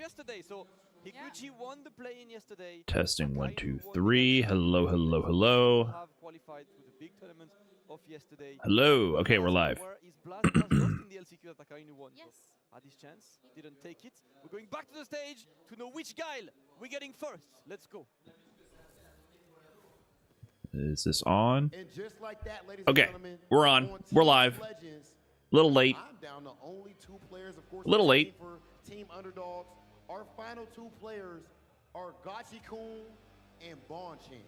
yesterday. So Higuchi won the play-in yesterday. Testing 1, 2, 3. Hello, hello, hello. Have qualified to the big tournament of yesterday. Hello. Okay, we're live. His blast was lost in the LCQ that Akainu won. Yes. So had his chance, didn't take it. We're going back to the stage to know which guile we're getting first. Let's go. Is this on? And just like that, ladies Okay, and gentlemen, we're on. We're live. Legends, A little late. I'm down to only 2 players, of course. A little late. For Team Underdogs, our final 2 players are Gachikun and Bonchan.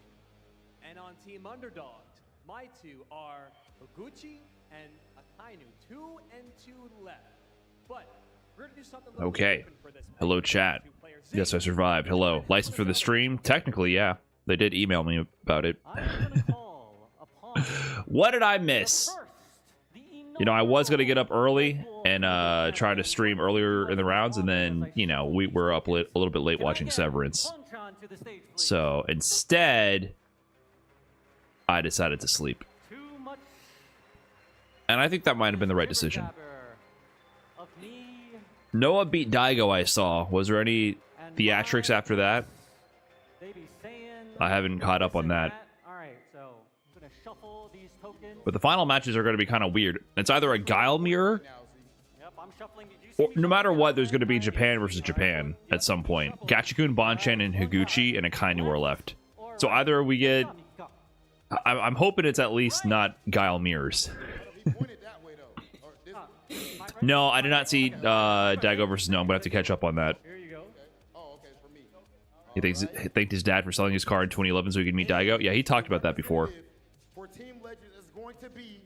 And on Team Underdogs, my 2 are Higuchi and Akainu. 2 and 2 left. But we're gonna do something a little Okay. different for this match. Hello, chat. Yes, I survived. Hello. License for the stream? Technically, yeah. They did email me about it. I'm gonna call upon What did I miss? You know, I was going to get up early and try to stream earlier in the rounds, and then, you know, we were up a little bit late watching Severance. So, instead, I decided to sleep. And I think that might have been the right decision. Noah beat Daigo, I saw. Was there any theatrics after that? I haven't caught up on that. But the final matches are going to be kind of weird. It's either a Guile mirror, or no matter what, there's going to be Japan versus Japan at some point. Gachikun, Bonchan, and Higuchi and Akainu are left. So either we get... I'm hoping it's at least not Guile mirrors. No, I did not see Daigo versus Gnome, but I have to catch up on that. He thanked his dad for selling his car in 2011 so he could meet Daigo. Yeah, he talked about that before. For Team Legends is going to be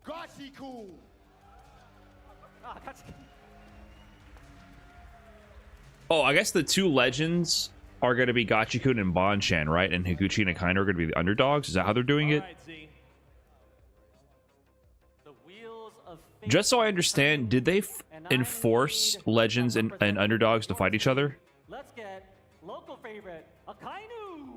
Gachikun. Oh, I guess the 2 legends are going to be Gachikun and Bonchan, right? And Higuchi and Akainu are going to be the underdogs? Is that how they're doing it? Just so I understand, did they enforce legends and underdogs to fight each other? Let's get local favorite Akainu.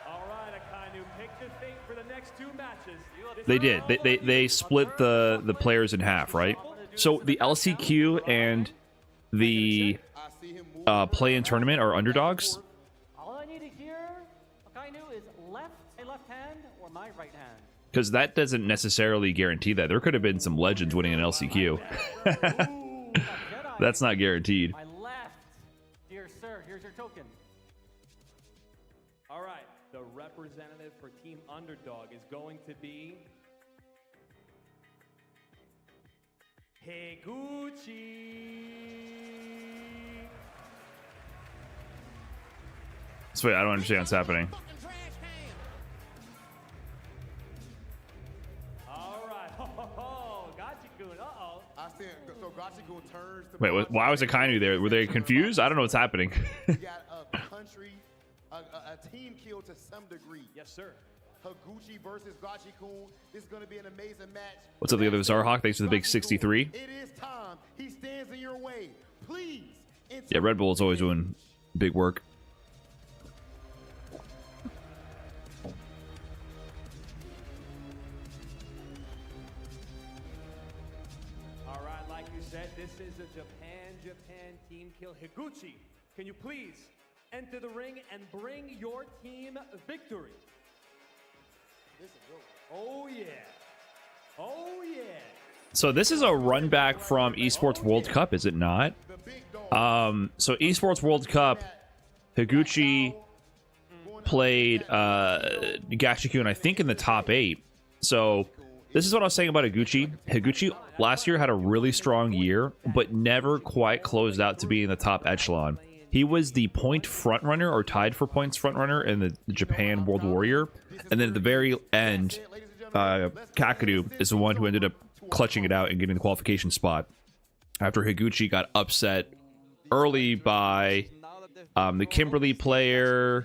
All right, Akainu, pick the fate for the next 2 matches. They did. They split the players in half, right? So the LCQ and the play-in tournament are underdogs? All I need to hear, Akainu, is left hand or my right hand. Because that doesn't necessarily guarantee that. There could have been some legends winning an LCQ. That's not guaranteed. My left. Dear sir, here's your token. All right, the representative for Team Underdog is going to be Higuchi. Sweet, I don't understand what's happening. All right, Gachikun, I said, so Gachikun turns to... Wait, why was Akainu there? Were they confused? I don't know what's happening. We got a country, a team kill to some degree. Yes, sir. Higuchi versus Gachikun. This is going to be an amazing match. What's up, the other Zarhawk? Thanks for the big 63. It is time. He stands in your way. Please. Yeah, Red Bull is always doing big work. All right, like you said, this is a Japan team kill. Higuchi, can you please enter the ring and bring your team victory? Oh yeah. Oh yeah. So this is a run back from Esports World Cup, is it not? So Esports World Cup, Higuchi played Gachikun, I think, in the top 8. So this is what I was saying about Higuchi. Higuchi last year had a really strong year, but never quite closed out to be in the top echelon. He was the point frontrunner, or tied for points frontrunner, in the Japan World Warrior. And then at the very end, Kakadoo is the one who ended up clutching it out and getting the qualification spot after Higuchi got upset early by the Kimberly player,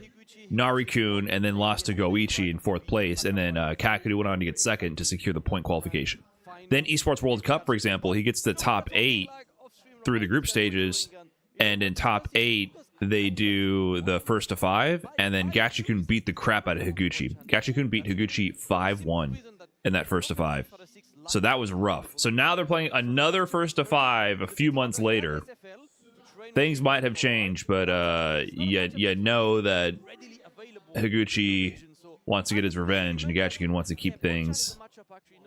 Narikun, and then lost to Goichi in 4th place. And then Kakadoo went on to get 2nd to secure the point qualification. Then Esports World Cup, for example, he gets the top 8 through the group stages. And in top 8, they do the first to 5, and then Gachikun beat the crap out of Higuchi. Gachikun beat Higuchi 5-1 in that first to 5. So that was rough. So now they're playing another first to 5 a few months later. Things might have changed, but you know that Higuchi wants to get his revenge, and Gachikun wants to keep things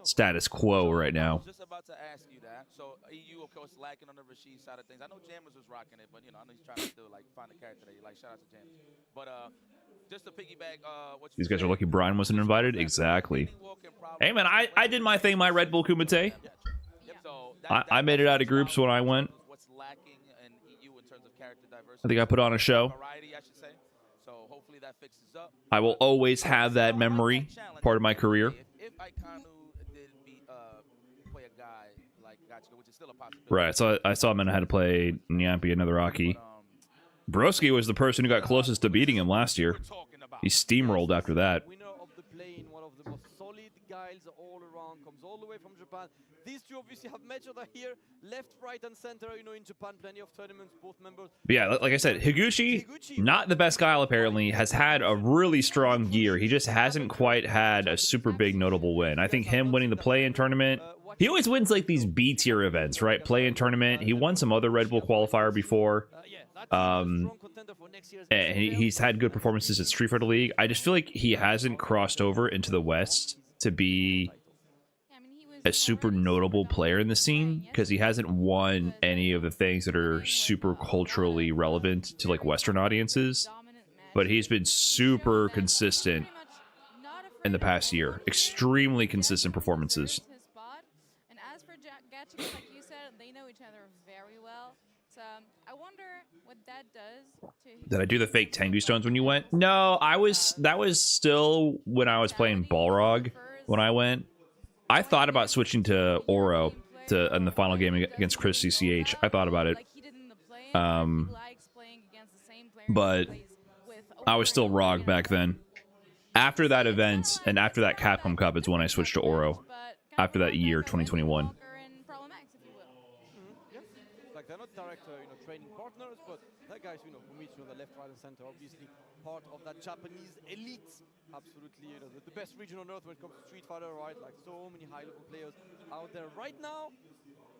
status quo right now. Just about to ask you that. So EU, of course, lacking on the Rashid side of things. I know Jammers was rocking it, but you know, I know he's trying to still like find a character that you like. Shout out to Jammers. But just to piggyback, These guys are lucky Brian wasn't invited. Exactly. Hey man, I did my thing, my Red Bull Kumite. I made it out of groups when I went. What's lacking in EU in terms of character diversity? I think I put on a show. Variety, I should say. So hopefully that fixes up. I will always have that memory, part of my career. If Akainu did play a guy like Gachikun, which is still a possibility. Right, so I saw him and I had to play Nyampi, another Rocky. Broski was the person who got closest to beating him last year. He steamrolled after that. Winner of the play-in, one of the most solid guys all around, comes all the way from Japan. These two obviously have met each other here, left, right, and center. You know, in Japan, plenty of tournaments, both members. But yeah, like I said, Higuchi, not the best guile apparently, has had a really strong year. He just hasn't quite had a super big notable win. I think him winning the play-in tournament, he always wins like these B-tier events, right? Play-in tournament. He won some other Red Bull qualifier before. And he's had good performances at Street Fighter League. I just feel like he hasn't crossed over into the West to be a super notable player in the scene, because he hasn't won any of the things that are super culturally relevant to like Western audiences. But he's been super consistent in the past year. Extremely consistent performances. And as for Gachikun, like you said, they know each other very well. So I wonder what that does to... Did I do the fake Tengu stones when you went? No, that was still when I was playing Balrog when I went. I thought about switching to Oro in the final game against Chris CCH. I thought about it. But I was still ROG back then. After that event and after that Capcom Cup is when I switched to Oro. After that year, 2021. Like they're not direct, training partners, but that guys, who meet you on the left, right, and center, obviously part of that Japanese elite. Absolutely, the best region on earth when it comes to Street Fighter, right? Like so many high-level players out there right now.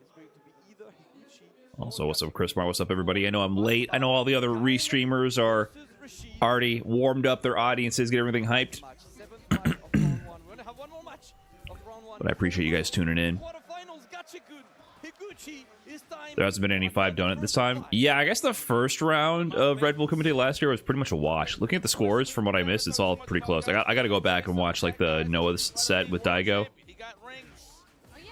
It's going to be either Higuchi. Also, what's up, Chris Mar? What's up, everybody? I know I'm late. I know all the other re-streamers are already warmed up their audiences, get everything hyped. But I appreciate you guys tuning in. There hasn't been any 5 donut this time. Yeah, I guess the first round of Red Bull Kumite last year was pretty much a wash. Looking at the scores from what I missed, it's all pretty close. I got to go back and watch like the Noah set with Daigo.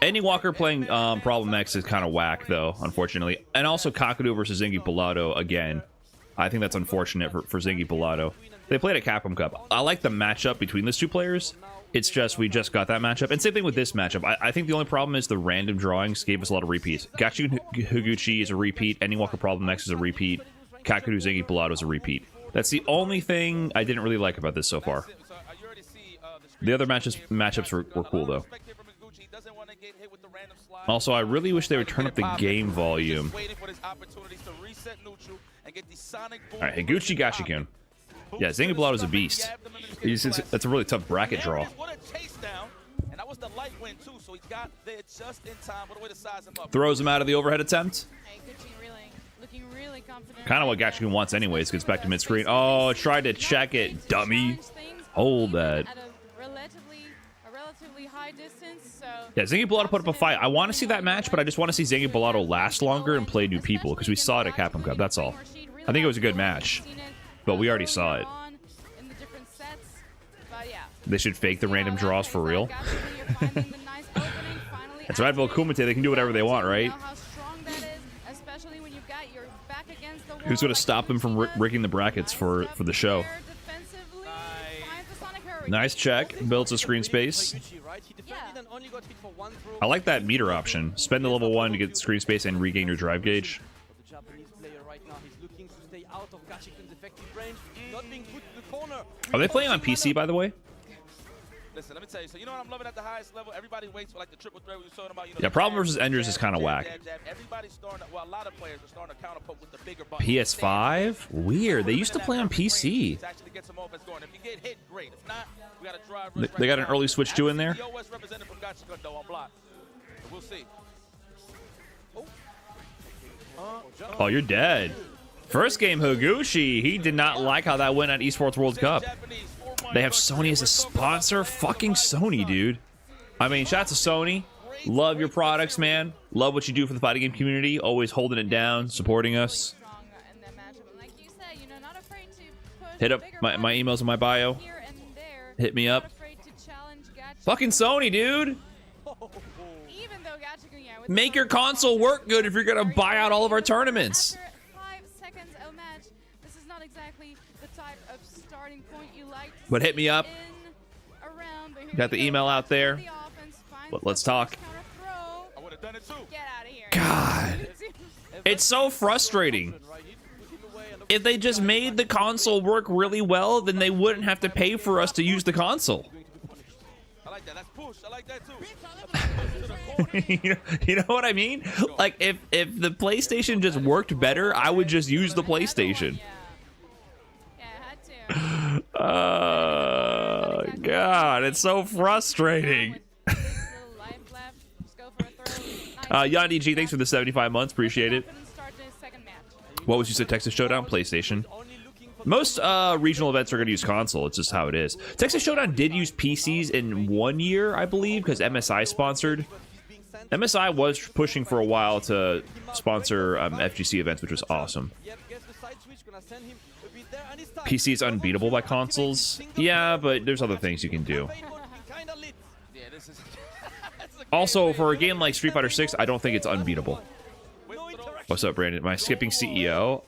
Andy Walker playing Problem X is kind of whack though, unfortunately. And also Kakadoo versus Zingy Pilato again. I think that's unfortunate for Zingy Pilato. They played at Capcom Cup. I like the matchup between those two players. It's just we just got that matchup. And same thing with this matchup. I think the only problem is the random drawings gave us a lot of repeats. Gachikun Higuchi is a repeat. Ending Walker Problem X is a repeat. Kakadoo Zingy Pilato is a repeat. That's the only thing I didn't really like about this so far. The other matchups were cool though. Also, I really wish they would turn up the game volume. Alright, Higuchi Gachikun. Yeah, Zingy Pilato is a beast. That's a really tough bracket draw. Throws him out of the overhead attempt. Kind of what Gachikun wants anyways. Gets back to mid-screen. Oh, tried to check it, dummy. Hold that. Yeah, Zingy Pilato put up a fight. I want to see that match, but I just want to see Zingy Pilato last longer and play new people, because we saw it at Capcom Cup, that's all. I think it was a good match, but we already saw it. They should fake the random draws for real. It's Red Bull Kumite, they can do whatever they want, right? Who's going to stop them from rigging the brackets for the show? Nice check, builds a screen space. I like that meter option. Spend the level 1 to get screen space and regain your drive gauge. Are they playing on PC, by the way? Listen, let me tell you. So you know what I'm loving at the highest level? Everybody waits for like the triple threat we were talking about. Yeah, Problem versus Enders is kind of whack. Everybody's starting to, well, a lot of players are starting to counterpoke with the bigger button. PS5? Weird. They used to play on PC. They got an early Switch 2 in there. We'll see. Oh, you're dead. First game, Higuchi. He did not like how that went at Esports World Cup. They have Sony as a sponsor. Fucking Sony, dude. I mean, shout out to Sony. Love your products, man. Love what you do for the fighting game community. Always holding it down, supporting us. Hit up my emails in my bio. Hit me up. Fucking Sony, dude. Make your console work good if you're gonna buy out all of our tournaments. But hit me up. Got the email out there. But let's talk. God, it's so frustrating. If they just made the console work really well, then they wouldn't have to pay for us to use the console. I like that. That's push. I like that too. You know what I mean? Like, if the PlayStation just worked better, I would just use the PlayStation. God, it's so frustrating. Yandi G, thanks for the 75 months. Appreciate it. What was you said? Texas Showdown? PlayStation. Most regional events are going to use console. It's just how it is. Texas Showdown did use PCs in 1 year, I believe, because MSI sponsored. MSI was pushing for a while to sponsor FGC events, which was awesome. PC is unbeatable by consoles. Yeah, but there's other things you can do. Also, for a game like Street Fighter 6, I don't think it's unbeatable. What's up, Brandon? Am I skipping CEO?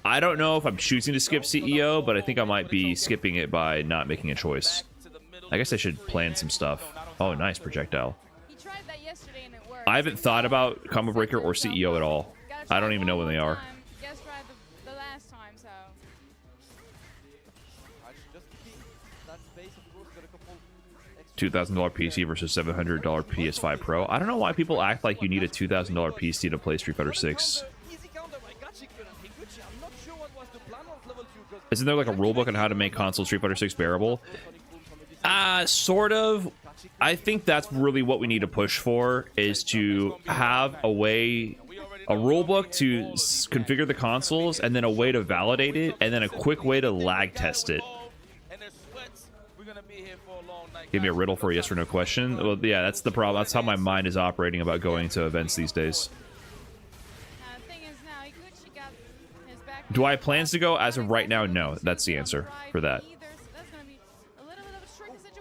I don't know if I'm choosing to skip CEO, but I think I might be skipping it by not making a choice. I guess I should plan some stuff. Oh, nice projectile. I haven't thought about Combo Breaker or CEO at all. I don't even know when they are. $2,000 PC versus $700 PS5 Pro. I don't know why people act like you need a $2,000 PC to play Street Fighter 6. Isn't there like a rulebook on how to make console Street Fighter 6 bearable? Sort of. I think that's really what we need to push for, is to have a way, a rulebook to configure the consoles, and then a way to validate it, and then a quick way to lag test it. Give me a riddle for a yes or no question. Well, yeah, that's the problem. That's how my mind is operating about going to events these days. Do I have plans to go? As of right now, no. That's the answer for that.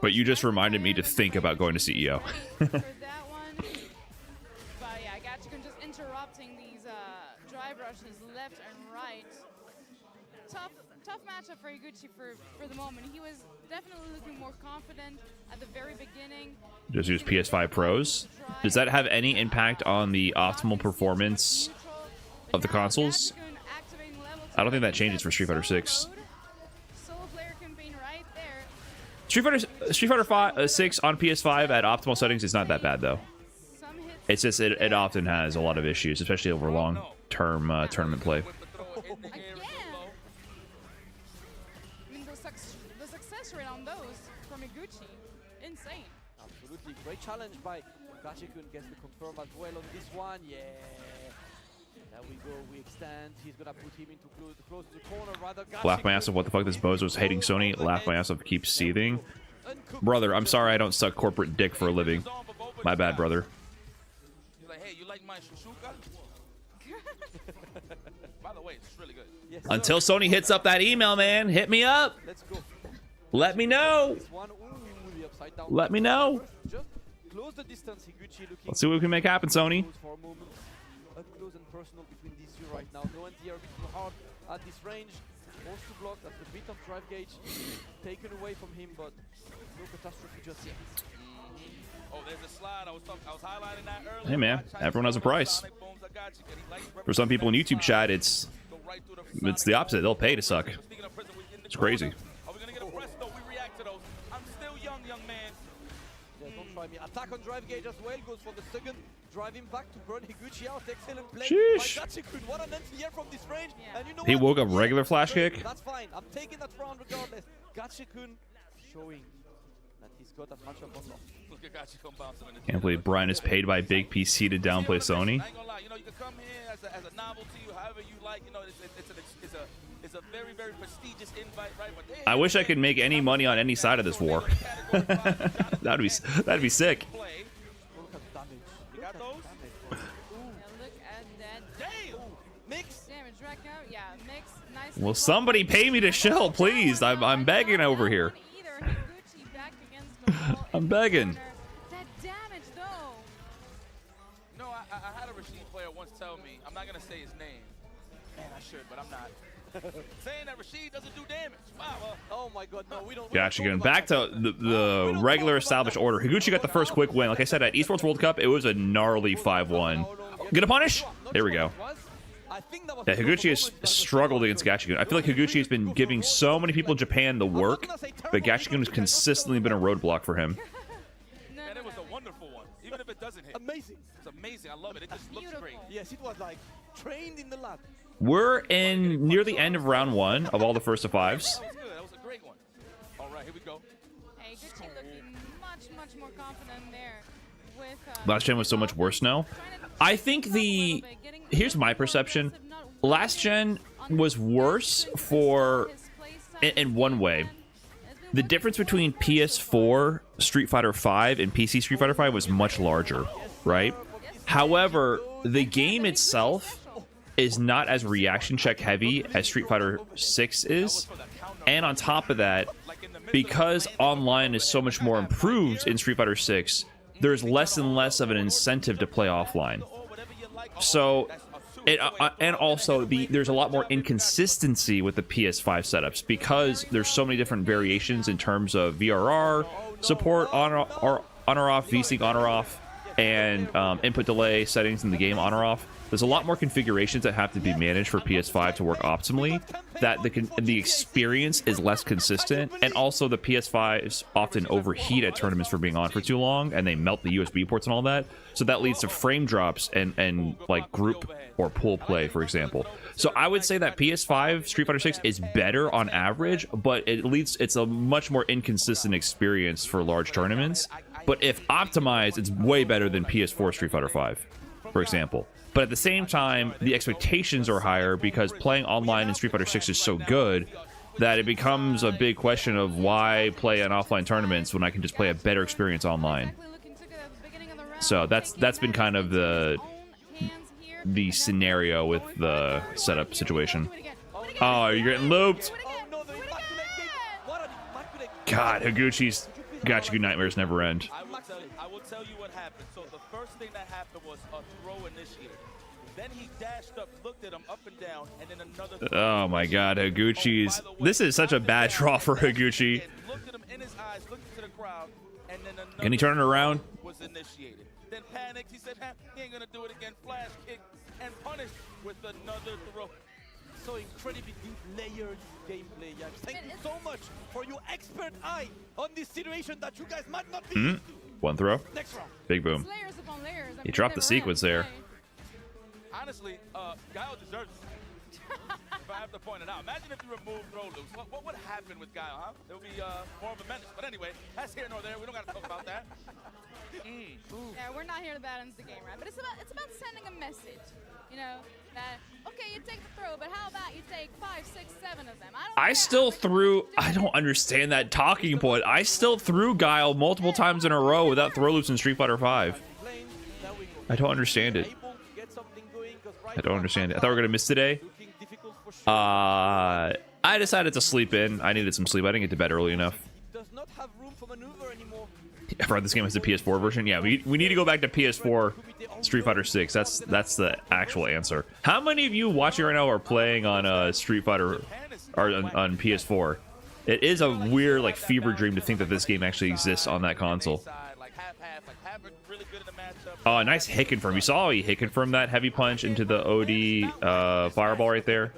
But you just reminded me to think about going to CEO. But yeah, Gachikun just interrupting these drive rushes left and right. Tough matchup for Higuchi for the moment. He was definitely looking more confident at the very beginning. Just use PS5 Pros. Does that have any impact on the optimal performance of the consoles? I don't think that changes for Street Fighter 6. Street Fighter 6 on PS5 at optimal settings is not that bad, though. It's just it often has a lot of issues, especially over long-term tournament play. The success rate on those from Higuchi, insane. Absolutely, great challenge by Gachikun. Gets the confirm as well on this one. Yeah. There we go, we extend. He's gonna put him into close to the corner. Rather, Laugh my ass off. What the fuck? This bozo's hating Sony. Laugh my ass off. Keep seething. Brother, I'm sorry I don't suck corporate dick for a living. My bad, brother. He's like, hey, you like my shushuka? By the way, it's really good. Yes, until Sony hits up that email, man. Hit me up. Let's go. Let me know. Let me know. Just close the distance. Higuchi looking. Let's see what we can make happen, Sony. Up close and personal between these two right now. No anti-air too hard at this range. Forced to block. That's a bit of drive gauge taken away from him, but no catastrophe just yet. Oh, there's a slide. I was highlighting that earlier. Hey, man. Everyone has a price. For some people in YouTube chat, it's the opposite. They'll pay to suck. It's crazy. Are we gonna get a press though? We react to those. I'm still young man. Yeah, don't try me. Attack on drive gauge as well. Goes for the second. Driving back to burn Higuchi out. Excellent play by Gachikun. What an anti-air from this range. And you know He what? woke up regular flash kick. That's fine. I'm taking that round regardless. Gachikun showing that he's got that matchup on lock. Look at Gachikun bouncing in the Can't believe Brian is paid by Big PC to downplay Sony. I ain't gonna lie, you know, you can come here as a novelty, or however you like. You know, it's a very, very prestigious invite, right? But I wish I could make any money on any side of this war. that'd be sick. Look at damage. You got those? Yeah, look at that. Damn! Mix damage right now. Yeah, mix. Nice. Will somebody pay me to shell, please? I'm begging over here. Higuchi back against the wall. I'm begging. That damage though. No, I had a Rashid player once tell me, I'm not gonna say his name. Man, I should, but I'm not. Saying that Rashid doesn't do damage. Wow. Oh my god, no, we don't. Gachikun, back to the regular established order. Higuchi got the first quick win. Like I said, at Esports World Cup, it was a gnarly 5-1. Gonna punish? There we go. Yeah, Higuchi has struggled against Gachikun. I feel like Higuchi has been giving so many people in Japan the work, but Gachikun has consistently been a roadblock for him. And it was a wonderful one, even if it doesn't hit. Amazing. It's amazing. I love it. It just looks great. Yes, it was like trained in the lab. We're in near the end of round 1 of all the first of 5s. That was good. That was a great one. All right, here we go. Hey, Higuchi looking much more confident there. With Last gen was so much worse now. I think here's my perception. Last gen was worse for in one way. The difference between PS4 Street Fighter V and PC Street Fighter V was much larger, right? However, the game itself is not as reaction check heavy as Street Fighter 6 is. And on top of that, because online is so much more improved in Street Fighter 6, there's less and less of an incentive to play offline. So, and also there's a lot more inconsistency with the PS5 setups because there's so many different variations in terms of VRR support on or off, VSync on or off, and input delay settings in the game on or off. There's a lot more configurations that have to be managed for PS5 to work optimally, that the experience is less consistent, and also the PS5s often overheat at tournaments for being on for too long, and they melt the USB ports and all that, so that leads to frame drops and like group or pool play, for example. So I would say that PS5 Street Fighter 6 is better on average, but it's a much more inconsistent experience for large tournaments. But if optimized, it's way better than PS4 Street Fighter 5, for example. But at the same time, the expectations are higher because playing online in Street Fighter 6 is so good that it becomes a big question of why play in offline tournaments when I can just play a better experience online. So that's been kind of the scenario with the setup situation. Oh, you're getting looped. God, Higuchi's Gachikun nightmares never end. I will tell you what happened. So the first thing that happened was a throw initiated. Then he dashed up, looked at him up and down, and then another throw. Oh my god, Higuchi's. This is such a bad draw for Higuchi. Looked at him in his eyes, looked into the crowd, and then another Can he turn it around? was initiated. Then panicked, he said, he ain't gonna do it again. Flash kick and punished with another throw. So incredibly deep layered gameplay. Yeah. Thank you so much for your expert eye on this situation that you guys might not be used to. One throw. Next round. Big boom. Layers upon layers. He dropped the sequence there. Honestly, Guile deserves it. If I have to point it out. Imagine if you remove throw loops. What would happen with Guile, huh? It would be more of a menace. But anyway, that's here nor there. We don't got to talk about that. Yeah, we're not here to balance the game, right? But it's about sending a message. You know, that, okay, you take the throw, but how about you take 5, 6, 7 of them? I don't understand that talking point. I still threw Guile multiple times in a row without throw loops in Street Fighter 5. I don't understand it. I don't understand it. I thought we were going to miss today. I decided to sleep in. I needed some sleep. I didn't get to bed early enough. Does not have room for maneuver anymore. I forgot this game has a PS4 version. Yeah, we need to go back to PS4 Street Fighter 6. That's the actual answer. How many of you watching right now are playing on Street Fighter or on PS4? It is a weird like fever dream to think that this game actually exists on that console. Oh, nice hit confirm. You saw he hit confirmed that heavy punch into the OD fireball right there.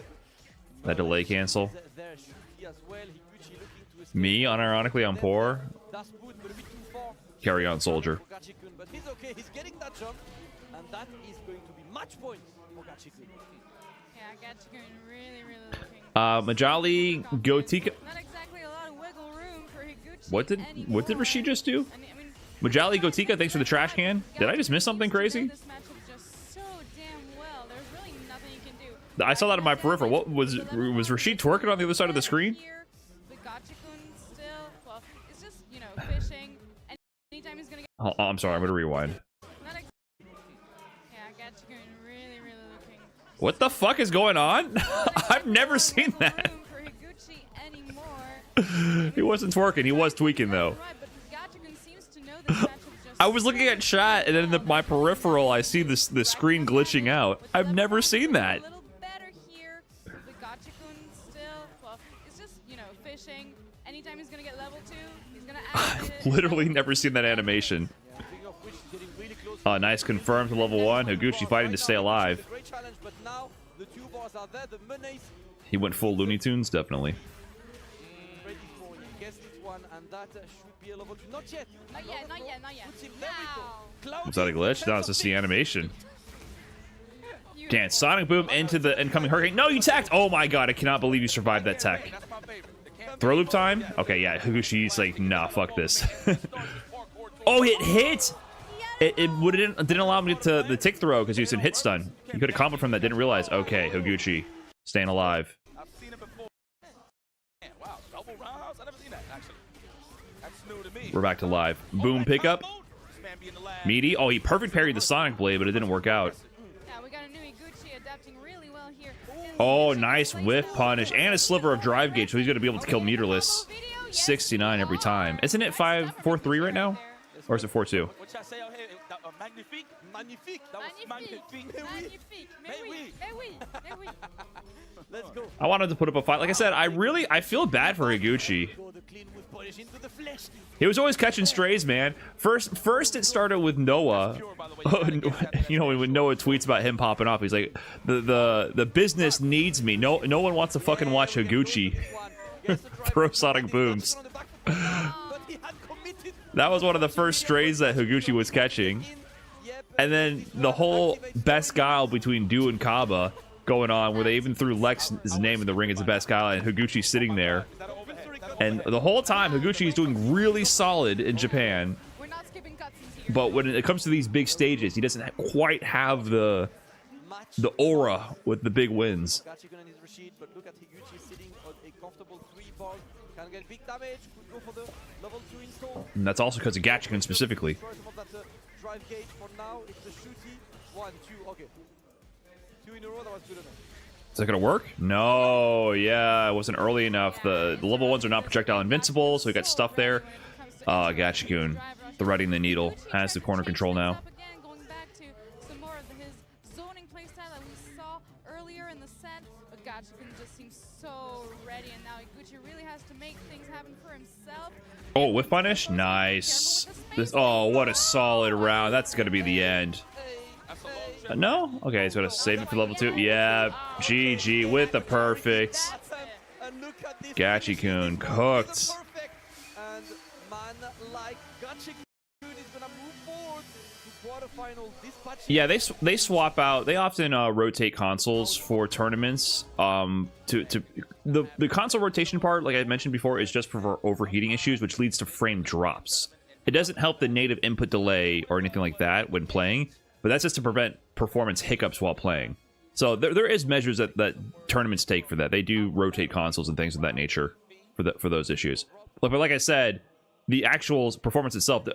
That delay cancel. Me, unironically, I'm poor. Carry on, soldier. But he's okay. He's getting that jump, and that is going to be match points for Gachikun. Yeah, Gachikun really looking. Majali, Gotika. Not exactly a lot of wiggle room for Higuchi. What did Rashid just do? Majali Gotika, thanks for the trash can. Did I just miss something crazy? I saw that in my peripheral. What was Rashid twerking on the other side of the screen? Oh, I'm sorry, I'm gonna rewind. What the fuck is going on? I've never seen that. He wasn't twerking, he was tweaking though. I was looking at chat and then in my peripheral I see the screen glitching out. I've never seen that. I've literally never seen that animation. Nice, confirmed to level 1. Higuchi fighting to stay alive. He went full Looney Tunes, definitely. Was that a glitch? No, it's just the animation. Damn, Sonic Boom into the incoming Hurricane. No, you teched! Oh my god, I cannot believe you survived that tech. Throw loop time? Okay, yeah, Higuchi's like, nah, fuck this. Oh, it hit! It didn't allow me to the tick throw because he was in hit stun. You could have comboed from that, didn't realize. Okay, Higuchi, staying alive. I've seen it before. Wow, double roundhouse? I've never seen that, actually. That's new to me. We're back to live. Boom pickup. Meaty. Oh, he perfect parried the Sonic Blade, but it didn't work out. Yeah, we got a new Higuchi adapting really well here. Oh, nice whiff punish and a sliver of drive gauge, so he's going to be able to kill meterless. 69 every time. Isn't it 5-4-3 right now? Or is it 4-2? Magnifique. Magnifique. That was magnifique. Let's go. I wanted to put up a fight. Like I said, I feel bad for Higuchi. He was always catching strays, man. First it started with Noah. You know, when Noah tweets about him popping off, he's like, the business needs me. No one wants to fucking watch Higuchi throw Sonic Booms. That was one of the first strays that Higuchi was catching. And then the whole best guile between Do and Kaba going on, where they even threw Lex's name in the ring as the best guile, and Higuchi sitting there. And the whole time, Higuchi is doing really solid in Japan. But when it comes to these big stages, he doesn't quite have the aura with the big wins. Gachikun and his Rashid, but look at Higuchi sitting on a comfortable 3 balls. Can get big damage, could go for the level 2 install. And that's also because of Gachikun specifically. Drive gauge for now, it's the shooty. 1, 2, okay. 2 in a row, that was good enough. Is that gonna work? No, yeah, it wasn't early enough. The level 1s are not projectile invincible, so we got stuff there. Gachikun threading the needle, has the corner control now. Going back to some more of his zoning playstyle that we saw earlier in the set, but Gachikun just seems so ready, and now Higuchi really has to make things happen for himself. Oh, whiff punish? Nice. Oh, what a solid round. That's gonna be the end. No? Okay, he's gonna save it for level 2. Yeah, GG with the perfect. Gachikun cooked. And man like Gachikun is gonna move forward to quarterfinals. Yeah, they swap out. They often rotate consoles for tournaments. The console rotation part, like I mentioned before, is just for overheating issues, which leads to frame drops. It doesn't help the native input delay or anything like that when playing, but that's just to prevent performance hiccups while playing. So there is measures that tournaments take for that. They do rotate consoles and things of that nature for those issues. But like I said, the actual performance itself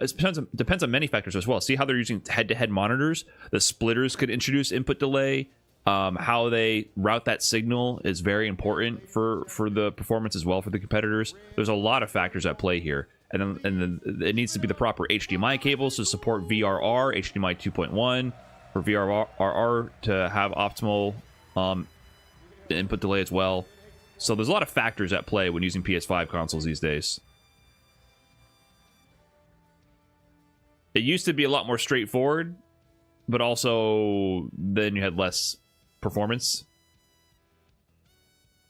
depends on many factors as well. See how they're using head-to-head monitors? The splitters could introduce input delay. How they route that signal is very important for the performance as well for the competitors. There's a lot of factors at play here. And then it needs to be the proper HDMI cables to support VRR, HDMI 2.1 for VRR to have optimal input delay as well. So there's a lot of factors at play when using PS5 consoles these days. It used to be a lot more straightforward, but also then you had less performance.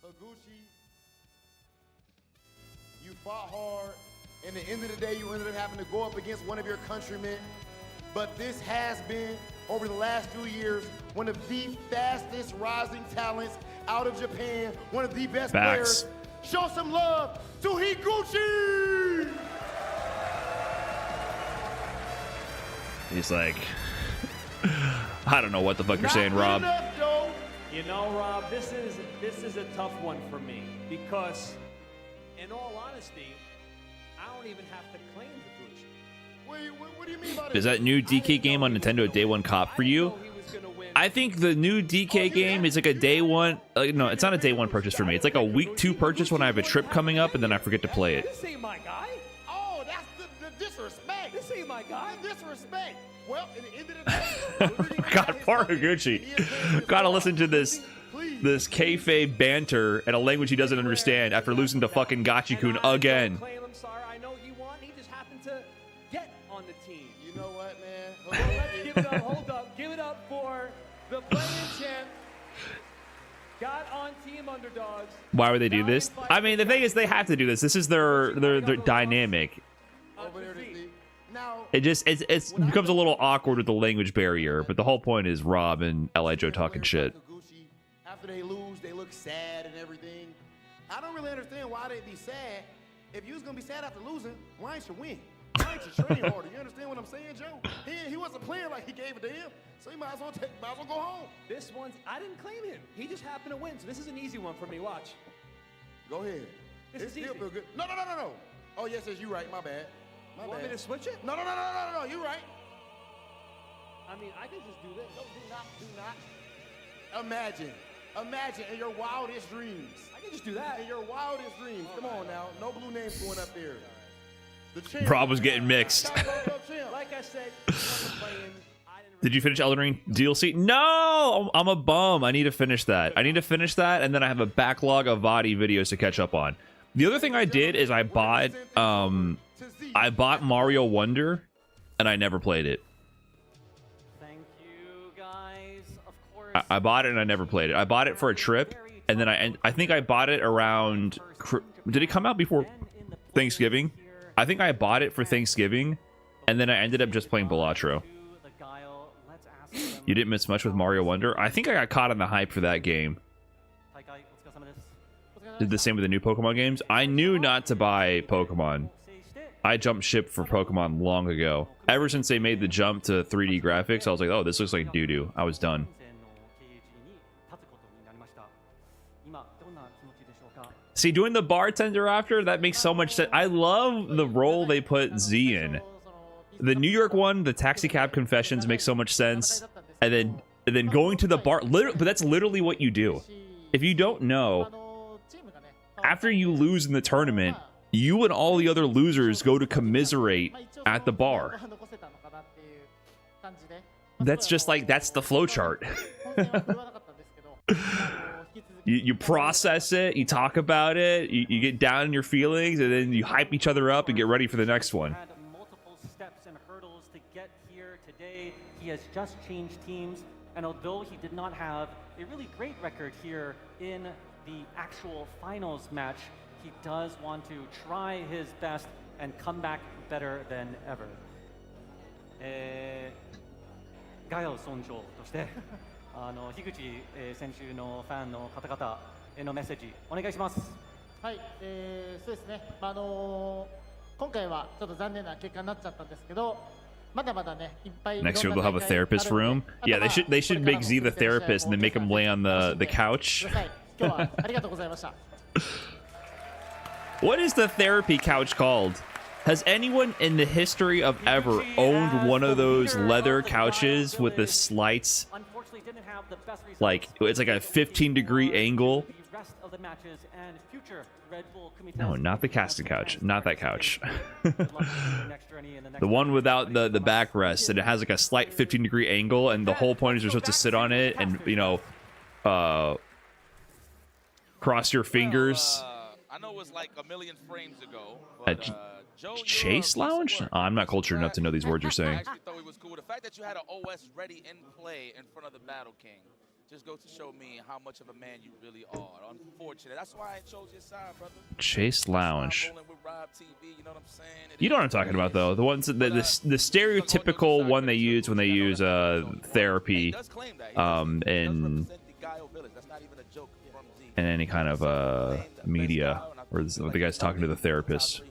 Higuchi, you fought hard, and at the end of the day, you ended up having to go up against one of your countrymen. But this has been, over the last few years, one of the fastest rising talents out of Japan, one of the best players. Show some love to Higuchi! He's like, I don't know what the fuck you're saying, Rob. You know, Rob, this is a tough one for me because, in all honesty, I don't even have to claim Higuchi. What do you mean by that? Is that new DK game on Nintendo a day one cop for you? I think the new DK game is like a day one. No, it's not a day one purchase for me. It's like a week 2 purchase when I have a trip coming up and then I forget to play it. This ain't my guy. Oh, that's the disrespect. This ain't my guy. The disrespect. Well, at the end of the day, God, poor Higuchi. Gotta listen to this kayfabe banter in a language he doesn't understand after losing to fucking Gachikun again. Claim him, sorry. I know he won. He just happened to get on the team. You know what, man? Let's give it up. Hold up. Give it up for the playing champ. Got on Team Underdogs. Why would they do this? I mean, the thing is, they have to do this. This is their dynamic. Over there to see. Now, It becomes a little awkward with the language barrier, but the whole point is Rob and L.I. Joe talking shit. after they lose, they look sad and everything. I don't really understand why they'd be sad. If you was gonna be sad after losing, why ain't you win? Why ain't you train harder? You understand what I'm saying, Joe? He wasn't playing like he gave a damn, so he might as well go home. This one's, I didn't claim him. He just happened to win, so this is an easy one for me. Watch. Go ahead. This It is still easy. feel good. No. Oh, yes, you right. My bad. My You want bad. me to switch it? No. You right. I mean, I can just do this. No, do not. Imagine in your wildest dreams. I can just do that. In your wildest dreams. Come on now. No blue names going up there. The champ. Rob was getting mixed. Like I said, he wasn't playing. I didn't Did you finish Elden Ring DLC? No! I'm a bum. I need to finish that. And then I have a backlog of VOD videos to catch up on. The other thing I did is I bought Mario Wonder, and I never played it. Thank you, guys. Of course. I bought it and I never played it. I bought it for a trip, and then I think I bought it around. Did it come out before Thanksgiving? I think I bought it for Thanksgiving, and then I ended up just playing Balatro. You didn't miss much with Mario Wonder. I think I got caught on the hype for that game. Did the same with the new Pokemon games. I knew not to buy Pokemon. I jumped ship for Pokemon long ago. Ever since they made the jump to 3D graphics, I was like, oh, this looks like doo-doo. I was done. See, doing the bartender after, that makes so much sense. I love the role they put Z in. The New York one, the Taxi Cab Confessions, makes so much sense. And then going to the bar, but that's literally what you do. If you don't know, after you lose in the tournament, you and all the other losers go to commiserate at the bar. That's just like, that's the flowchart. You process it, you talk about it, you get down in your feelings, and then you hype each other up and get ready for the next one. Had multiple steps and hurdles to get here today. He has just changed teams, and although he did not have a really great record here in the actual finals match, he does want to try his best and come back better than ever. ガヤを尊重として、樋口選手のファンの方々へのメッセージお願いします。はい、そうですね。今回はちょっと残念な結果になっちゃったんですけど、まだまだね、いっぱい。Next year they'll have a therapist room. Yeah, they should make Z the therapist and then make him lay on the couch. 今日はありがとうございました。What is the therapy couch called? Has anyone in the history of ever owned one of those leather couches with the slights? Like, it's like a 15-degree angle. No, not the casting couch. Not that couch. The one without the backrest, and it has like a slight 15-degree angle, and the whole point is you're supposed to sit on it and, you know, cross your fingers. I know it was like a million frames ago. Chase Lounge? Oh, I'm not cultured enough to know these words you're saying. I actually thought it was cool. The fact that you had an OS ready in play in front of the Battle King just goes to show me how much of a man you really are. Unfortunate. That's why I chose your side, brother. Chase Lounge. You know what I'm saying? You know what I'm talking about, though. The ones the stereotypical one they use when they use therapy, in any kind of media, where the guy's talking to the therapist.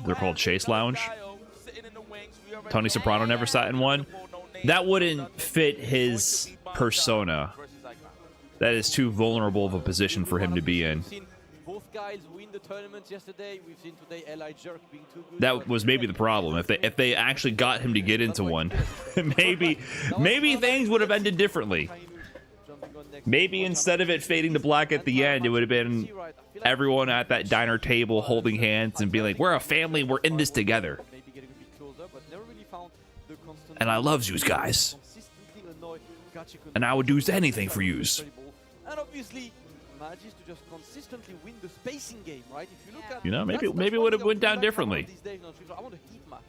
They're called Chase Lounge. Tony Soprano never sat in one. That wouldn't fit his persona. That is too vulnerable of a position for him to be in. Both guys win the tournaments yesterday. We've seen today Li Jerk being too good. That was maybe the problem. If they actually got him to get into one, maybe things would have ended differently. Maybe instead of it fading to black at the end, it would have been everyone at that diner table holding hands and being like, "We're a family. We're in this together." And I love yous guys. And I would do anything for yous. And obviously manages to just consistently win the spacing game, right? If you look at, You know, maybe it would have went down differently. I want a heat map,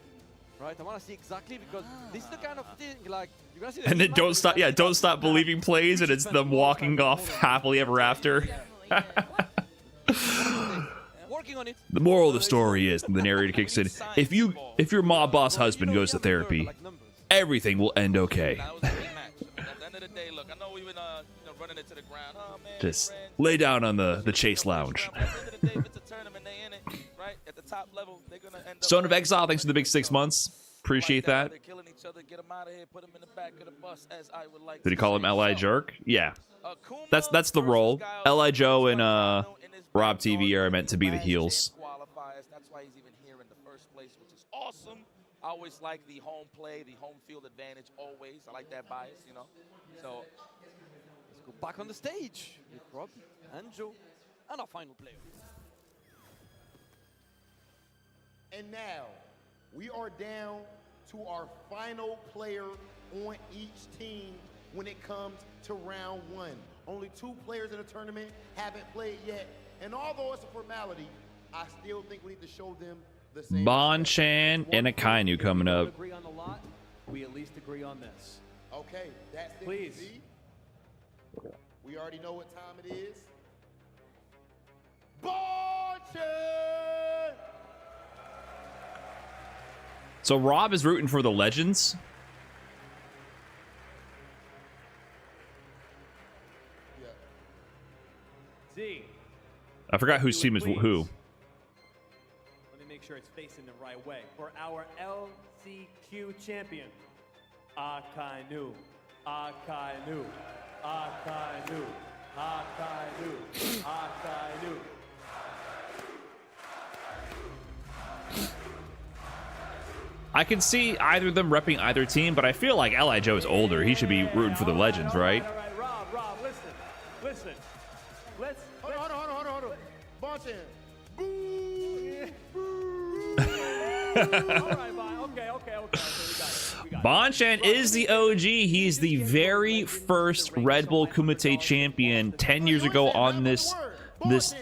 right? I want to see exactly, because this is the kind of thing, like, you're gonna see. And then don't stop believing plays, and it's them walking off happily ever after. Working on it. The moral of the story is, the narrator kicks in, if your mob boss husband goes to therapy, everything will end okay. Just lay down on the Chase Lounge. Stone of Exile, thanks for the big 6 months. Appreciate that. Did he call him Li Jerk? Yeah. That's the role. Li Joe and Rob TV are meant to be the heels. That's why he's even here in the first place, which is awesome. I always like the home play, the home field advantage, always. I like that bias, you know. So let's go back on the stage with Rob and Joe and our final player. And now, we are down to our final player on each team when it comes to round one. Only 2 players in the tournament haven't played yet. And although it's a formality, I still think we need to show them the same. Bonchan and Akainu coming up. Agree on the lot. We at least agree on this. Okay, that's it. Please. We already know what time it is. Bonchan! So Rob is rooting for the Legends. Z. I forgot whose team is who. Let me make sure it's facing the right way. For our LCQ champion, Akainu, Akainu, Akainu, Akainu, Akainu. I can see either of them repping either team, but I feel like Li Joe is older. He should be rooting for the Legends, right? All right, Rob, listen. Let's Hold on. Bonchan. all right, bye. Okay. We got it. Bonchan is the OG. He's the very first Red Bull Kumite champion 10 years ago on this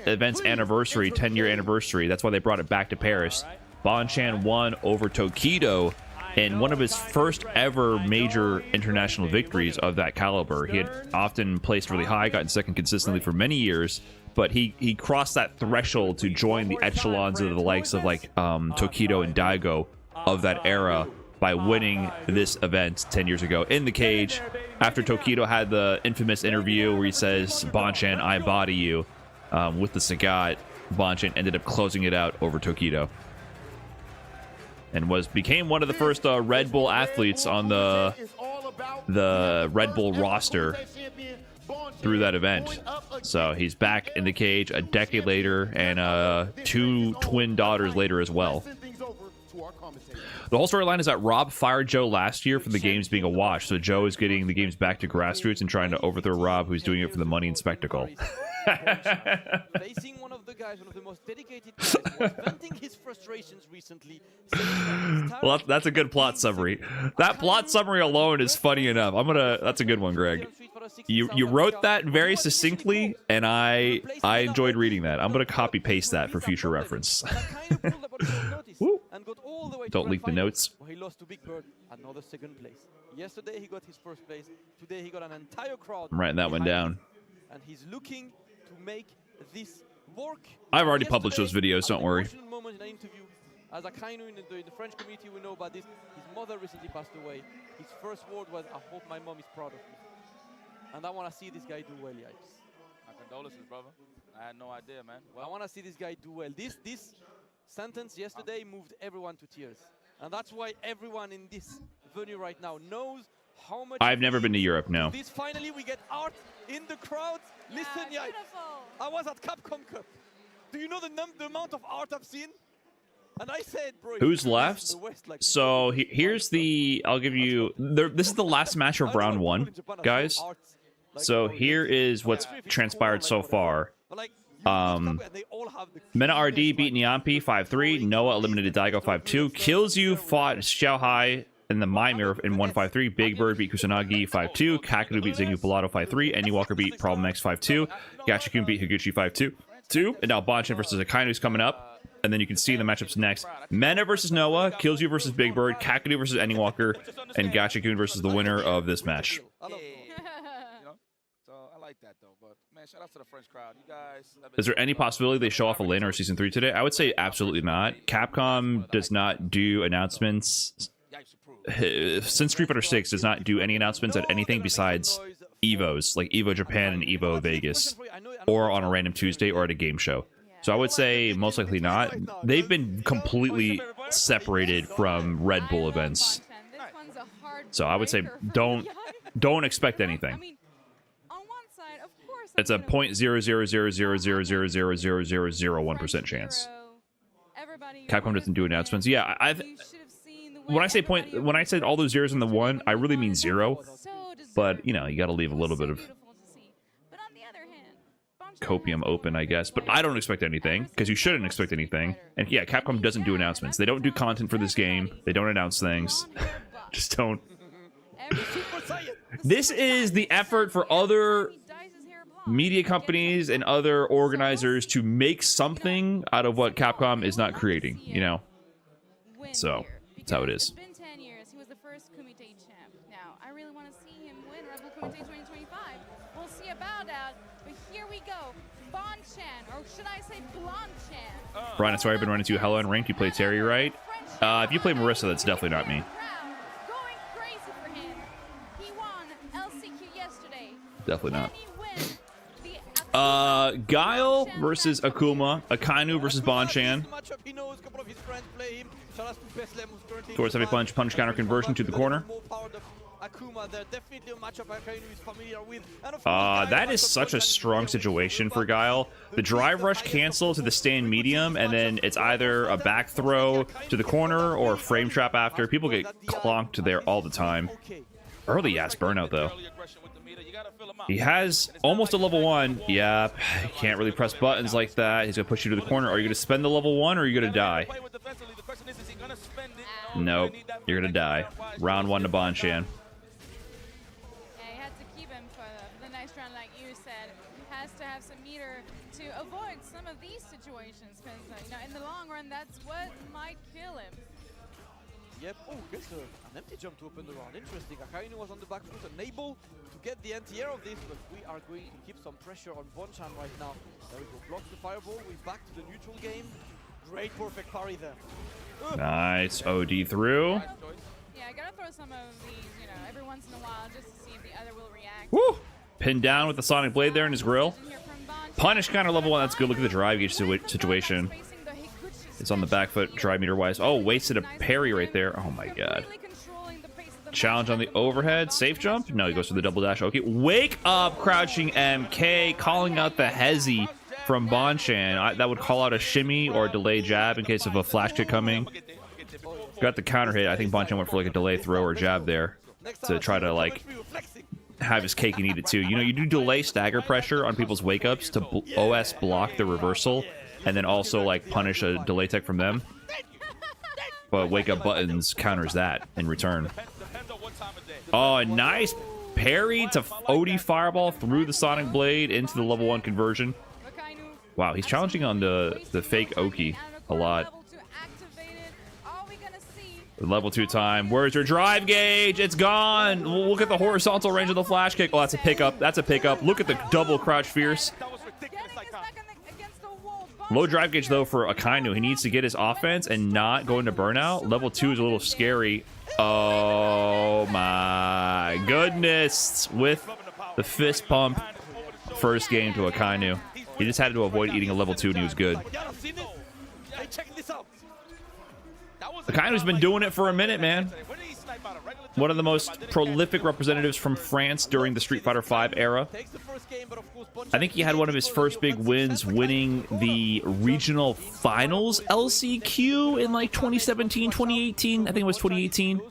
event's anniversary, 10-year anniversary. That's why they brought it back to Paris. Bonchan won over Tokido in one of his first ever major international victories of that caliber. He had often placed really high, gotten second consistently for many years, but he crossed that threshold to join the echelons of the likes of like Tokido and Daigo of that era by winning this event 10 years ago in the cage. After Tokido had the infamous interview where he says, "Bonchan, I body you," with the Sagat, Bonchan ended up closing it out over Tokido. And became one of the first Red Bull athletes on the Red Bull roster through that event. So he's back in the cage a decade later, and 2 twin daughters later as well. The whole storyline is that Rob fired Joe last year for the games being a wash, so Joe is getting the games back to grassroots and trying to overthrow Rob, who's doing it for the money and spectacle. Facing one of the guys, one of the most dedicated guys, was venting his frustrations recently. Well, that's a good plot summary. That plot summary alone is funny enough. That's a good one, Greg. You wrote that very succinctly, and I enjoyed reading that. I'm gonna copy paste that for future reference. Woo. Don't leak the notes. He lost to Big Bird, another second place. Yesterday he got his first place. Today he got an entire crowd. I'm writing that one down. And he's looking to make this work. I've already published those videos, don't worry. Moment in an interview, as Akainu in the French community, we know about this. His mother recently passed away. His first word was, "I hope my mom is proud of me." And I want to see this guy do well, yikes. My condolences, brother. I had no idea, man. Well, I want to see this guy do well. This sentence yesterday moved everyone to tears. And that's why everyone in this venue right now knows how much... I've never been to Europe, no. This finally we get art in the crowd. Listen, yeah, I was at Capcom Cup. Do you know the amount of art I've seen? And I said, bro... Who's left? West, like, So here's the... I'll give you... This is the last match of round 1, guys. So here is what's transpired so far. MenaRD beat Nyampi 5-3. Noah eliminated Daigo 5-2. Kills You fought Xiaohai in the My Mirror in 1-5-3. Big Bird beat Kusanagi 5-2. Kakadoo beat Zingu Pilato 5-3. Any Walker beat Problem X 5-2. Gachikun beat Higuchi 5-2. And now Bonchan versus Akainu is coming up. And then you can see the matchups next. Mena versus Noah. Kills You versus Big Bird. Kakadoo versus Any Walker. And Gachikun versus the winner of this match. Like that though, but man, shout out to the French crowd. You guys. Is there any possibility they show off a laner of season 3 today? I would say absolutely not. Capcom does not do announcements. Since Street Fighter 6 does not do any announcements at anything besides Evos, like Evo Japan and Evo Vegas, or on a random Tuesday or at a game show. So I would say most likely not. They've been completely separated from Red Bull events. So I would say don't expect anything. It's a 0.00000000001% chance. Capcom doesn't do announcements. Yeah, when I said all those zeros in the 1, I really mean 0. But you know, you got to leave a little bit of copium open, I guess. But I don't expect anything because you shouldn't expect anything. And yeah, Capcom doesn't do announcements. They don't do content for this game. They don't announce things. Just don't. This is the effort for other media companies and other organizers to make something out of what Capcom is not creating, you know? So, that's how it is. It's been 10 years. He was the first Kumite champ. Now, I really want to see him win Rebel Kumite 2025. We'll see about that. But here we go. Bonchan, or should I say Blanchan? Brian, sorry I've been running to Hello and Ranked. You play Terry, right? If you play Marissa, that's definitely not me. Going crazy for him. He won LCQ yesterday. Definitely not. Guile versus Akuma, Akainu versus Bonchan. Towards heavy punch counter conversion to the corner. That is such a strong situation for Guile. The drive rush cancel to the stand medium, and then it's either a back throw to the corner or a frame trap after. People get clonked there all the time. Early ass burnout though. He has almost a level 1. Yeah, he can't really press buttons like that. He's gonna push you to the corner. Are you gonna spend the level 1 or are you gonna die? Nope, you're gonna die. Round 1 to Bonchan. Yeah, he had to keep him for the next round, like you said. Has to have some meter to avoid some of these situations, because you know, in the long run, that's what might kill him. Yep. Oh, gets an empty jump to open the round. Interesting. Akainu was on the back foot, unable to get the anti-air of this, but we are going to keep some pressure on Bonchan right now. There we go. Blocks the fireball. We're back to the neutral game. Great perfect parry there. Nice. OD through. Yeah, I gotta throw some of these, you know, every once in a while just to see if the other will react. Woo! Pinned down with the Sonic Blade there in his grill. Punish counter level 1. That's good. Look at the drive gauge situation. It's on the back foot, drive meter wise. Oh, wasted a parry right there. Oh my god. Challenge on the overhead. Safe jump? No, he goes for the double dash. Okay. Wake up, crouching MK. Calling out the hezzy from Bonchan. That would call out a shimmy or a delay jab in case of a flash kick coming. Got the counter hit. I think Bonchan went for like a delay throw or jab there to try to like have his cake and eat it too. You know, you do delay stagger pressure on people's wake ups to OS block the reversal. And then also, like, punish a delay tech from them. But Wake Up Buttons counters that in return. Oh, a nice parry to OD Fireball through the Sonic Blade into the level 1 conversion. Wow, he's challenging on the fake Oki a lot. Level 2 time. Where's your drive gauge? It's gone! Look at the horizontal range of the flash kick. Oh, that's a pickup. That's a pickup. Look at the double crouch fierce. Low drive gauge, though, for Akainu. He needs to get his offense and not go into burnout. Level 2 is a little scary. Oh, my goodness. With the fist pump. First game to Akainu. He just had to avoid eating a level 2, and he was good. Guy, check this out. Akainu's been doing it for a minute, man. One of the most prolific representatives from France during the Street Fighter V era. I think he had one of his first big wins winning the regional finals LCQ in like 2017, 2018. I think it was 2018.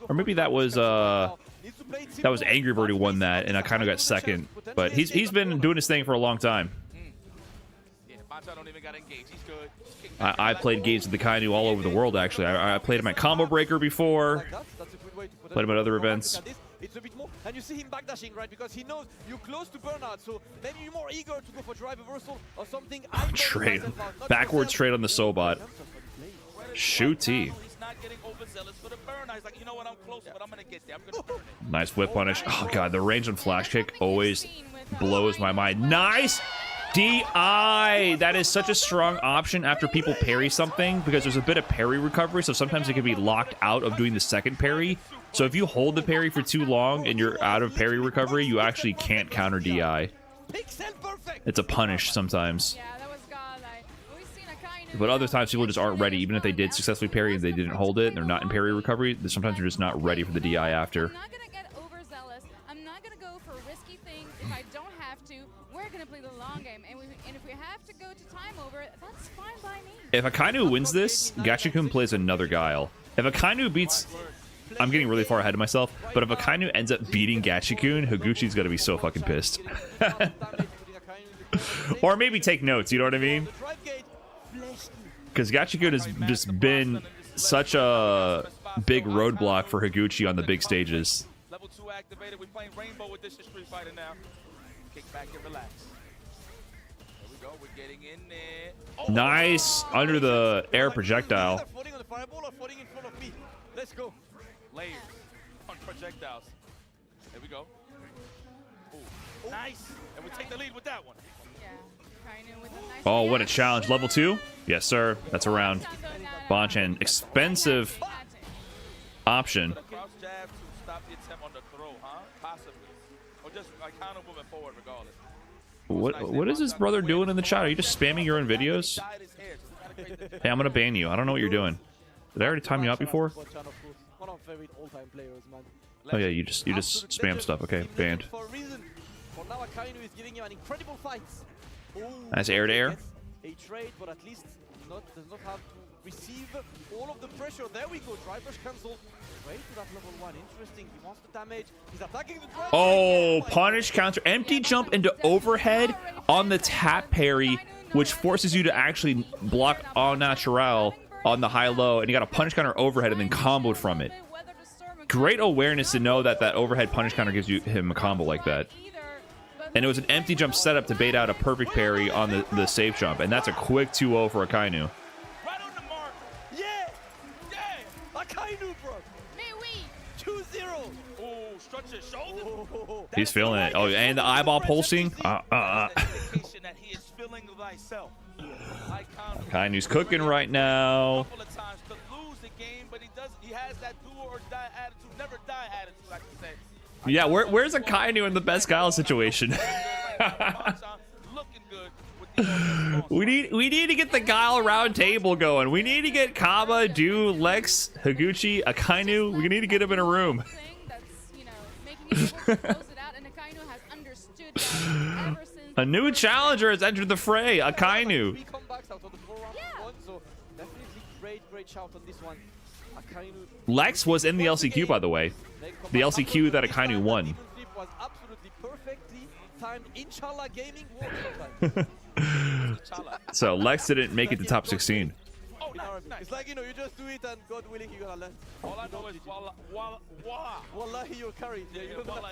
Or maybe that was Angry Bird who won that, and Akainu got second. But he's been doing his thing for a long time. I played games with Akainu all over the world, actually. I played him at Combo Breaker before. Played him at other events. It's a bit more, and you see him backdashing, right? Because he knows you're close to burnout, so maybe you're more eager to go for drive reversal or something. Trade. Backwards trade on the Sobot. Shooty. Nice whip punish. Oh, God, the range on flash kick always blows my mind. Nice! DI! That is such a strong option after people parry something because there's a bit of parry recovery, so sometimes it can be locked out of doing the second parry. So if you hold the parry for too long and you're out of parry recovery, you actually can't counter DI. It's a punish sometimes. But other times people just aren't ready. Even if they did successfully parry and they didn't hold it and they're not in parry recovery, sometimes you're just not ready for the DI after. I'm not going to get overzealous. I'm not going to go for risky things if I don't have to. We're going to play the long game. And if we have to go to time over, that's fine by me. If Akainu wins this, Gachikun plays another Guile. If Akainu beats... I'm getting really far ahead of myself, but if Akainu ends up beating Gachikun, Higuchi's gonna be so fucking pissed. Or maybe take notes, you know what I mean? Because Gachikun has just been such a big roadblock for Higuchi on the big stages. Level 2 activated. We're playing Rainbow with this Street Fighter now. Kick back and relax. There we go. We're getting in there. Oh, nice under the air projectile. Let's go. Layers on projectiles. There we go. Ooh. Nice. And we take the lead with that one. Oh, what a challenge. Level 2? Yes, sir. That's a round. Bonchan, expensive option. Cross jab to stop the attempt on the throw, huh? Possibly. Or just like kind of moving forward regardless. What is this brother doing in the chat? Are you just spamming your own videos? Hey, I'm gonna ban you. I don't know what you're doing. Did I already time you out before? Oh yeah, you just spam stuff. Okay, banned. Nice air to air. A trade, but at least does not have to receive all of the pressure. There we go. Drive rush cancel. Right to that level 1. Interesting. He wants the damage. He's attacking the drive. Oh, punish counter. Empty jump into overhead on the tap parry, which forces you to actually block au natural on the high-low, and you got a punish counter overhead and then comboed from it. Great awareness to know that that overhead punish counter gives him a combo like that. And it was an empty jump setup to bait out a perfect parry on the safe jump, and that's a quick 2-0 for Akainu. Right on the mark. Yeah. Yeah. Akainu, bro. Mais oui. 2-0. Oh, stretch his shoulder. Oh, he's feeling it. Oh, and the eyeball pulsing. That he is feeling thyself. Akainu's cooking right now. A couple of times to lose the game, but he has that do or die attitude, never die attitude, I can say. Yeah, where's Akainu in the best Guile situation? we need to get the Guile round table going. We need to get Kaba, Do, Lex, Higuchi, Akainu. We need to get him in a room. A new challenger has entered the fray. Akainu. Lex was in the LCQ, by the way. The LCQ that Akainu won. So Lex didn't make it to top 16. It's like, you just do it and God willing you're gonna learn. All I know is Wallahi, you're carried. Yeah, you know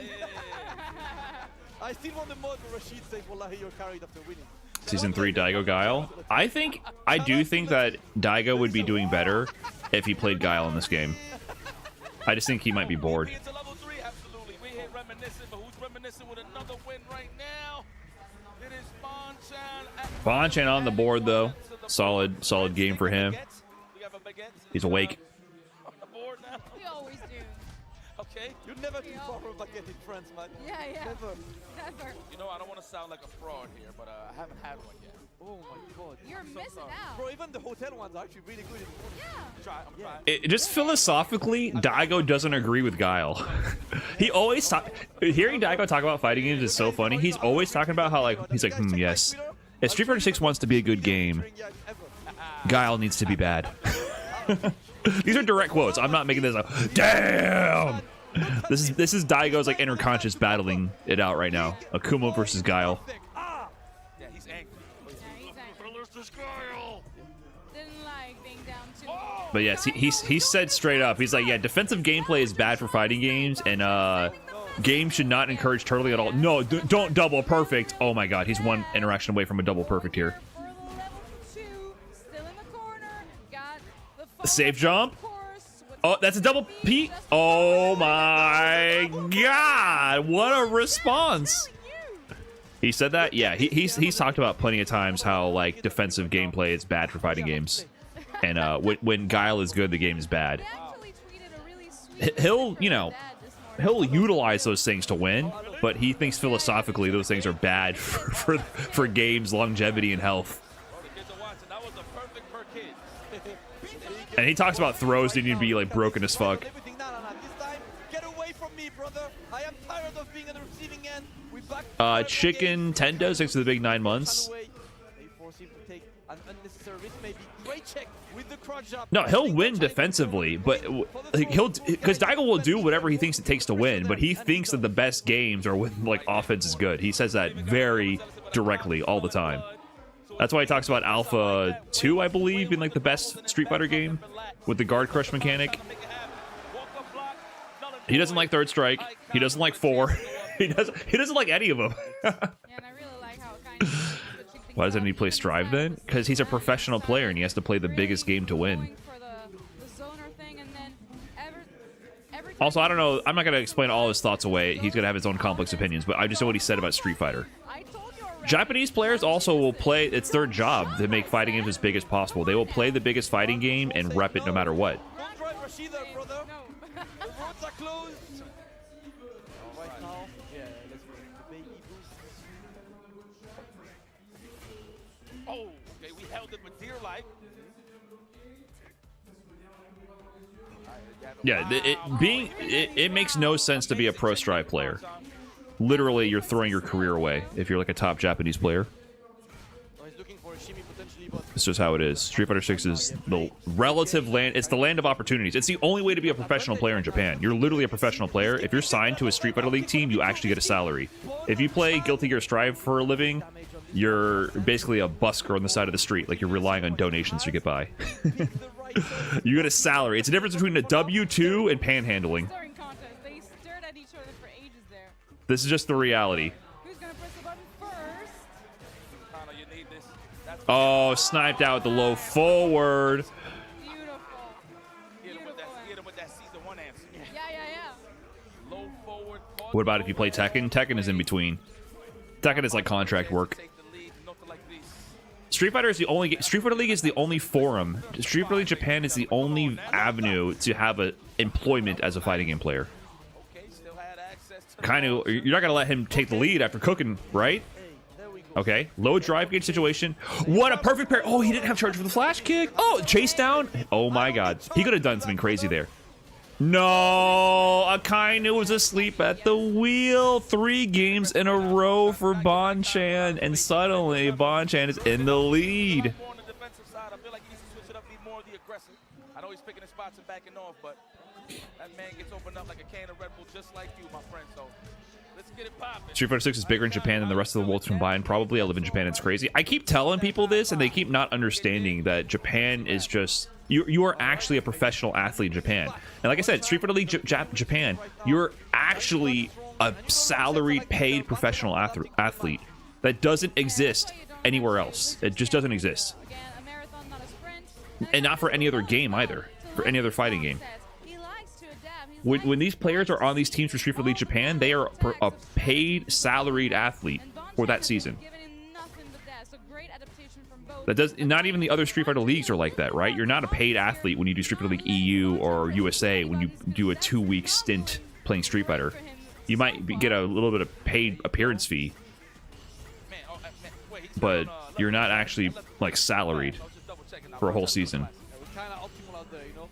I still want the mod where Rashid says Wallahi, you're carried after winning. Season 3 Daigo Guile. I do think that Daigo would be doing better if he played Guile in this game. I just think he might be bored. Bonchan on the board though. Solid game for him. He's awake. We always do. Okay. You never too far from baguette in France, man. Yeah. Never. Never. I don't want to sound like a fraud here, but I haven't had one yet. Oh my god. You're missing out. Bro, even the hotel ones are actually really good. Yeah. I'm trying. Just philosophically, Daigo doesn't agree with Guile. He always hearing Daigo talk about fighting games is so funny. He's always talking about how he's like, yes, if Street Fighter 6 wants to be a good game, Guile needs to be bad. These are direct quotes. I'm not making this up. Damn. This is Daigo's like inner conscious battling it out right now. Akuma versus Guile. Yeah, he's angry. Didn't like being down too. But yes, he said straight up. He's like, yeah, defensive gameplay is bad for fighting games, and games should not encourage turtling at all. No, don't double perfect. Oh my god, he's one interaction away from a double perfect here. Safe jump. Oh, that's a double P. Oh my god, what a response. He said that? Yeah, he's talked about plenty of times how like defensive gameplay is bad for fighting games. And when Guile is good, the game is bad. He'll utilize those things to win, but he thinks philosophically those things are bad for games' longevity and health. And he talks about throws needing to be like broken as fuck. Everything. No. This time, get away from me, brother. I am tired of being on the receiving end. We back Chicken Tendo, thanks for the big 9 months. They force him to take an unnecessary risk, maybe. Great check with the crotch up. No, he'll win defensively, but because Daigo will do whatever he thinks it takes to win, but he thinks that the best games are when like offense is good. He says that very directly all the time. That's why he talks about Alpha 2, I believe, being like the best Street Fighter game with the guard crush mechanic. He doesn't like Third Strike. He doesn't like 4. He doesn't like any of them. Yeah, and I really like how Akainu Why doesn't he play Strive then? Because he's a professional player and he has to play the biggest game to win. Also, I don't know. I'm not going to explain all his thoughts away. He's going to have his own complex opinions, but I just know what he said about Street Fighter. Japanese players also will play, it's their job to make fighting games as big as possible. They will play the biggest fighting game and rep it no matter what. Don't drive Rashida, brother. The roads are closed. Right now, yeah, let's go. The baby boost. Oh, okay, we held it with dear life. Yeah, it makes no sense to be a pro Strive player. Literally, you're throwing your career away if you're like a top Japanese player. It's just how it is. Street Fighter 6 is the relative land. It's the land of opportunities. It's the only way to be a professional player in Japan. You're literally a professional player. If you're signed to a Street Fighter League team, you actually get a salary. If you play Guilty Gear Strive for a living, you're basically a busker on the side of the street. Like you're relying on donations to get by. You get a salary. It's the difference between a W-2 and panhandling. This is just the reality. Who's gonna press the button first? Oh, sniped out the low forward. Beautiful. Hit him with that season 1 answer. Yeah. Low forward. What about if you play Tekken? Tekken is in between. Tekken is like contract work. Street Fighter League is the only forum. Street Fighter League Japan is the only avenue to have a employment as a fighting game player. Akainu, you're not gonna let him take the lead after cooking, right? Okay, low drive gauge situation. What a perfect pair. Oh, he didn't have charge for the flash kick. Oh, chase down. Oh my god, he could have done something crazy there. No, Akainu was asleep at the wheel. 3 games in a row for Bonchan, and suddenly Bonchan is in the lead. I know he's picking his spots and backing off, but that man gets opened up like a can of Red Bull just like you, my friend. So let's get it popping. Street Fighter 6 is bigger in Japan than the rest of the world combined. Probably. I live in Japan. It's crazy. I keep telling people this, and they keep not understanding that Japan is just... You are actually a professional athlete in Japan. And like I said, Street Fighter League Japan, you're actually a salaried, paid professional athlete that doesn't exist anywhere else. It just doesn't exist. And not for any other game either. For any other fighting game. When these players are on these teams for Street Fighter League Japan, they are a paid, salaried athlete for that season. That does not even the other Street Fighter leagues are like that, right? You're not a paid athlete when you do Street Fighter League EU or USA when you do a 2-week stint playing Street Fighter. You might get a little bit of paid appearance fee, but you're not actually like salaried for a whole season. Kind of optimal out there, you know.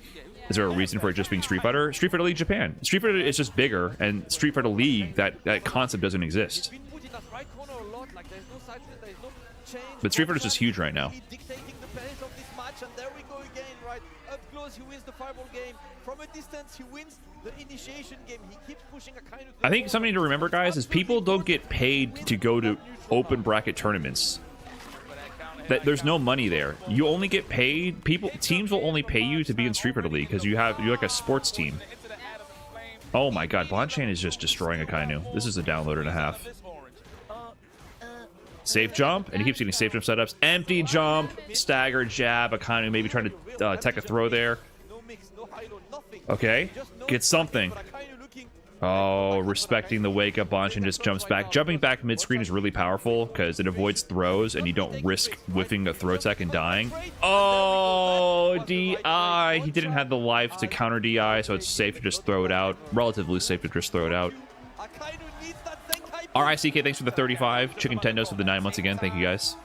Is there a reason for it just being Street Fighter? Street Fighter League Japan. Street Fighter is just bigger, and Street Fighter League, that concept doesn't exist. Been put in that right corner a lot, like there's no side split, there's no change. But Street Fighter is just huge right now. Dictating the pace of this match, and there we go again, right? Up close, he wins the fireball game. From a distance, he wins the initiation game. He keeps pushing Akainu. I think something to remember, guys, is people don't get paid to go to open bracket tournaments. There's no money there. You only get paid. Teams will only pay you to be in Street Fighter League because you're like a sports team. Oh my God, Bonchan is just destroying Akainu. This is a downloader and a half. Safe jump, and he keeps getting safe jump setups. Empty jump, stagger jab. Akainu maybe trying to tech a throw there. Okay, get something. Oh, respecting the wake up. Bonchan just jumps back. Jumping back mid-screen is really powerful because it avoids throws and you don't risk whiffing a throw tech and dying. Oh, DI. He didn't have the life to counter DI, so it's safe to just throw it out. Relatively safe to just throw it out. RICK, thanks for the 35. Chicken Tendos for the 9 months again. Thank you, guys.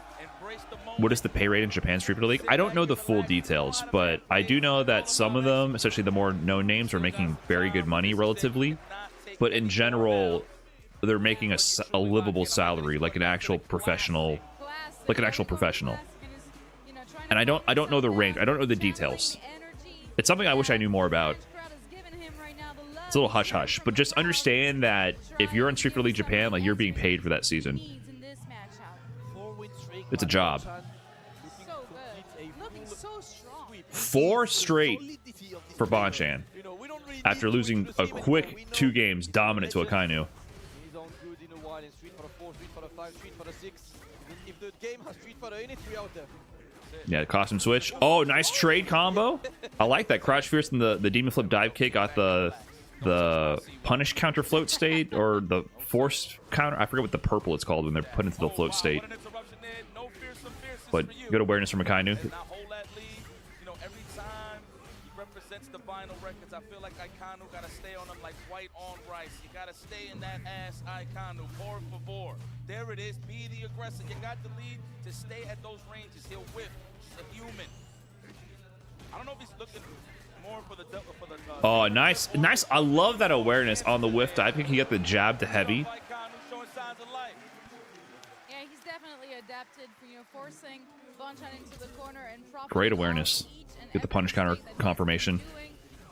What is the pay rate in Japan Street Fighter League? I don't know the full details, but I do know that some of them, especially the more known names, are making very good money relatively. But in general, they're making a livable salary, like an actual professional, And I don't know the range. I don't know the details. It's something I wish I knew more about. It's a little hush hush, but just understand that if you're in Street Fighter League Japan, like you're being paid for that season. It's a job. 4 straight for Bonchan. After losing a quick 2 games dominant to Akainu. He's on good in a while in Street Fighter 4, Street Fighter 5, Street Fighter 6. If the game has Street Fighter in it, 3 out there. Yeah, costume switch. Oh, nice trade combo. I like that. Crouch Fierce and the Demon Flip dive kick got the punish counter float state, or the force counter. I forget what the purple it's called when they're put into the float state. But good awareness from Akainu. The vinyl records, I feel like Akainu gotta stay on them like white on rice. You gotta stay in that ass, Akainu. Por favor. There it is. Be the aggressor. You got the lead to stay at those ranges. He'll whip. He's a human. I don't know if he's looking more for the oh, nice. I love that awareness on the whiff dive. I think he got the jab to heavy. Yeah, he's definitely adapted for, forcing Bonchan into the corner and great awareness. Get the punish counter confirmation.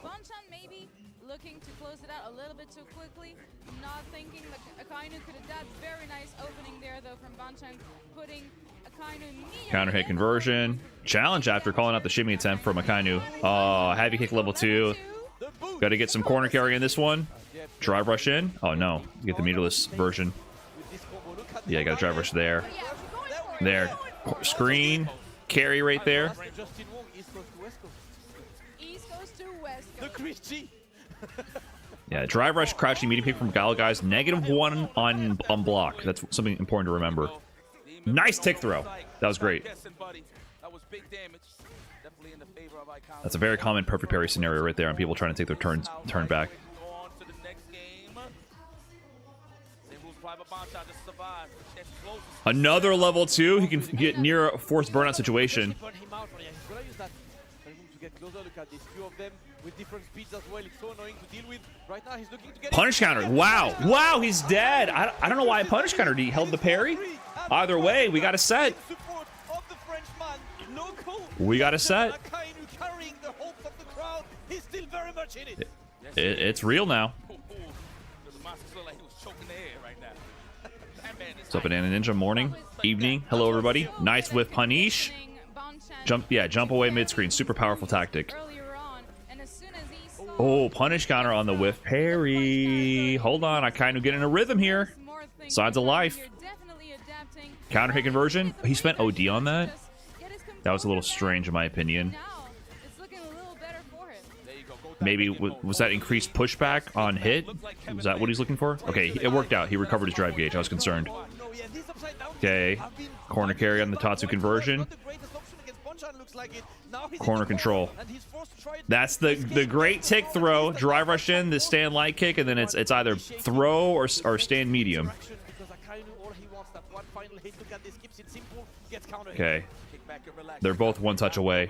Bonchan maybe looking to close it out a little bit too quickly, not thinking that Akainu could adapt. Very nice opening there, though, from Bonchan, putting Akainu near counter hit conversion. Challenge after calling out the shimmy attempt from Akainu. Oh, heavy kick level 2. Got to get some corner carry in this one. Drive rush in. Oh, no. Get the meterless version. Yeah, got to drive rush there. There. Screen. Carry right there. Yeah, drive rush, crouching, medium kick from Gala, guys. -1 on block. That's something important to remember. Nice tick throw. That was great. That's a very common perfect parry scenario right there on people trying to take their turn back. Another level 2. He can get near a forced burnout situation. Punish counter. Wow, he's dead. I don't know why I punish countered. He held the parry. Either way, we got a set. We got a set. It's real now. What's up, Banana Ninja? Morning, evening. Hello, everybody. Nice whiff punish. Jump away mid-screen. Super powerful tactic. Oh, punish counter on the whiff parry. Hold on, I kind of get in a rhythm here. Signs of life. Counter hit conversion. He spent OD on that. That was a little strange in my opinion. Maybe was that increased pushback on hit? Was that what he's looking for? Okay, it worked out. He recovered his drive gauge. I was concerned. Okay, corner carry on the Tatsu conversion. Corner control. That's the great tick throw. Drive rush in, the stand light kick, and then it's either throw or stand medium. one final hit. Look at this, keeps it simple, gets counter. Okay. They're both one touch away.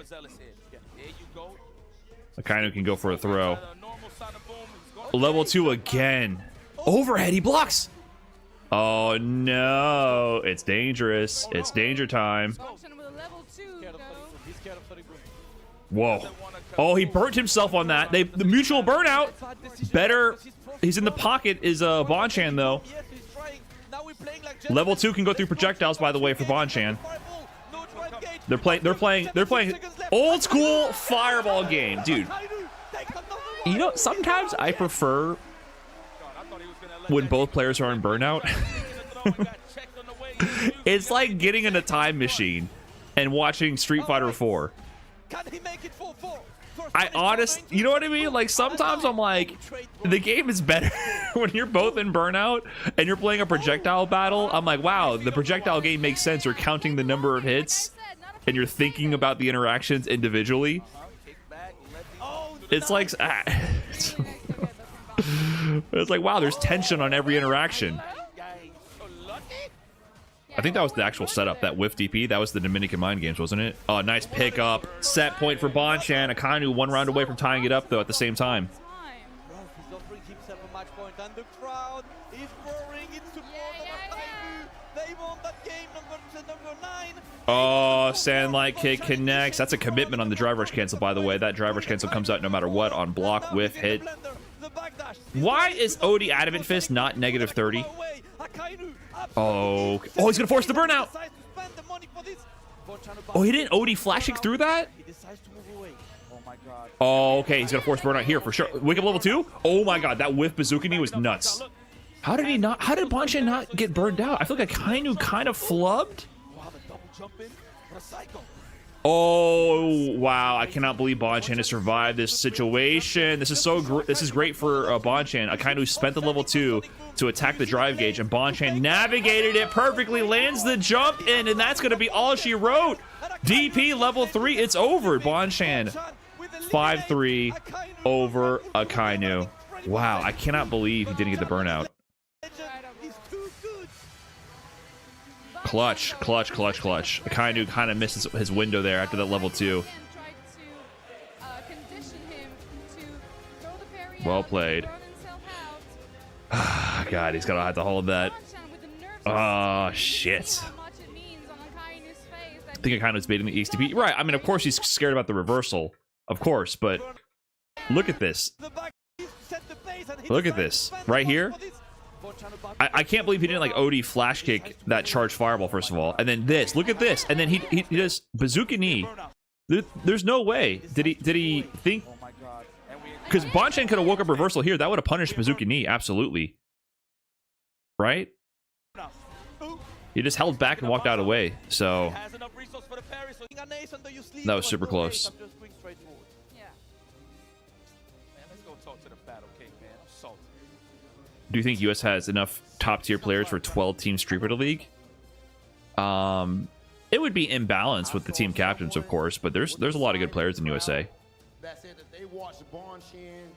Akainu can go for a throw. Level 2 again. Overhead, he blocks. Oh no, it's dangerous. It's danger time. Bonchan with a level 2 go. Whoa. Oh, he burnt himself on that. The mutual burnout. Better. He's in the pocket is Bonchan though. Level 2 can go through projectiles, by the way, for Bonchan. They're playing old school fireball game, dude. You know, sometimes I prefer when both players are in burnout. It's like getting in a time machine and watching Street Fighter 4. You know what I mean? Like, sometimes I'm like, the game is better when you're both in burnout and you're playing a projectile battle. I'm like, wow, the projectile game makes sense. You're counting the number of hits and you're thinking about the interactions individually. It's like, it's like, wow, there's tension on every interaction. I think that was the actual setup, that whiff DP. That was the Dominican Mind Games, wasn't it? Oh, nice pickup. Set point for Bonchan. Akainu 1 round away from tying it up, though, at the same time. He's offering himself a match point, and the crowd is roaring in support of Akainu. They won that game, number 9. Oh, Sandlight Kick connects. That's a commitment on the drive rush cancel, by the way. That drive rush cancel comes out no matter what on block, whiff, hit. Why is Odie Adamant Fist not negative 30? Oh, he's gonna force the burnout. Oh, he didn't Odie flash kick through that? Oh, okay, he's gonna force burnout here for sure. Wake up level 2? Oh my god, that whiff bazooka knee was nuts. How did Bonchan not get burned out? I feel like Akainu kind of flubbed. Oh wow, I cannot believe Bonchan has survived this situation. This is great for Bonchan. Akainu spent the level 2 to attack the drive gauge, and Bonchan navigated it perfectly, lands the jump in, and that's going to be all she wrote. DP level 3, it's over. Bonchan 5-3 over Akainu. Wow, I cannot believe he didn't get the burnout. Clutch. Akainu kind of misses his window there after that level 2. Well played. God, he's gonna have to hold that. Oh, shit. I think Akainu's baiting the EXTP. Right, I mean, of course he's scared about the reversal. Of course, but look at this. Look at this. Right here. I can't believe he didn't like Odie flash kick that charged fireball, first of all. And then this. Look at this. And then he does bazooka knee. There's no way. Did he think? Because Bonchan could have woke up reversal here. That would have punished bazooka knee. Absolutely. Right? He just held back and walked out of the way. So that was super close. Do you think US has enough top tier players for 12-team Street Fighter League? It would be imbalanced with the team captains, of course, but there's a lot of good players in USA. That said that they watched Bonchan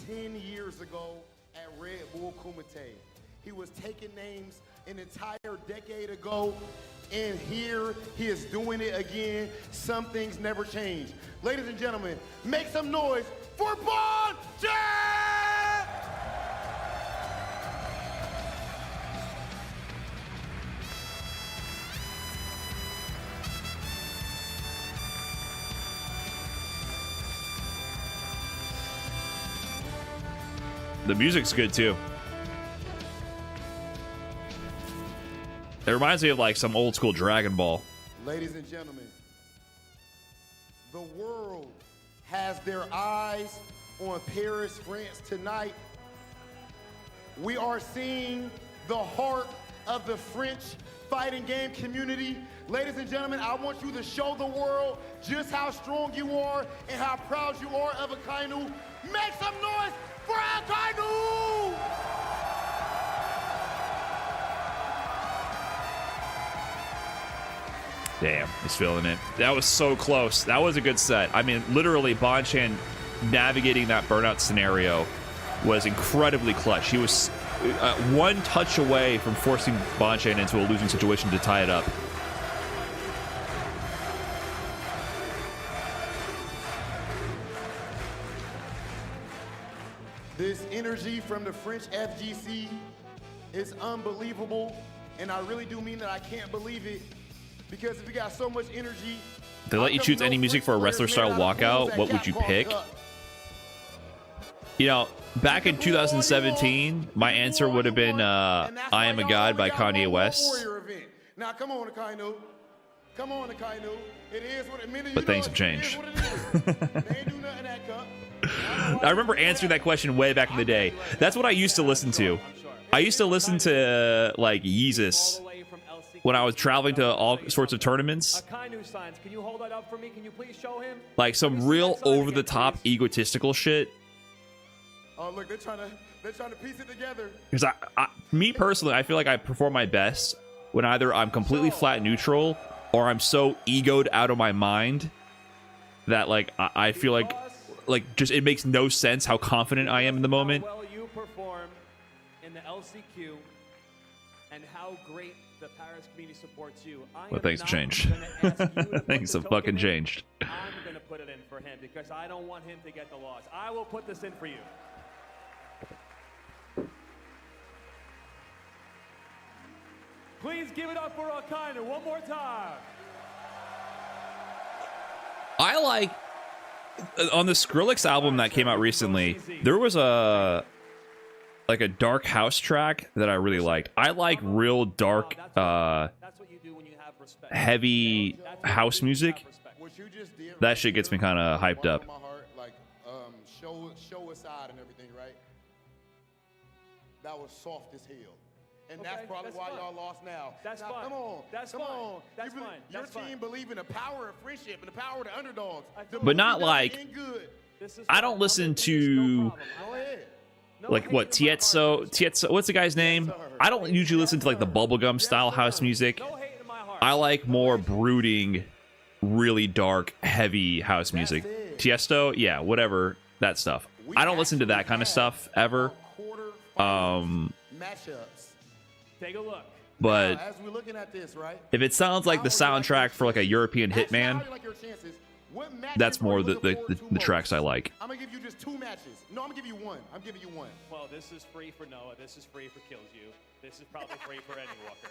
10 years ago at Red Bull Kumite. He was taking names an entire decade ago, and here he is doing it again. Some things never change. Ladies and gentlemen, make some noise for Bonchan! The music's good too. It reminds me of like some old school Dragon Ball. Ladies and gentlemen, the world has their eyes on Paris, France tonight. We are seeing the heart of the French fighting game community. Ladies and gentlemen, I want you to show the world just how strong you are and how proud you are of Akainu. Make some noise for Akainu! Damn, he's feeling it. That was so close. That was a good set. I mean, literally, Bonchan navigating that burnout scenario was incredibly clutch. He was one touch away from forcing Bonchan into a losing situation to tie it up. This energy from the French FGC is unbelievable, and I really do mean that. I can't believe it, because if you got so much energy, If they let you choose any music for a wrestler-style walkout, what would you pick? You know, back in 2017, my answer would have been I Am a God by Kanye West. Now, come on, Akainu. Come on, Akainu. It is what it means. But things have changed. I remember answering that question way back in the day. That's what I used to listen to. I used to listen to, like, Yeezus when I was traveling to all sorts of tournaments. Akainu signs. Can you hold that up for me? Can you please show him? Like, some real over-the-top egotistical shit. Oh, look, they're trying to piece it together. Because me personally, I feel like I perform my best when either I'm completely flat neutral or I'm so egoed out of my mind that, like, I feel like just it makes no sense how confident I am in the moment. How well you perform in the LCQ and how great the Paris community supports you. Well, things have changed. Things have fucking changed. I'm gonna put it in for him because I don't want him to get the loss. I will put this in for you. Please give it up for Akainu one more time. I like on the Skrillex album that came out recently, there was a dark house track that I really liked. I like real dark heavy house music. That shit gets me kind of hyped up. Like show aside and everything, right? That was soft as hell. And Okay, that's probably that's why fine. y'all lost now. That's now, fine. Come on. That's come fine. on. That's You fine. Your That's team fine. believe in the power of friendship and the power of the underdogs. But not like This is I don't listen to Go ahead. like what Tietso. What's the guy's name? I don't usually listen to like the bubblegum style house music. No hate in my heart. I like more brooding, really dark, heavy house music. Tiesto, yeah, whatever, that stuff. I don't listen to that kind of stuff ever. Matchups. Take a look. But As we're looking at this, right? if it sounds like the soundtrack for like a European hitman, that's more the tracks I like. I'm gonna give you just 2 matches. No, I'm gonna give you one. I'm giving you one. Well, this is free for Noah. This is free for Kills You. This is probably free for Eddie Walker.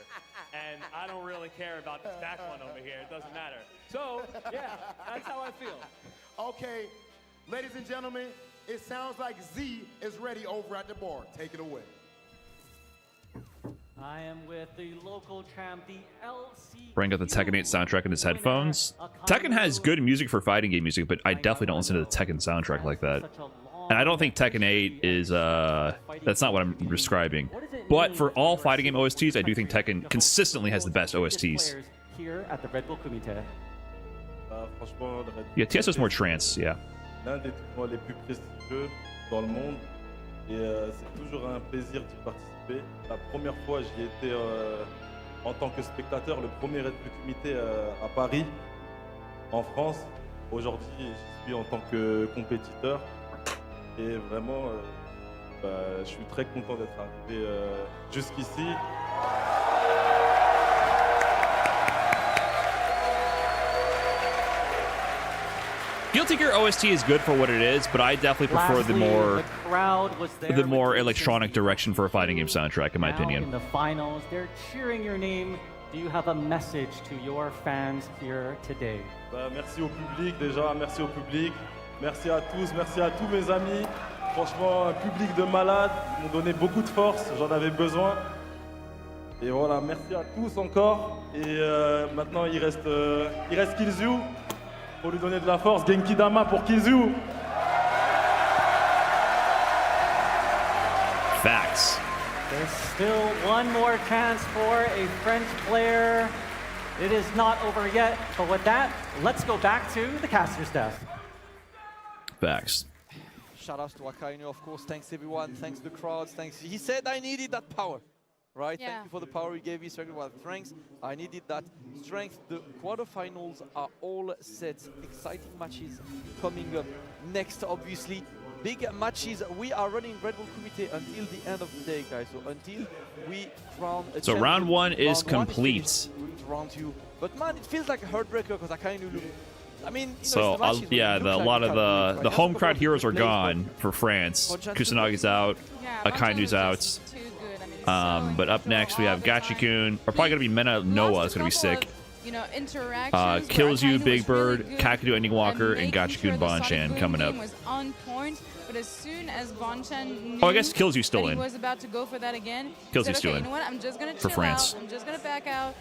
And I don't really care about the stack one over here. It doesn't matter. So, yeah, that's how I feel. Okay, ladies and gentlemen, it sounds like Z is ready over at the bar. Take it away. I am with the local champ, the LC. Bring up the Tekken 8 soundtrack in his headphones. Tekken has good music for fighting game music, but I definitely don't listen to the Tekken soundtrack like that. And I don't think Tekken 8 is, that's not what I'm describing. But for all fighting game OSTs, I do think Tekken consistently has the best OSTs. Here at the Red Bull Kumite. Franchement, le Red Bull Yeah, Tiesto's more trance, yeah. l'un des tournois les plus prestigieux dans le monde. Et c'est toujours un plaisir d'y participer. La première fois, j'y étais en tant que spectateur, le premier Red Bull Kumite à Paris, en France. Aujourd'hui, j'y suis en tant que compétiteur. Et vraiment, je suis très content d'être arrivé jusqu'ici. Guilty Gear OST is good for what it is, but I definitely prefer the more electronic direction for a fighting game soundtrack, in my opinion. In the finals, they're cheering your name. Do you have a message to your fans here today? Merci au public déjà, merci au public. Merci à tous mes amis. Franchement, un public de malades, ils m'ont donné beaucoup de force, j'en avais besoin. Et voilà, merci à tous encore. Et maintenant, il reste Killzoo. Pour lui donner de la force, Genki Dama pour Killzoo. Facts. There's still one more chance for a French player. It is not over yet, but with that, let's go back to the caster's death. Facts. Shout out to Akainu, of course. Thanks everyone. Thanks the crowds. Thanks. He said I needed that power. Right? Yeah. Thank you for the power you gave me. Strength was strength. I needed that strength. The quarterfinals are all set. Exciting matches coming up next, obviously. big matches. We are running Red Bull Kumite until the end of the day, guys. So until we crown a So champion. round one is Round one complete. finished. We're into round 2. But man, it feels like a heartbreaker because Akainu look. I mean, you know, So it's the matches yeah, where a it looks like lot we of can do it, the right? home That's crowd the heroes are place, but gone for France. Bonchan Kusanagi's out. Yeah, Akainu's Bonchan out. is just too good. I mean, so But up incredible next we have all the time. Gachikun. We're probably gonna be Mena Noah. Lost It's gonna be a sick. couple of, you know, interactions Kills where You, Akainu Big was really Bird, good Kakadoo, Ending Walker, and making Gachikun sure the Sonic Bonchan Boom coming up. game was on point, but as soon as Bonchan knew Oh, I guess Kills You still that in. he was about to go for that again, Kills he You said, still okay, in. you know what? I'm just gonna For chill France. out. I'm just gonna back out,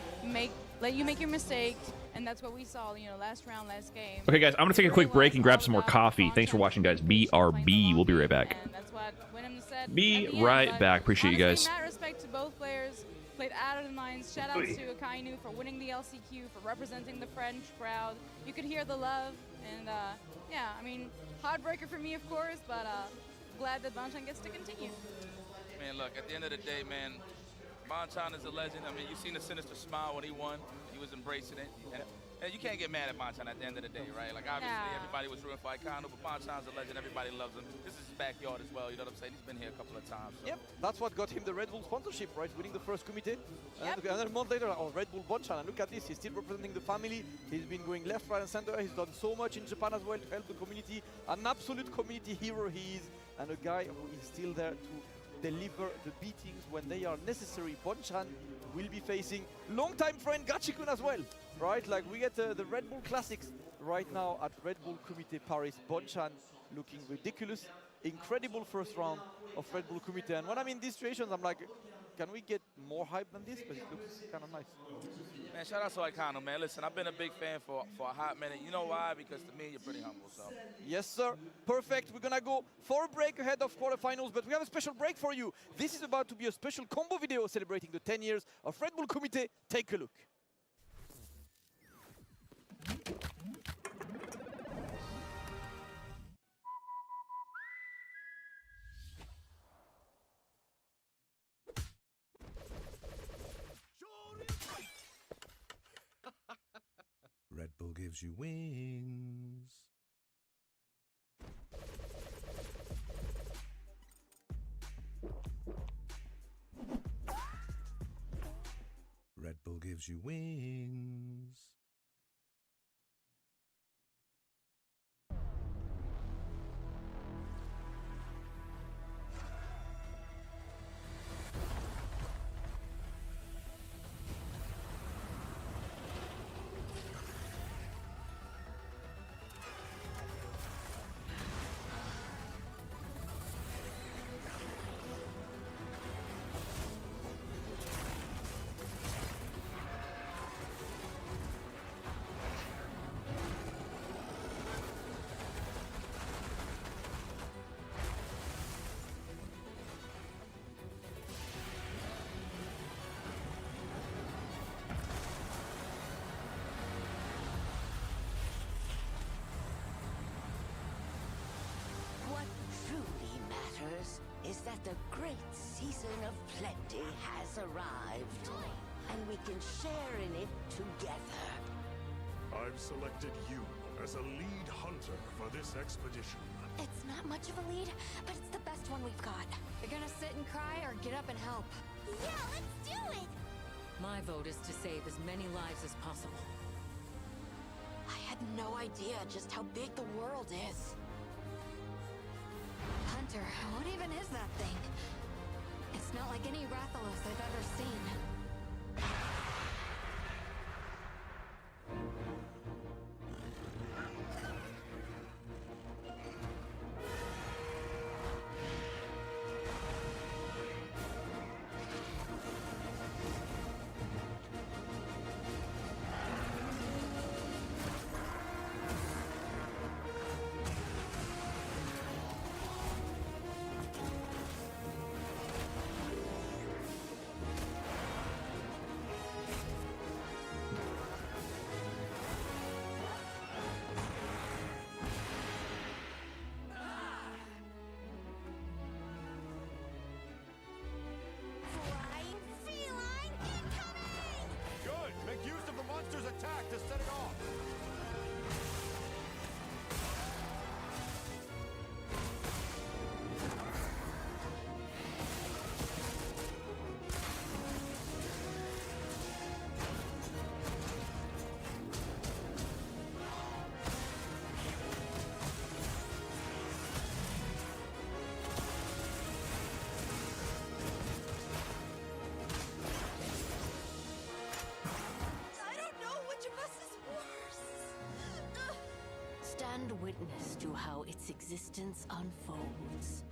let you make your mistake, and that's what we saw. You know, last round, last game. Okay, guys, I'm gonna take a quick break and grab some more coffee. Thanks for watching, guys. BRB. We'll be right back. And that's what Wyndham said Be at the end, right but back. Appreciate you honestly, guys. mad respect to both players. Played out of the minds. Shout outs to Akainu for winning the LCQ, for representing the French crowd. You could hear the love, and yeah, I mean, heartbreaker for me, of course, but glad that Bonchan gets to continue. Man, look, at the end of the day, man, Bonchan is a legend. I mean, you seen the sinister smile when he won. He was embracing it. And you can't get mad at Bonchan at the end of the day, right? Like, obviously, everybody was rooting for Akainu, but Bonchan's a legend. Everybody loves him. This is his backyard as well, you know what I'm saying? He's been here a couple of times. So. Yep, that's what got him the Red Bull sponsorship, right? Winning the first Kumite. Yep. And another month later, oh, Red Bull Bonchan. And look at this, he's still representing the family. He's been going left, right, and center. He's done so much in Japan as well to help the community. An absolute community hero he is, and a guy who is still there to deliver the beatings when they are necessary. Bonchan will be facing longtime friend Gachikun as well, right? Like we get the Red Bull Classics right now at Red Bull Kumite Paris. Bonchan looking ridiculous. Incredible first round of Red Bull Kumite. And when I'm in these situations, I'm like, can we get more hype than this? But it looks kind of nice. Man, shout out to Akainu, man. Listen, I've been a big fan for a hot minute. You know why? Because to me, you're pretty humble, so. Yes, sir. Perfect. We're going to go for a break ahead of quarterfinals, but we have a special break for you. This is about to be a special combo video celebrating the 10 years of Red Bull Kumite. Take a look. Red Bull gives you wings. Red Bull gives you wings. What truly matters is that the great season of plenty has arrived, and we can share in it together. I've selected you as a lead hunter for this expedition. It's not much of a lead, but it's the best one we've got. You're gonna sit and cry or get up and help? Yeah, let's do it! My vote is to save as many lives as possible. I had no idea just how big the world is. Hunter, what even is that thing? It's not like any Rathalos I've ever seen. witness to how its existence unfolds.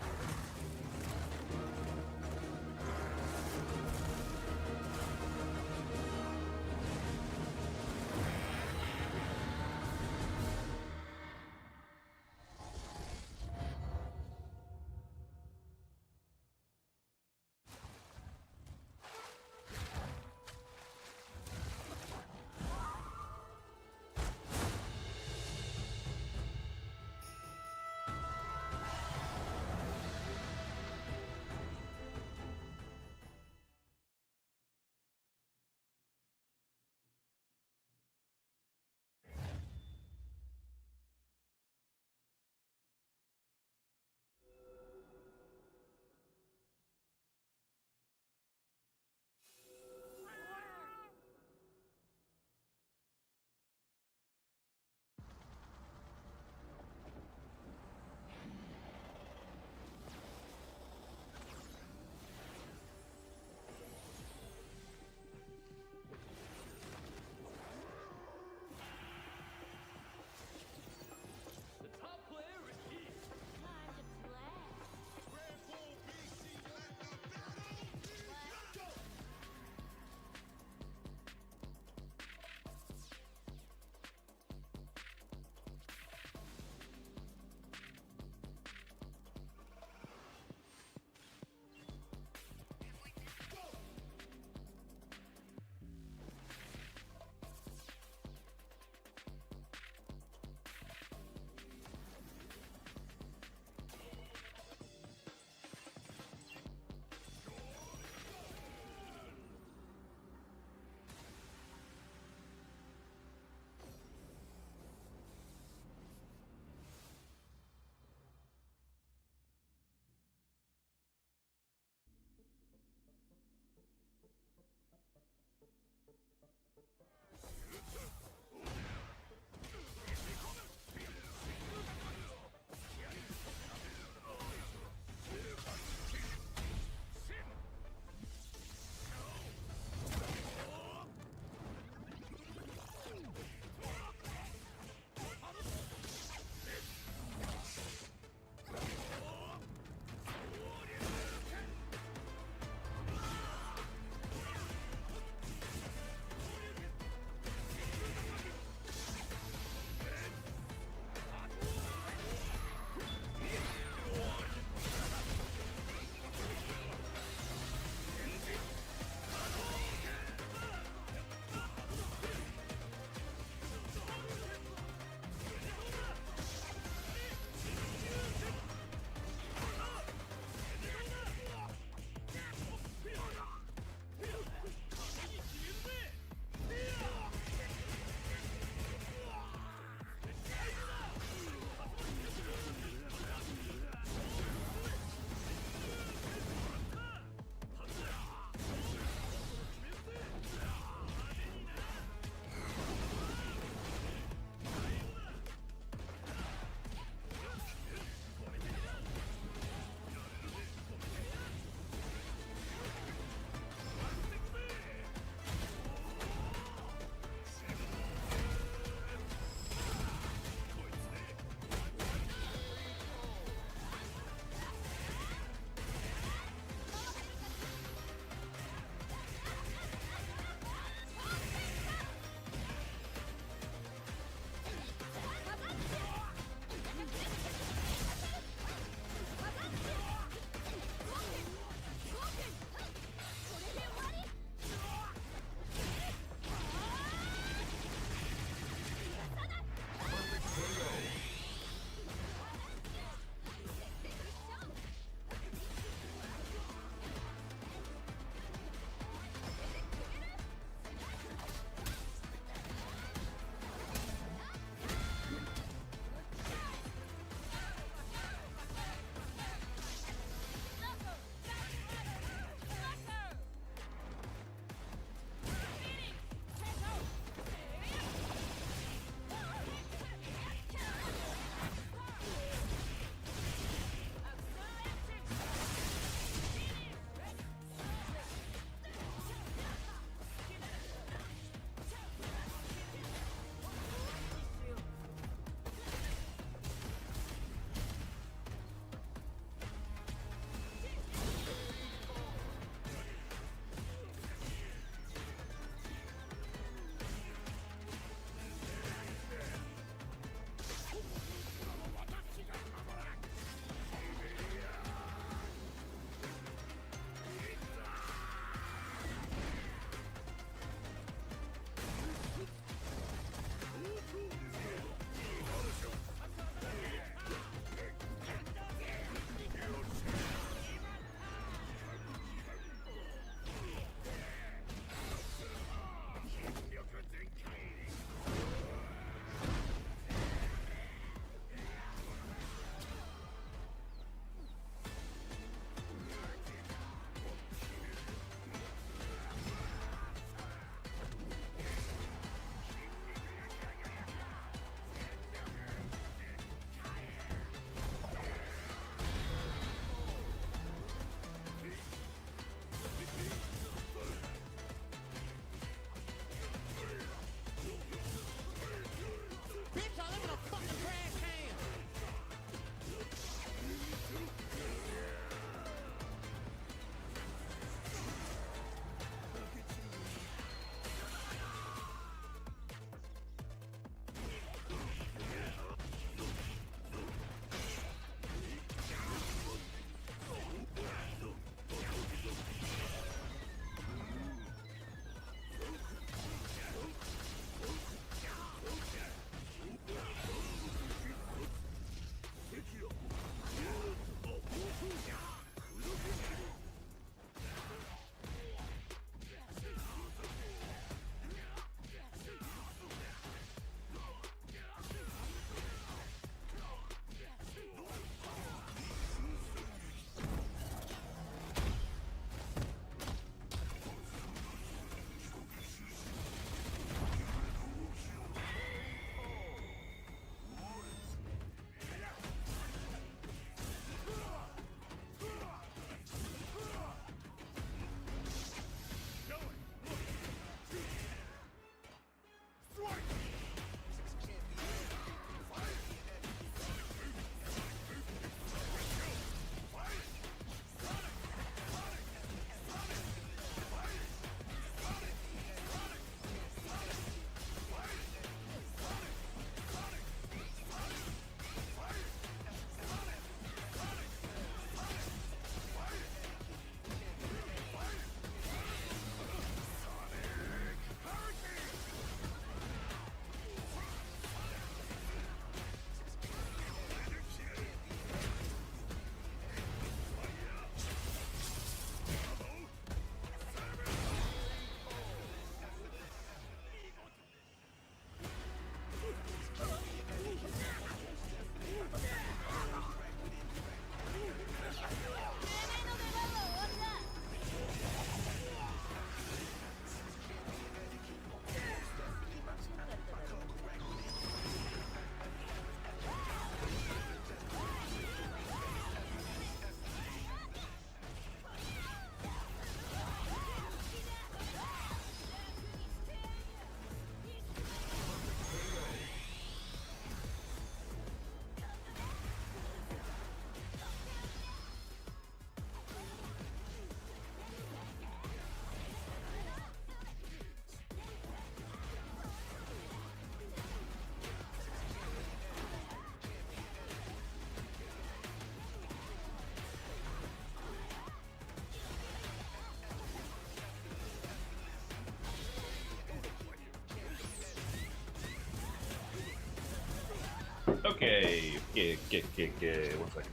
Okay. Okay. 1 second.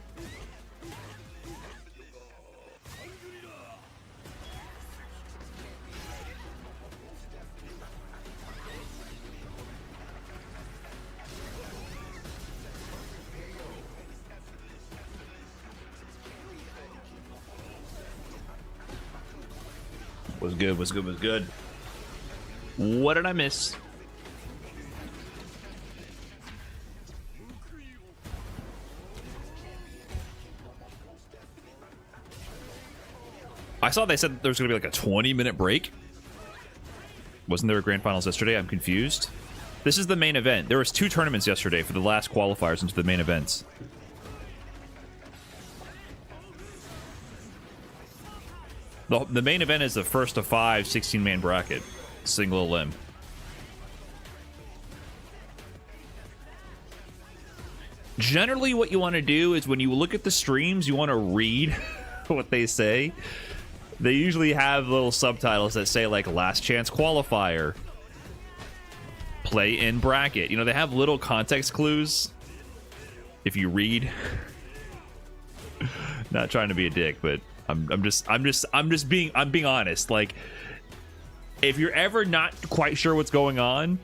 Was good. What did I miss? I saw they said there was going to be like a 20-minute break. Wasn't there a grand finals yesterday? I'm confused. This is the main event. There was 2 tournaments yesterday for the last qualifiers into the main events. The main event is the first of 5 16-man bracket. Single elim. Generally, what you want to do is when you look at the streams, you want to read what they say. They usually have little subtitles that say, like, last chance qualifier. Play in bracket. You know, they have little context clues. If you read. Not trying to be a dick, but I'm being honest. Like, if you're ever not quite sure what's going on,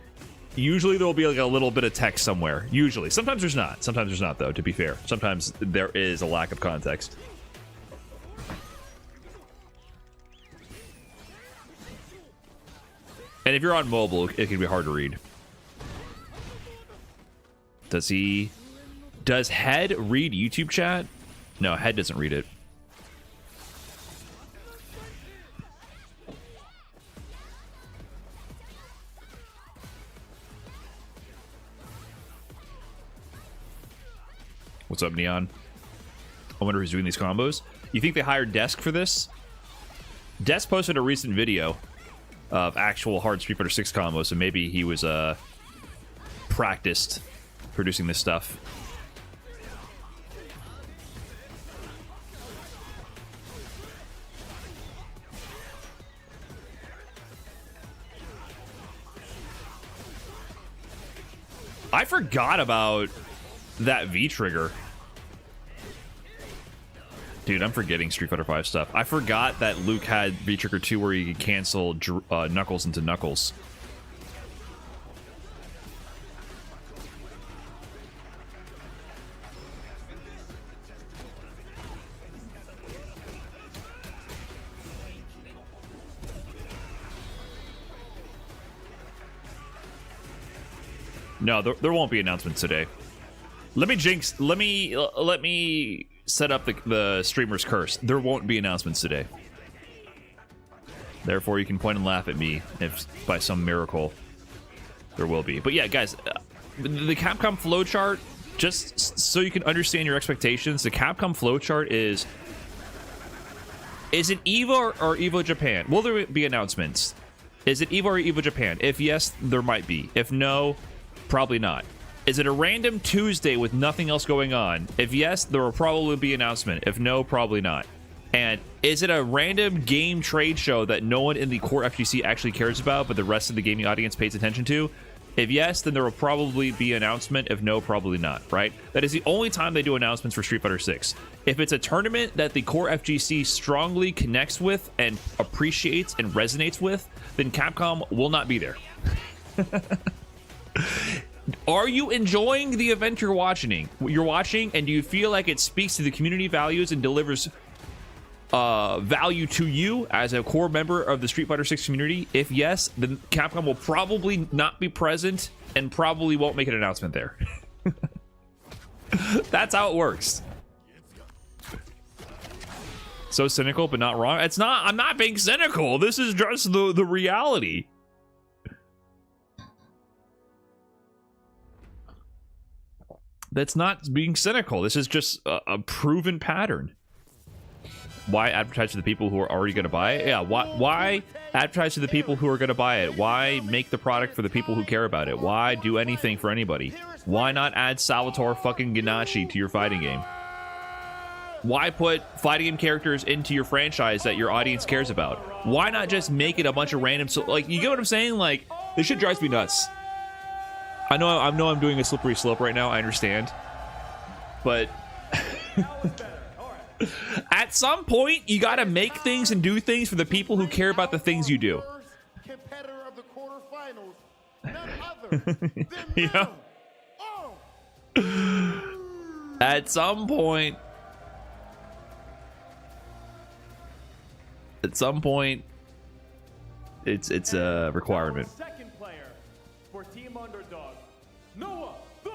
usually there'll be like a little bit of text somewhere. Usually. Sometimes there's not. Sometimes there's not, though, to be fair. Sometimes there is a lack of context. And if you're on mobile, it can be hard to read. Does Head read YouTube chat? No, Head doesn't read it. What's up, Neon? I wonder who's doing these combos. You think they hired Desk for this? Desk posted a recent video of actual hard Street Fighter 6 combos, so maybe he was practiced producing this stuff. I forgot about that V-trigger. Dude, I'm forgetting Street Fighter 5 stuff. I forgot that Luke had V-trigger 2 where you could cancel Knuckles into Knuckles. No, there won't be announcements today. Let me set up the streamer's curse. There won't be announcements today. Therefore, you can point and laugh at me if by some miracle there will be. But yeah, guys, the Capcom flowchart, just so you can understand your expectations, the Capcom flowchart is it EVO or EVO Japan? Will there be announcements? Is it EVO or EVO Japan? If yes, there might be. If no, probably not. Is it a random Tuesday with nothing else going on? If yes, there will probably be an announcement. If no, probably not. And is it a random game trade show that no one in the core FGC actually cares about, but the rest of the gaming audience pays attention to? If yes, then there will probably be an announcement. If no, probably not, right? That is the only time they do announcements for Street Fighter 6. If it's a tournament that the core FGC strongly connects with and appreciates and resonates with, then Capcom will not be there. Are you enjoying the event you're watching, and do you feel like it speaks to the community values and delivers value to you as a core member of the Street Fighter 6 community? If yes, then Capcom will probably not be present and probably won't make an announcement there. That's how it works. So cynical, but not wrong. It's not. I'm not being cynical. This is just the reality. That's not being cynical. This is just a proven pattern. Why advertise to the people who are already going to buy it? Yeah, why advertise to the people who are going to buy it? Why make the product for the people who care about it? Why do anything for anybody? Why not add Salvatore fucking Ganache to your fighting game? Why put fighting game characters into your franchise that your audience cares about? Why not just make it a bunch of random... So, like, you get what I'm saying? Like, this shit drives me nuts. I know I'm doing a slippery slope right now. I understand, but at some point you got to make things and do things for the people who care about the things you do. Competitor of the quarterfinals, none other than Yeah. At some point, it's a requirement. Second player for Team Underdog, Noah the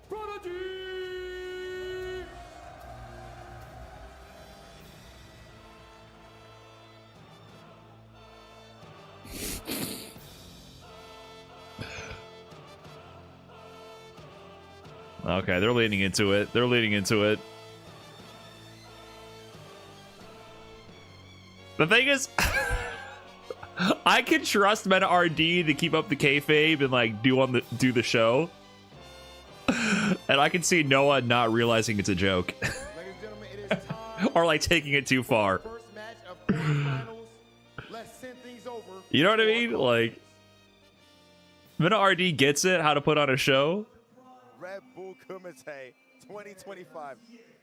Prodigy. Okay, they're leaning into it. They're leaning into it. The thing is, I can trust MenaRD to keep up the kayfabe and like do the show, and I can see Noah not realizing it's a joke, or like taking it too far. You know what I mean? Like, MenaRD gets it, how to put on a show. Red Bull Kumite 2025,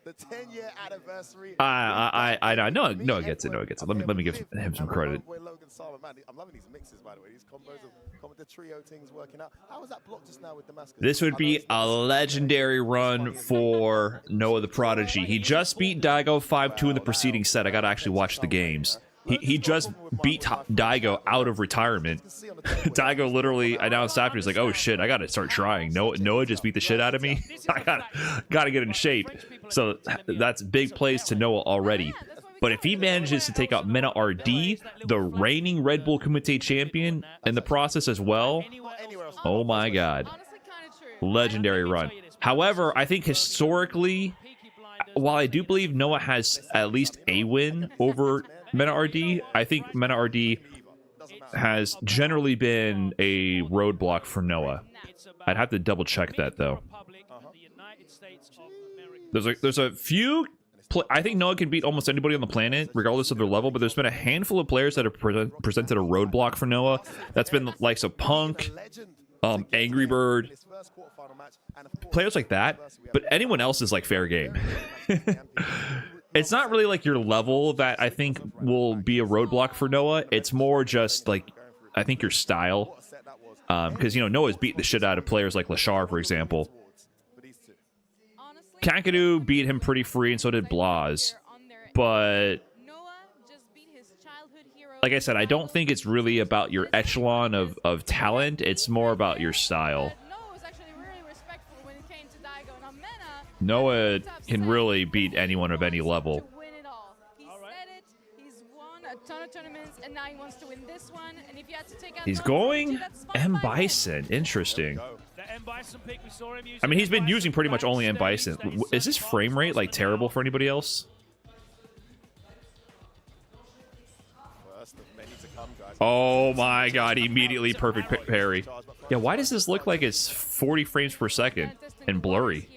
the 10-year anniversary. I know. Noah gets it. Noah gets it. Let me give him some credit. I'm loving these mixes, by the way. These combos of the trio things working out. How was that block just now with Damascus? This would be a legendary run for Noah the Prodigy. He just beat Daigo 5-2 in the preceding set. I gotta actually watch the games. He just beat Daigo out of retirement. Daigo literally announced after, he's like, oh shit, I gotta start trying. Noah just beat the shit out of me. I gotta get in shape. So that's big plays to Noah already. But if he manages to take out MenaRD, the reigning Red Bull Kumite champion, in the process as well, oh my god. Legendary run. However, I think historically, while I do believe Noah has at least a win over MenaRD, I think MenaRD has generally been a roadblock for Noah. I'd have to double check that though. There's a few. I think Noah can beat almost anybody on the planet, regardless of their level. But there's been a handful of players that have presented a roadblock for Noah. That's been the likes of Punk, Angry Bird, players like that. But anyone else is like fair game. It's not really like your level that I think will be a roadblock for Noah. It's more just like, I think your style. Because, you know, Noah's beat the shit out of players like Lashar, for example. Kakadoo beat him pretty free, and so did Blaz. But, like I said, I don't think it's really about your echelon of talent. It's more about your style. Noah can really beat anyone of any level. He's going M Bison. Interesting. I mean, he's been using pretty much only M Bison. Is this frame rate like terrible for anybody else? Oh my god, immediately perfect parry. Yeah, why does this look like it's 40 frames per second and blurry?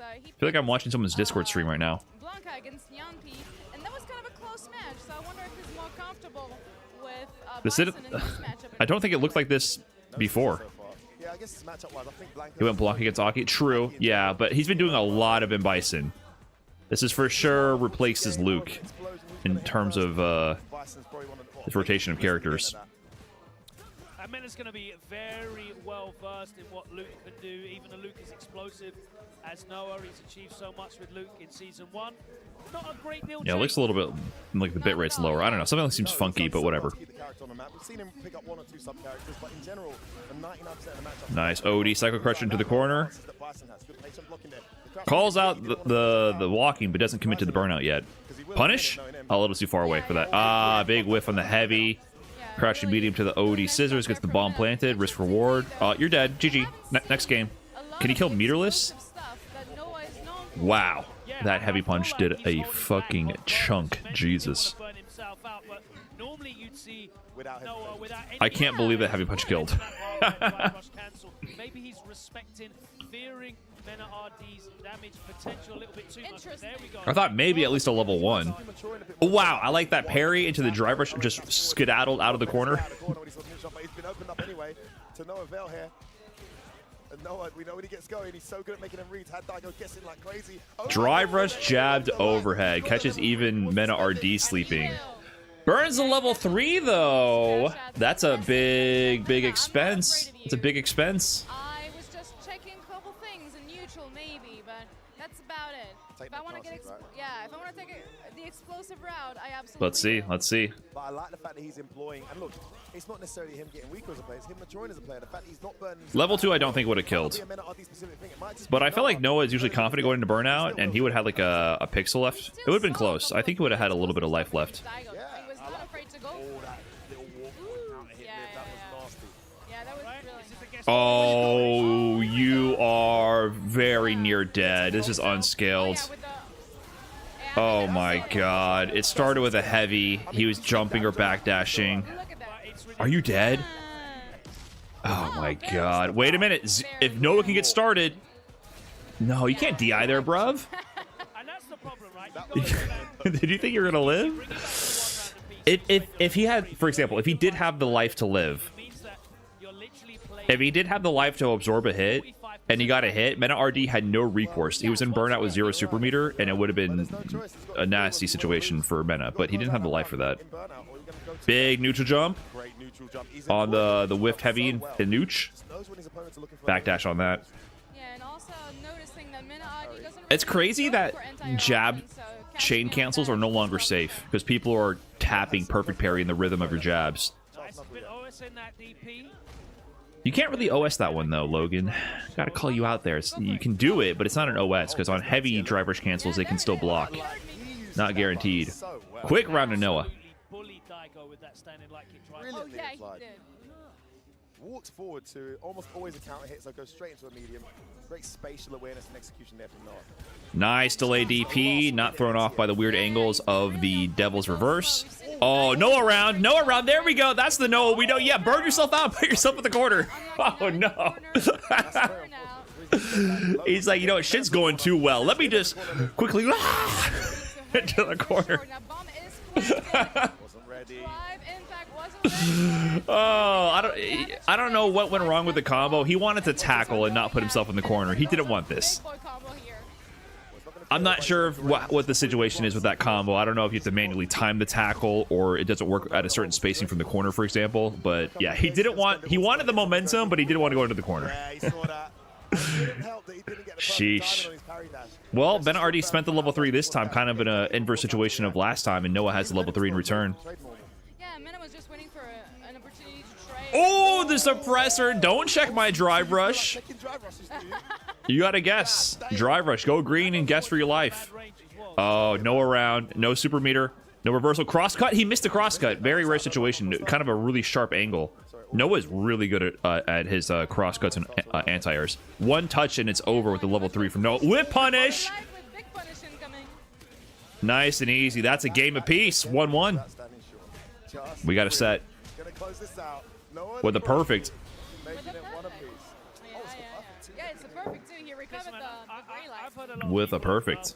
I feel like I'm watching someone's Discord stream right now. I don't think it looked like this before. He went Blanca against Aki. True, yeah, but he's been doing a lot of M Bison. This is for sure replaces Luke in terms of his rotation of characters. Mena's going to be very well versed in what Luke can do. Even though Luke is explosive as Noah, he's achieved so much with Luke in Season 1. Not a great deal. Yeah, it looks a little bit like the bitrate's lower. I don't know. Something that seems funky, but whatever. Nice. OD cycle crusher into the corner. Calls out the walking, but doesn't commit to the burnout yet. Punish? A little too far away for that. Ah, big whiff on the heavy. Crouching medium to the OD scissors, gets the bomb planted, risk reward. You're dead. GG. Next game. Can he kill meterless? Wow. That heavy punch did a fucking chunk. Jesus. I can't believe that heavy punch killed. Maybe he's respecting, fearing MenaRD's damage potential a little bit too much. There we go. I thought maybe at least a level 1. Oh, wow, I like that parry into the driver, just skedaddled out of the corner. to no avail here. And Noah, we know when he gets going, he's so good at making them reads. Had Daigo guessing like crazy. Drive rush jabbed overhead. Catches even MenaRD sleeping. Burns a level 3 though. That's a big expense. It's a big expense. I was just checking a couple things in neutral maybe, but that's about it. If I want to get, if I want to take the explosive route, I absolutely. Let's see. But I like the fact that he's employing, and look, it's not necessarily him getting weaker as a player, it's him maturing as a player. The fact that he's not burning. Level 2 I don't think would have killed. But I feel like Noah is usually confident going into burnout, and he would have like a pixel left. It would have been close. I think he would have had a little bit of life left. Oh, you are very near dead. This is unscaled. Oh my god. It started with a heavy. He was jumping or backdashing. Are you dead? Oh my god. Wait a minute. If Noah can get started. No, you can't DI there, bruv. Did you think you were gonna live? If he had, for example, if he did have the life to live. If he did have the life to absorb a hit, and he got a hit, MenaRD had no recourse. He was in burnout with 0 super meter, and it would have been a nasty situation for Mena, but he didn't have the life for that. Big neutral jump on the whiffed heavy and nooch. Backdash on that. It's crazy that jab chain cancels are no longer safe, because people are tapping perfect parry in the rhythm of your jabs. You can't really OS that one though, Logan. Gotta call you out there. You can do it, but it's not an OS, because on heavy drive rush cancels, they can still block. Not guaranteed. Quick round to Noah. Walks forward to almost always a counter hit, so goes straight into a medium. Great spatial awareness and execution there from Noah. Nice delay DP, not thrown off by the weird angles of the Devil's Reverse. Oh, Noah round, there we go. That's the Noah we know. Yeah, burn yourself out, put yourself in the corner. Oh no. He's like, you know what, shit's going too well. Let me just quickly into the corner. Oh, I don't know what went wrong with the combo. He wanted to tackle and not put himself in the corner. He didn't want this. I'm not sure what the situation is with that combo. I don't know if you have to manually time the tackle or it doesn't work at a certain spacing from the corner, for example. But yeah, he wanted the momentum, but he didn't want to go into the corner. Sheesh. Well, MenaRD spent the level 3 this time, kind of in an inverse situation of last time, and Noah has the level 3 in return. Oh, the suppressor. Don't check my drive rush. You gotta guess. Drive rush. Go green and guess for your life. Oh, no around. No super meter. No reversal. Crosscut. He missed the crosscut. Very rare situation. Kind of a really sharp angle. Noah's really good at his crosscuts and anti-airs. One touch and it's over with the level 3 from Noah. Whip punish. Nice and easy. That's a game apiece. 1-1. We got a set. With a perfect. With a perfect.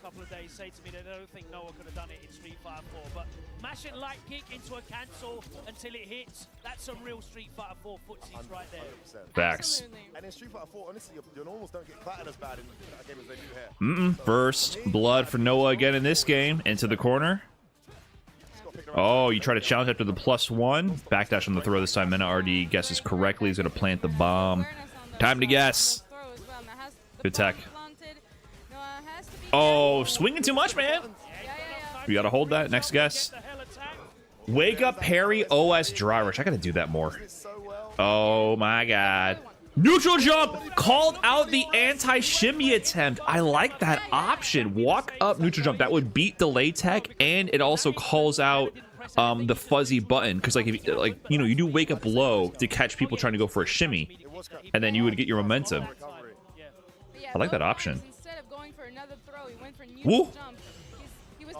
Mashing light kick into a cancel until it hits. That's some real Street Fighter 4 footsies right there. Facts. And in Street Fighter 4, honestly, you almost don't get clattered as bad in that game as they do here. First blood for Noah again in this game. Into the corner. Oh, you try to challenge after the +1. Backdash on the throw this time. MenaRD guesses correctly. He's going to plant the bomb. Time to guess. Good tech. Oh, swinging too much, man. We got to hold that. Next guess. Wake up parry OS dry rush. I got to do that more. Oh, my God. Neutral jump. Called out the anti-shimmy attempt. I like that option. Walk up neutral jump. That would beat delay tech, and it also calls out the fuzzy button, because like if you do wake up low to catch people trying to go for a shimmy, and then you would get your momentum. I like that option. Woo!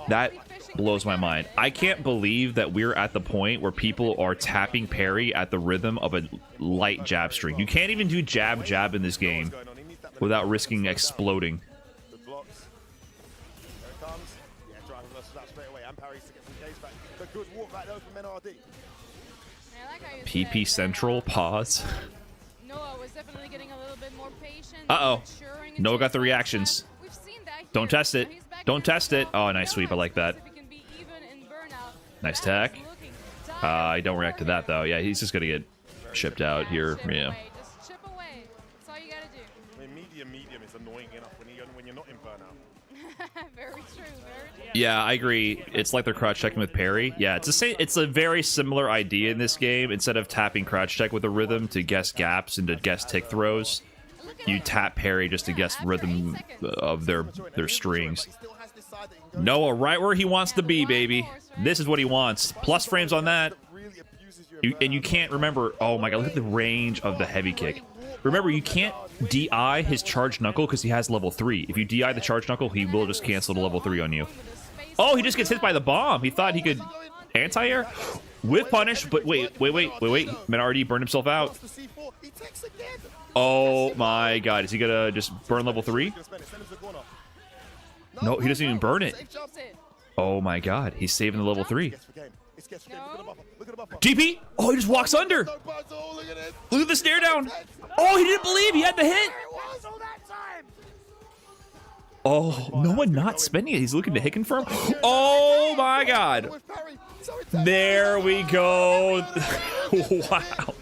That blows my mind. I can't believe that we're at the point where people are tapping parry at the rhythm of a light jab string. You can't even do jab in this game without risking exploding. PP Central, pause. Noah was definitely getting a little bit more patient. Uh-oh. maturing Noah into got the his reactions. We've seen that here. Don't test it. He's back Don't in test it. himself. Oh, nice sweep. I like that. If he can be even in burnout. Nice tech. I don't react to that, though. Yeah, he's just going to get shipped out here. Yeah. Just chip away. That's all you gotta do. I mean, medium is annoying enough when you're not in burnout. Very true. Very true. Yeah, I agree. It's like they're crouch checking with parry. Yeah, it's a very similar idea in this game. Instead of tapping crouch check with a rhythm to guess gaps and to guess tick throws, you tap parry just to guess rhythm of their strings. Noah right where he wants to be, baby. This is what he wants. Plus frames on that. And you can't remember. Oh my god, look at the range of the heavy kick. Remember, you can't DI his charged knuckle because he has level 3. If you DI the charged knuckle, he will just cancel the level 3 on you. Oh, he just gets hit by the bomb. He thought he could anti-air with punish, but wait. MenaRD burned himself out. Oh my god, is he gonna just burn level 3? No, he doesn't even burn it. Oh my god, he's saving the level 3. DP? Oh, he just walks under. Look at the stare down. Oh, he didn't believe he had the hit. Oh, no one not spending it. He's looking to hit confirm. Oh my god. There we go. Wow.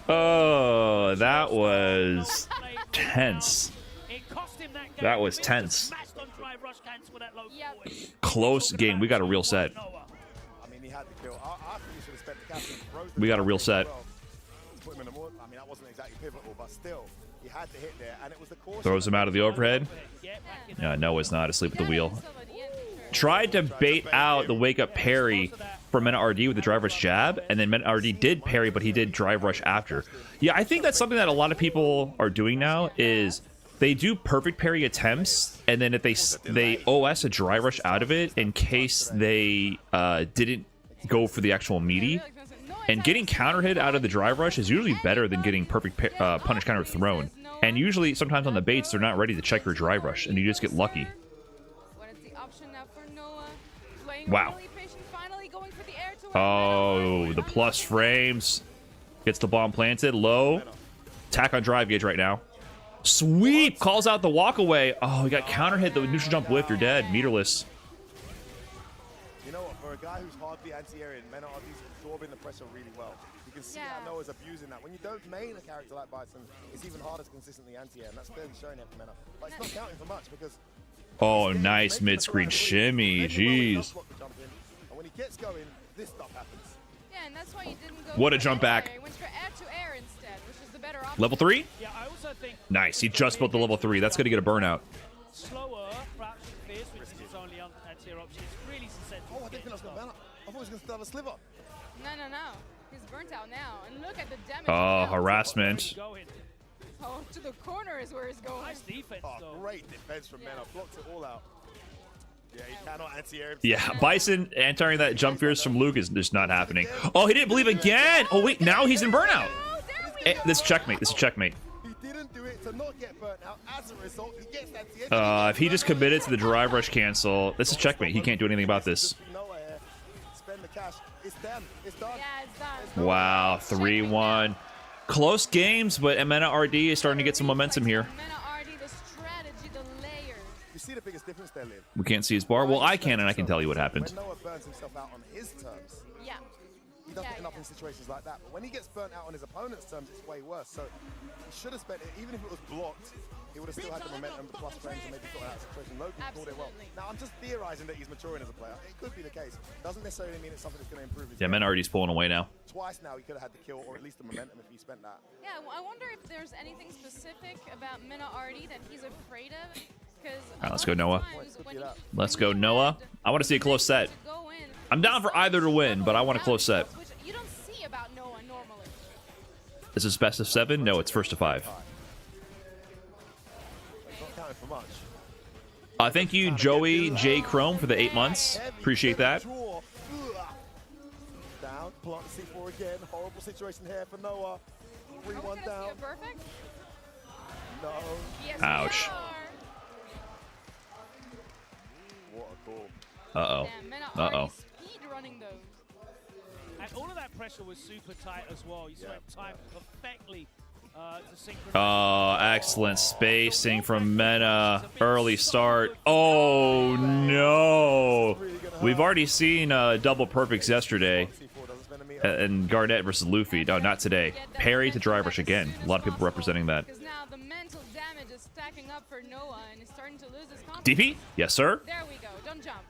Oh, that was tense. That was tense. Close game. We got a real set. We got a real set. Throws him out of the overhead. No, Noah's not asleep at the wheel. Tried to bait out the wake up parry from MenaRD with the drive rush jab, and then MenaRD did parry, but he did drive rush after. Yeah, I think that's something that a lot of people are doing now is they do perfect parry attempts, and then if they OS a drive rush out of it in case they didn't go for the actual meaty. And getting counter hit out of the drive rush is usually better than getting perfect punish counter thrown. And usually, sometimes on the baits, they're not ready to check your drive rush, and you just get lucky. Wow. Oh, the plus frames. Gets the bomb planted. Low. Attack on drive gauge right now. Sweep! Calls out the walk away. Oh, he got counter hit. The neutral jump whiff. You're dead. Meterless. You know what? For a guy who's hardly anti-aerial, MenaRD's absorbing the pressure really well. You can see how Noah's abusing that. When you don't main a character like Bison, it's even harder to consistently anti-air, and that's clearly showing here for Mena. But it's not counting for much because... Oh, nice mid-screen shimmy. Jeez. And when he gets going, this stuff happens. Yeah, and that's why you didn't go what a jump back. He went for air to air instead, which is the better option. Level 3? Yeah, I also think nice. He just built the level 3. That's going to get a burnout. Slower, perhaps fierce, which is his only anti-air option. It's really susceptible. Oh, I didn't think I was going to ban it. I thought he was going to still have a sliver. No. He's burnt out now. And look at the damage. Oh, harassment. Oh, to the corner is where he's going. Nice defense, though. Great defense from Mena. Blocked it all out. Yeah, he cannot anti-air himself. Yeah, Bison anti-airing that jump fierce from Luke is just not happening. Oh, he didn't believe again. Oh, wait, now he's in burnout. This is checkmate. This is checkmate. He didn't do it to not get burnt out. As a result, he gets anti-air. If he just committed to the drive rush cancel, this is checkmate. He can't do anything about this. Spend the cash. It's done. It's done. Yeah, it's done. Wow, 3-1. Close games, but MenaRD is starting to get some momentum here. MenaRD, the strategy, the layers. You see the biggest difference there, Liv? We can't see his bar. Well, I can, and I can tell you what happened. When Noah burns himself out on his terms, he doesn't end up in situations like that. But when he gets burnt out on his opponent's terms, it's way worse. So he should have spent it, even if it was blocked, he would have still had the momentum, the plus frames, and maybe got out of that situation. Logan called it well. Now, I'm just theorizing that he's maturing as a player. It could be the case. Doesn't necessarily mean it's something that's going to improve his game. MenaRD's pulling away now. Twice now he could have had the kill, or at least the momentum if he spent that. Yeah, I wonder if there's anything specific about MenaRD that he's afraid of. All right, let's go, Noah. Let's go, Noah. I want to see a close set. I'm down for either to win, but I want a close set. Which you don't see about Noah normally. Is this best of 7? No, it's first to 5. Thank you, Joey J. Chrome, for the 8 months. Appreciate that. Down, plant the C4 again. Horrible situation here for Noah. 3-1 down. No. Yes, ouch. What a goal. Uh-oh. Uh-oh. And all of that pressure was super tight as well. You spent time perfectly to synchronize. Oh, excellent spacing from Mena. Early start. Oh, no. We've already seen double perfects yesterday. And Garnett versus Luffy. No, not today. Parry to drive rush again. A lot of people representing that. Because now the mental damage is stacking up for Noah and he's starting to lose his confidence. DP? Yes, sir. There we go. Don't jump.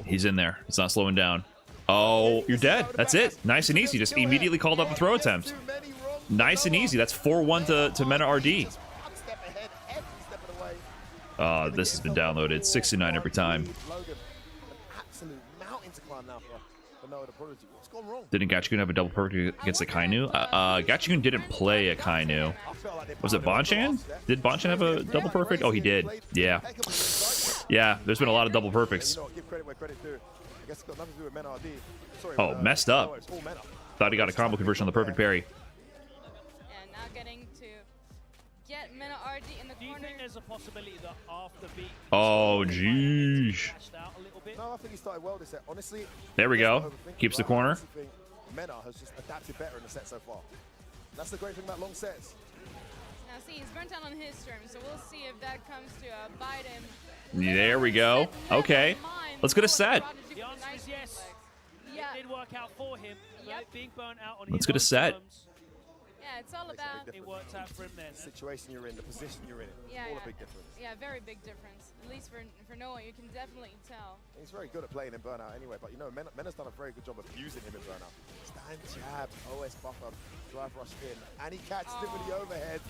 He's in there. It's not slowing down. Oh, you're dead. That's it. Nice and easy. Just immediately called up a throw attempt. Nice and easy. That's 4-1 to MenaRD. This has been downloaded. 69 every time. Didn't Gachikun have a double perfect against Akainu? Gachikun didn't play Akainu. Was it Bonchan? Did Bonchan have a double perfect? Oh, he did. Yeah. Yeah, there's been a lot of double perfects. Oh, messed up. Thought he got a combo conversion on the perfect parry. And now getting to get MenaRD in the corner. Do you think there's a possibility that after beat? Oh, jeez. No, I think he started well this set. Honestly, there we go. Keeps the corner. Mena has just adapted better in the set so far. That's the great thing about long sets. Now see, he's burnt out on his terms, so we'll see if that comes to bite him. There we go. Okay. Let's get a set. The answer is yes. Yeah. It did work out for him, but being burnt out on Let's his get a own set. terms, Yeah, it's all about. it worked out for him then. The situation you're in, the position you're in, Yeah, all a big difference. Yeah, very big difference. At least for Noah, you can definitely tell. He's very good at playing in burnout anyway, but you know, Mena's done a very good job of using him in burnout. Stand jab, OS buffer, drive rush in, and he catches it with the overhead.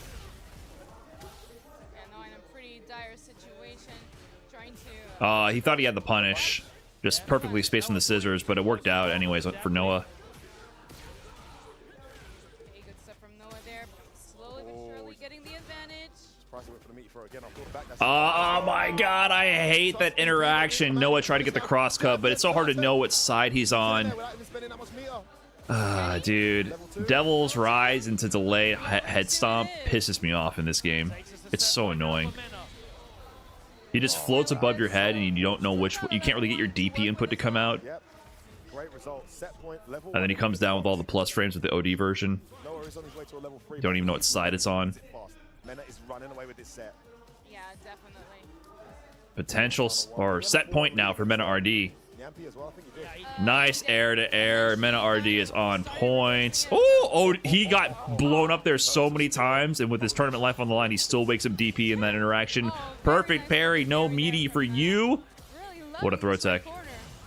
Yeah, Noah in a pretty dire situation, trying to. He thought he had the punish. Just perfectly spaced from the scissors, but it worked out anyways for Noah. Okay, good stuff from Noah there. Slowly but surely getting the advantage. Surprised he went for the meat throw again. I'll pull it back. Oh my god, I hate that interaction. Noah tried to get the cross cut, but it's so hard to know what side he's on. Dude, Devil's Rise into delay head stomp pisses me off in this game. It's so annoying. He just floats above your head and you don't know which one. You can't really get your DP input to come out. Great result. Set point, level And then he comes down with all the plus frames with the OD version. You don't even know what side it's on. Mena is running away with this set. Yeah, definitely. Potential or set point now for MenaRD. Nice air to air. MenaRD is on point. Oh, he got blown up there so many times, and with his tournament life on the line, he still wakes up DP in that interaction. Perfect parry, no meaty for you. What a throw attack.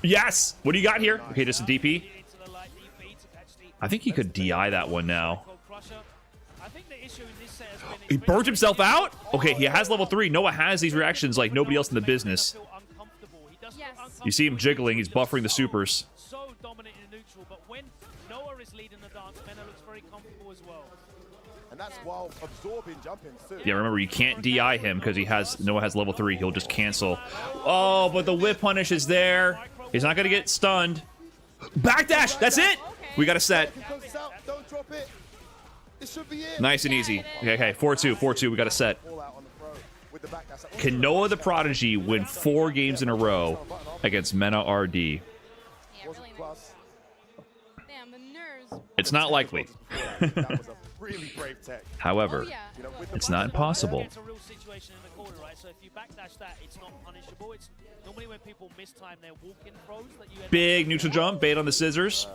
Yes! What do you got here? Okay, just a DP. I think he could DI that one now. He burnt himself out? Okay, he has level 3. Noah has these reactions like nobody else in the business. You see him jiggling. He's buffering the supers. So dominant in neutral, but when Noah is leading the dance, Mena looks very comfortable as well. And that's while absorbing jumping too. Yeah, remember, you can't DI him because Noah has level 3. He'll just cancel. Oh, but the whip punish is there. He's not going to get stunned. Backdash! That's it! We got a set. Don't drop it. This should be it. Nice and easy. Okay, 4-2, 4-2. We got a set. Can Noah the Prodigy win 4 games in a row against MenaRD? Yeah, really nice. Damn, the nerves. It's not likely. Really brave tech. However, it's not impossible. It's a real situation in the corner, right? So if you backdash that, it's not punishable. It's normally when people mistime their walk-in throws that you end Big neutral jump, bait on the scissors.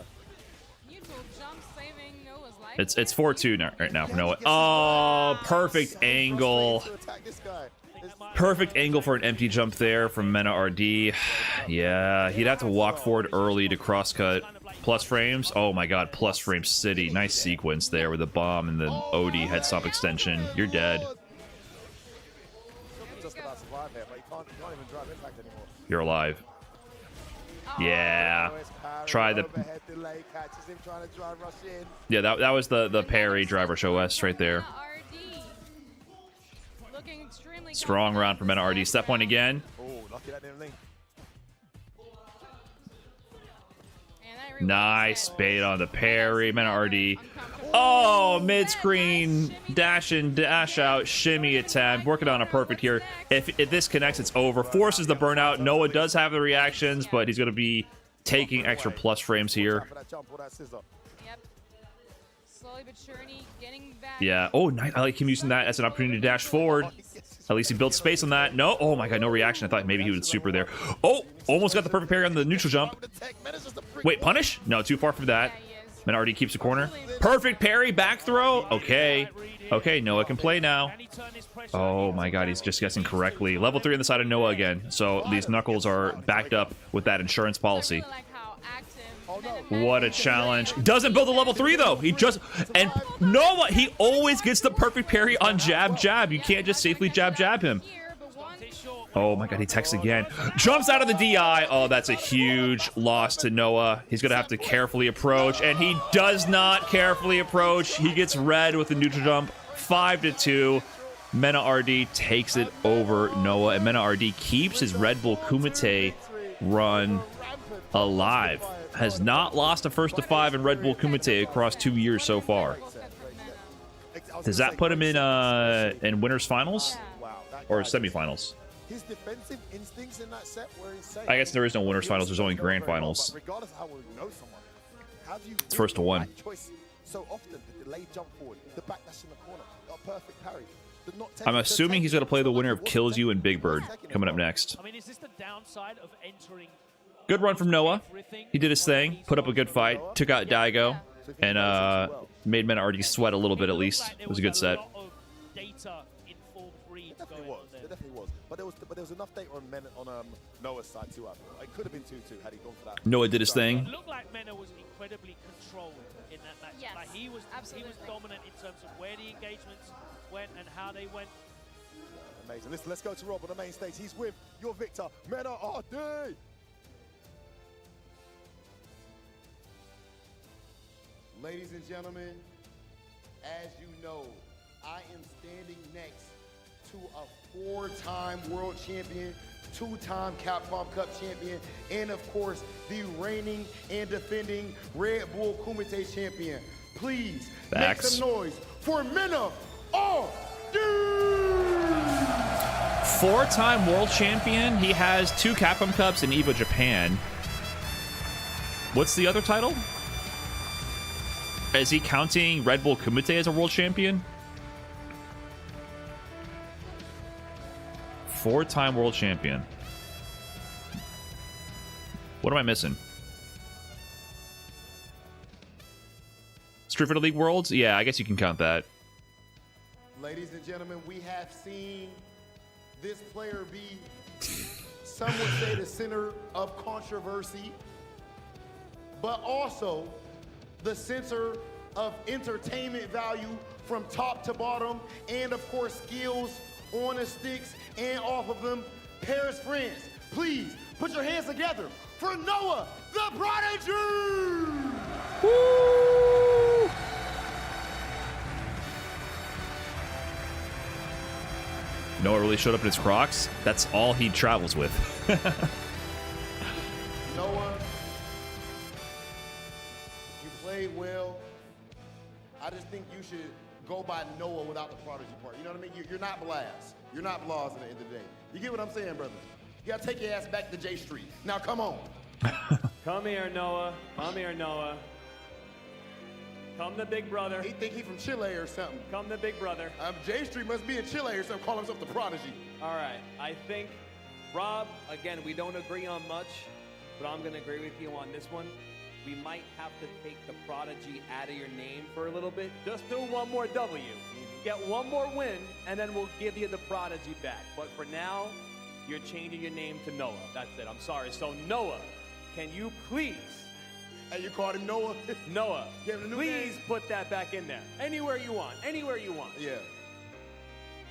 Neutral jump saving Noah's life. It's 4-2 right now for Noah. Oh, perfect angle. Perfect angle for an empty jump there from MenaRD. Yeah, he'd have to walk forward early to crosscut. Plus frames. Oh my god, plus frame city. Nice sequence there with the bomb and the OD head stop extension. You're dead. You're alive. Yeah. Try the... Yeah, that was the parry driver show OS right there. Strong round for MenaRD. Step point again. Nice bait on the parry. MenaRD. Oh, mid-screen dash in, dash out, shimmy attempt. Working on a perfect here. If this connects, it's over. Forces the burnout. Noah does have the reactions, but he's going to be taking extra plus frames here. Yep. Slowly but surely getting back. Yeah. Oh, nice. I like him using that as an opportunity to dash forward. At least he built space on that. No. Oh my god, no reaction. I thought maybe he would super there. Oh, almost got the perfect parry on the neutral jump. Wait, punish? No, too far for that. MenaRD keeps the corner. Perfect parry, back throw. Okay. Okay, Noah can play now. Oh my god, he's just guessing correctly. Level 3 on the side of Noah again. So these knuckles are backed up with that insurance policy. What a challenge. Doesn't build a level 3 though. He just, and Noah, he always gets the perfect parry on jab jab. You can't just safely jab jab him. Oh my god, he techs again. Jumps out of the DI. Oh, that's a huge loss to Noah. He's gonna have to carefully approach, and he does not carefully approach. He gets red with the neutral jump. 5-2. MenaRD takes it over Noah, and MenaRD keeps his Red Bull Kumite run alive. Has not lost a first to 5 in Red Bull Kumite across 2 years so far. Does that put him in winners finals or semifinals? His defensive instincts in that set were insane. I guess there is no winners finals. There's only grand finals. Regardless of how well you know someone, how do you It's first to one. choice so often? The delayed jump forward, the backdash in the corner, a perfect parry. I'm assuming he's going to play the winner of Kills You and Big Bird coming up next. I mean, is this the downside of entering? Good run from Noah. He did his thing, put up a good fight, took out Daigo, and made MenaRD sweat a little bit at least. It was a good set. It definitely was. But there was enough data on Noah's side too. I feel it could have been 2-2 had he gone for that. Noah did his thing. It looked like Mena was incredibly controlled in that match. Yes, like he was dominant in terms of where the engagements went and how they went. Amazing. Listen, let's go to Rob on the main stage. He's with your victor, MenaRD. Ladies and gentlemen, as you know, I am standing next to a 4-time world champion, 2-time Capcom Cup champion, and of course, the reigning and defending Red Bull Kumite champion. Please make some noise for MenaRD! 4-time world champion. He has 2 Capcom Cups in EVO Japan. What's the other title? Is he counting Red Bull Kumite as a world champion? 4-time world champion. What am I missing? Street Fighter League Worlds? Yeah, I guess you can count that. Ladies and gentlemen, we have seen this player be, some would say, the center of controversy, but also the center of entertainment value from top to bottom, and of course skills on the sticks and off of them. Paris, France, please put your hands together for Noah the Prodigy! Woo! Noah really showed up in his Crocs. That's all he travels with. Noah, you played well. I just think you should go by Noah without the Prodigy part. You know what I mean? You're not Blast. You're not Blaz at the end of the day. You get what I'm saying, brother? You gotta take your ass back to J Street. Now, come on. Come here, Noah. Come here, Noah. Come the big brother. He think he from Chile or something. Come the big brother. J Street must be in Chile or something, call himself the Prodigy. All right, I think, Rob, again, we don't agree on much, but I'm gonna agree with you on this one. We might have to take the Prodigy out of your name for a little bit. Just do one more W. Get one more win, and then we'll give you the Prodigy back. But for now, you're changing your name to Noah. That's it, I'm sorry. So Noah, can you please... Hey, you called him Noah? Noah, please name? put that back in there. Anywhere you want, anywhere you want. Yeah.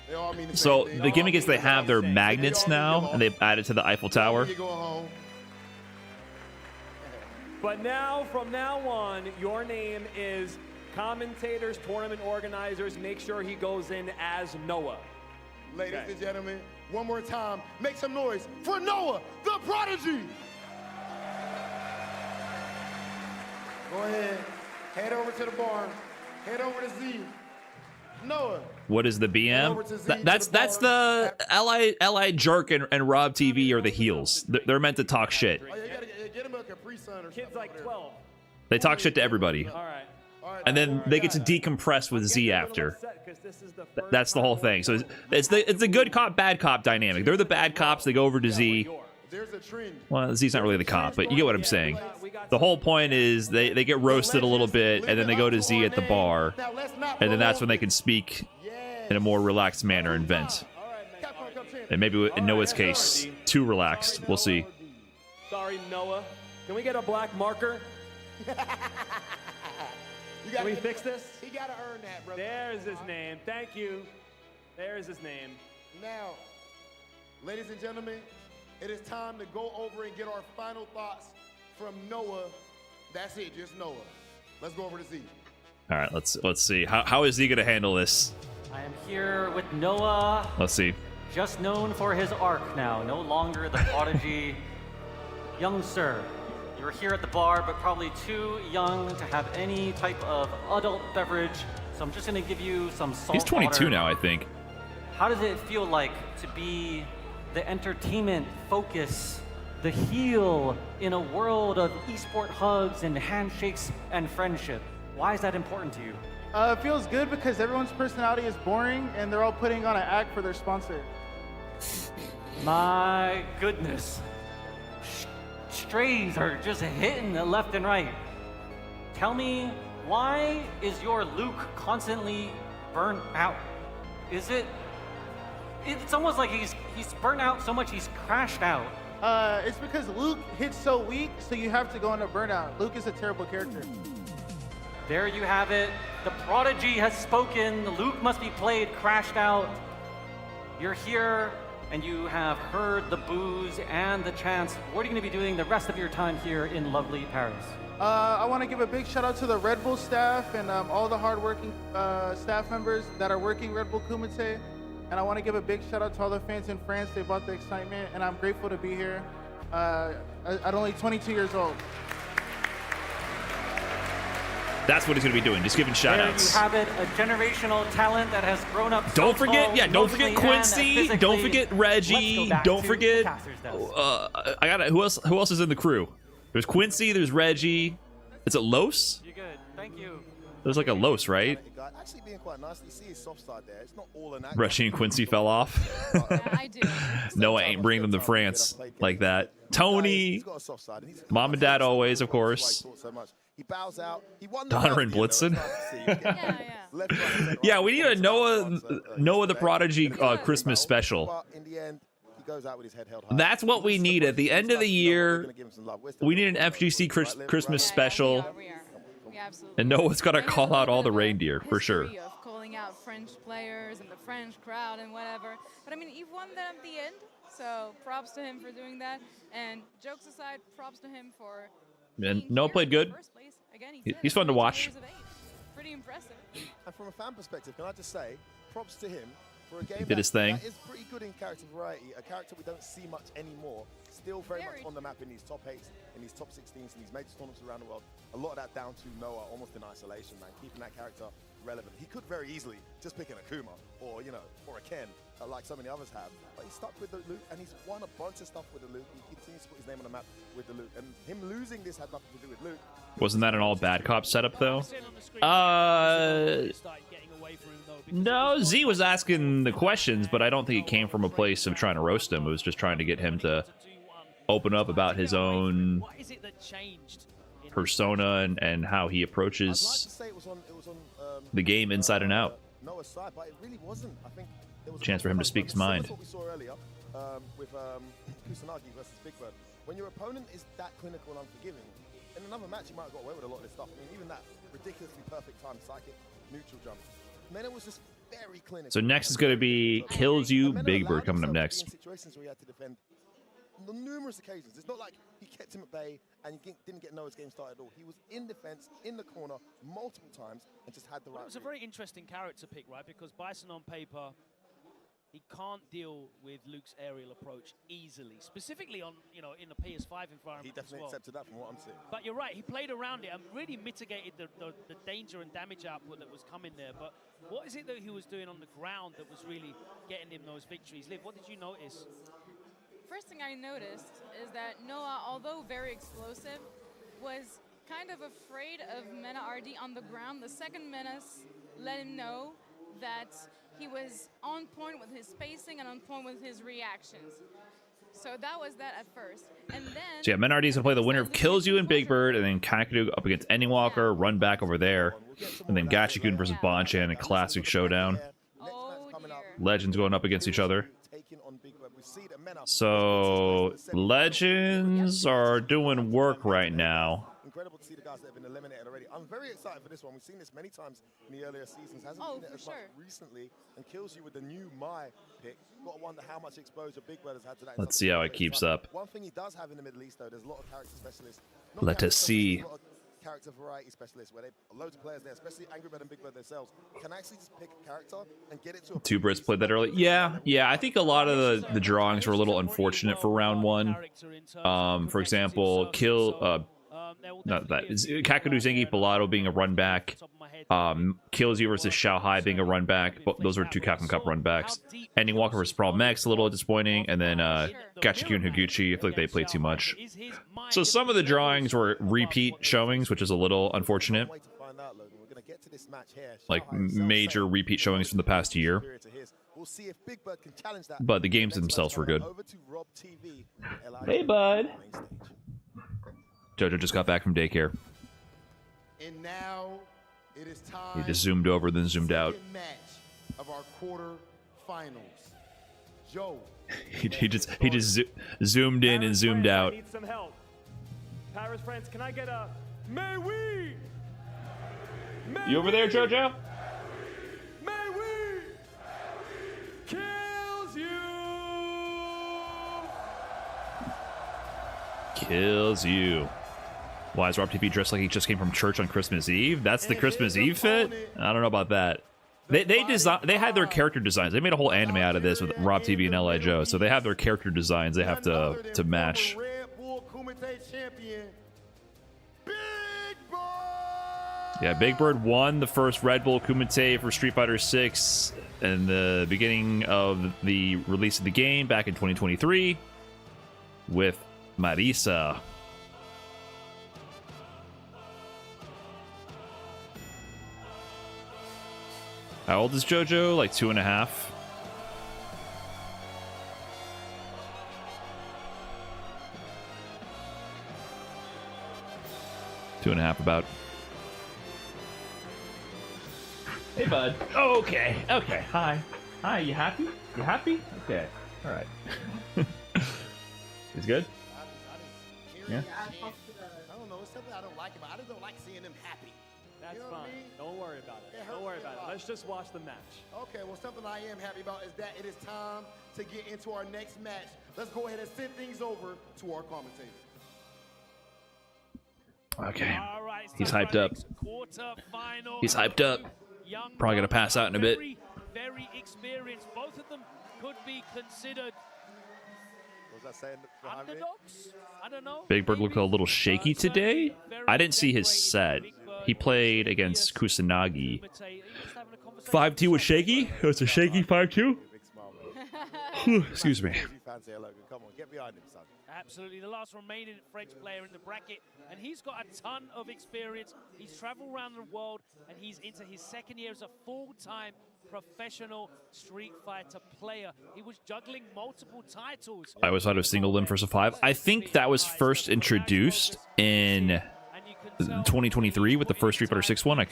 They all mean the So same thing. the gimmick is they have their magnets now, and they've added to the Eiffel Tower. You go home. But now, from now on, your name is commentators, tournament organizers. Make sure he goes in as Noah. Ladies and gentlemen, one more time, make some noise for Noah, the Prodigy! Go ahead, head over to the barn, head over to Z. Noah. What is the BM? That's the Ally Jerk and Rob TV are the heels. They're meant to talk shit. Oh, you get him a Capri Sun or Kid's like 12. They talk shit to everybody. All right. And then they get to decompress with Z after. That's the whole thing. So it's the good cop, bad cop dynamic. They're the bad cops. They go over to Z. Well, Z's not really the cop, but you get what I'm saying. The whole point is they get roasted a little bit, and then they go to Z at the bar, and then that's when they can speak in a more relaxed manner and vent. And maybe in Noah's case, too relaxed. We'll see. Sorry, Noah. Can we get a black marker? Can we fix this? He got to earn that, brother. There's his name. Thank you. There's his name. Now, ladies and gentlemen, it is time to go over and get our final thoughts from Noah. That's it, just Noah. Let's go over to Z. All right, let's see. How is Z going to handle this? I am here with Noah. Let's see. Just known for his arc now, no longer the prodigy. Young sir, you're here at the bar, but probably too young to have any type of adult beverage. So I'm just going to give you some salt He's 22 water. now, I think. How does it feel like to be the entertainment focus, the heel in a world of esport hugs and handshakes and friendship? Why is that important to you? It feels good because everyone's personality is boring and they're all putting on an act for their sponsor. My goodness. Strays are just hitting the left and right. Tell me, why is your Luke constantly burnt out? Is it... It's almost like he's burnt out so much he's crashed out. It's because Luke hits so weak, so you have to go into burnout. Luke is a terrible character. There you have it. The prodigy has spoken. Luke must be played crashed out. You're here, and you have heard the boos and the chants. What are you going to be doing the rest of your time here in lovely Paris? I want to give a big shout out to the Red Bull staff and all the hardworking staff members that are working Red Bull Kumite. And I want to give a big shout out to all the fans in France. They brought the excitement, and I'm grateful to be here at only 22 years old. That's what he's going to be doing, just giving shout-outs. There you have it, a generational talent that has grown up. Don't forget Quincy. Don't forget Reggie. Don't forget. Who else is in the crew? There's Quincy. There's Reggie. Is it Los? You good? Thank you. There's like a Los, right? Actually being quite nice. You see his soft side there. It's not all an act. Reggie and Quincy fell off. I do. Noah ain't bringing them to France like that. Tony, mom and dad always, of course. He bows out. He won Donner and Blitzen. Yeah, we need a Noah the Prodigy Christmas special. In the end, he goes out with his head held high. That's what we need at the end of the year. We need an FGC Christmas special. And Noah's got to call out all the reindeer, for sure. Of calling out French players and the French crowd and whatever. But I mean, he won them at the end, so props to him for doing that. And jokes aside, props to him for... And Noah played good. Again, He's fun to watch. Pretty impressive. And from a fan perspective, can I just say, props to him for a game He did his thing. that is pretty good in character variety, a character we don't see much anymore, still very much on the map in these top 8s, in these top 16s, in these major tournaments around the world. A lot of that down to Noah, almost in isolation, man, keeping that character relevant. He could very easily just pick an Akuma or, you know, or a Ken, like so many others have. But he's stuck with the Luke, and he's won a bunch of stuff with the Luke. He continues to put his name on the map with the Luke. And him losing this had nothing to do with Luke. Wasn't that an all bad cop setup, though? No, Z was asking the questions, but I don't think it came from a place of trying to roast him. It was just trying to get him to open up about his own persona and how he approaches the game inside and out. Noah's side, but it really wasn't. I think there was Chance for him to speak his mind. What we saw earlier with Kusanagi versus Big Bird. When your opponent is that clinical and unforgiving, in another match you might have got away with a lot of this stuff. I mean, even that ridiculously perfect time psychic neutral jump. Mena was just very clinical. So next is going to be Kills You, Big Bird coming up next. Situations where he had to defend on numerous occasions. It's not like he kept him at bay and he didn't get Noah's game started at all. He was in defense, in the corner, multiple times, and just had the right. It was a very interesting character pick, right? Because Bison on paper, he can't deal with Luke's aerial approach easily, specifically on, you know, in the PS5 environment. He definitely accepted that from what I'm seeing. But you're right, he played around it and really mitigated the danger and damage output that was coming there. But what is it that he was doing on the ground that was really getting him those victories? Liv, what did you notice? First thing I noticed is that Noah although very explosive, was kind of afraid of MenaRD on the ground. The second Menace let him know that he was on point with his spacing and on point with his reactions. So that was that at first. And then... So yeah, MenaRD is going to play the winner of Kills You and Big Bird, and then Kakadoo up against Ending Walker, run back over there. And then Gachikun versus Bonchan, a classic showdown. Legends going up against each other. So Legends are doing work right now. Incredible to see the guys that have been eliminated already. I'm very excited for this one. We've seen this many times in the earlier seasons. Hasn't been as much recently, and Kills You with the new My pick. Got to wonder how much exposure Big Bird has had to that. Let's see how it keeps up. One thing he does have in the Middle East, though, there's a lot of character specialists. Let us see. Character variety specialists, where they loads of players there, especially Angry Bird and Big Bird themselves, can actually just pick a character and get it to a... Two Brits played that early. Yeah. I think a lot of the drawings were a little unfortunate for round one. For example, not that. Kakadoo Zingy Bellado being a run back. Kills You versus Xiaohai being a run back. Those are two Capcom Cup run backs. Ending Walker versus Brawl Max, a little disappointing. And then Gachikun and Higuchi, I feel like they played too much. So some of the drawings were repeat showings, which is a little unfortunate. Like major repeat showings from the past year. But the games themselves were good. Hey, bud. Jojo just got back from daycare. And now it is time. He just zoomed over, then zoomed out. Match of our quarterfinals. Joe. he just zoomed in and zoomed out. I need some help. Paris friends, can I get a may we? You over there, Jojo? May we? Kills You. Kills You. Why is Rob TV dressed like he just came from church on Christmas Eve? That's the Christmas Eve fit? I don't know about that. They had their character designs. They made a whole anime out of this with Rob TV and L.I. Joe. So they have their character designs they have to match. Yeah, Big Bird won the first Red Bull Kumite for Street Fighter 6 in the beginning of the release of the game back in 2023 with Marisa. How old is JoJo? Like 2.5. Two and a half about. Hey, bud. Oh, okay. Okay. Hi. Hi. You happy? You happy? Okay. All right. He's good? Yeah. I don't know. It's something I don't like about it. I just don't like seeing them happy. That's You know what I fine. mean? Don't worry about it. It Don't hurts worry me a about it. lot. Let's just watch the match. Okay, well, something I am happy about is that it is time to get into our next match. Let's go ahead and send things over to our commentators. Okay. He's hyped up. He's hyped up. Probably gonna pass out in a bit. Very experienced. Both of them could be considered What was that saying behind me? underdogs. I don't know. Big Bird looked a little shaky today. I didn't see his set. He played against Kusanagi. 5-2 was shaky? It was a shaky 5-2? Excuse me. Come on, get behind him, son. Absolutely, the last remaining French player in the bracket, and he's got a ton of experience. He's traveled around the world, and he's into his second year as a full-time professional Street Fighter player. He was juggling multiple titles. I always thought of single limb versus 5. I think that was first introduced in 2023 with the first Street Fighter 6 one.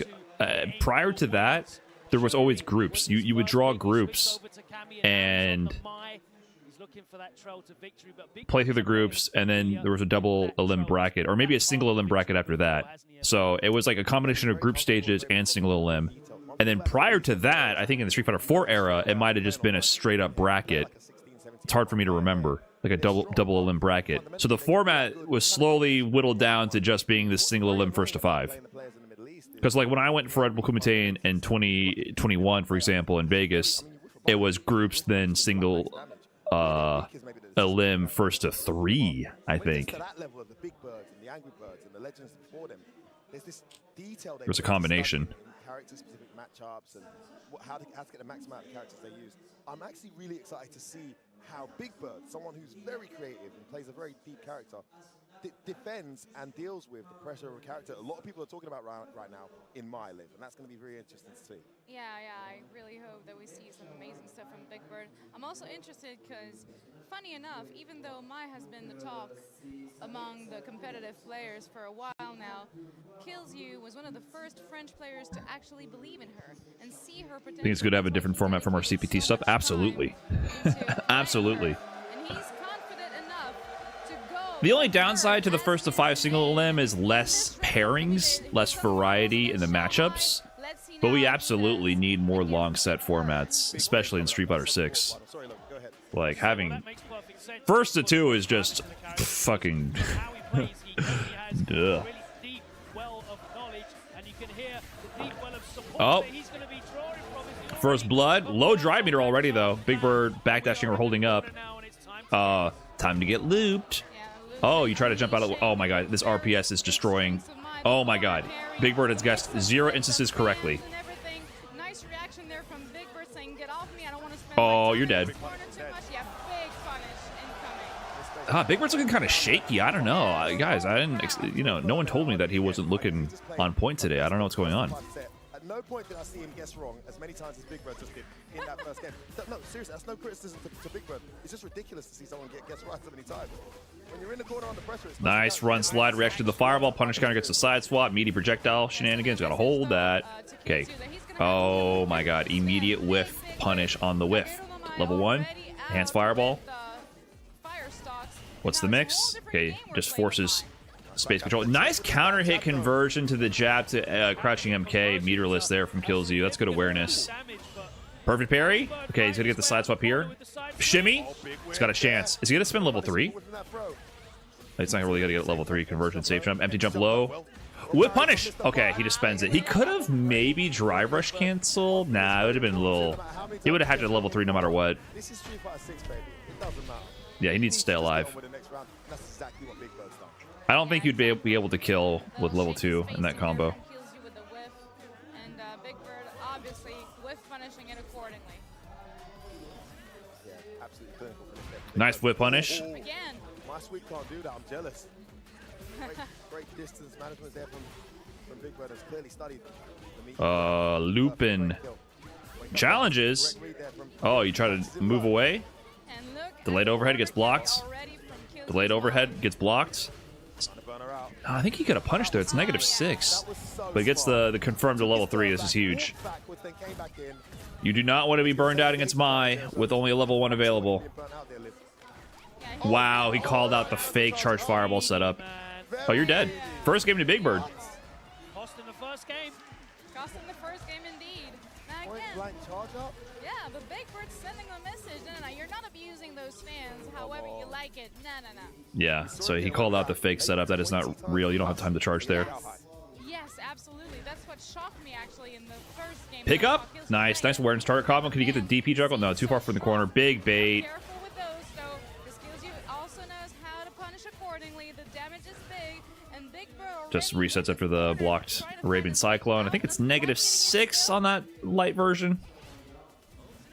Prior to that, there was always groups. You would draw groups and play through the groups, and then there was a double elim bracket, or maybe a single elim bracket after that. So it was like a combination of group stages and single elim. And then prior to that, I think in the Street Fighter 4 era, it might have just been a straight up bracket. It's hard for me to remember, like a double elim bracket. So the format was slowly whittled down to just being this single elim first to 5. Because like when I went for Red Bull Kumite in 2021, for example, in Vegas, it was groups, then single elim first to 3, I think. There was a combination. Character-specific matchups and how to get the maximum amount of characters they use. I'm actually really excited to see how Big Bird, someone who's very creative and plays a very deep character, defends and deals with the pressure of a character a lot of people are talking about right now in my live, and that's going to be very interesting to see. Yeah, I really hope that we see some amazing stuff from Big Bird. I'm also interested because, funny enough, even though Mai has been the talk among the competitive players for a while now, KillsYou was one of the first French players to actually believe in her and see her potential. I think it's good to have a different format from our CPT stuff. Absolutely. Absolutely. And he's confident enough to go. The only downside to the first of 5 single elim is less pairings, less variety in the matchups. But we absolutely need more long set formats, especially in Street Fighter 6. Like, having first to 2 is just fucking duh. Oh, first blood, low drive meter already though. Big Bird backdashing or holding up. Time to get looped. Oh, you try to jump out of. Oh my god, this RPS is destroying. Oh my god, Big Bird has guessed 0 instances correctly. Oh, you're dead. Big Bird's looking kind of shaky. I don't know, guys. I didn't, no one told me that he wasn't looking on point today. I don't know what's going on. At no point did I see him guess wrong as many times as Big Bird just did in that first game. No, seriously, that's no criticism to Big Bird. It's just ridiculous to see someone guess right so many times. When you're in the corner under pressure, it's nice run slide reaction to the fireball. Punish counter gets a side swap. Meaty projectile shenanigans. Gotta hold that. Okay. Oh my god. Immediate whiff punish on the whiff. Level 1. Enhanced fireball. What's the mix? Okay, just forces space control. Nice counter hit conversion to the jab to crouching MK. Meterless there from KillsYou. That's good awareness. Perfect parry. Okay, he's gonna get the side swap here. Shimmy. He's got a chance. Is he gonna spin level 3? It's not really gonna get level 3 conversion. Safe jump. Empty jump low. Whip punish. Okay, he just spends it. He could have maybe drive rush canceled. Nah, it would have been a little. He would have had to level 3 no matter what. This is Street Fighter 6, baby. It doesn't matter. Yeah, he needs to stay alive. I don't think you'd be able to kill with level 2 in that combo. And Big Bird obviously whiff punishing it accordingly. Yeah, absolutely clinical. Nice whip punish. Again. My sweet can't do that. I'm jealous. Great distance management there from Big Bird. Has clearly studied. Lupin. Challenges. Oh, you try to move away. Delayed overhead gets blocked. Delayed overhead gets blocked. I think he could have punished there. It's -6. But he gets the confirmed to level 3. This is huge. You do not want to be burned out against Mai with only a level 1 available. Wow, he called out the fake charge fireball setup. Oh, you're dead. First game to Big Bird. Cost in the first game. Cost in the first game indeed. Now again, yeah, but Big Bird's sending a message. No, you're not abusing those fans however you like it. No. Yeah, so he called out the fake setup. That is not real. You don't have time to charge there. Yes, absolutely. That's what shocked me actually in the first game. Pick up. Nice awareness target combo. Can you get the DP juggle? No, too far from the corner. Big bait. Careful with those, though. This KillsYou also knows how to punish accordingly. The damage is big, and Big Bird just resets after the blocked Arabian Cyclone. I think it's -6 on that light version,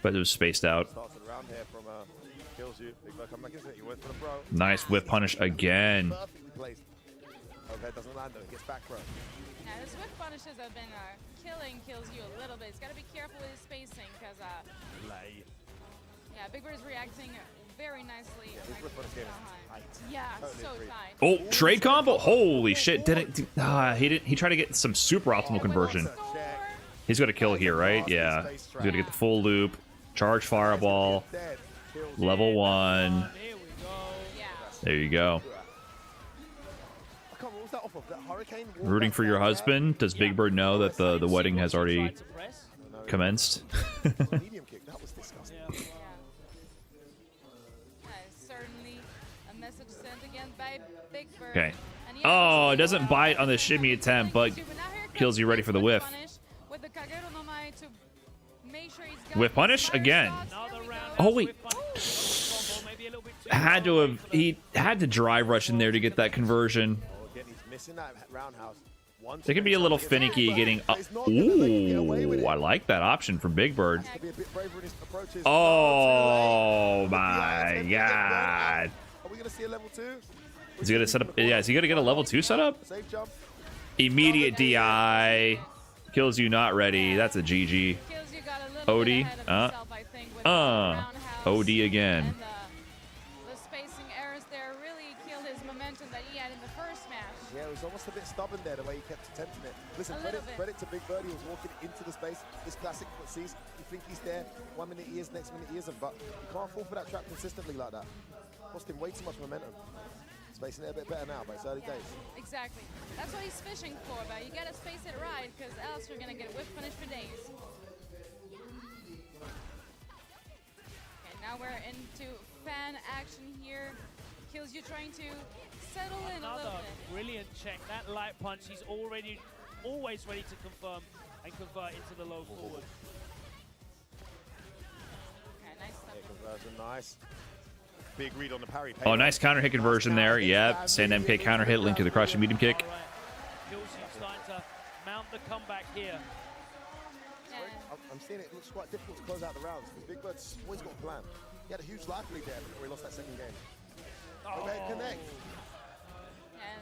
but it was spaced out. Nice whip punish again. Now, his whip punishes have been killing KillsYou a little bit. He's got to be careful with his spacing because, yeah, Big Bird is reacting very nicely. Yeah, so tight. Oh, trade combo! Holy shit! He tried to get some super optimal conversion. He's gonna kill here, right? Yeah. He's gonna get the full loop. Charge fireball. Level 1. There you go. Rooting for your husband. Does Big Bird know that the wedding has already commenced? Okay. Oh, it doesn't bite on the shimmy attempt, but KillsYou ready for the whiff. Whiff punish again. Oh wait. He had to drive rush in there to get that conversion. They can be a little finicky getting ooh, I like that option from Big Bird. Oh my god. Are we gonna see a level 2? Is he gonna set up? Yeah, is he gonna get a level 2 setup? Immediate DI. Kills you not ready. That's a GG. OD. OD again. The spacing errors there really killed his momentum that he had in the first match. Yeah, it was almost a bit stubborn there, the way he kept attempting it. Listen, credit to Big Bird. He was walking into the space. This classic footsies. You think he's there. 1 minute he is, next minute he isn't. But you can't fall for that trap consistently like that. Cost him way too much momentum. Spacing it a bit better now, but it's early days. Exactly. That's what he's fishing for, but you gotta space it right, because else you're gonna get whip punish for days. Okay, now we're into fan action here. Kills you trying to settle in a little bit. Brilliant check. That light punch, he's always ready to confirm and convert into the low forward. Okay, nice stuff. Conversion, nice. Big read on the parry. Oh, nice counter hit conversion there. Yep. Sand MK counter hit linked to the crushing medium kick. Higuchi starting to mount the comeback here. I'm seeing it looks quite difficult to close out the rounds because Big Bird's always got a plan. He had a huge life lead there before he lost that second game. Okay, connect. And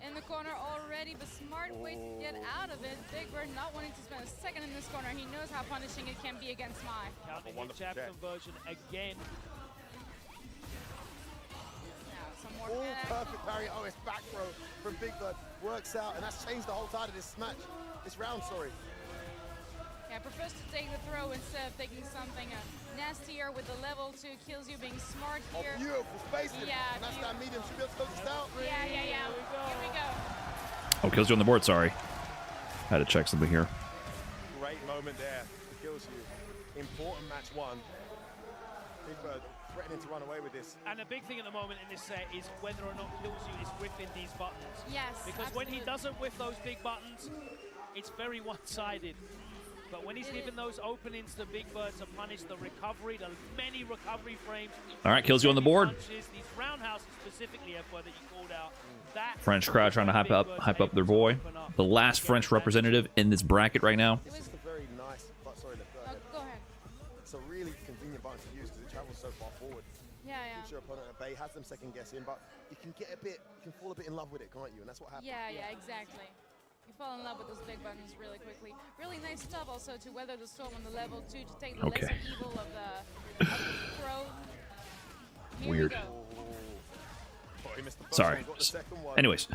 in the corner already, but smart way to get out of it. Big Bird not wanting to spend a second in this corner. He knows how punishing it can be against Mai. Counter hit jab conversion again. Perfect parry. Oh, it's back throw from Big Bird. Works out, and that's changed the whole tide of this match. This round, sorry. Yeah, prefers to take the throw instead of taking something nastier with the level 2. Kills you being smart here. Oh, beautiful spacing. Yeah, and that's that medium. Should be able to close this out. Yeah. Here we go. Oh, kills you on the board. Sorry. Had to check something here. Great moment there. Kills you. Important match 1. Big Bird threatening to run away with this. And the big thing at the moment in this set is whether or not Kills you is whiffing these buttons. Yes, because when he doesn't whiff those big buttons, it's very one-sided. But when he's given those openings to Big Bird to punish the recovery, the many recovery frames. All right, kills you on the board. Punches, these roundhouses specifically, FY, that you called out. That French crowd trying to hype up their boy. The last French representative in this bracket right now. It was a very nice, but sorry, go ahead. It's a really convenient button to use because it travels so far forward. Yeah. Keeps your opponent at bay, has them second guessing, but you can get you can fall a bit in love with it, can't you? And that's what happens. Yeah, exactly. You fall in love with those big buttons really quickly. Really nice stuff also to weather the storm on the level 2 to take the lesser evil of the throw. Here Weird. Oh, Sorry. Anyways,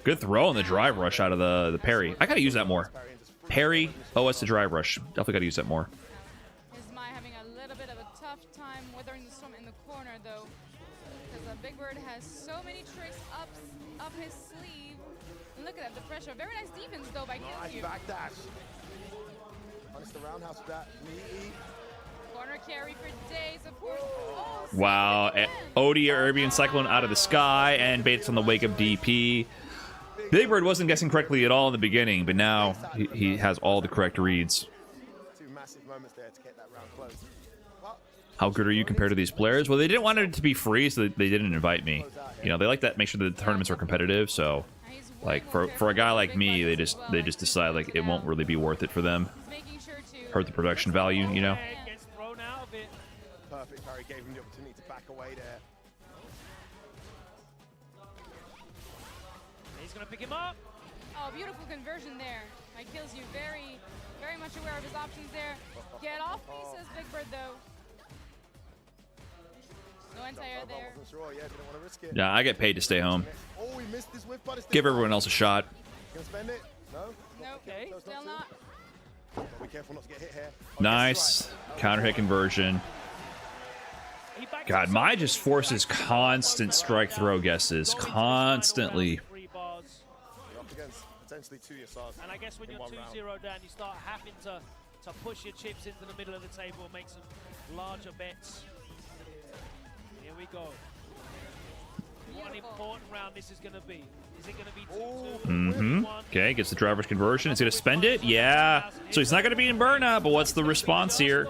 good throw on the drive rush out of the parry. I gotta use that more. Parry, OS to drive rush. Definitely gotta use that more. Is Mai having a little bit of a tough time weathering the storm in the corner though, because Big Bird has so many tricks up his sleeve. And look at that, the pressure. Very nice defense though by Kills you. Back dash. Punish the roundhouse with that. Knee. Corner carry for days, of course. Oh, Wow. Odie, Arabian Cyclone out of the sky, and baits on the wake up DP. Big Bird wasn't guessing correctly at all in the beginning, but now he has all the correct reads. 2 massive moments there to get that round closed. How good are you compared to these players? Well, they didn't want it to be free, so they didn't invite me. You know, they like that. Make sure the tournaments are competitive. So, like for a guy like me, they just decide like it won't really be worth it for them. Hurt the production value, you know. Perfect parry gave him the opportunity to back away there. He's gonna pick him up. Oh, beautiful conversion there. It kills you. Very much aware of his options there. Get off me, says Big Bird though. No anti-air there. Yeah, I get paid to stay home. Oh, he missed his whip, but Give everyone else a shot. Gonna spend it? No? Nope. Okay. Still not. Be careful not to get hit here. Nice counter hit conversion. God, Mai just forces constant strike throw guesses. Constantly. And I guess when you're 2-0 down, you start having to push your chips into the middle of the table and make some larger bets. Here we go. What an important round this is going to be. Is it going to be 2-2? Okay, gets the driver's conversion. Is he going to spend it? Yeah. So he's not going to be in burnout, but what's the response here?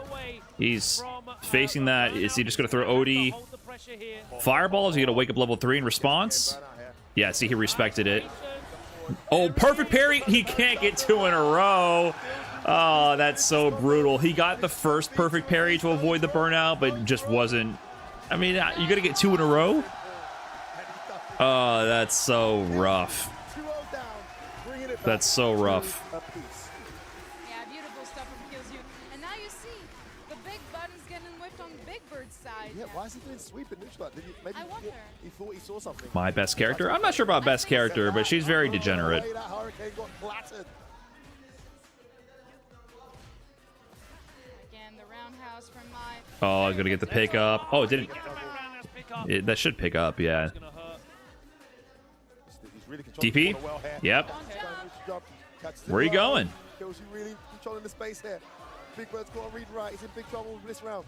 He's facing that. Is he just going to throw OD fireball? Is he going to wake up level 3 in response? Yeah, see, he respected it. Oh, perfect parry. He can't get 2 in a row. Oh, that's so brutal. He got the first perfect parry to avoid the burnout, but just wasn't I mean, you gotta get 2 in a row. Oh, that's so rough. That's so rough. Yeah, beautiful stuff from KillzU. And now you see the big button's getting whipped on Big Bird's side. Yeah, why is he doing sweep and neutral? Did he, maybe I wonder. He thought he saw something. My best character? I'm not sure about best character, but she's very degenerate. That hurricane got flattered. Again, the roundhouse from my. Oh, I'm gonna get the pick up. Oh, it didn't. That should pick up, yeah. DP? Yep. Where are you going? KillzU really controlling the space here. Big Bird's got to read right. He's in big trouble with this round.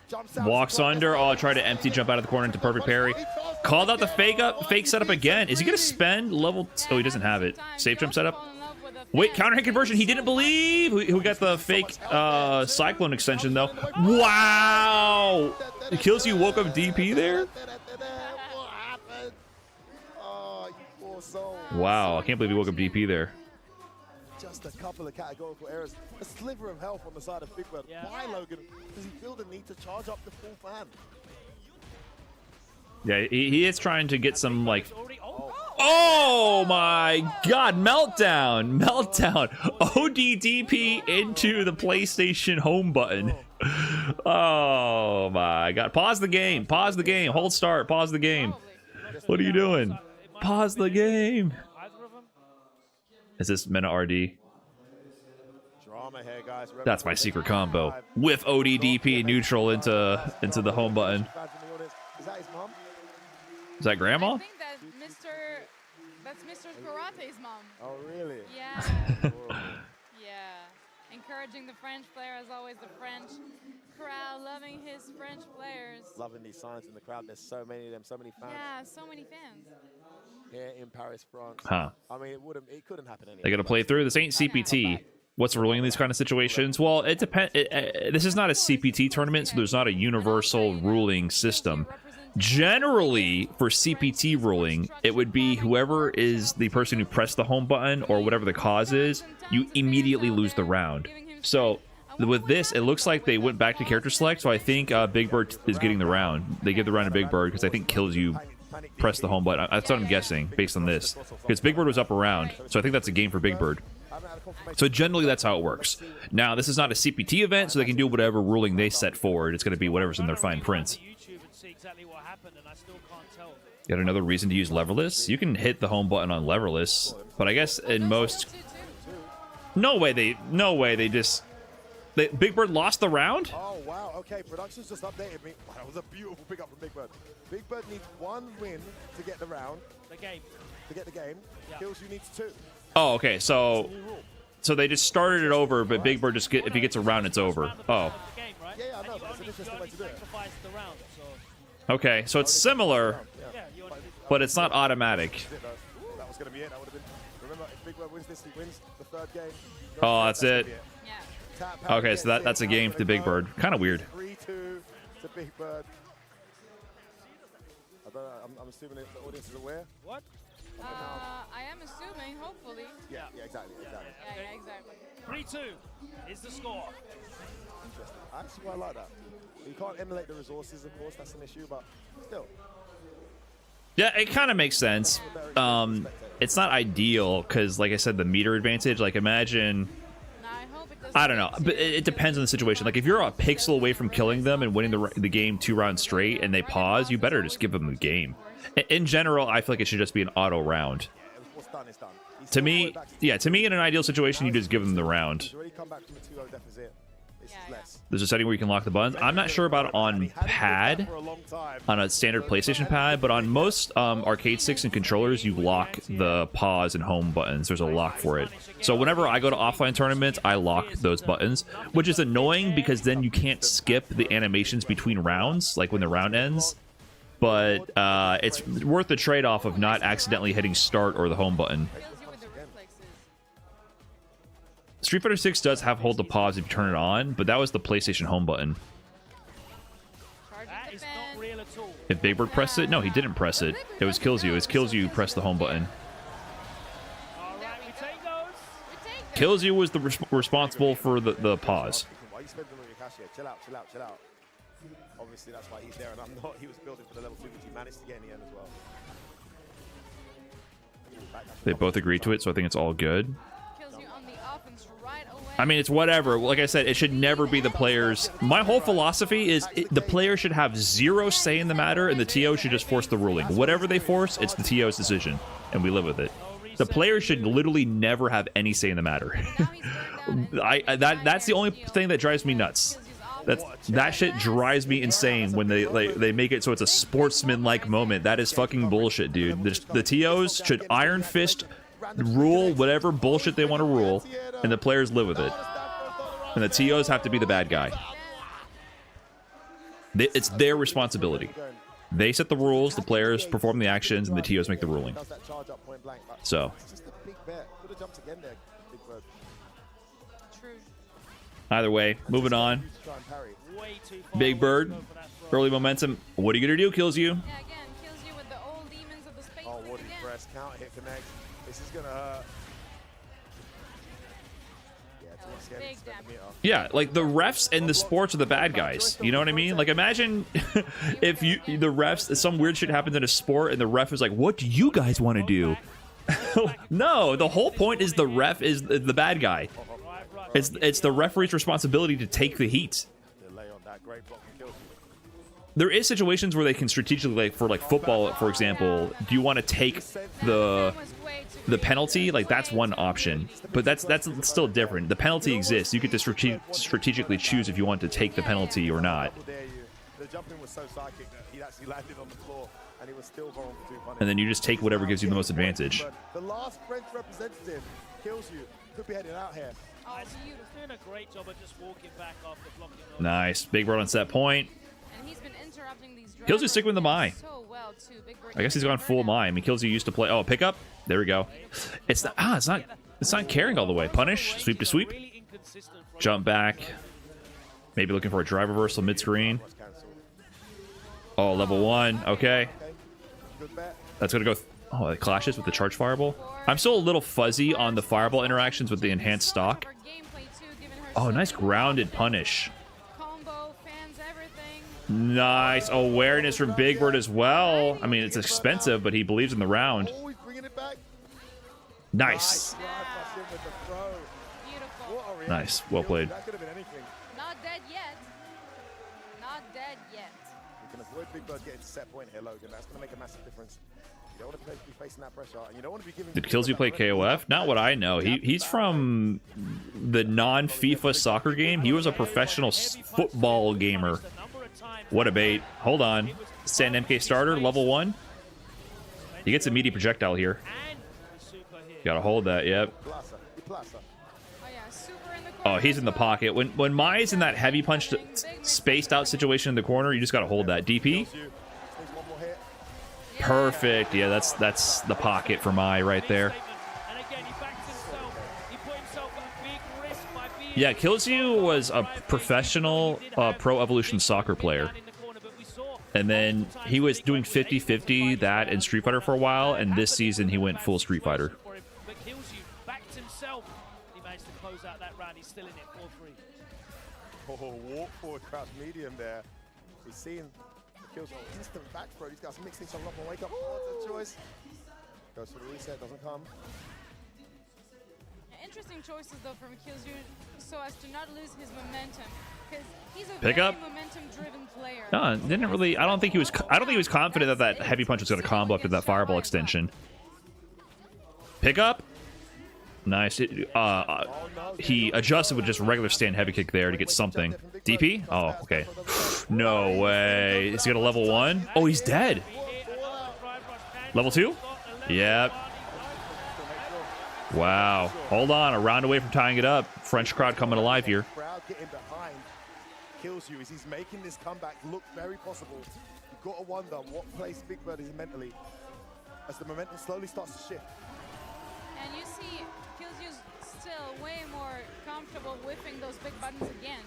Jumps out. Walks under. Oh, try to empty jump out of the corner into perfect parry. Called out the fake setup again. Is he gonna spend level? Oh, he doesn't have it. Safe jump setup. Wait, counter hit conversion. He didn't believe. Who got the fake cyclone extension though? Wow. KillzU woke up DP there. Wow, I can't believe he woke up DP there. Just a couple of categorical errors. A sliver of health on the side of Big Bird. Why, Logan? Does he feel the need to charge up the full fan? Yeah, he is trying to get some, like... Oh my god, meltdown! Meltdown! ODDP into the PlayStation home button. Oh my god. Pause the game. Pause the game. Hold start. Pause the game. What are you doing? Pause the game. Is this MenaRD? Drama here, guys. That's my secret combo. With ODDP neutral into the home button. Is that his mom? Is that grandma? I think that's Mr. Karate's mom. Oh, really? Yeah. Yeah. Encouraging the French player, as always, the French crowd, loving his French players. Loving these signs in the crowd. There's so many of them, so many fans. Yeah, so many fans. Here in Paris, France. Huh. I mean, it couldn't happen anyway. They gotta play through. This ain't CPT. What's the ruling in these kind of situations? Well, it depends. This is not a CPT tournament, so there's not a universal ruling system. Generally, for CPT ruling, it would be whoever is the person who pressed the home button or whatever the cause is, you immediately lose the round. So with this, it looks like they went back to character select, so I think Big Bird is getting the round. They give the round to Big Bird because I think KillzU press the home button. That's what I'm guessing based on this, because Big Bird was up around, so I think that's a game for Big Bird. So generally that's how it works. Now this is not a CPT event, so they can do whatever ruling they set forward. It's going to be whatever's in their fine print. Got another reason to use leverless? You can hit the home button on leverless, but I guess in most... No way they just... Big Bird lost the round? Oh, wow. Okay, production's just updated me. Wow, that was a beautiful pickup from Big Bird. Big Bird needs 1 win to get the round. The game. To get the game. Yeah. KillzU needs 2. Oh, okay, so they just started it over, but Big Bird just if he gets a round, it's over. Oh. Yeah, I know, but it's an interesting way to do it. Okay, so it's similar, but it's not automatic. That was going to be it. That would have been... Remember, if Big Bird wins this, he wins the 3rd game. Oh, that's it. Okay, so that's a game to Big Bird. Kind of weird. 3-2 to Big Bird. I don't know, I'm assuming the audience is aware. What? I am assuming, hopefully. Yeah, exactly. Yeah, exactly. 3-2 is the score. Interesting. I actually quite like that. You can't emulate the resources, of course, that's an issue, but still. Yeah, it kind of makes sense. It's not ideal because, like I said, the meter advantage. Like, imagine... I don't know, but it depends on the situation. Like, if you're a pixel away from killing them and winning the game 2 rounds straight and they pause, you better just give them the game. In general, I feel like it should just be an auto round. What's done is done. To me, in an ideal situation, you just give them the round. There's a setting where you can lock the buttons. I'm not sure about on pad, on a standard PlayStation pad, but on most arcade sticks and controllers, you lock the pause and home buttons. There's a lock for it. So whenever I go to offline tournaments, I lock those buttons, which is annoying because then you can't skip the animations between rounds, like when the round ends. But it's worth the trade-off of not accidentally hitting start or the home button. Street Fighter 6 does have hold to pause if you turn it on, but that was the PlayStation home button. That is not real at all. If Big Bird pressed it? No, he didn't press it. It was KillzU. It was KillzU pressed the home button. Alright, we take those. KillzU was the responsible for the pause. Why are you spending all your cash here? Chill out. Obviously, that's why he's there, and I'm not. He was building for the level 2, which he managed to get in the end as well. They both agreed to it, so I think it's all good. Kills you on the offense right away. I mean, it's whatever. Like I said, it should never be the players. My whole philosophy is the player should have zero say in the matter, and the TO should just force the ruling. Whatever they force, it's the TO's decision, and we live with it. The player should literally never have any say in the matter. That's the only thing that drives me nuts. That shit drives me insane when they make it so it's a sportsman-like moment. That is fucking bullshit, dude. The TOs should iron fist rule whatever bullshit they want to rule, and the players live with it. And the TOs have to be the bad guy. It's their responsibility. They set the rules, the players perform the actions, and the TOs make the ruling. So. Either way, moving on. Big Bird, early momentum. What are you gonna do? Kills you. Yeah, again, kills you with the old demons of the space. Oh, what press, counter hit connect. This is gonna hurt. Yeah, like the refs and the sports are the bad guys. You know what I mean? Like imagine if the refs, some weird shit happens in a sport and the ref is like, "What do you guys want to do?" No, the whole point is the ref is the bad guy. It's the referee's responsibility to take the heat. There is situations where they can strategically, like for like football, for example, do you want to take the penalty? Like that's one option, but that's still different. The penalty exists. You get to strategically choose if you want to take the penalty or not. And then you just take whatever gives you the most advantage. The last French representative kills you. Could be heading out here. He's doing a great job of just walking back after blocking. Nice. Big Bird on set point. And he's been interrupting these Kills you sticking with the Mai. so well too. Big Bird I guess he's gone full Mai. I mean, Kills you used to play. Oh, pick up. There we go. It's not carrying all the way. Punish. Sweep to sweep. Jump back. Maybe looking for a drive reversal mid screen. Oh, level 1. Okay. That's gonna go. Oh, it clashes with the charge fireball. I'm still a little fuzzy on the fireball interactions with the enhanced stock. Oh, nice grounded punish. Nice awareness from Big Bird as well. I mean, it's expensive, but he believes in the round. Nice. Nice. Well played. Not dead yet. Not dead yet. You can avoid Big Bird getting to set point here, Logan. That's going to make a massive difference. You don't want to be facing that pressure, and you don't want to be giving. Did Kills you play KOF? Not what I know. He's from the non-FIFA soccer game. He was a professional football gamer. What a bait. Hold on. Sand MK starter, level 1. He gets immediate projectile here. Gotta hold that, yep. Oh, he's in the pocket. When Mai's in that heavy punch spaced out situation in the corner, you just gotta hold that. DP? Perfect. Yeah, that's the pocket for Mai right there. Yeah, Kills You was a professional Pro Evolution Soccer player. And then he was doing 50-50 that and Street Fighter for a while, and this season he went full Street Fighter. But Kills You backed himself. He managed to close out that round. He's still in it 4-3. Oh, walk forward crouch medium there. He's seeing Kills You instant back throw. These guys mixing something up and wake up. Oh, that's a choice. Goes for the reset, doesn't come. Interesting choices though from Kills You so as to not lose his momentum, because he's a Pick very up. momentum-driven player. No, didn't really. I don't think he was confident that heavy punch was going to combo after that fireball extension. Pick up. Nice. He adjusted with just regular stand heavy kick there to get something. DP? Oh, okay. No way. Is he got a level 1? Oh, he's dead. Level 2? Yep. Wow. Hold on. A round away from tying it up. French crowd coming alive here. Crowd getting behind Kills You as he's making this comeback look very possible. You've got to wonder what place Big Bird is mentally as the momentum slowly starts to shift. And you see Kills You's still way more comfortable whiffing those big buttons again.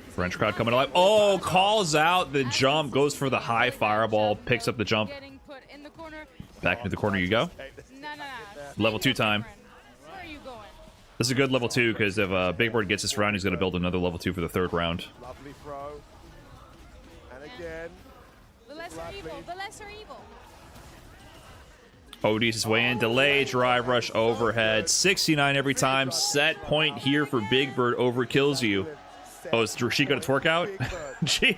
French crowd coming alive. Oh, calls out the jump. Goes for the high fireball. Picks up the jump. Back into the corner you go. Level 2 time. This is a good level 2 because if Big Bird gets this round, he's going to build another level 2 for the 3rd round. Lovely throw. again. The lesser evil. The lesser evil. Odysseus way in, delay, drive rush, overhead, 69 every time. Set point here for Big Bird, overkills you. Oh, is she going to twerk out? Gee,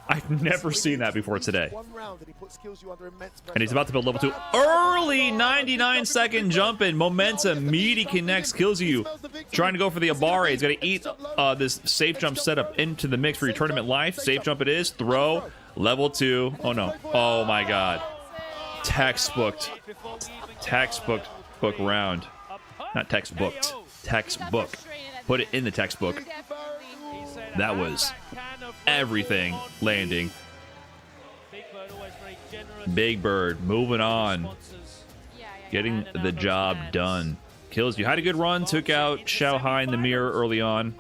I've never seen that before today. And he's about to build level 2. Early 99-second jump in, momentum, meaty connects, kills you. Trying to go for the Abare. He's going to eat this safe jump setup into the mix for your tournament life. Safe jump it is, throw, level 2. Oh no, oh my god. Textbook round. Not textbooked, textbook. Put it in the textbook. That was everything landing. Big Bird moving on. Getting the job done. Kills you. Had a good run. Took out Xiaohai in the mirror early on.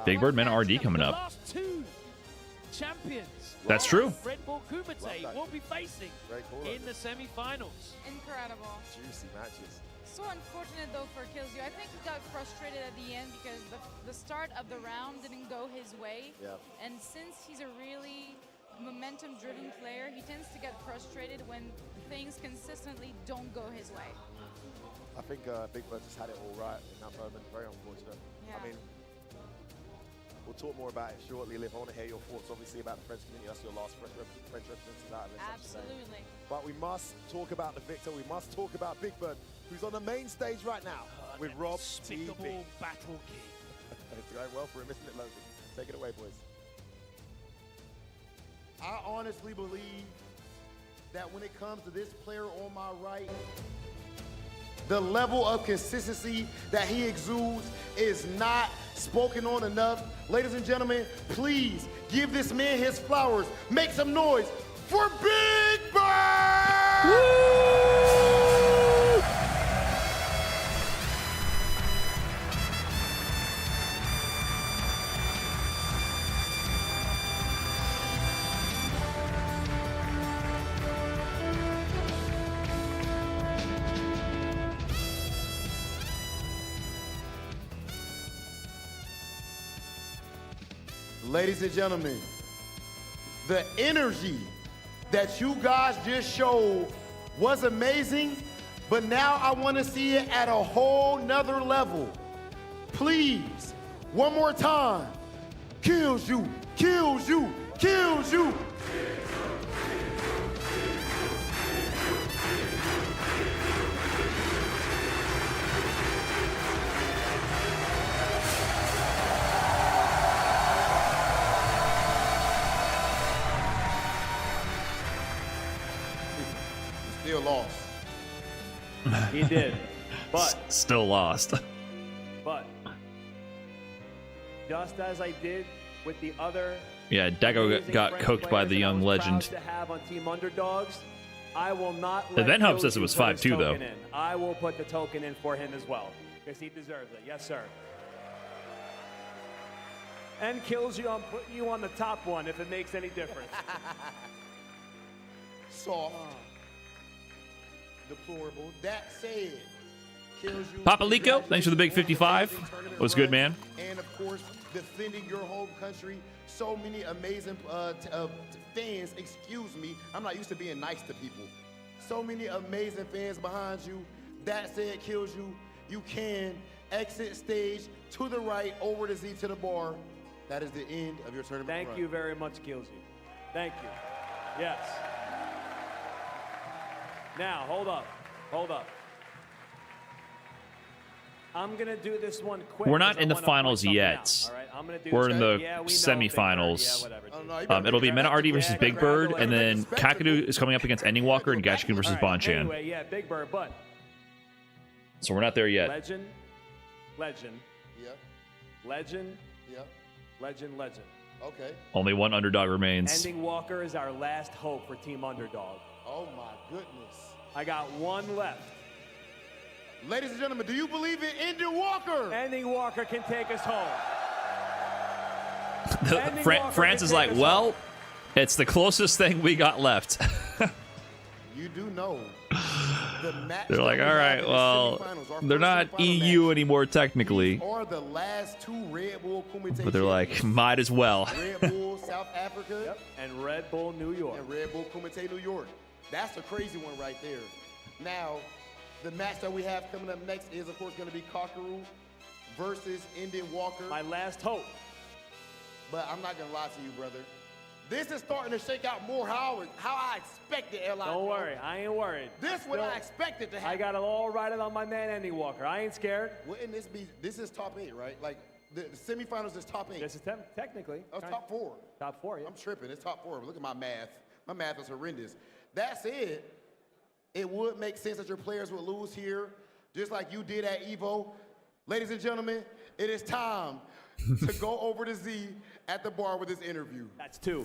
Big Bird, MenaRD coming up. That's true. Red Bull Kumite will be facing in the semifinals. Incredible. Juicy matches. So unfortunate though for Killzoo. I think he got frustrated at the end because the start of the round didn't go his way. Yeah. And since he's a really momentum-driven player, he tends to get frustrated when things consistently don't go his way. I think Big Bird just had it all right in that moment. Very unfortunate. Yeah. I mean, we'll talk more about it shortly, Liv. I want to hear your thoughts, obviously, about the French community. That's your last French representative out of this. Absolutely. But we must talk about the victor. We must talk about Big Bird, who's on the main stage right now with Rob TV. Battle King. It's going well for him, isn't it, Logan? Take it away, boys. I honestly believe that when it comes to this player on my right, the level of consistency that he exudes is not spoken on enough. Ladies and gentlemen, please give this man his flowers. Make some noise for Big Bird! Woo! Ladies and gentlemen, the energy that you guys just showed was amazing, but now I want to see it at a whole nother level. Please, one more time. Kills you, kills you, kills you. Still lost. He did, but still lost. But just as I did with the other, Yeah, Dago got cooked by the young legend. to have on Team Underdogs, I will not. The Event Hub says it was Killzoo put his 5-2 though. token in. I will put the token in for him as well because he deserves it. Yes, sir. And Killzoo, I'm putting you on the top one if it makes any difference. Soft. Deplorable. That said, kills you. Papalico, thanks for the big 55. That was good, man. And of course, defending your home country. So many amazing fans. Excuse me, I'm not used to being nice to people. So many amazing fans behind you. That said, kills you. You can exit stage to the right, over the Z to the bar. That is the end of your tournament. Thank run. you very much, Killzoo. Thank you. Yes. Now, hold up. Hold up. I'm going to do this one quick. We're not in the finals yet. We're in the semifinals. It'll be MenaRD versus Big Bird, and then Kakadoo is coming up against Ending Walker and Gachikun versus Bonchan. Anyway, yeah, Big Bird, but So we're not there yet. legend, legend, Yeah. legend, Yeah. legend, legend. Okay. Only one underdog remains. Ending Walker is our last hope for Team Underdog. Oh my goodness. I got one left. Ladies and gentlemen, do you believe in Ending Walker? Ending Walker can take us home. France is like, well, it's the closest thing we got left. You do know They're like, all right, well, they're not EU anymore technically, Are the last two Red Bull Kumite but they're like, might as well. Red Bull South Africa and Red Bull New York. And Red Bull Kumite New York. That's a crazy one right there. Now, the match that we have coming up next is, of course, going to be Kakadoo versus Indian Walker. My last hope. But I'm not going to lie to you, brother. This is starting to shake out more how I expected, L.I. Don't worry, I ain't worried. This is what I expected to happen. I got it all right on my man, Andy Walker. I ain't scared. Wouldn't this be, this is top 8, right? Like, the semifinals is top 8. This is technically. Oh, top 4. Top 4, yeah. I'm tripping, it's top 4. But look at my math. My math is horrendous. That said, it would make sense that your players would lose here, just like you did at EVO. Ladies and gentlemen, it is time to go over to Z at the bar with this interview. That's 2.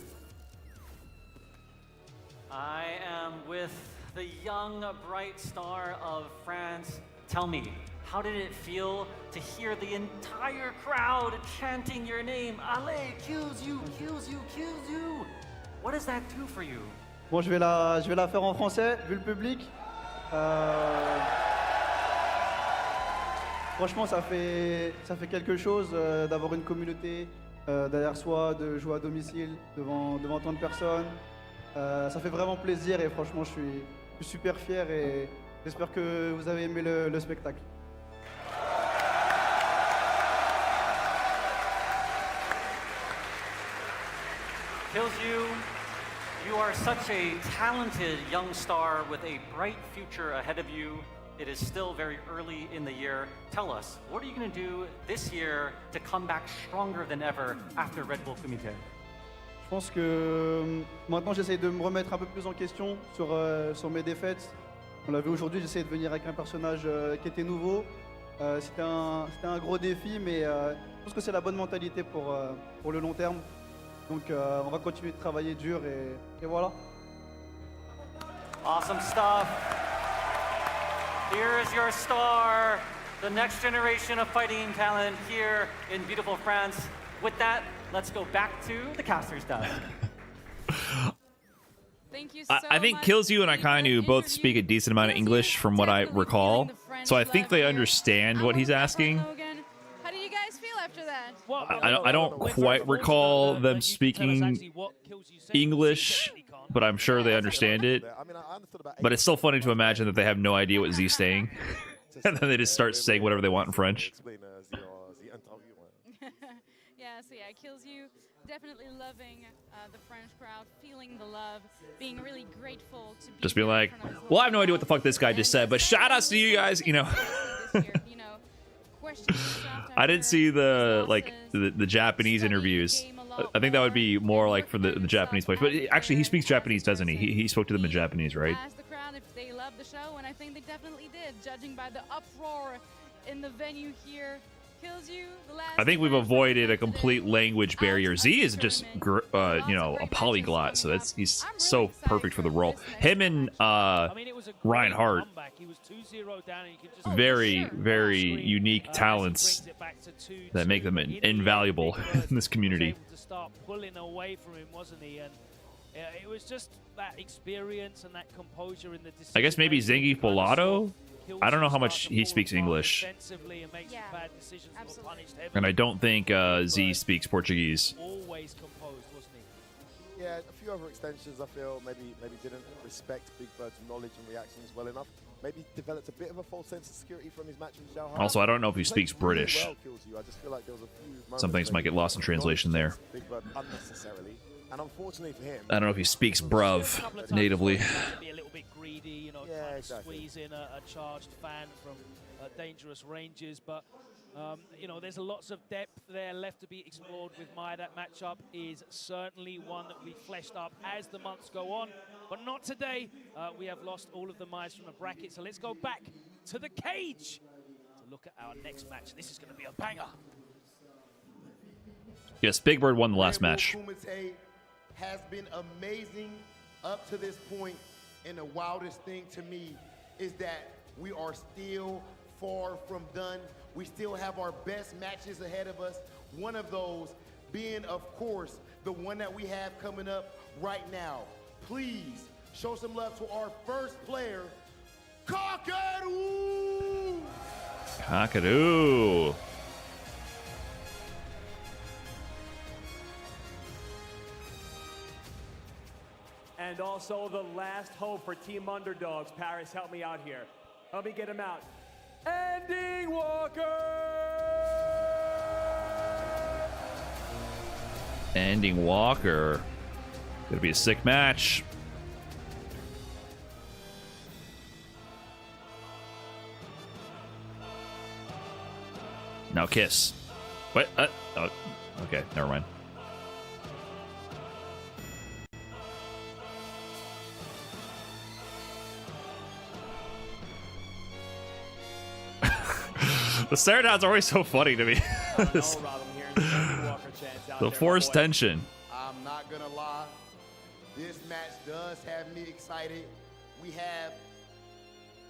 I am with the young, bright star of France. Tell me, how did it feel to hear the entire crowd chanting your name? Allez, kills you, kills you, kills you. What does that do for you? Bon, je vais la faire en français, vu le public. Franchement, ça fait quelque chose d'avoir une communauté derrière soi, de jouer à domicile devant tant de personnes. Ça fait vraiment plaisir et franchement, je suis super fier et j'espère que vous avez aimé le spectacle. Kills you are such a talented young star with a bright future ahead of you. It is still very early in the year. Tell us, what are you going to do this year to come back stronger than ever after Red Bull Kumite? Je pense que maintenant j'essaie de me remettre un peu plus en question sur mes défaites. On l'a vu aujourd'hui, j'essaie de venir avec un personnage qui était nouveau. C'était un gros défi, mais je pense que c'est la bonne mentalité pour le long terme. Donc on va continuer de travailler dur et voilà. Awesome stuff. Here is your star, the next generation of fighting talent here in beautiful France. With that, let's go back to the caster's desk. Thank you so I think much. Kills You and Akainu both speak a decent amount of English from what I recall, so I think they understand what he's asking. How do you guys feel after that? I don't quite recall them speaking English, but I'm sure they understand it. But it's still funny to imagine that they have no idea what Z's saying, and then they just start saying whatever they want in French. Yeah, Kills You. Definitely loving the French crowd, feeling the love, being really grateful to be Just be like, well, I have no idea what the fuck this guy just said, but shout outs to you guys, you know. I didn't see the Japanese interviews. I think that would be more like for the Japanese place. But actually, he speaks Japanese, doesn't he? He spoke to them in Japanese, right? Asked the crowd if they loved the show, and I think they definitely did, judging by the uproar in the venue here. Kills You, the last I think we've avoided a complete language barrier. Z is just, you know, a polyglot, so he's so perfect for the role. Him and Ryan Hart, very, very unique talents that make them invaluable in this community. To start pulling away from him, wasn't he? And it was just that experience and that composure in the decision. I guess maybe Zengi Polato? I don't know how much he speaks English. And I don't think Z speaks Portuguese. Always composed, wasn't he? Yeah, a few other extensions I feel maybe didn't respect Big Bird's knowledge and reactions well enough. Maybe developed a bit of a false sense of security from his match with Zhao Han. Also, I don't know if he speaks British. I just feel like there was a few moments Some things might get lost in translation there. Big Bird unnecessarily. And unfortunately for him, I don't know if he speaks bruv natively. Be a little bit greedy, you know, trying to squeeze in a charged fan from dangerous ranges, but you know, there's lots of depth there left to be explored with Maya. That matchup is certainly one that we fleshed up as the months go on, but not today. We have lost all of the Mayas from the bracket, so let's go back to the cage to look at our next match. This is going to be a banger. Yes, Big Bird won the last match. Kumite has been amazing up to this point, and the wildest thing to me is that we are still far from done. We still have our best matches ahead of us. One of those being, of course, the one that we have coming up right now. Please show some love to our first player Kakadoo! Kakadoo. And also the last hope for Team Underdogs. Paris, help me out here. Help me get him out. Ending Walker! Ending Walker. Gonna be a sick match. Now kiss. What? Oh, okay, never mind. The stare downs are always so funny to me. The forced tension. I'm not gonna lie. This match does have me excited. We have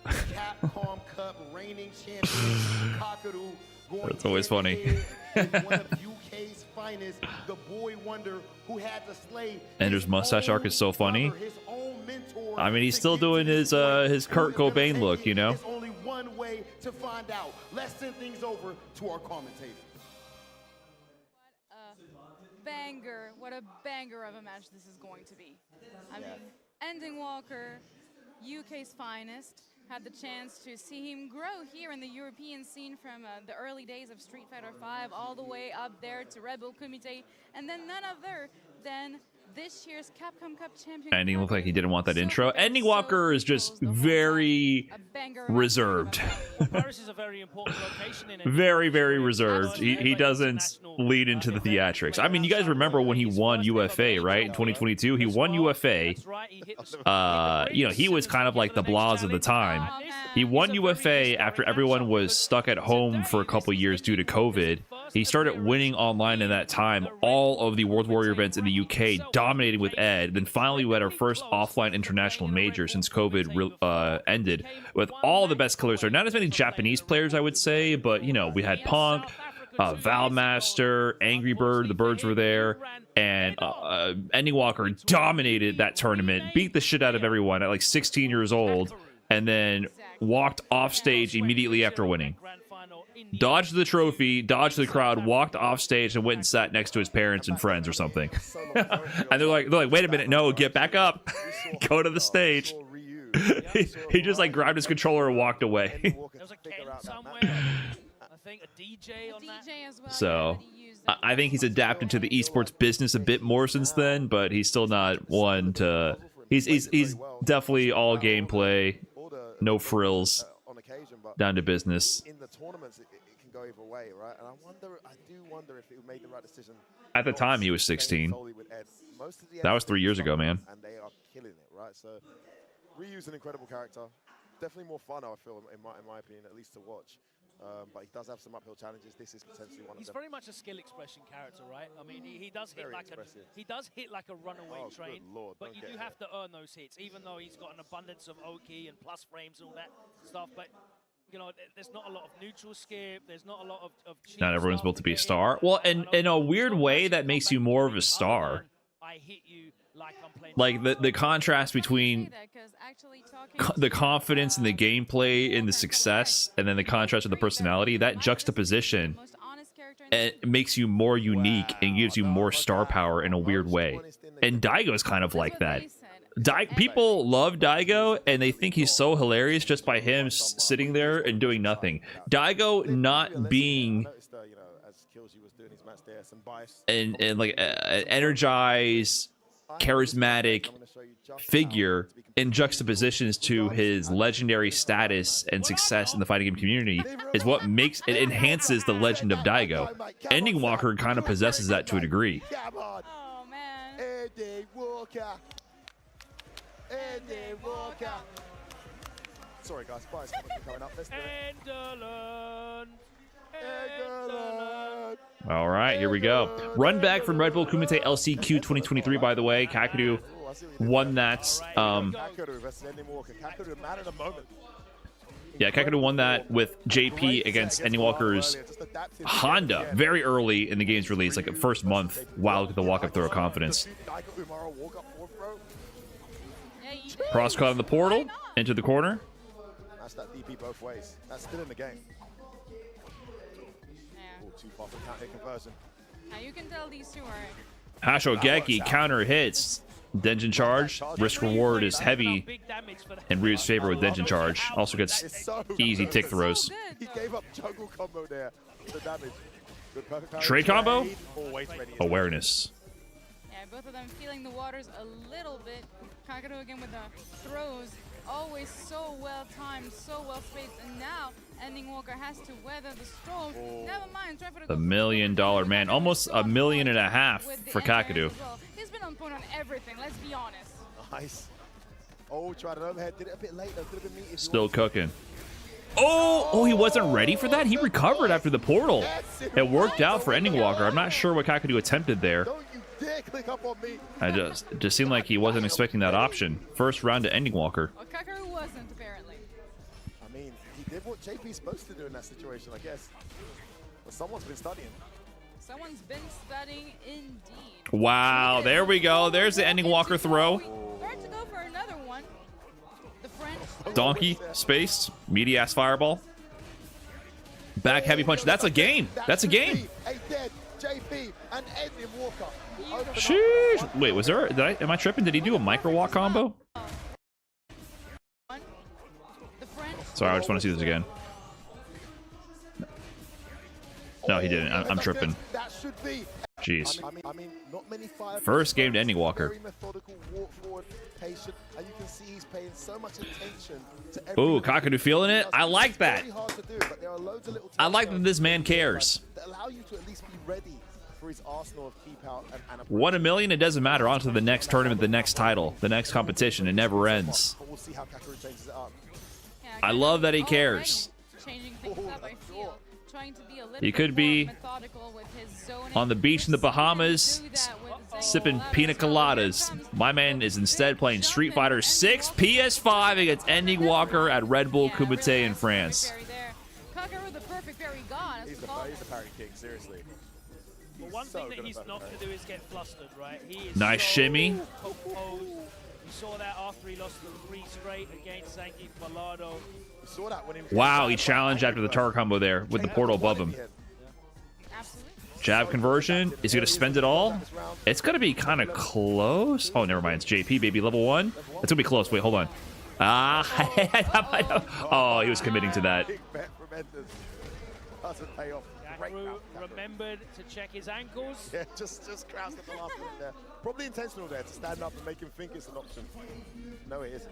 Capcom Cup reigning champion Kakadoo going. That's always funny. with one of UK's finest, the boy wonder who had to slay. Ender's mustache arc is so funny. I mean, he's still doing his Kurt Cobain look, you know. There's only one way to find out. Let's send things over to our commentator. Banger. What a banger of a match this is going to be. I mean, Ending Walker, UK's finest, had the chance to see him grow here in the European scene from the early days of Street Fighter V all the way up there to Red Bull Kumite, and then none other than this year's Capcom Cup champion. Ending looked like he didn't want that intro. Ending Walker is just very reserved. Paris is a very important location in it. Very, very reserved. He doesn't lead into the theatrics. I mean, you guys remember when he won UFA, right? In 2022, he won UFA. You know, he was kind of like the Blas of the time. He won UFA after everyone was stuck at home for a couple years due to COVID. He started winning online in that time all of the World Warrior events in the UK, dominating with Ed. Then finally we had our first offline international major since COVID ended, with all the best killers there. Not as many Japanese players, I would say, but, you know, we had Punk, Valmaster, Angry Bird, the Birds were there, and Ending Walker dominated that tournament, beat the shit out of everyone at like 16 years old, and then walked off stage immediately after winning. Dodged the trophy, dodged the crowd, walked off stage, and went and sat next to his parents and friends or something. And they're like, wait a minute, no, get back up, go to the stage. He just like grabbed his controller and walked away. There was a Ken somewhere, I think a DJ on that. As well. So I think he's adapted to the esports business a bit more since then, but he's still not one to. He's definitely all gameplay, no frills, down to business. In the tournaments, it can go either way, right? And I do wonder if it made the right decision. At the time, he was 16. That was 3 years ago, man. And they are killing it, right? So, Ryu's an incredible character. Definitely more fun, I feel, in my opinion, at least to watch. But he does have some uphill challenges. This is potentially one of them. He's very much a skill expression character, right? I mean, he does hit like a runaway train, Lord, but you do have to earn those hits, even though he's got an abundance of Oki and plus frames and all that stuff. But you know, there's not a lot of neutral skip. There's not a lot of not everyone's built to be a star. Well, and in a weird way, that makes you more of a star. I hit you like I'm playing. Like the contrast between the confidence and the gameplay and the success, and then the contrast with the personality, that juxtaposition, it makes you more unique and gives you more star power in a weird way. And Daigo is kind of like that. People love Daigo, and they think he's so hilarious just by him sitting there and doing nothing. Daigo not being and like an energized, charismatic figure in juxtapositions to his legendary status and success in the fighting game community is what makes it enhances the legend of Daigo. Ending Walker kind of possesses that to a degree. Oh man. Ending Walker. Sorry guys, Spice coming up. Let's do it. All right, here we go. Run back from Red Bull Kumite LCQ 2023, by the way. Kakadoo won that. Yeah, Kakadoo won that with JP against Ending Walker's Honda very early in the game's release, like the first month. Wow, look at the walk-up throw of confidence. Cross cut on the portal, into the corner. Smash that DP both ways. That's still in the game. Yeah. Ooh, too far for counter hit conversion. Now you can tell these two are. Hashogeki counter hits. Denjin charge. Risk reward is heavy in Ryu's favor with Denjin charge. Also gets easy tick throws. He gave up jungle combo there. The damage. Good perfect parry. Trade combo? Always ready. Awareness. Yeah, both of them feeling the waters a little bit. Kakadoo again with the throws. Always so well timed, so well spaced. And now Ending Walker has to weather the storm. Never mind, try for The $1 million man. Almost $1.5 million for Kakadoo. Well. He's been on point on everything, let's be honest. Nice. Oh, tried an overhead. Did it a bit late though. Could have been meaty. Still cooking. Oh, he wasn't ready for that? He recovered after the portal. It worked out for Ending Walker. I'm not sure what Kakadoo attempted there. Don't you dare click up on me. It just seemed like he wasn't expecting that option. First round to Ending Walker. Well, Kakadoo wasn't, apparently. I mean, he did what JP's supposed to do in that situation, I guess. But someone's been studying. Someone's been studying indeed. Wow, there we go. There's the Ending Walker throw. About to go for another one. The French. Donkey, space, meaty ass fireball. Back heavy punch. That's a game. That's a game. A dead JP and Ending Walker. Sheesh. Wait, was there? Am I tripping? Did he do a micro walk combo? Sorry, I just want to see this again. No, he didn't. I'm tripping. Jeez. I mean, not many First game to Ending Walker. Very methodical, walk forward, patient, and you can see he's paying so much attention to everything. Ooh, Kakadoo feeling it. I like that. I like that this man cares. That allow you to at least be ready for his arsenal of keep out and Won $1 million, it doesn't matter. On to the next tournament, the next title, the next competition. It never ends. We'll see how Kakadoo changes it up. I love that he cares. Changing things up, I feel. Trying to be a little He could be on the beach in the Bahamas, sipping pina coladas. My man is instead playing Street Fighter 6 PS5 against Ending Walker at Red Bull Kumite in France. Kakadoo, the perfect parry god. He's the parry king, seriously. Well, one thing that he's not going to do is get flustered, right? He is Nice shimmy. Composed. We saw that after he lost the 3 straight against Zangief Malado. We saw that when he was Wow, he challenged after the tower combo there with the portal above him. Jab conversion. Is he going to spend it all? It's going to be kind of close. Oh, never mind. It's JP, baby. Level 1. It's going to be close. Wait, hold on. Oh, he was committing to that. Doesn't pay off. Remembered to check his ankles. Yeah, just crouched at the last minute there. Probably intentional there to stand up and make him think it's an option. No, it isn't.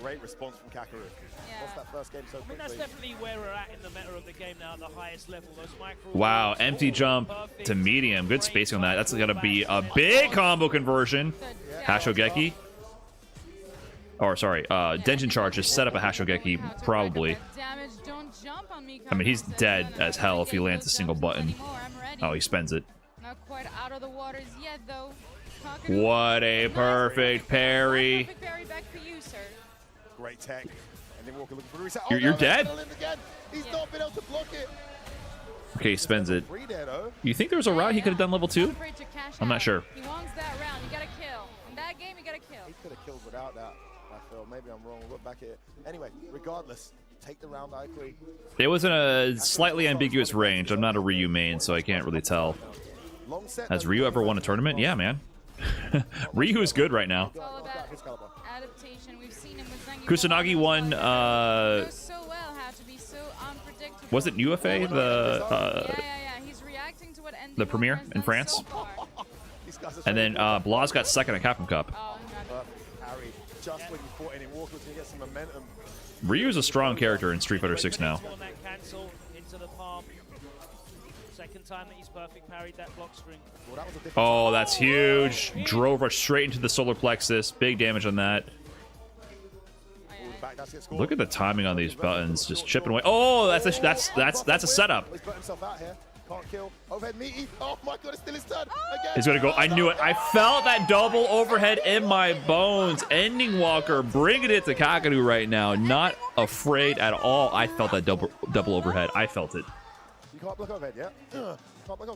Great response from Kakadoo. Yeah. Lost that first game so quickly. That's definitely where we're at in the meta of the game now, at the highest level. Those micro Wow, empty jump to medium. Good spacing on that. That's going to be a big combo conversion. Hashogeki. Or, sorry, Denjin charge just set up a Hashogeki, probably. I mean, he's dead as hell if he lands a single button. Oh, he spends it. Not quite out of the waters yet, though. What a perfect parry. Perfect parry back for you, sir. Great tech. And then Walker looking for a reset. You're dead. He's not been able to block it. Okay, he spends it. You think there was a route he could have done level 2? I'm not sure. He wants that round. You gotta kill. In that game, you gotta kill. He could have killed without that, I feel. Maybe I'm wrong. Look back at it. Anyway, regardless, take the round, I agree. It was in a slightly ambiguous range. I'm not a Ryu main, so I can't really tell. Has Ryu ever won a tournament? Yeah, man. Ryu is good right now. It's all about adaptation. We've seen him with Zangief. Kusanagi won, so well how to be so unpredictable. was it UFA, Yeah. He's reacting to what the premiere in France? And then Blas got second at Capcom Cup. Harry, just when you thought any Walker was going to get some momentum. Ryu is a strong character in Street Fighter 6 now. Second time that he's perfect parried that block string. Oh, that's huge. Drove her straight into the solar plexus. Big damage on that. Look at the timing on these buttons, just chipping away. Oh, that's a setup. Can't kill. Overhead meaty. Oh my god, it's still his turn. Again. He's gonna go. I knew it. I felt that double overhead in my bones. Ending Walker bringing it to Kakadoo right now. Not afraid at all. I felt that double overhead. I felt it. You can't block overhead, yeah? You can't block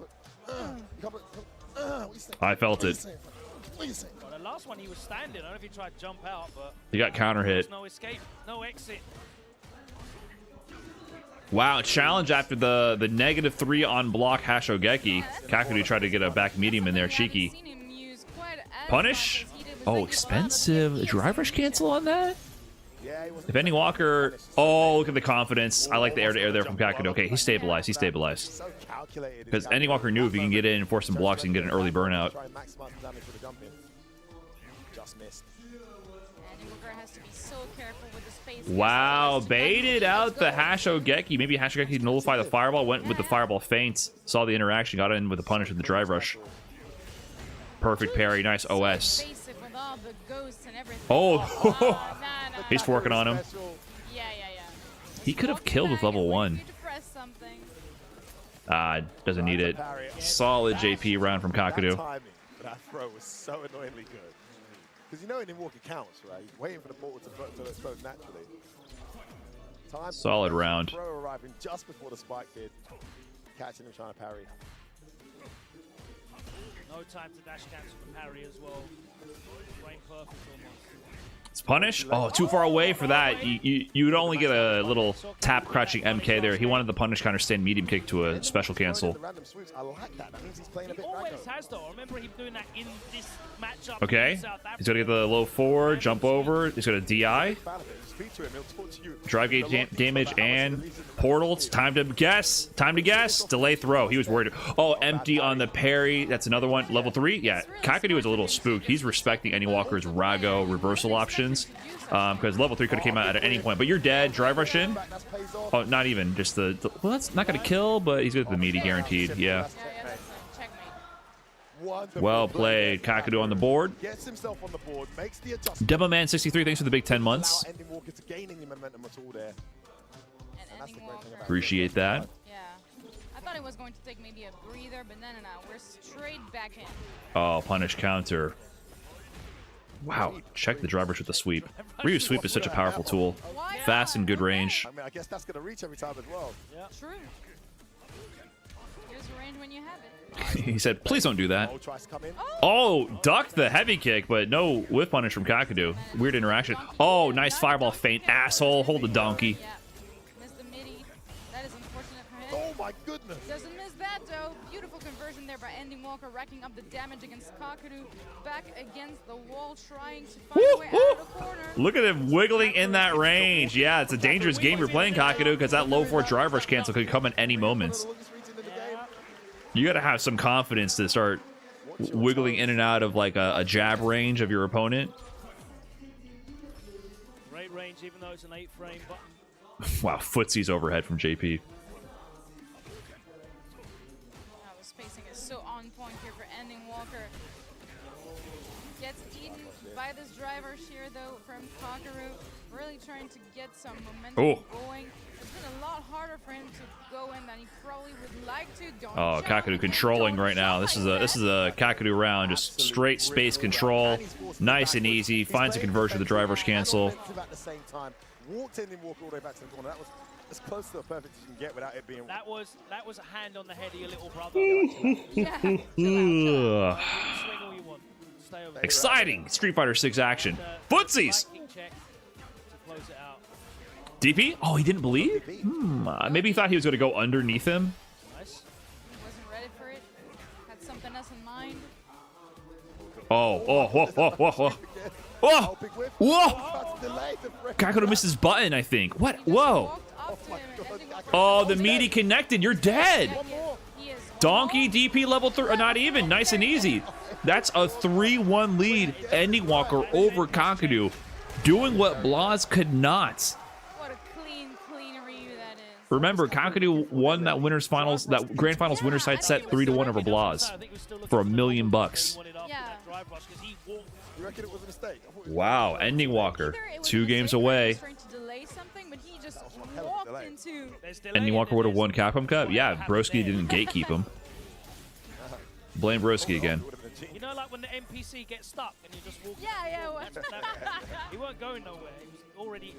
overhead. I felt it. What do you say? Well, the last one he was standing. I don't know if he tried to jump out, but He got counter hit. there's no escape, no exit. Wow, challenge after the -3 on block Hashogeki. Kakadoo tried to get a back medium in there, cheeky. Punish? Oh, expensive. Drive rush cancel on that? If Ending Walker... Oh, look at the confidence. I like the air-to-air there from Kakadoo. Okay, he stabilized. He stabilized. Because Ending Walker knew if he can get in and force some blocks, he can get an early burnout. Just missed. Has to be so careful with the space. Wow, baited out the Hashogeki. Maybe Hashogeki nullify the fireball, went with the fireball feint, saw the interaction, got in with the punish with the drive rush. Perfect parry, nice OS. Oh, he's working on him. He could have killed with level 1. Doesn't need it. Solid JP round from Kakadoo. That throw was so annoyingly good. Because you know in Walker counts, right? He's waiting for the portal to explode naturally. Time Solid round. Throw arriving just before the spike did. Catching him trying to parry. No time to dash cancel the parry as well. Brain perfect almost. It's punish? Oh, too far away for that. You would only get a little tap crouching MK there. He wanted the punish counter stand medium kick to a special cancel. I like that. That means he's playing a bit always has though. I remember him doing that in this matchup. Okay. He's going to get the low forward, jump over. He's going to DI. Drive gauge damage and portal. It's time to guess. Time to guess. Delay throw. He was worried. Oh, empty on the parry. That's another one. Level 3. Yeah, Kakadoo is a little spooked. He's respecting Ending Walker's Rago reversal options. Because level 3 could have came out at any point. But you're dead. Drive rush in. Oh, not even. Just the well, that's not going to kill, but he's got the meaty guaranteed. Yeah. Well played. Kakadoo on the board. Gets himself on the board, makes the adjustment. Demoman63, thanks for the big 10 months. Ending Walker to gaining the momentum at all there. And that's the great thing about Appreciate that. Yeah. I thought it was going to take maybe a breather, but no. We're straight back in. Oh, punish counter. Wow, check the drive rush with the sweep. Ryu sweep is such a powerful tool. Fast and good range. I mean, I guess that's going to reach every time as well. Yeah. True. Here's range when you have it. He said, please don't do that. Oh, ducked the heavy kick, but no whiff punish from Kakadoo. Weird interaction. Oh, nice fireball feint. Asshole, hold the donkey. Missed the midi. That is unfortunate for him. Oh my goodness. Doesn't miss that though. Beautiful conversion there by Ending Walker, racking up the damage against Kakadoo. Back against the wall, trying to find a way out of the corner. Look at him wiggling in that range. Yeah, it's a dangerous game you're playing, Kakadoo, because that low 4 drive rush cancel could come at any moment. You got to have some confidence to start wiggling in and out of like a jab range of your opponent. Great range, even though it's an 8-frame button. Wow, footsies overhead from JP. The spacing is so on point here for Ending Walker. Gets eaten by this driver shear though from Kakadoo. Really trying to get some momentum going. It's been a lot harder for him to go in than he probably would like to. Oh, Kakadoo controlling right now. This is a Kakadoo round, just straight space control, nice and easy. Finds a conversion to the drive rush cancel. At the same time, walked in and walked all the way back to the corner. That was as close to the perfect as you can get without it being. That was a hand on the head of your little brother. Swing all you want. Stay over there. Exciting Street Fighter 6 action. Footsies. DP? Oh, he didn't believe? Maybe he thought he was going to go underneath him. Nice. Wasn't ready for it. Had something else in mind. Whoa. Kakadoo missed his button, I think. What? Whoa. Oh, the meaty connected. You're dead. Donkey DP level 3. Not even. Nice and easy. That's a 3-1 lead. Ending Walker over Kakadoo. Doing what Blas could not. Remember, Kakadoo won that winners finals, that grand finals winners side set 3-1 over Blas for $1 million. Wow, Ending Walker, 2 games away. Ending Walker would have won Capcom Cup. Yeah, Broski didn't gatekeep him. Blame Broski again. You know, like when the NPC gets stuck and you just walk. Yeah. He weren't going nowhere. He was already.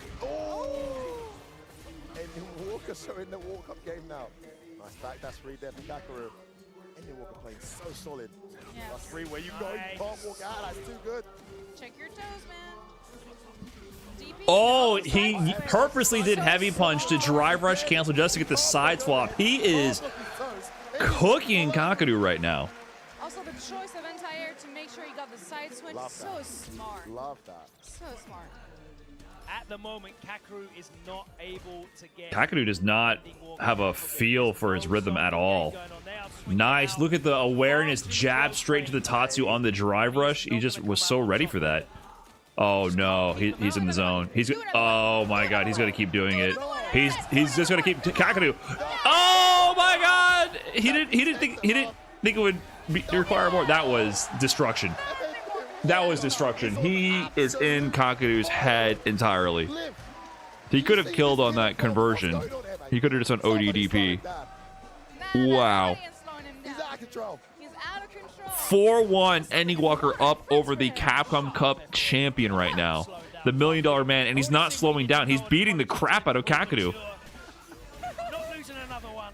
Ending Walker showing the walk-up game now. Nice back dash read there from Kakadoo. Ending Walker playing so solid. Yes. Plus 3 where you know you can't walk out. That's too good. Check your toes, man. DP. Oh, he purposely did heavy punch to drive rush cancel just to get the side swap. He is cooking Kakadoo right now. Also, the choice of anti-air to make sure he got the side switch. So smart. Love that. So smart. At the moment, Kakadoo is not able to get... Kakadoo does not have a feel for his rhythm at all. Nice. Look at the awareness. Jab straight to the Tatsu on the drive rush. He just was so ready for that. Oh, no. He's in the zone. Oh, my God. He's going to keep doing it. He's just going to keep... Kakadoo. Oh, my God. He didn't think it would require more. That was destruction. That was destruction. He is in Kakadoo's head entirely. He could have killed on that conversion. He could have just done ODDP. Wow. He's out of control. 4-1 Ending Walker up over the Capcom Cup champion right now. The $1 Million Man, and he's not slowing down. He's beating the crap out of Kakadoo. Not losing another one.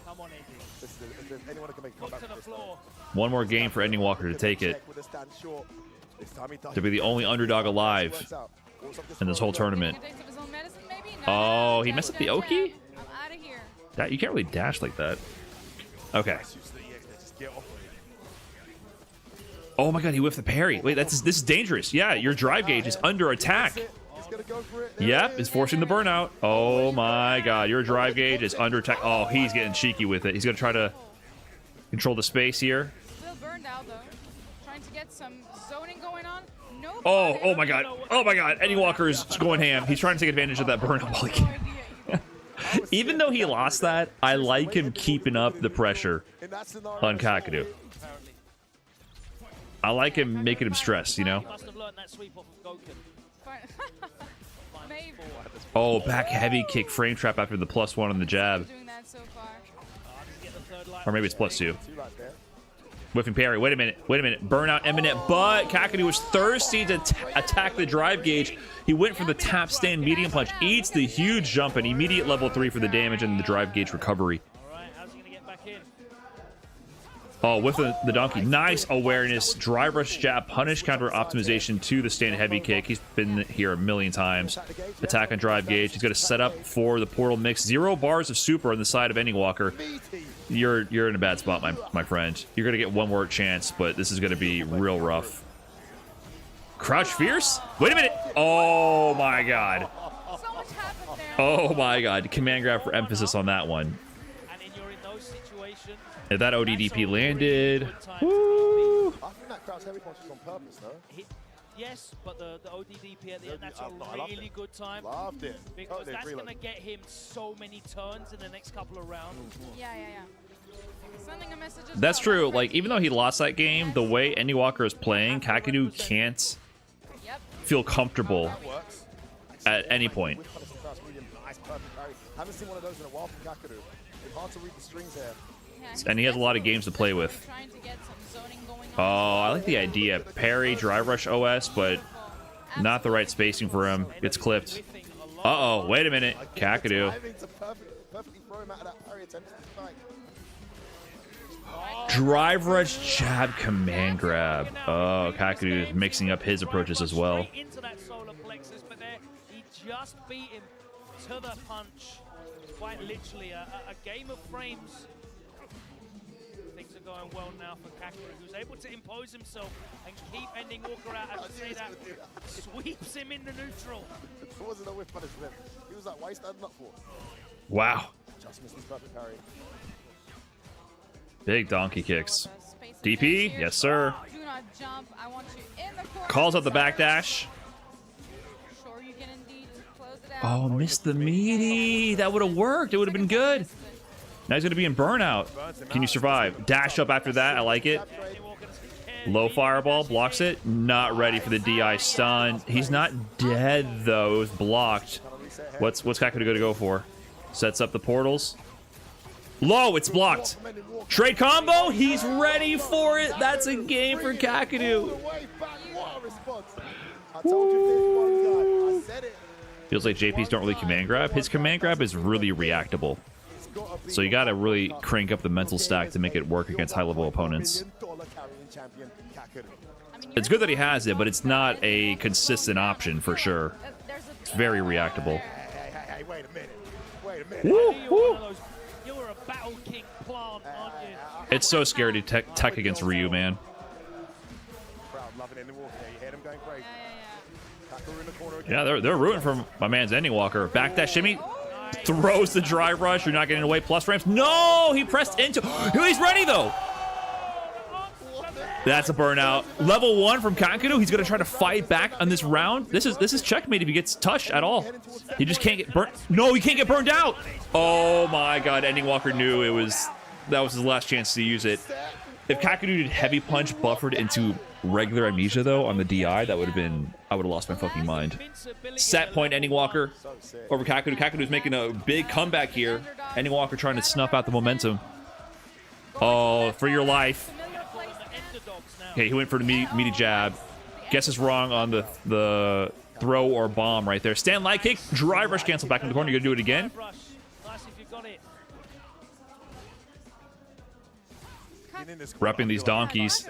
Come on, Andy. If there's anyone who can make a comeback To the this floor. One more game for Ending Walker to take it. To be the only underdog alive in this whole tournament. Oh, he messed up the Oki? That you can't really dash like that. Okay. Oh my God, he whiffed the parry. Wait, this is dangerous. Yeah, your drive gauge is under attack. Yep, it's forcing the burnout. Oh my God, your drive gauge is under attack. Oh, he's getting cheeky with it. He's gonna try to control the space here. Still burned out though. Trying to get some zoning going on. No. Oh my God. Oh my God. Ending Walker's going ham. He's trying to take advantage of that burnout while he can. Even though he lost that, I like him keeping up the pressure on Kakadoo. I like him making him stress, you know? Oh, back heavy kick frame trap after the +1 on the jab. Or maybe it's +2. Whiffing parry. Wait a minute. Burnout imminent, but Kakadoo was thirsty to attack the drive gauge. He went for the tap stand medium punch, eats the huge jump, and immediate level 3 for the damage and the drive gauge recovery. Oh, with the donkey. Nice awareness. Drive rush jab, punish counter optimization to the stand heavy kick. He's been here a million times. Attack on drive gauge. He's going to set up for the portal mix. 0 bars of super on the side of Ending Walker. You're in a bad spot, my friend. You're going to get one more chance, but this is going to be real rough. Crouch fierce? Wait a minute. Oh, my God. Oh, my God. Command grab for emphasis on that one. If that ODDP landed, woo. I think that crouch heavy punch was on purpose, though. Yes, but the ODDP at the end, that's a really good time. Loved it. Because that's going to get him so many turns in the next couple of rounds. Yeah. Sending a message as That's well. true. Like, even though he lost that game, the way Ending Walker is playing, Kakadoo can't feel comfortable at any point. Haven't seen one of those in a while from Kakadoo. It's hard to read the strings here. And he has a lot of games to play with. Oh, I like the idea. Parry, drive rush OS, but not the right spacing for him. Gets clipped. Uh-oh, wait a minute. Kakadoo. Drive rush jab command grab. Oh, Kakadoo is mixing up his approaches as well. Into that solar plexus, but there he just beat him to the punch. Quite literally a game of frames. Things are going well now for Kakadoo, who's able to impose himself and keep Ending Walker out. As I say that, sweeps him into neutral. It wasn't a whiff punishment. He was like, why are you standing up for? Wow. Just missed his perfect parry. Big donkey kicks. DP? Yes, sir. Do not jump. I want you in the corner. Calls out the backdash. Sure you can indeed close it out. Oh, missed the meaty. That would have worked. It would have been good. Now he's going to be in burnout. Can you survive? Dash up after that. I like it. Low fireball. Blocks it. Not ready for the DI stun. He's not dead, though. It was blocked. What's Kakadoo going to go for? Sets up the portals. Low. It's blocked. Trade combo. He's ready for it. That's a game for Kakadoo. Feels like JP's don't really command grab. His command grab is really reactable. So you got to really crank up the mental stack to make it work against high-level opponents. It's good that he has it, but it's not a consistent option for sure. It's very reactable. Hey, wait a minute. Wait a minute. Woo, You're a Battle King plant, aren't you? It's so scary to tech against Ryu, man. Crowd loving it in the walk there. You hear them going crazy. Kakadoo in the corner again. Yeah, they're rooting for my man's ending walker. Back that shimmy. Throws the drive rush. You're not getting away. Plus frames. No, he pressed into. He's ready though. That's a burnout. Level 1 from Kakadoo. He's gonna try to fight back on this round. This is checkmate if he gets touched at all. He just can't get burnt. No, he can't get burned out. Oh my God! Ending walker knew that was his last chance to use it. If Kakadoo did heavy punch buffered into regular amnesia though on the DI, that would have been, I would have lost my fucking mind. Set point ending walker over Kakadoo. Kakadoo's making a big comeback here. Ending walker trying to snuff out the momentum. Oh, for your life. Okay, he went for the meaty jab. Guess is wrong on the throw or bomb right there. Stand light kick, drive rush cancel back in the corner. You're gonna do it again. Repping these donkeys.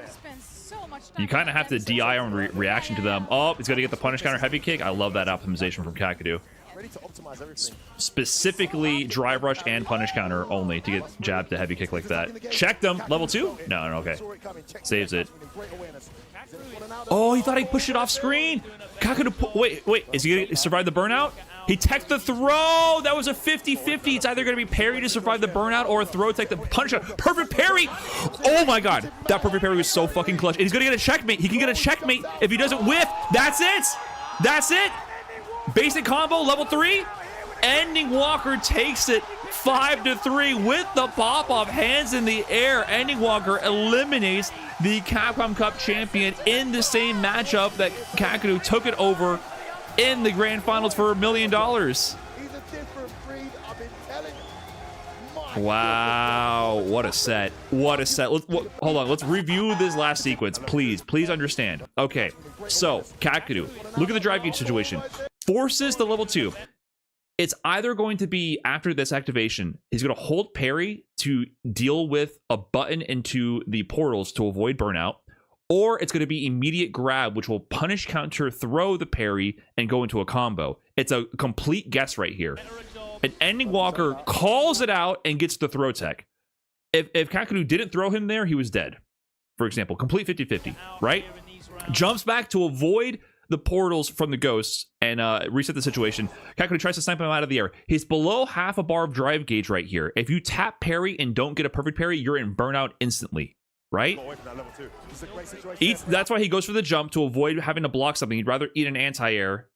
You kind of have to DI on reaction to them. Oh, he's gonna get the punish counter heavy kick. I love that optimization from Kakadoo. Specifically drive rush and punish counter only to get jab to heavy kick like that. Checked him. Level 2? No, okay. Saves it. Oh, he thought he pushed it off screen. Kakadoo, wait. Is he gonna survive the burnout? He teched the throw. That was a 50-50. It's either going to be parry to survive the burnout or a throw tech the punish out. Perfect parry. Oh my God. That perfect parry was so fucking clutch. And he's going to get a checkmate. He can get a checkmate if he doesn't whiff. That's it. That's it. Basic combo, level 3. Ending walker takes it 5-3 with the pop-off, hands in the air. Ending walker eliminates the Capcom Cup champion in the same matchup that Kakadoo took it over in the grand finals for $1 million. Wow, what a set. What a set. Hold on, let's review this last sequence. Please understand. Okay, so Kakadoo, look at the drive gauge situation. Forces the level 2. It's either going to be after this activation, he's going to hold parry to deal with a button into the portals to avoid burnout, or it's going to be immediate grab, which will punish counter, throw the parry, and go into a combo. It's a complete guess right here. An ending walker calls it out and gets the throw tech. If Kakadoo didn't throw him there, he was dead. For example, complete 50-50, right? Jumps back to avoid the portals from the ghosts and reset the situation. Kakadoo tries to snipe him out of the air. He's below half a bar of drive gauge right here. If you tap parry and don't get a perfect parry, you're in burnout instantly. Right? That's why he goes for the jump to avoid having to block something. He'd rather eat an anti-air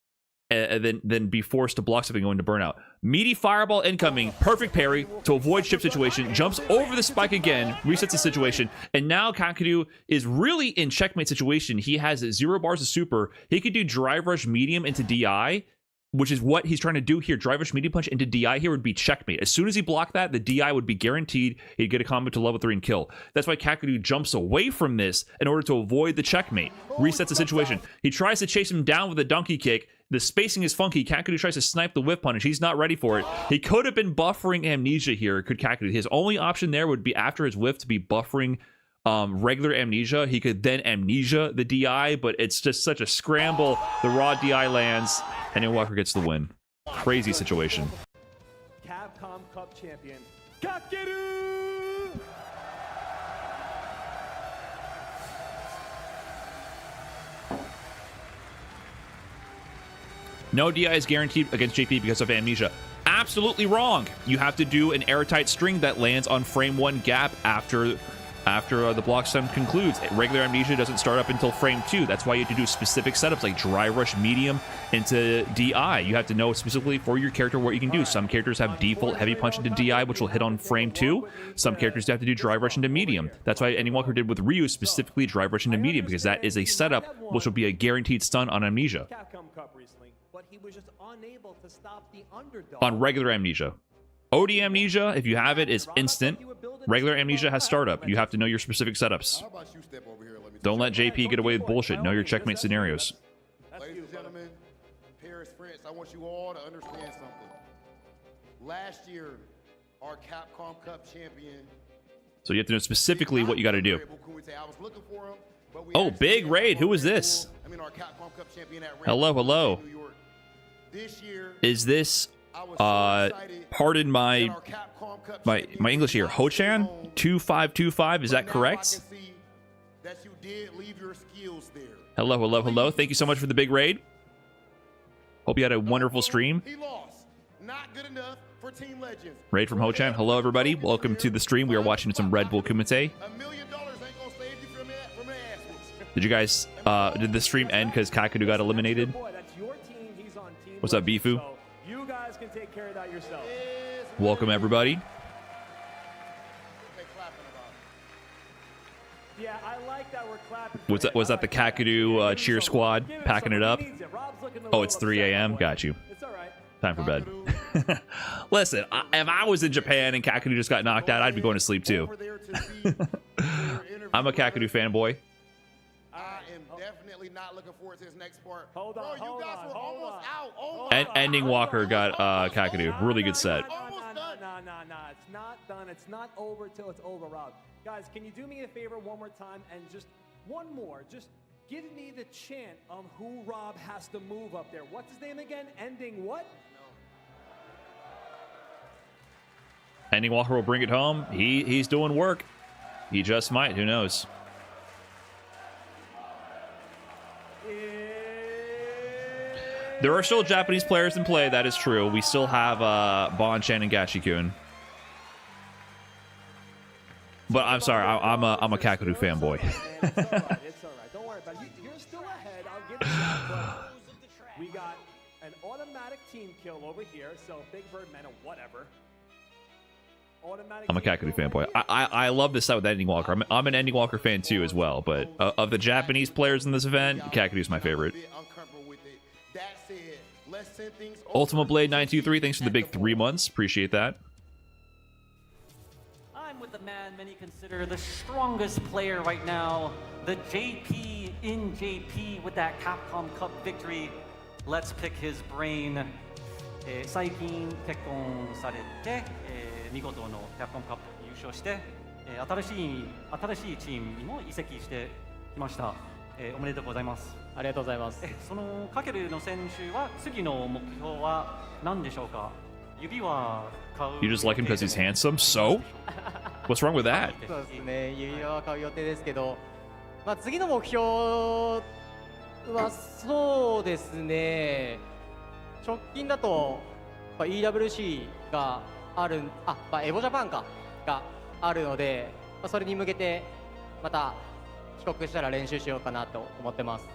than be forced to block something going to burnout. Meaty fireball incoming, perfect parry to avoid ship situation, jumps over the spike again, resets the situation, and now Kakadoo is really in checkmate situation. He has 0 bars of super. He could do drive rush medium into DI, which is what he's trying to do here. Drive rush medium punch into DI here would be checkmate. As soon as he blocked that, the DI would be guaranteed. He'd get a combo to level 3 and kill. That's why Kakadoo jumps away from this in order to avoid the checkmate. Resets the situation. He tries to chase him down with a donkey kick. The spacing is funky. Kakadoo tries to snipe the whiff punish. He's not ready for it. He could have been buffering amnesia here, could Kakadoo. His only option there would be after his whiff to be buffering regular amnesia. He could then amnesia the DI, but it's just such a scramble. The raw DI lands, and then Walker gets the win. Crazy situation. Capcom Cup champion, Kakadoo! No DI is guaranteed against JP because of amnesia. Absolutely wrong. You have to do an airtight string that lands on frame 1 gap after the block stem concludes. Regular amnesia doesn't start up until frame 2. That's why you have to do specific setups like dry rush medium into DI. You have to know specifically for your character what you can do. Some characters have default heavy punch into DI, which will hit on frame 2. Some characters have to do dry rush into medium. That's why Ending Walker did with Ryu, specifically dry rush into medium, because that is a setup which will be a guaranteed stun on amnesia. But he was just unable to stop the underdog. On regular amnesia. OD amnesia, if you have it, is instant. Regular amnesia has startup. You have to know your specific setups. Don't let JP get away with bullshit. Know your checkmate scenarios. Ladies and gentlemen, Paris, France, I want you all to understand something. Last year, our Capcom Cup champion. So you have to know specifically what you got to do. I was looking for him, but we Oh, actually big had raid. our Who is Red this? Bull- I mean, our Capcom Cup champion at Red Hello, Bull hello. New York. This year, Is this I was so excited pardon my that our Capcom Cup my champion English here, was Hochan home. 2525, is that But now correct? I can see that you did leave your skills there. Hello, hello, hello. Thank you so much for the big raid. Hope you had a wonderful stream. He lost. Not good enough for Team Legends. Raid from Hochan. Hello, everybody. Welcome to the stream. We are watching some Red Bull Kumite. $1 million ain't gonna save you from an ass whooping. Did you guys, did the stream end because Kakadoo got eliminated? Boy, that's your team. He's on team. What's up, Legends, Bifu? so you guys can take care of that yourself. Welcome, everybody. Yeah, I like that we're clapping. Was that the Kakadoo cheer squad packing it up? Oh, it's 3 a.m. Got you. It's all right. Time for bed. Listen, if I was in Japan and Kakadoo just got knocked out, I'd be going to sleep too. I'm a Kakadoo fanboy. I am definitely not looking forward to this next part. Hold on, Bro, you guys were almost out. Oh And Ending Walker got Kakadoo. Really good set. Nah, it's not done. It's not over till it's over, Rob. Guys, can you do me a favor one more time and just one more? Just give me the chant on who Rob has to move up there. What's his name again? Ending what? Ending Walker will bring it home. He's doing work. He just might. Who knows? There are still Japanese players in play. That is true. We still have Bonchan and Gachikun. But I'm sorry. I'm a Kakadoo fanboy. It's all right. Don't worry about it. You're still ahead. I'll give you that. But we got an automatic team kill over here. So Big Bird Man or whatever. Automatic I'm a Kakadoo fanboy. I love this set with Ending Walker. I'm an Ending Walker fan too as well. But of the Japanese players in this event, Kakadoo's my favorite. Ultima Blade 923, thanks for the big 3 months. Appreciate that. I'm with the man many consider the strongest player right now, the JP in JP with that Capcom Cup victory. Let's pick his brain. 最近結婚されて、見事のキャプコンカップ優勝して、新しいチームにも移籍してきました。おめでとうございます。ありがとうございます。そのかけるの選手は次の目標は何でしょうか。指は買う。 You just like him because he's handsome? So? What's wrong with that? そうですね。指輪は買う予定ですけど、まあ次の目標はそうですね。直近だと、EWC がある、エボジャパンかがあるので、それに向けてまた帰国したら練習しようかなと思ってます。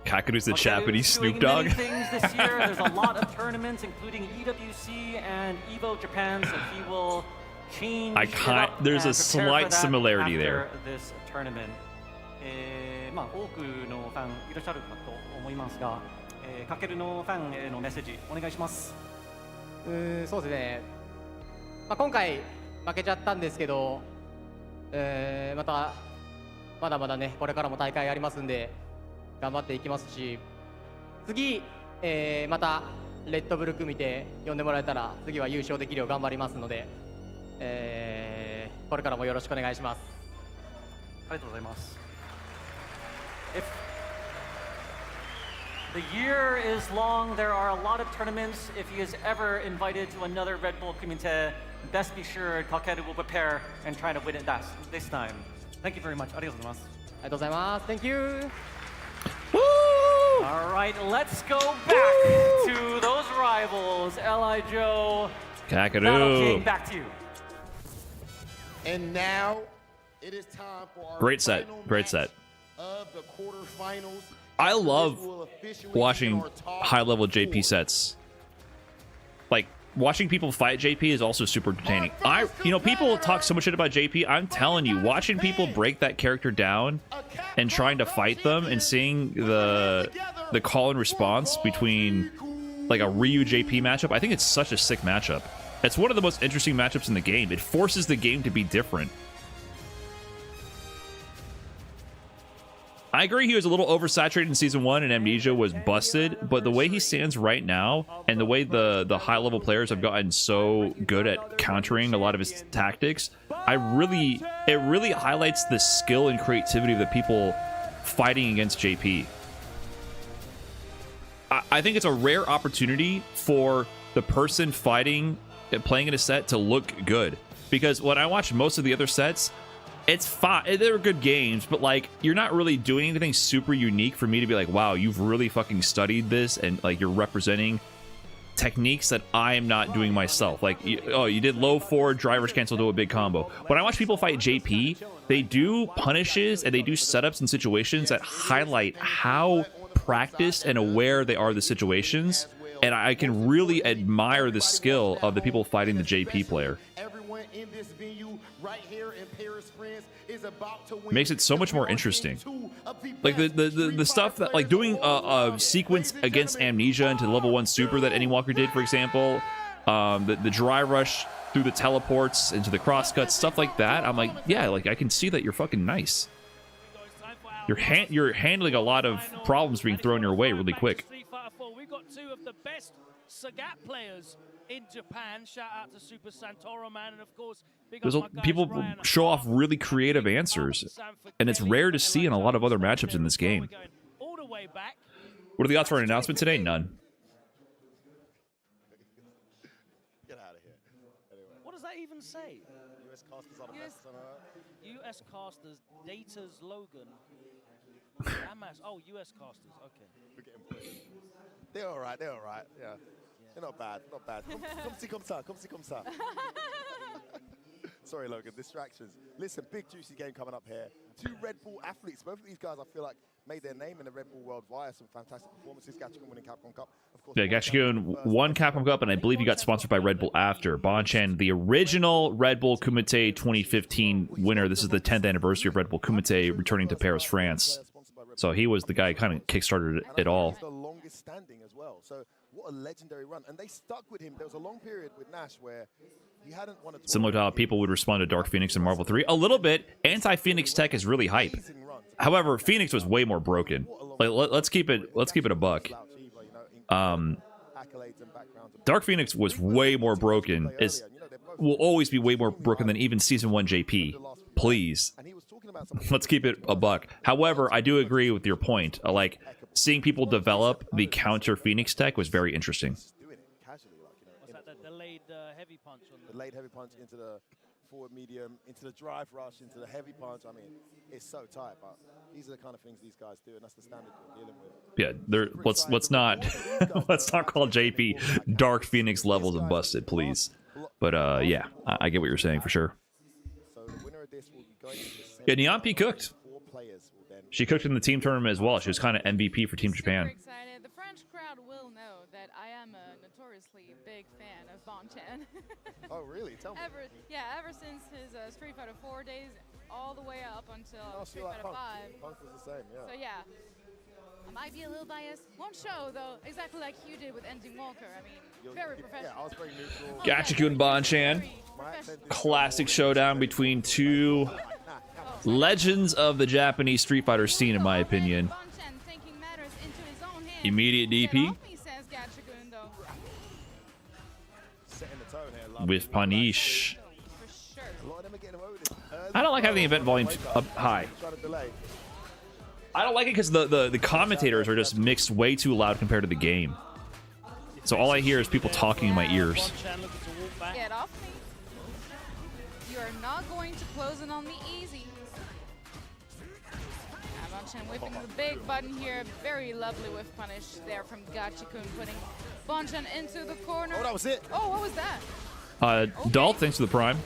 Kakadoo's the Japanese Snoop Dogg. This year, there's a lot of tournaments, including EWC and Evo Japan, so he will change. There's a slight similarity there. This tournament. まあ多くのファンいらっしゃるかと思いますが。かけるのファンへのメッセージお願いします。そうですね。今回負けちゃったんですけど、まだまだねこれからも大会ありますんで頑張っていきますし、次、またレッドブル組で呼んでもらえたら次は優勝できるよう頑張りますので、これからもよろしくお願いします。ありがとうございます。The year is long. There are a lot of tournaments. If he is ever invited to another Red Bull Kumite, best be sure Kakadoo will prepare and try to win it this time. Thank you very much. ありがとうございます。ありがとうございます。Thank you. All right, let's go back to those rivals. L.I. Joe. Kakadoo. Back to you. And now it is time for our Great set. Great set. Of the quarterfinals. I love watching high-level JP sets. Like, watching people fight JP is also super entertaining. People talk so much shit about JP. I'm telling you, watching people break that character down and trying to fight them and seeing the call and response between like a Ryu JP matchup, I think it's such a sick matchup. It's one of the most interesting matchups in the game. It forces the game to be different. I agree he was a little oversaturated in Season 1 and Amnesia was busted, but the way he stands right now and the way the high-level players have gotten so good at countering a lot of his tactics, it really highlights the skill and creativity of the people fighting against JP. I think it's a rare opportunity for the person fighting, playing in a set to look good. Because when I watch most of the other sets, it's fine. They're good games, but like you're not really doing anything super unique for me to be like, wow, you've really fucking studied this and like you're representing techniques that I am not doing myself. Like, you did low forward, drivers cancel to a big combo. When I watch people fight JP, they do punishes and they do setups in situations that highlight how practiced and aware they are of the situations. And I can really admire the skill of the people fighting the JP player. Everyone in this venue right here in Paris, France is about to win. Makes it so much more interesting. Like the stuff that like doing a sequence against Amnesia into the level 1 super that Anywalker did, for example, the dry rush through the teleports into the crosscuts, stuff like that. I'm like, yeah, like I can see that you're fucking nice. You're handling a lot of problems being thrown your way really quick. We've got two of the best Sagat players in Japan. Shout out to Super Santoro Man, and of course, People show off really creative answers, and it's rare to see in a lot of other matchups in this game. What are the odds for an announcement today? None. Get out of here. Anyway. What does that even say? US casters are the best on earth. US casters, Data's Logan. Oh, US casters. Okay. We're getting played. They're all right. They're all right. Yeah. They're not bad. Not bad. Come see. Sorry, Logan. Distractions. Listen, big juicy game coming up here. Two Red Bull athletes. Both of these guys, I feel like, made their name in the Red Bull world via some fantastic performances. Gachikun winning Capcom Cup. Of course, yeah, Gachikun won Capcom Cup, and I believe he got sponsored by Red Bull after. Bonchan, the original Red Bull Kumite 2015 winner. This is the 10th anniversary of Red Bull Kumite returning to Paris, France. So he was the guy who kind of kickstarted it all. The longest standing as well. So what a legendary run. And they stuck with him. There was a long period with Nash where he hadn't won a Similar to how people would respond to Dark Phoenix in Marvel 3. A little bit. Anti-Phoenix tech is really hype. However, Phoenix was way more broken. Like, let's keep it a buck. Dark Phoenix was way more broken. Will always be way more broken than even Season 1 JP. Please. Let's keep it a buck. However, I do agree with your point. Like, seeing people develop the counter Phoenix tech was very interesting. The delayed heavy punch on the delayed heavy punch into the forward medium, into the drive rush, into the heavy punch. I mean, it's so tight, but these are the kind of things these guys do, and that's the standard we're dealing with. Yeah, let's not let's not call JP Dark Phoenix levels of busted, please. But yeah, I get what you're saying for sure. So the winner of this will be going to the yeah, Neonpi cooked. She cooked in the team tournament as well. She was kind of MVP for Team Japan. Super excited. The French crowd will know that I am a notoriously big fan of Bonchan. Oh, really? Tell me. Ever since his Street Fighter 4 days, all the way up until Street Fighter 5. Punk was the same, yeah. So yeah, I might be a little biased. Won't show though, exactly like you did with Ending Walker. I mean, very professional. Yeah, I was very neutral. Gachikun Bonchan. Classic showdown between two legends of the Japanese Street Fighter scene, in my opinion. Immediate DP. With punish. I don't like having the event volume up high. I don't like it because the commentators are just mixed way too loud compared to the game. So all I hear is people talking in my ears. Get off me. You are not going to close in on me easy. Bonchan whipping the big button here. Very lovely whiff punish there from Gachikun, putting Bonchan into the corner. Oh, that was it. Oh, what was that? Dalt, thanks for the prime.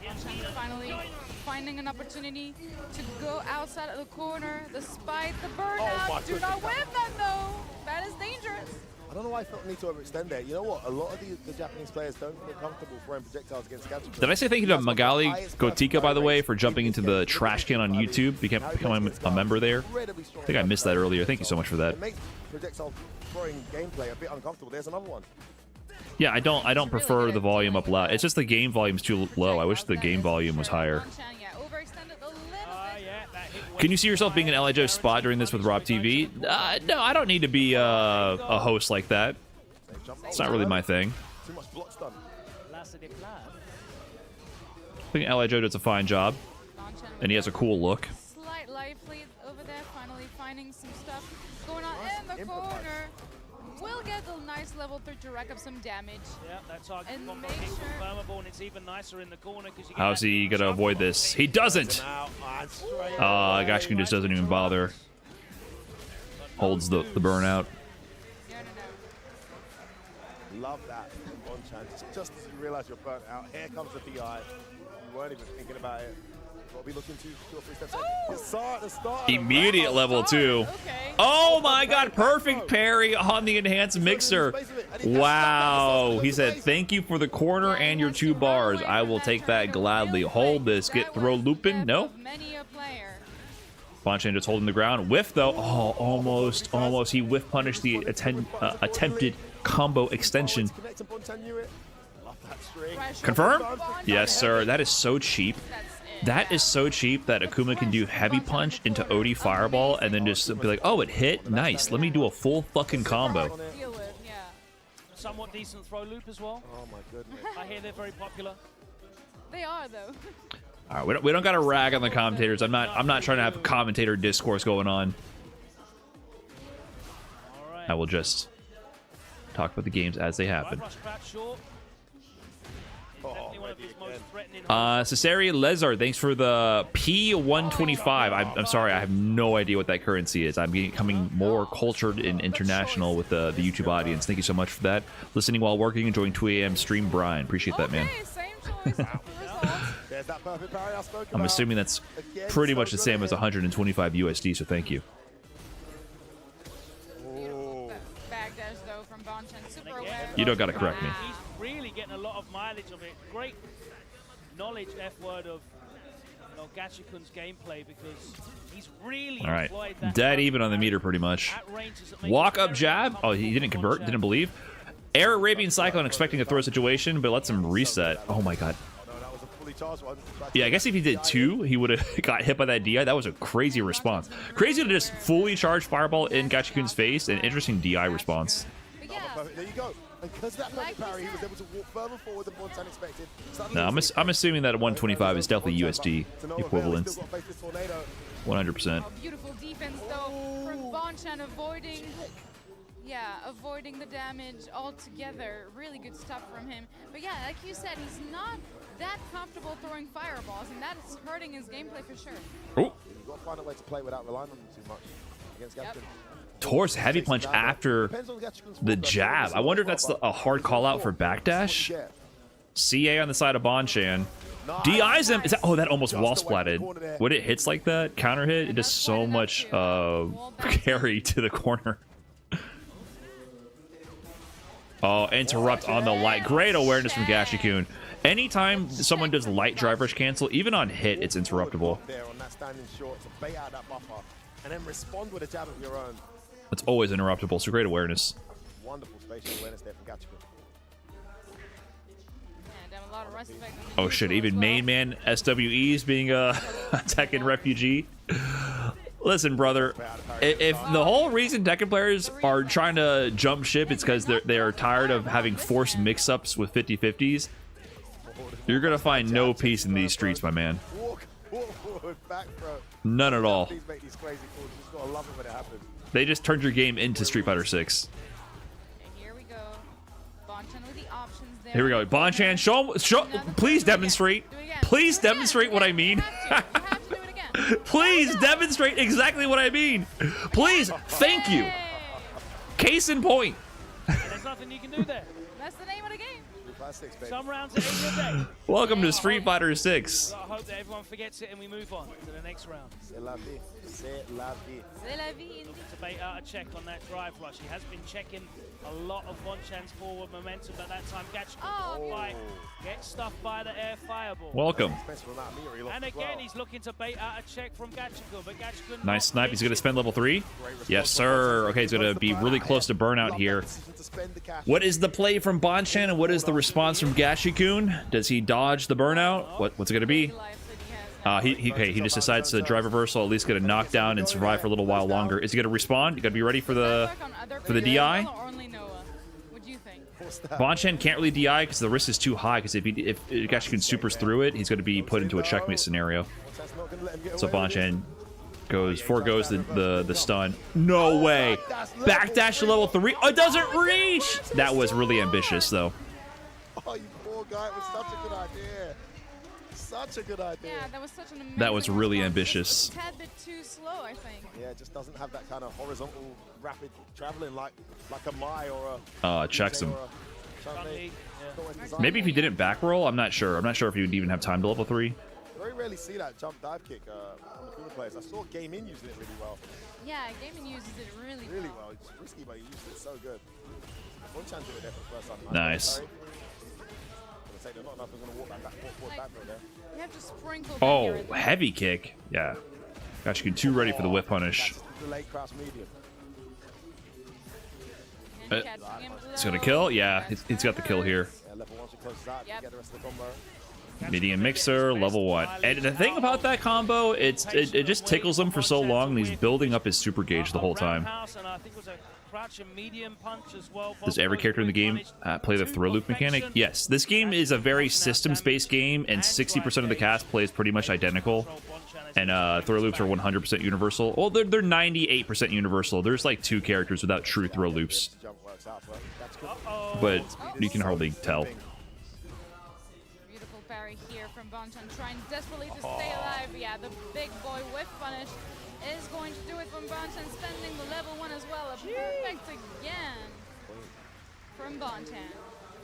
Bonchan finally finding an opportunity to go outside of the corner, despite the burnout. Do not whip that though. That is dangerous. I don't know why I felt the need to overextend there. You know what? A lot of the Japanese players don't feel comfortable throwing projectiles against Gachikun. Did I say thank you to Magali Gotika, by the way, for jumping into the trash can on YouTube, becoming a member there? I think I missed that earlier. Thank you so much for that. It makes projectile throwing gameplay a bit uncomfortable. There's another one. Yeah, I don't prefer the volume up loud. It's just the game volume's too low. I wish the game volume was higher. Can you see yourself being an LHO spot during this with Rob TV? No, I don't need to be a host like that. It's not really my thing. Too much blocks done. I think LHO does a fine job, and he has a cool look. Slight life lead over there, finally finding some stuff going on in the corner. Will get a nice level 3 to rack up some damage. Yeah, that target and combo make is sure. confirmable, and it's even nicer in the corner because you get How's he gonna avoid this? He doesn't! Gachikun just doesn't even bother. Holds the burnout. Love that from Bonchan. Just as you realize you're burnt out, here comes the DI. You weren't even thinking about it. What are we looking to 2 or 3 steps ahead? The start. Immediate level 2. Oh my god, perfect parry on the enhanced mixer. Wow. He said, thank you for the corner and your 2 bars. I will take that gladly. Hold this. Get throw looping. No. Bonchan just holding the ground. Whiff though. Oh, almost. He whiff punished the attempted combo extension. Confirm? Yes, sir. That is so cheap. That is so cheap that Akuma can do heavy punch into OD fireball and then just be like, oh, it hit? Nice. Let me do a full fucking combo. Somewhat decent throw loop as well. Oh my goodness. I hear they're very popular. They are though. All right, we don't got to rag on the commentators. I'm not trying to have commentator discourse going on. I will just talk about the games as they happen. Cesare Lezard, thanks for the P125. I'm sorry, I have no idea what that currency is. I'm becoming more cultured and international with the YouTube audience. Thank you so much for that. Listening while working, enjoying 2 a.m. stream, Brian. Appreciate that, man. I'm assuming that's pretty much the same as 125 USD, so thank you. Backdash though from Bonchan, super aware. You don't got to correct me. He's really getting a lot of mileage of it. Great knowledge, F-word, of Gachikun's gameplay because he's really All right, employed that. dead even on the meter pretty much. Walk up jab. Oh, he didn't convert, didn't believe. Air Arabian Cyclone expecting a throw situation, but lets him reset. Oh my god. Yeah, I guess if he did 2, he would have got hit by that DI. That was a crazy response. Crazy to just fully charge Fireball in Gachikun's face. An interesting DI response. There you go. And because that perfect parry, he was able to walk further forward than Bonchan expected. No, I'm assuming that 125 is definitely USD equivalent. 100%. Beautiful defense though from Bonchan, avoiding the damage altogether. Really good stuff from him. But yeah, like you said, he's not that comfortable throwing fireballs, and that's hurting his gameplay for sure. Oh. You've got to find a way to play without relying on them too much against Gachikun. Tor's heavy punch after the jab. I wonder if that's a hard call out for backdash. CA on the side of Bonchan. DIs him. Is that, oh, that almost wall splatted. When it hits like that, counter hit, it does so much carry to the corner. Oh, interrupt on the light. Great awareness from Gachikun. Anytime someone does light drive rush cancel, even on hit, it's interruptible. It's always interruptible, so great awareness. Wonderful spatial awareness there from Gachikun. Oh shit, even main man SWEs being a Tekken refugee. Listen, brother, if the whole reason Tekken players are trying to jump ship is because they're tired of having forced mix-ups with 50-50s, you're gonna find no peace in these streets, my man. None at all. They just turned your game into Street Fighter 6. Here we go. Bonchan with the options there. Here we go. Bonchan, show please demonstrate. Please demonstrate what I mean. Please demonstrate exactly what I mean. Please, thank you. Case in point. There's nothing you can do there. That's the name of the game. Some rounds are a day. Welcome to Street Fighter 6. I hope that everyone forgets it and we move on to the next round. C'est la vie. C'est la vie. C'est la vie. Looking to bait out a check on that drive rush. He has been checking a lot of Bonchan's forward momentum, but that time Gachikun gets stuffed by the air fireball. Welcome. And again, he's looking to bait out a check from Gachikun, but Gachikun... Nice snipe. He's going to spend level 3. Yes, sir. Okay, he's going to be really close to burnout here. What is the play from Bonchan and what is the response from Gachikun? Does he dodge the burnout? What's it going to be? He just decides to drive reversal, at least get a knockdown and survive for a little while longer. Is he gonna respawn? You gotta be ready for the DI. Bonchan can't really DI because the risk is too high. Because if Gachikun supers through it, he's going to be put into a checkmate scenario. So Bonchan foregoes the stun. No way! Backdash to level 3. Oh, it doesn't reach. That was really ambitious, though. Oh, you poor guy! It was such a good idea. Such a good idea. Yeah, that was such an amazing. That was really ambitious. A tad bit too slow, I think. Yeah, it just doesn't have that kind of horizontal rapid traveling like a Mai or a. Checks him. Maybe if he didn't back roll, I'm not sure. I'm not sure if he would even have time to level 3. Very rarely see that jump dive kick on the Kuma players. I saw Game In using it really well. Yeah, Game In uses it really well. It's risky, but he uses it so good. Bonchan did it there for the first time. Nice. They're not enough. They're going to walk back forward, back there. You have to sprinkle. Oh, heavy kick. Yeah. Gachikun too ready for the whip punish. The late crouch medium. He's gonna kill? Yeah, he's got the kill here. Medium mixer, level 1. And the thing about that combo, it just tickles him for so long, and he's building up his super gauge the whole time. Does every character in the game play the throw loop mechanic? Yes. This game is a very systems-based game, and 60% of the cast plays pretty much identical. And throw loops are 100% universal. Well, they're 98% universal. There's like 2 characters without true throw loops. But you can hardly tell. Beautiful parry here from Bonchan, trying desperately to stay alive. Yeah, the big boy whiff punish is going to do it from Bonchan, spending the level 1 as well. A perfect again from Bonchan.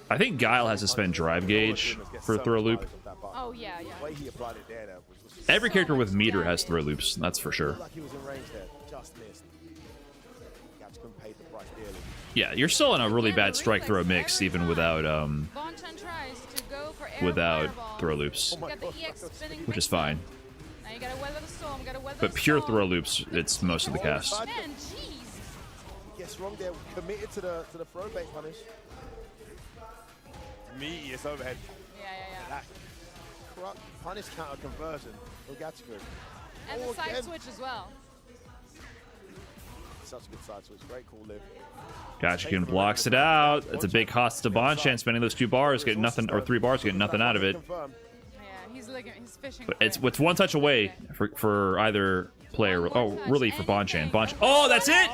I think Guile has to spend drive gauge for throw loop. Oh, yeah. Every character with meter has throw loops, that's for sure. Yeah, you're still in a really bad strike throw mix, even without throw loops, which is fine. But pure throw loops, it's most of the cast. Gets wrong there, committed to the throw bait punish. Meteous overhead. Yeah. That punish counter conversion for Gachikun. And the side switch as well. Such a good side switch. Great call, Liv. Gachikun blocks it out. It's a big cost to Bonchan, spending those 2 bars, getting nothing, or 3 bars, getting nothing out of it. Yeah, he's fishing. But it's one touch away for either player. Oh, really for Bonchan. Oh, that's it!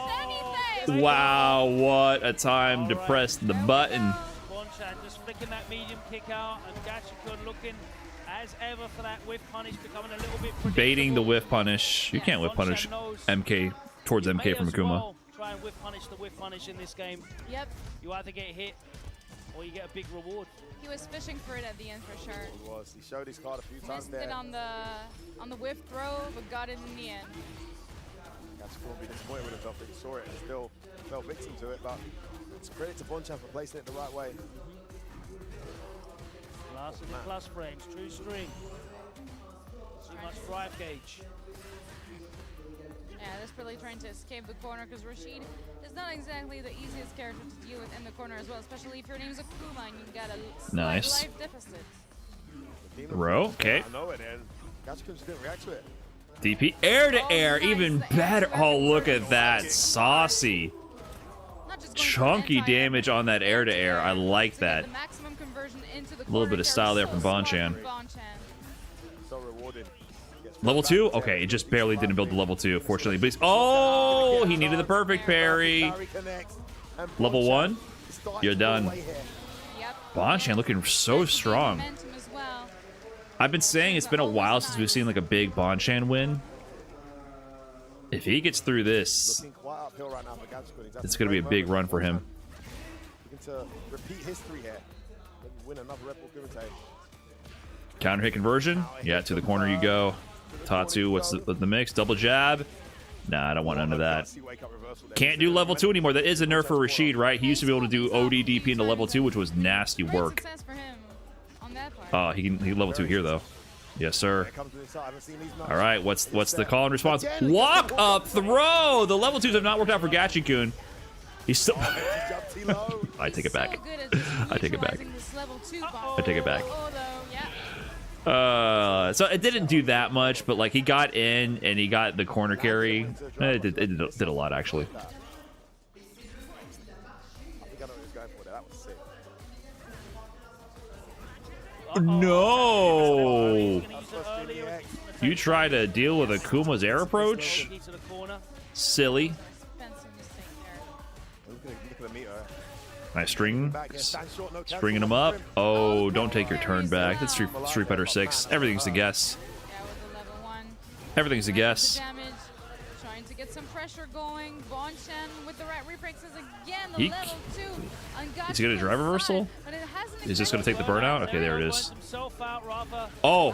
Wow, what a time to press the button. Bonchan just flicking that medium kick out, and Gachikun looking as ever for that whiff punish, becoming a little bit baiting the whiff punish. You can't whiff punish MK towards MK from Akuma. Well try and whiff punish in this game. Yep. You either get hit or you get a big reward. He was fishing for it at the end for sure. He was. He showed his card a few times there. Missed it on the whiff throw, but got it in the end. Gachikun will be disappointed with himself that he saw it and still fell victim to it, but it's credit to Bonchan for placing it the right way. Last of the plus frames, true string. Too much drive gauge. Yeah, desperately trying to escape the corner because Rashid is not exactly the easiest character to deal with in the corner as well, especially if your name's Akuma and you've got a nice life deficit. Row, okay. I know it, and Gachikun just didn't react to it. DP air to air, even better. Oh, look at that. Saucy. Chunky damage on that air to air. I like that. A little bit of style there from Bonchan. So rewarded. Level 2? Okay, it just barely didn't build to level 2, fortunately. But oh, he needed the perfect parry. Level 1? You're done. Bonchan looking so strong. I've been saying it's been a while since we've seen like a big Bonchan win. If he gets through this, it's going to be a big run for him. Looking to repeat history here. Win another Red Bull Kumite. Counter hit conversion. Yeah, to the corner you go. Tatsu, what's the mix? Double jab. Nah, I don't want none of that. Can't do level 2 anymore. That is a nerf for Rashid, right? He used to be able to do OD DP into level 2, which was nasty work. He can level 2 here though. Yes, sir. All right, what's the call and response? Walk up throw. The level 2s have not worked out for Gachikun. He's still. I take it back. I take it back. I take it back. So it didn't do that much, but like he got in and he got the corner carry. It did a lot actually. I think I know what he was going for there. That was sick. No! You try to deal with Akuma's air approach? Silly. Nice stringing him up. Oh, don't take your turn back. That's Street Fighter 6. Everything's a guess. Everything's a guess. Trying to get some pressure going. Bonchan with the right reflexes again. The level 2 on Gachikun. Is he gonna drive reversal? Is this gonna take the burnout? Okay, there it is. Oh!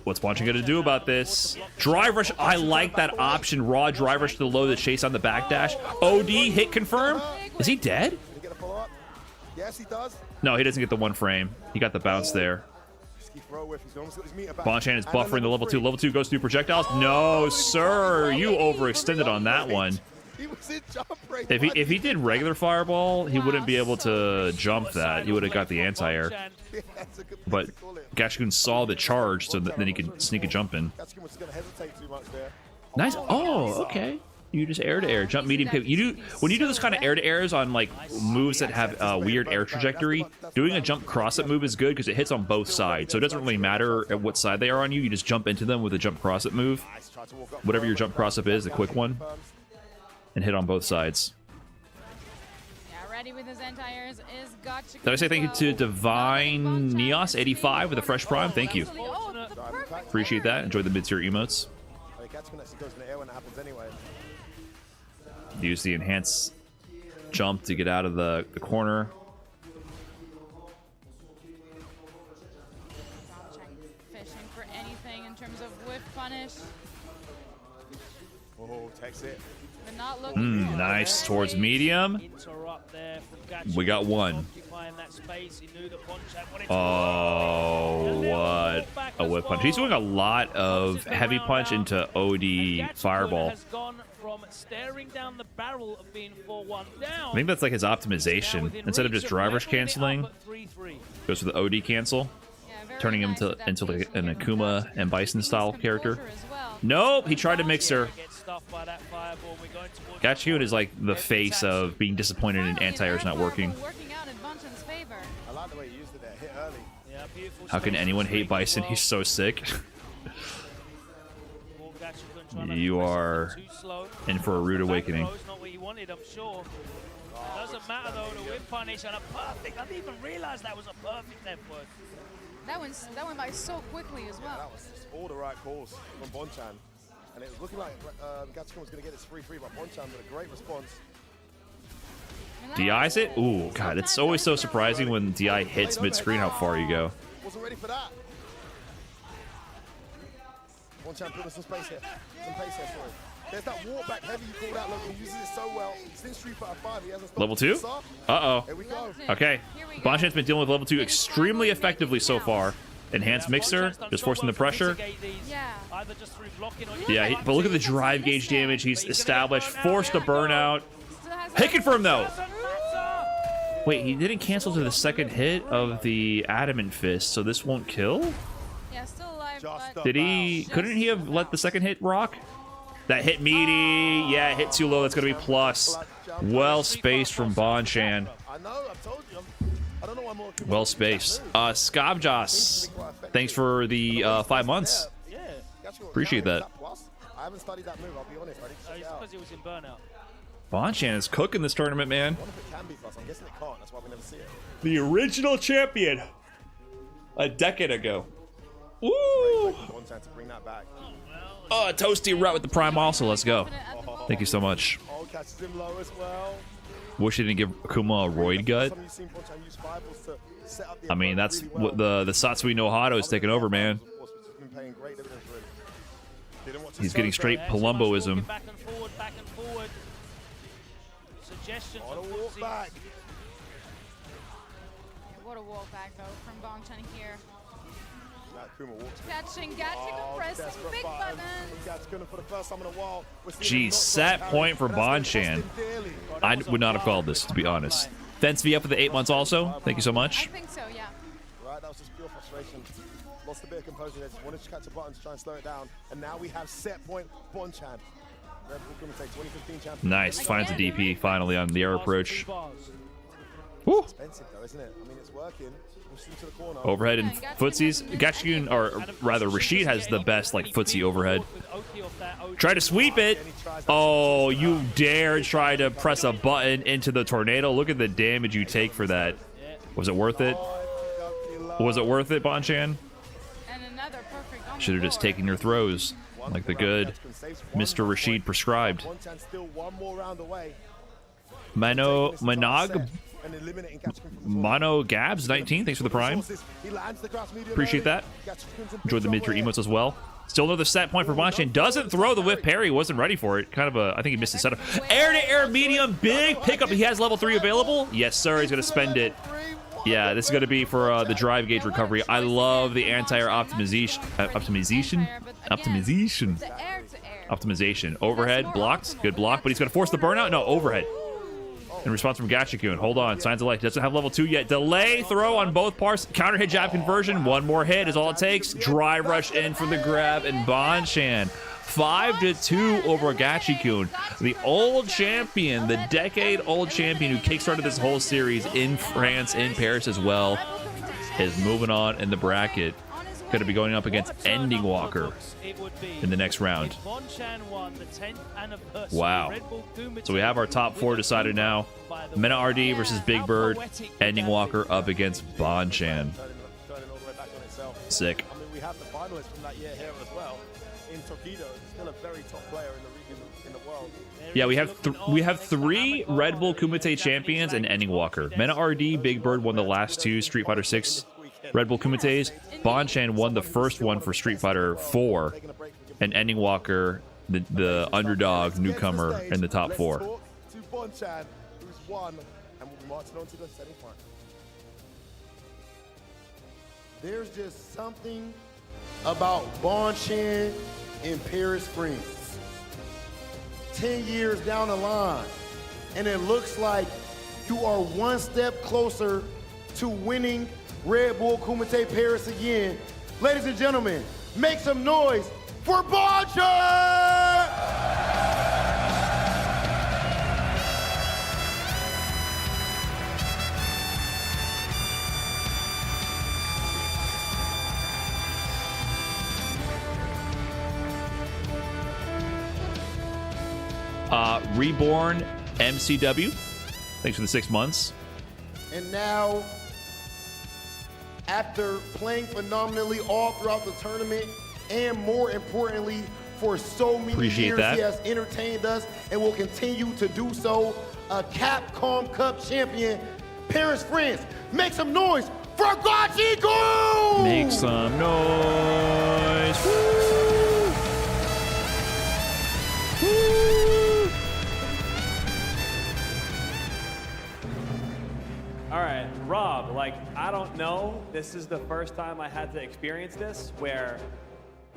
What's Bonchan gonna do about this? Drive rush. I like that option. Raw drive rush to the low, the chase on the backdash. OD hit confirm. Is he dead? Yes, he does. No, he doesn't get the one frame. He got the bounce there. Bonchan is buffering the level 2. Level 2 goes through projectiles. No, sir. You overextended on that one. If he did regular fireball, he wouldn't be able to jump that. He would have got the anti-air. But Gachikun saw the charge, so then he could sneak a jump in. Nice. Oh, okay. You just air to air, jump medium kick. You do when you do this kind of air to airs on like moves that have weird air trajectory. Doing a jump cross up move is good because it hits on both sides, so it doesn't really matter at what side they are on you. You just jump into them with a jump cross up move, whatever your jump cross up is, the quick one, and hit on both sides. Yeah, ready with his anti-airs is Gachikun. Did I say thank you to Divine Neos 85 with a fresh prime? Thank you. Appreciate that. Enjoy the mid-tier emotes. Use the enhanced jump to get out of the corner. Fishing for anything in terms of whiff punish. Oh, takes it. But not looking Nice towards medium. We got one. Oh, what a whip punch. He's doing a lot of heavy punch into OD fireball. Staring down the barrel of being 4-1 down. I think that's like his optimization. Instead of just drivers canceling, goes for the OD cancel, turning him into like an Akuma and Bison style character. Nope, he tried to mix her. Gachikun is like the face of being disappointed in anti-airs not working. I like the way he used it there. Hit early. How can anyone hate Bison? He's so sick. You are in for a rude awakening. Not what you wanted, I'm sure. Doesn't matter though, the whip punish and a perfect. I didn't even realize that was a perfect effort. That went by so quickly as well. That was just all the right calls from Bonchan. And it was looking like Gachikun was going to get this 3-3, but Bonchan with a great response. DI's it? Ooh, God, it's always so surprising when DI hits mid-screen how far you go. Wasn't ready for that. Bonchan put some space here. Some pace here, sorry. There's that walk back heavy you called out, look, he uses it so well. Since Street Fighter 5, he hasn't stopped. Level 2? Uh-oh. Here we go. Okay. Bonchan's been dealing with level 2 extremely effectively so far. Enhanced mixer, just forcing the pressure. Yeah, but look at the drive gauge damage he's established. Forced a burnout. Hit confirm though. Wait, he didn't cancel to the second hit of the Adamant Fist, so this won't kill? Yeah, still alive. Did he? Couldn't he have let the second hit rock? That hit meaty. Yeah, hit too low. That's gonna be plus. Well spaced from Bonchan. I know, I've told you. I don't know why more. Well spaced. Skavjas, thanks for the 5 months. Appreciate that. I haven't studied that move, I'll be honest. It's because he was in burnout. Bonchan is cooking this tournament, man. I wonder if it can be plus. I'm guessing it can't. That's why we never see it. The original champion. A decade ago. Woo! Bonchan to bring that back. Oh, Toasty route with the prime also. Let's go. Thank you so much. Oh, catches him low as well. Wish he didn't give Akuma a roid gut. I mean, that's what the Satsui no Hado is taking over, man. He's getting straight Palumboism. Back and forward. Suggestions. Walk back. What a walk back though from Bonchan here. Catching Gachikun pressing big buttons. Gachikun for the first time in a while. Geez, set point for Bonchan. I would not have called this, to be honest. Fence V up for the 8 months also. Thank you so much. I think so, yeah. Right, that was just pure frustration. Lost a bit of composure. They just wanted to catch a button to try and slow it down. And now we have set point Bonchan. Red Bull Kumite 2015 champion. Nice. Finds a DP finally on the air approach. Woo. Expensive though, isn't it? I mean, it's working. To the corner. Overhead and footsies. Gachikun, or rather Rashid, has the best like footsie overhead. Try to sweep it. Oh, you dare try to press a button into the tornado. Look at the damage you take for that. Was it worth it? Was it worth it, Bonchan? Should have just taken your throws like the good Mr. Rashid prescribed. Mono Gabs 19, thanks for the prime. Appreciate that. Enjoyed the mid-tier emotes as well. Still another set point for Bonchan. Doesn't throw the whip parry. Wasn't ready for it. Kind of a, I think he missed his setup. Air-to-air medium, big pickup. He has level 3 available. Yes, sir. He's going to spend it. Yeah, this is going to be for the drive gauge recovery. I love the anti-air optimization. Optimization. Overhead, blocked. Good block, but he's going to force the burnout. No, overhead. In response from Gachikun. Hold on. Signs of life. Doesn't have level 2 yet. Delay throw on both parts. Counter hit jab conversion. One more hit is all it takes. Dry rush in for the grab. And Bonchan 5-2 over Gachikun. The old champion, the decade-old champion who kickstarted this whole series in France, in Paris as well, is moving on in the bracket. Going to be going up against Ending Walker in the next round. Wow. So we have our top 4 decided now. MenaRD versus Big Bird. Ending Walker up against Bonchan. Sick. I mean, we have the finalists from that year here as well. In Tokido, still a very top player in the region, in the world. Yeah, we have 3 Red Bull Kumite champions and Ending Walker. MenaRD, Big Bird won the last 2 Street Fighter 6 Red Bull Kumites. Bonchan won the first one for Street Fighter 4, and Ending Walker, the underdog newcomer in the top 4. To Bonchan, who's won, and will be marching on to the semifinal. There's just something about Bonchan in Paris, France. 10 years down the line, and it looks like you are one step closer to winning Red Bull Kumite Paris again. Ladies and gentlemen, make some noise for Bonchan! Reborn MCW, thanks for the 6 months. And now, after playing phenomenally all throughout the tournament, and more importantly, for so many years, he has entertained us and will continue to do so. A Capcom Cup champion, Paris, France. Make some noise for Gachikun! Make some noise. Woo! Woo! All right, Rob, like, I don't know. This is the first time I had to experience this where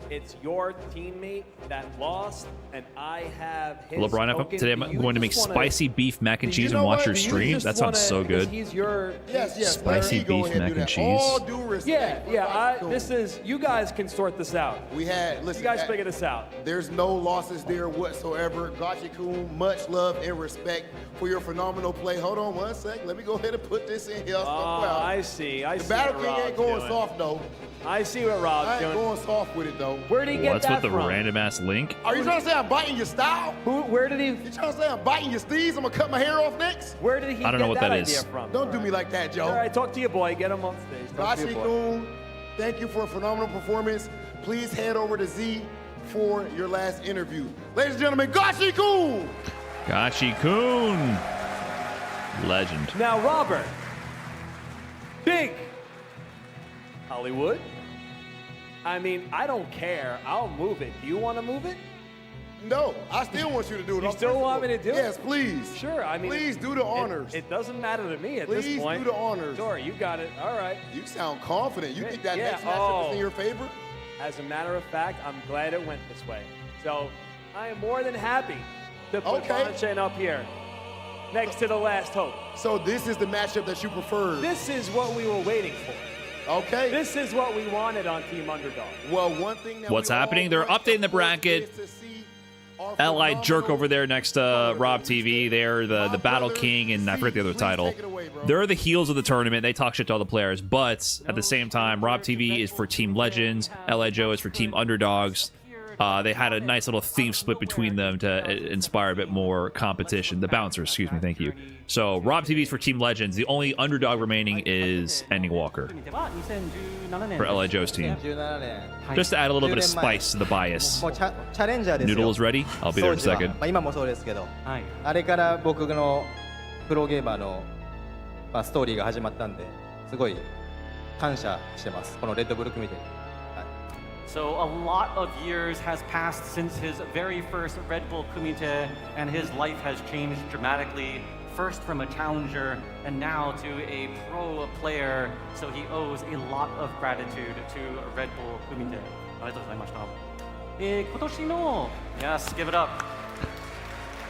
it's your teammate that lost, and I have his LeBron, today I'm going to make spicy beef mac and cheese and watch your stream. That sounds so good. He's your spicy beef mac and cheese. All due respect. This is, you guys can sort this out. Listen, you guys figure this out. There's no losses there whatsoever. Gachikun, much love and respect for your phenomenal play. Hold on one sec. Let me go ahead and put this in here. I see. The Battle King ain't going soft though. I see what Rob's doing. I ain't going soft with it though. Where did he get What's that with the from? random ass link? Are you trying to say I'm biting your style? Where did he? You trying to say I'm biting your steez? I'm gonna cut my hair off next? Where did he I don't know what that idea is. from? Don't do me like that, Joe. All right, talk to your boy. Get him on stage. Gachikun, thank you for a phenomenal performance. Please head over to Z for your last interview. Ladies and gentlemen, Gachikun! Gachikun! Legend. Now, Robert. Big Hollywood. I mean, I don't care. I'll move it. Do you want to move it? No, I still want you to do it. You still want me to do it? Yes, please. Sure. I mean, please do the honors. It doesn't matter to me at please this point. Please do the honors. Sure, you got it. All right. You sound confident. You think that next matchup is in your favor? As a matter of fact, I'm glad it went this way. So I am more than happy to put Bonchan up here next to the last hope. So this is the matchup that you preferred? This is what we were waiting for. Okay. This is what we wanted on Team Underdog. Well, one thing that What's happening? They're updating the bracket. LI Jerk over there next to Rob TV. They're the Battle King, and I forget the other title. They're the heels of the tournament. They talk shit to all the players, but at the same time, Rob TV is for Team Legends. LI Joe is for Team Underdogs. They had a nice little theme split between them to inspire a bit more competition. The Bouncers, excuse me, thank you. So Rob TV is for Team Legends. The only underdog remaining is Ending Walker for LI Joe's team. Just to add a little bit of spice to the bias. Noodle is ready. I'll be there in a second. 今もそうですけど、あれから僕のプロゲーマーのストーリーが始まったんで、すごい感謝してます。このレッドブル組で。 So a lot of years has passed since his very first Red Bull Kumite, and his life has changed dramatically. First from a challenger, and now to a pro player. So he owes a lot of gratitude to Red Bull Kumite. ありがとうございました。今年の Yes, give it up.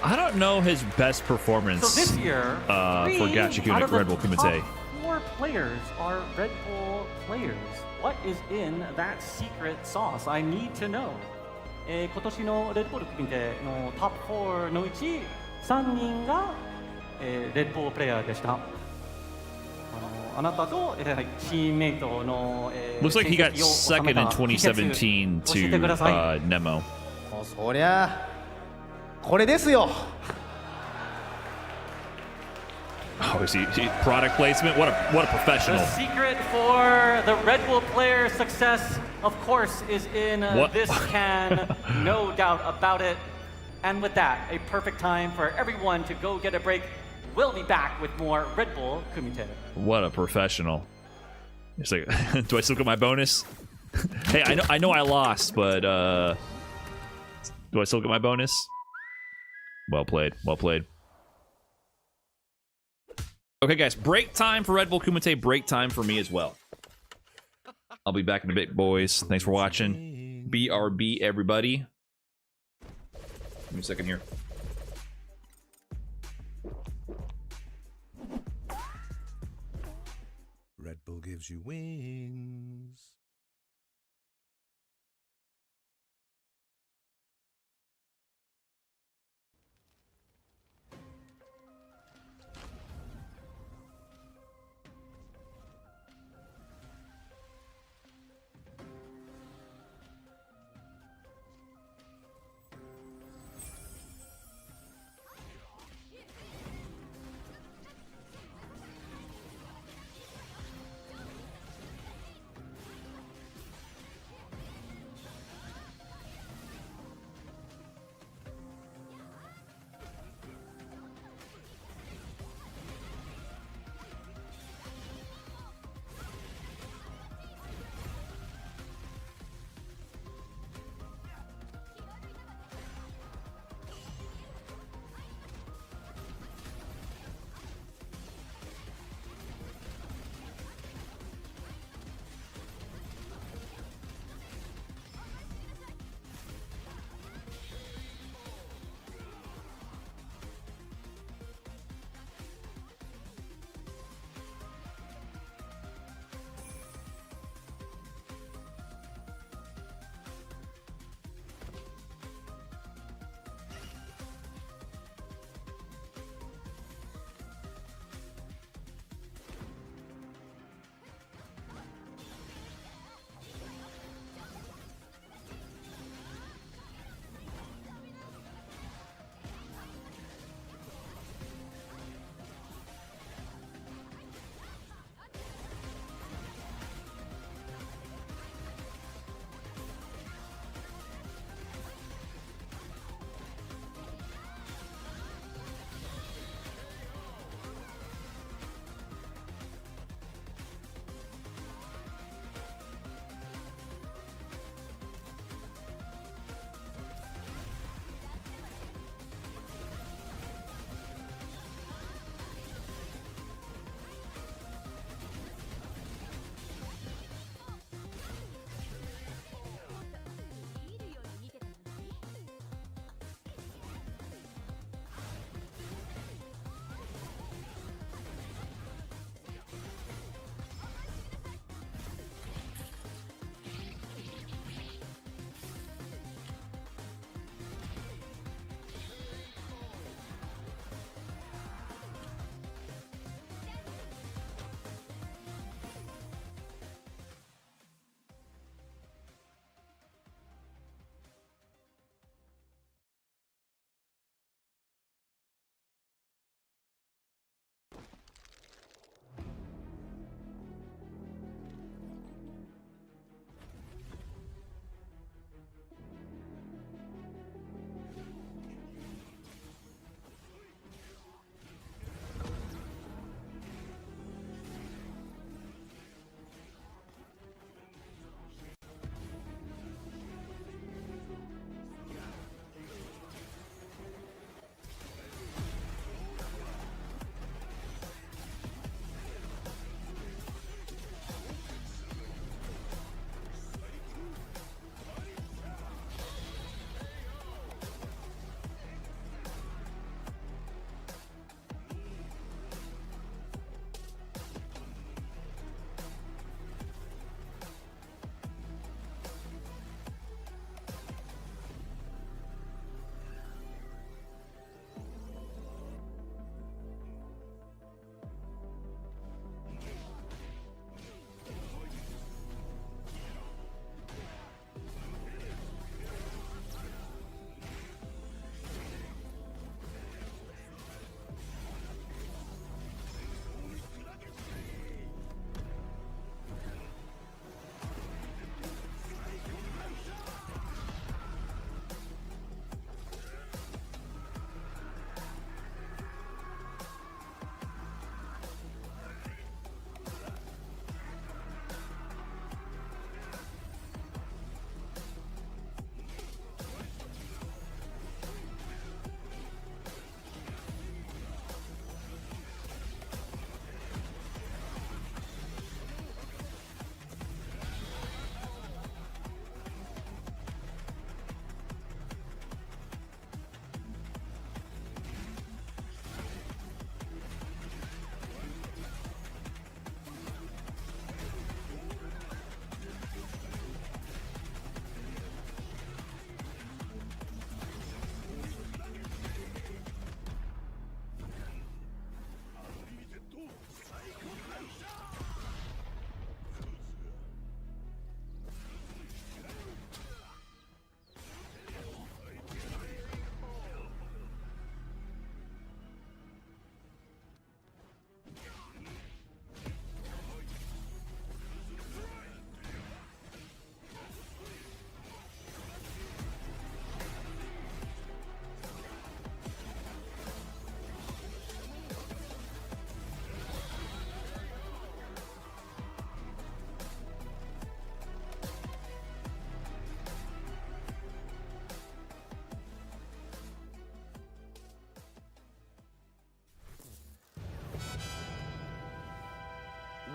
I don't know his best performance So this year, for Gachikun at Red Bull Kumite. 4 players are Red Bull players. What is in that secret sauce? I need to know. 今年のレッドブル組でのトップ4のうち3人がレッドブルプレイヤーでした。あなたとチームメイトの Looks like he got second in 2017 to Nemo. そりゃこれですよ。 Oh, is he product placement? What a professional. The secret for the Red Bull player success, of course, is in this can, no doubt about it. And with that, a perfect time for everyone to go get a break. We'll be back with more Red Bull Kumite. What a professional. It's like, do I still get my bonus? Hey, I know I lost, but do I still get my bonus? Well played, well played. Okay, guys, break time for Red Bull Kumite, break time for me as well. I'll be back in a bit, boys. Thanks for watching. BRB, everybody. Give me a second here. Red Bull gives you wings.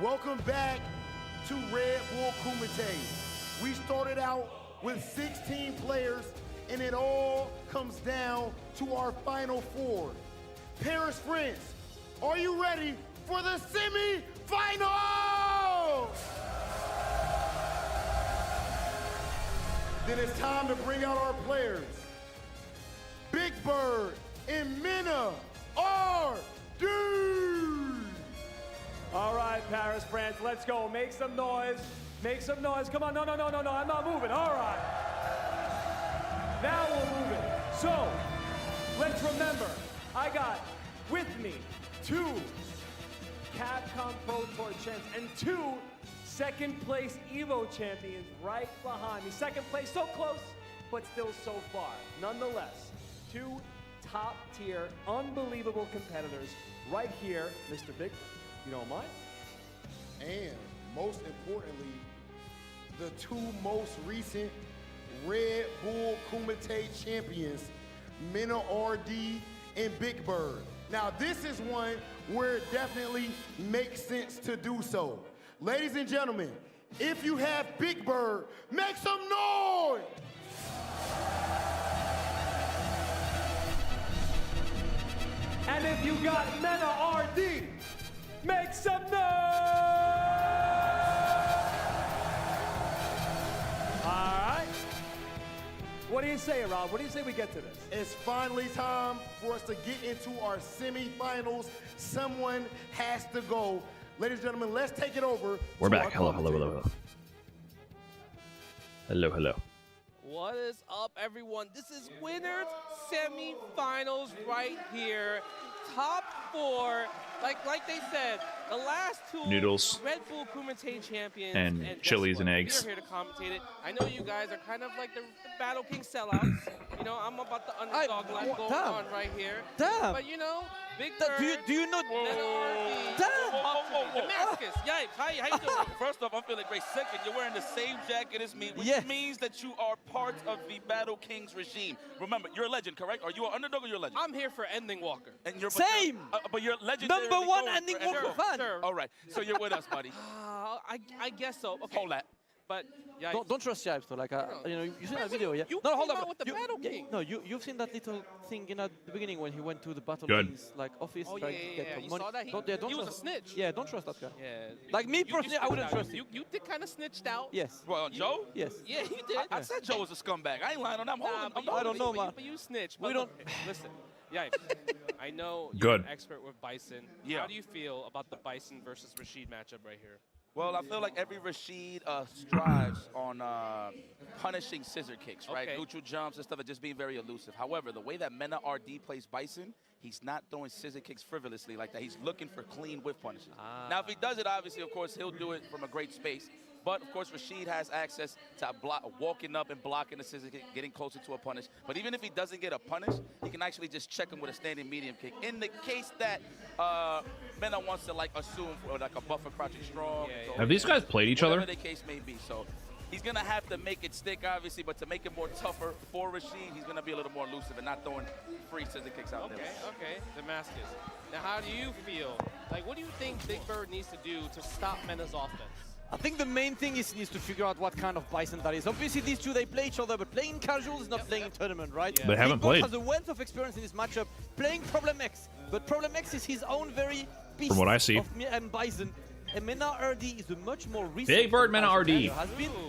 Welcome back to Red Bull Kumite. We started out with 16 players, and it all comes down to our final 4. Paris, France, are you ready for the semi-final? Then it's time to bring out our players. Big Bird and MenaRD. All right, Paris, France, let's go. Make some noise. Make some noise. Come on. No. I'm not moving. All right. Now we're moving. So, let's remember, I got with me 2 Capcom Pro Tour champs and 2 second place Evo champions right behind me. Second place, so close, but still so far. Nonetheless, 2 top tier, unbelievable competitors right here. Mr. Big, you don't mind? And most importantly, the 2 most recent Red Bull Kumite champions, MenaRD and Big Bird. Now this is one where it definitely makes sense to do so. Ladies and gentlemen, if you have Big Bird, make some noise! And if you got MenaRD, make some noise! All right. What do you say, Rob? What do you say we get to this? It's finally time for us to get into our semifinals. Someone has to go. Ladies and gentlemen, let's take it over. We're back. Hello. What is up, everyone? This is winners semifinals right here. Top 4, like they said, the last 2 Noodles. Red Bull Kumite champions And chilies and eggs. We're here to commentate it. I know you guys are kind of like the Battle King sellouts. You know, I'm about the underdog life going on right here. Damn. But you know, Big Bird, do you know? Damascus, yikes. How you doing? First off, I'm feeling great. Second, you're wearing the same jacket as me, which means that you are part of the Battle Kings regime. Remember, you're a legend, correct? Are you an underdog or you're a legend? I'm here for Ending Walker. And you're Same. But you're legendary. Number 1 Ending Walker fan. Sure. All right, so you're with us, buddy. I guess so. Okay. Hold that. But yeah, Don't trust Yipes though. Like you know, you seen that video, yeah? You No, hold came on. out with the Battle King. No, you've seen that little thing in at the beginning when he went to the Battle Good. King's like office. Oh, trying yeah, to yeah, get yeah. some You money. saw that? Don't He was a trust- snitch. Yeah, don't trust that guy. Yeah. Like me personally, I wouldn't trust him. You did kind of snitched out. Yes. Well, Joe? Yes. Yeah, you did. I said Joe was a scumbag. I ain't lying on that. I don't know, man. But you snitched. We But don't. look, listen. Yeah, I know you're Good. an expert with Bison. Yeah. How do you feel about the Bison versus Rashid matchup right here? Well, I feel like every Rashid strives on punishing scissor kicks, right? Okay. Neutral jumps and stuff, and just being very elusive. However, the way that MenaRD plays Bison, he's not throwing scissor kicks frivolously like that. He's looking for clean whiff punishes. Now, if he does it, obviously, of course, he'll do it from a great space. But, of course, Rashid has access to walking up and blocking the scissor kick, getting closer to a punish. But even if he doesn't get a punish, he can actually just check him with a standing medium kick. In the case that Mena wants to, like, assume for, like, a buffer crouching strong. Yeah. Have these guys played each other? Whatever the case may be. So he's going to have to make it stick, obviously, but to make it more tougher for Rashid, he's going to be a little more elusive and not throwing free scissor kicks out there. Okay, Damascus. Now, how do you feel? Like, what do you think Big Bird needs to do to stop Mena's offense? I think the main thing is he needs to figure out what kind of Bison that is. Obviously, these two, they play each other, but playing casual is not playing in tournament, right? They haven't played. He has a wealth of experience in this matchup playing Problem X, but Problem X is his own very beast From what I see. of Bison. And MenaRD is a much more recent. Big Bird MenaRD.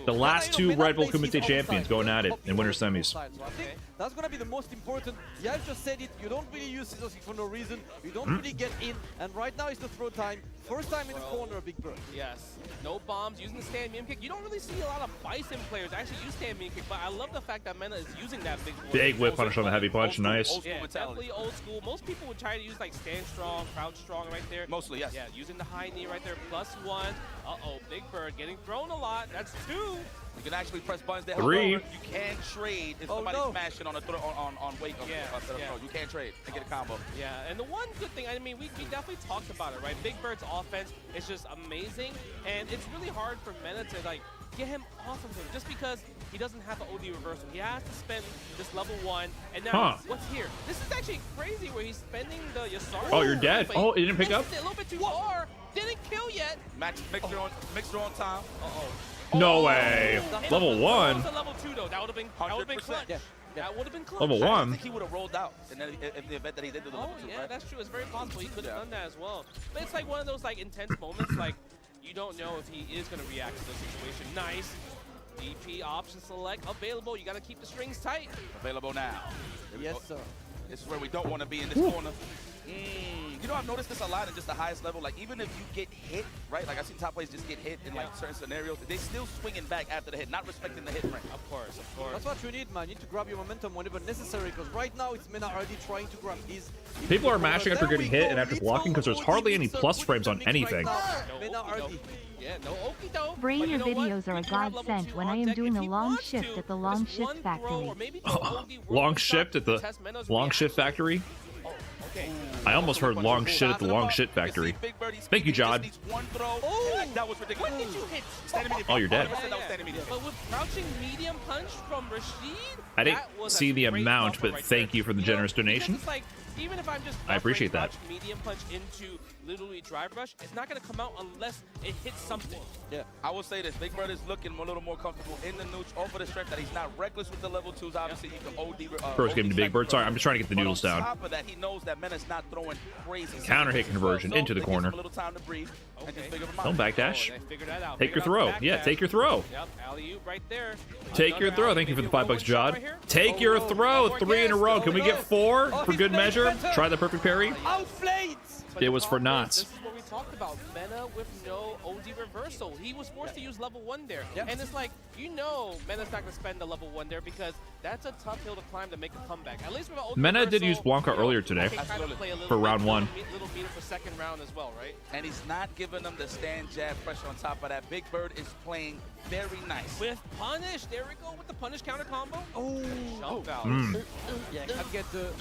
The last Mena, 2 Red Bull plays his Kumite own champions side. going at it in winter semis. So I think that's going to be the most important. Yeah, I've just said it. You don't really use scissor kick for no reason. You don't really get in. And right now is the throw time. First time in the corner, Big Bird. Yes. No bombs, using the stand medium kick. You don't really see a lot of Bison players actually use stand medium kick, but I love the fact that Mena is using that Big whip punish on the heavy punch. Nice. Yeah, definitely old school. Most people would try to use like stand strong, crouch strong right there. Mostly, yes. Yeah, using the high knee right there, +1. Uh-oh, Big Bird getting thrown a lot. That's 2. You can actually press buttons there. 3. You can trade if somebody's smashing on a on wake up. You can't trade and get a combo. Yeah, and the one good thing, I mean, we definitely talked about it, right? Big Bird's offense is just amazing, and it's really hard for Mena to like get him off of him just because he doesn't have an OD reversal. He has to spend this level 1, and now what's here? This is actually crazy where he's spending the Yasari. Oh, you're dead. Oh, it didn't pick up? A little bit too far. Didn't kill yet. Mixer on time. No way. Level 1. Level 2 though. That would have been clutch. Yeah. That would have been clutch. Level 1. I think he would have rolled out in the event that he did do the level 2. Yeah, right? that's true. It's very possible he could have done that as well. But it's like one of those like intense moments. Like you don't know if he is going to react to the situation. Nice. DP option select available. You got to keep the strings tight. Available now. Yes, sir. This is where we don't want to be in this corner. You know, I've noticed this a lot at just the highest level. Like, even if you get hit, right? Like, I've seen top players just get hit in, like, certain scenarios. They still swinging back after the hit, not respecting the hit frame. Of course, of course. That's what you need, man. You need to grab your momentum whenever necessary, because right now it's MenaRD trying to grab his... People are mashing after getting hit and after blocking because there's hardly any plus frames on anything. MenaRD. Yeah, no okie doke. Brain, your videos are a godsend when I am doing a long shift at the long shift factory. Long shift at the long shift factory? I almost heard long shit at the long shit factory. Thank you, Jod. That was ridiculous. What did you hit? Oh, you're dead. But with crouching medium punch from Rashid, I didn't see the amount, but thank you for the generous donation. It's like, even if I'm just I appreciate that. Medium punch into literally drive rush, it's not going to come out unless it hits something. Yeah, I will say this. Big Bird is looking a little more comfortable in the nooch over the stretch that he's not reckless with the level 2s. Obviously, you can OD. First game to Big Bird. Sorry, I'm just trying to get the noodles down. On top of that, he knows that Mena's not throwing crazy. Counter hit conversion into the corner. Don't backdash. Take your throw. Yeah, take your throw. Yep, alley-oop right there. Take your throw. Thank you for the $5, Jod. Take your throw. 3 in a row. Can we get 4 for good measure? Try the perfect parry. Outplayed. It was for knots. This is what we talked about. Mena with no OD reversal. He was forced to use level 1 there. And it's like, you know Mena's not going to spend the level 1 there because that's a tough hill to climb to make a comeback. At least with OD Mena reversal, did use Blanca earlier today for round 1. Little meter for second round as well, right? And he's not giving them the stand jab pressure on top of that. Big Bird is playing very nice. With punish. There we go with the punish counter combo. Oh. Jump out. Yeah, can't get the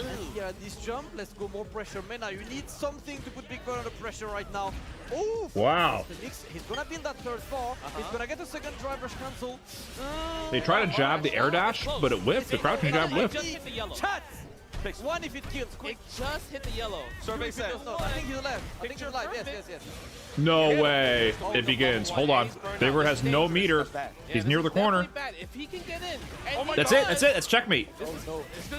this jump. Let's go more pressure. Mena, you need something to put Big Bird under pressure right now. Oh, wow. He's gonna be in that third bar. He's gonna get a second drive rush cancel. They try to jab the air dash, but it whiffed. The crouching jab whiffed. Just hit the yellow. Chat! One if it kills. Quick. It just hit the yellow. Survey says. No, I think he's left. I think he's live. Yes. No way. It begins. Hold on. Big Bird has no meter. He's near the corner. If he can get in. That's it. That's it. It's checkmate.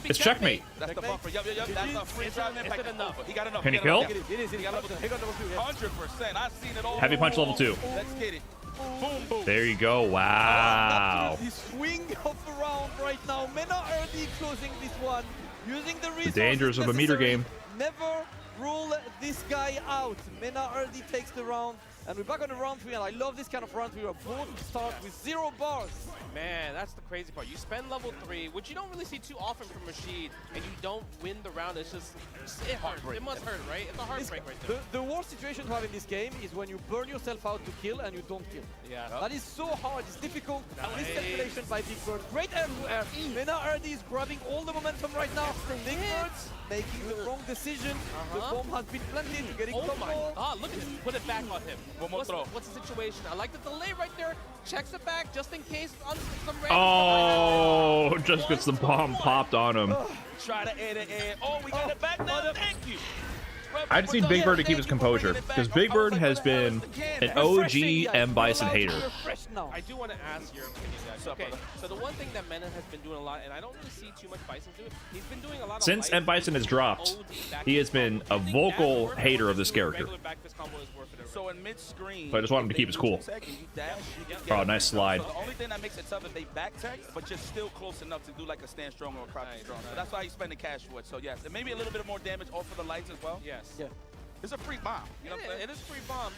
It's checkmate. That's the buffer. Yup. That's a free drive impact. He got enough. Can he kill? It is. He got level 2. 100%. I've seen it all. Heavy punch level 2. Let's get it. Boom, boom. There you go. Wow. The swing of the round right now. MenaRD closing this one. Using the resources dangers of a meter game. Never rule this guy out. MenaRD takes the round. And we're back on the round 3, and I love this kind of round 3. We're both start with 0 bars. Man, that's the crazy part. You spend level 3, which you don't really see too often from Rashid, and you don't win the round. It's just, it hurts. It must hurt, right? It's a heartbreak right there. The worst situation to have in this game is when you burn yourself out to kill and you don't kill. Yeah. That is so hard. It's difficult. Miscalculation by Big Bird. Great air to air. MenaRD is grabbing all the momentum right now. Big Bird making the wrong decision. The bomb has been planted. Getting oh my god, look at him. Put it back on him. What's the situation? I like the delay right there. Checks it back just in case on some random. Oh, just gets the bomb popped on him. Try to air the air. Oh, we got it back now. Thank you. I just need Big Bird to keep his composure because Big Bird has been an OG M Bison hater. I do want to ask your opinion, guys. Okay, so the one thing that Mena has been doing a lot, and I don't really see too much Bison do it, he's been doing a lot of since M Bison has dropped, he has been a vocal hater of this character. So in mid-screen, so I just want him to keep his cool. Oh, nice slide. The only thing that makes it tough is they back tech, but just still close enough to do like a stand strong or a crouch strong. So that's why he's spending cash for it. So yes, and maybe a little bit more damage off of the lights as well. Yes. Yeah. It's a free bomb. You know what I'm saying? It is a free bomb.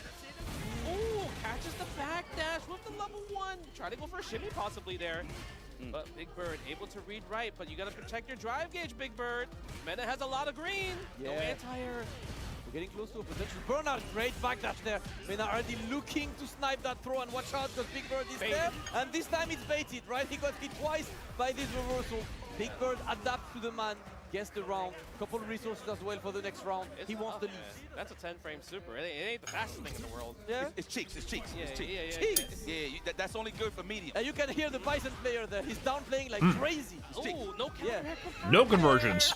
Ooh, catches the back dash with the level 1. Try to go for a shimmy possibly there. But Big Bird able to read right, but you got to protect your drive gauge, Big Bird. Mena has a lot of green. No anti-air. We're getting close to a potential burnout. Great backdash there. MenaRD looking to snipe that throw, and watch out because Big Bird is there. And this time it's baited, right? He got hit twice by this reversal. Big Bird adapts to the man. gets the round, couple resources as well for the next round. He wants the lead. That's a 10-frame super. It ain't the fastest thing in the world. Yeah. It's cheeks. It's cheeks. Yeah, it's cheeks. yeah, Cheeks. Yeah, that's only good for medium. And you can hear the Bison player there. He's downplaying like crazy. Oh, no counter. No conversions.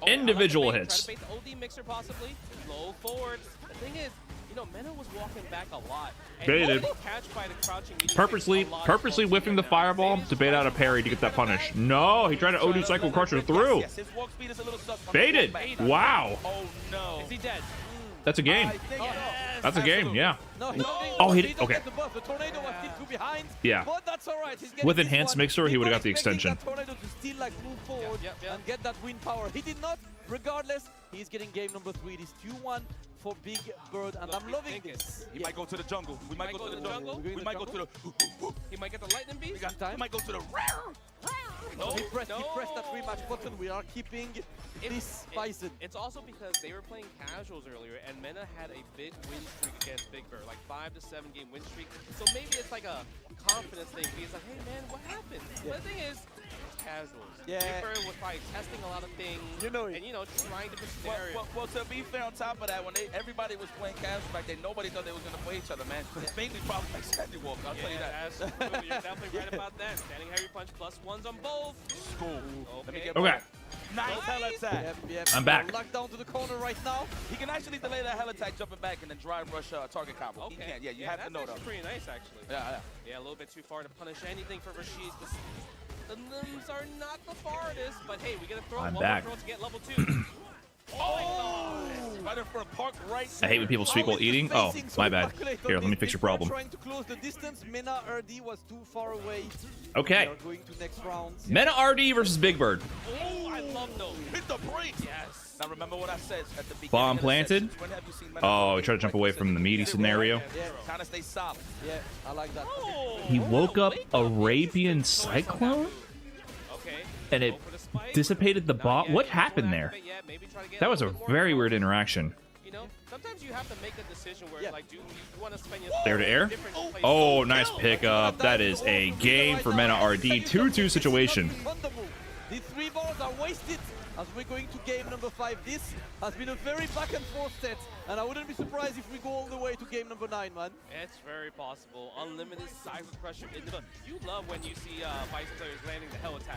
Individual hits. Try to bait the OD mixer possibly. Low forward. The thing is, you know, Mena was walking back a lot. And Baited. Catch by the crouching medium Purposely whiffing the fireball to bait out a parry to get that punish. No, he tried to OD Cycle Crusher through. Yes, his walk speed is a little suspect. Baited. Wow. Oh no. Is he dead? That's a game. That's a game, yeah. No, Oh, he did. Okay. Get the buff. The tornado was still two behind. Yeah. But that's all right. He's getting With this Enhanced one. Mixer, he would have got the People expecting extension. that tornado to still like move forward and get that wind power. He did not. Regardless, he's getting game number 3. It is 2-1 for Big Bird, and I'm loving this. He might go to the jungle. We might go to the jungle. We might go to the. He might get the lightning beast. We might go to the. No, he pressed that rematch button. We are keeping this Bison. It's also because they were playing casuals earlier, and Mena had a big win streak against Big Bird, like 5 to 7 game win streak. So maybe it's like a confidence thing. He's like, hey man, what happened? But the thing is, it's casuals. Yeah. Big Bird was probably testing a lot of things, and you know, trying different scenarios. Well, to be fair, on top of that, when everybody was playing casual back then, nobody thought they was gonna play each other, man. It's mainly probably like Sandy Walk. I'll tell you that. Absolutely. You're definitely right about that. Standing heavy punch +1s on both. Cool. Okay. Okay. Nice hell attack. Yep. I'm back. Locked down to the corner right now. He can actually delay that hell attack, jumping back, and then drive rush target combo. Okay. He can. Yeah, you have to know that's that. pretty nice, actually. Yeah. A little bit too far to punish anything for Rashid. The limbs are not the farthest, but hey, we get a throw. I'm one back. more throw to get level 2. Oh! Right in front of Park right. I hate when people speak while eating. Oh, my bad. Here, let me fix your problem. Trying to close the distance. MenaRD was too far away. Okay. We are going to next round. MenaRD versus Big Bird. Oh, I love those. Hit the brakes. Yes. Now remember what I said at the beginning. Bomb planted. Oh, he tried to jump away from the meaty scenario. Yeah, kind of stay solid. Yeah, I like that. He woke up Arabian Cyclone? And it dissipated the bomb. What happened there? That was a very weird interaction. You know, sometimes you have to make a decision where, like, do you want to spend your There to air? Oh, nice pickup. That is a game for MenaRD. 2-2 situation. The 3 balls are wasted as we're going to game number 5. This has been a very back and forth set, and I wouldn't be surprised if we go all the way to game number 9, man. It's very possible. Unlimited cyber pressure into the. You love when you see Bison players landing the hell attack.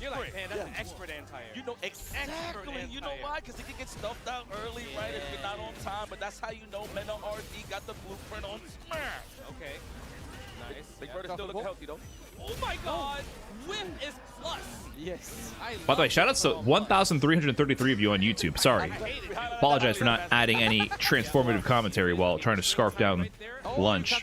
You're like, man, that's an expert anti-air. You know exactly. You know why? Because they can get stuffed out early, right? If you're not on time. But that's how you know MenaRD got the blueprint on smash. Okay. Nice. Big Bird is still looking healthy, though. Oh my God! Whip is plus. Yes. By the way, shoutouts to 1,333 of you on YouTube. Sorry. Apologize for not adding any transformative commentary while trying to scarf down lunch.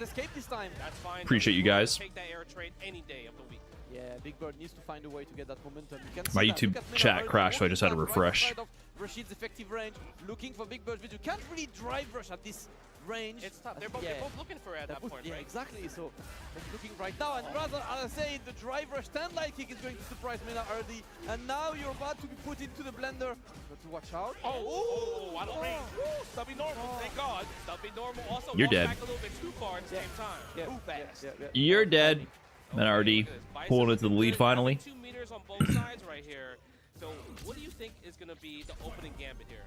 Appreciate you guys. Take that air trade any day of the week. Yeah, Big Bird needs to find a way to get that momentum. You can My see that. YouTube Look at chat MenaRD crashed, so I just had to right refresh. outside of Rashid's effective range, looking for Big Bird's video. Can't really drive rush at this range. It's tough. They're both looking for it at that point, yeah, right? exactly. So it's looking right now, and rather, as I say, the drive rush stand light kick is going to surprise MenaRD, and now you're about to be put into the blender. But to watch out. I don't mean. Stubby normal, thank God. Stubby normal also You're walked dead. back a little bit too far at the same time. Too fast. You're dead. MenaRD pulling into the lead finally. 2 meters on both sides right here. So what do you think is going to be the opening gambit here?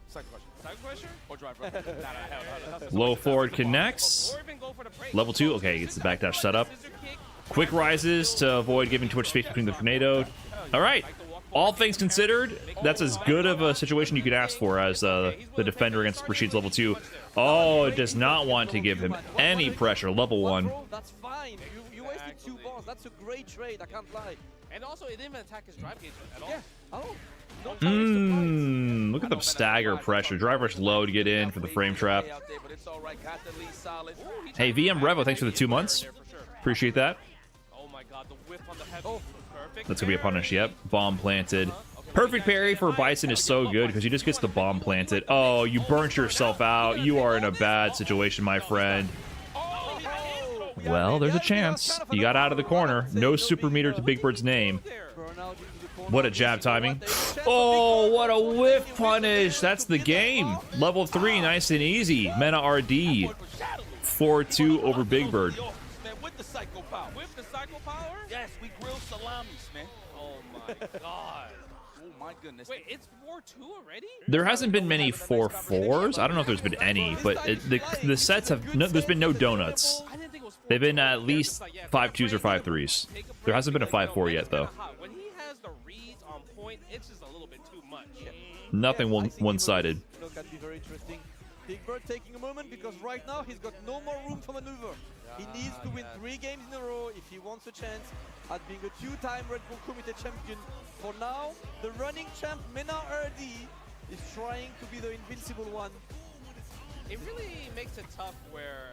Cycle crusher. Cycle crusher? Or drive rush. Low forward connects. Level 2. Okay, gets the backdash set up. Quick rises to avoid giving too much space between the tornado. All right. All things considered, that's as good of a situation you could ask for as the defender against Rashid's level 2. Oh, it does not want to give him any pressure. Level 1. That's fine. You wasted 2 balls. That's a great trade. I can't lie. And also, it didn't even attack his drive gauge at all. Yeah. Oh. Look at the stagger pressure. Drive rush low to get in for the frame trap. Hey, VM Revo, thanks for the 2 months. Appreciate that. Oh my God, the whip on the heavy. Perfect. That's gonna be a punish. Yep. Bomb planted. Perfect parry for Bison is so good because he just gets the bomb planted. Oh, you burnt yourself out. You are in a bad situation, my friend. Well, there's a chance. You got out of the corner. No super meter to Big Bird's name. What a jab timing. Oh, what a whiff punish. That's the game. Level 3, nice and easy. MenaRD. 4-2 over Big Bird. Man, with the psycho power. With the cycle power? Yes, we grill salamis, man. Oh my God. Oh My goodness. Wait, it's 4-2 already? There hasn't been many 4-4s. I don't know if there's been any, but the sets have there's been no donuts. They've been at least 5-2s or 5-3s. There hasn't been a 5-4 yet though. When he has the reads on point, it's just a little bit too much. Nothing one-sided. Can be very interesting. Big Bird taking a moment because right now he's got no more room for maneuver. He needs to win 3 games in a row if he wants a chance at being a 2-time Red Bull Kumite champion. For now, the running champ MenaRD is trying to be the invincible one. It really makes it tough where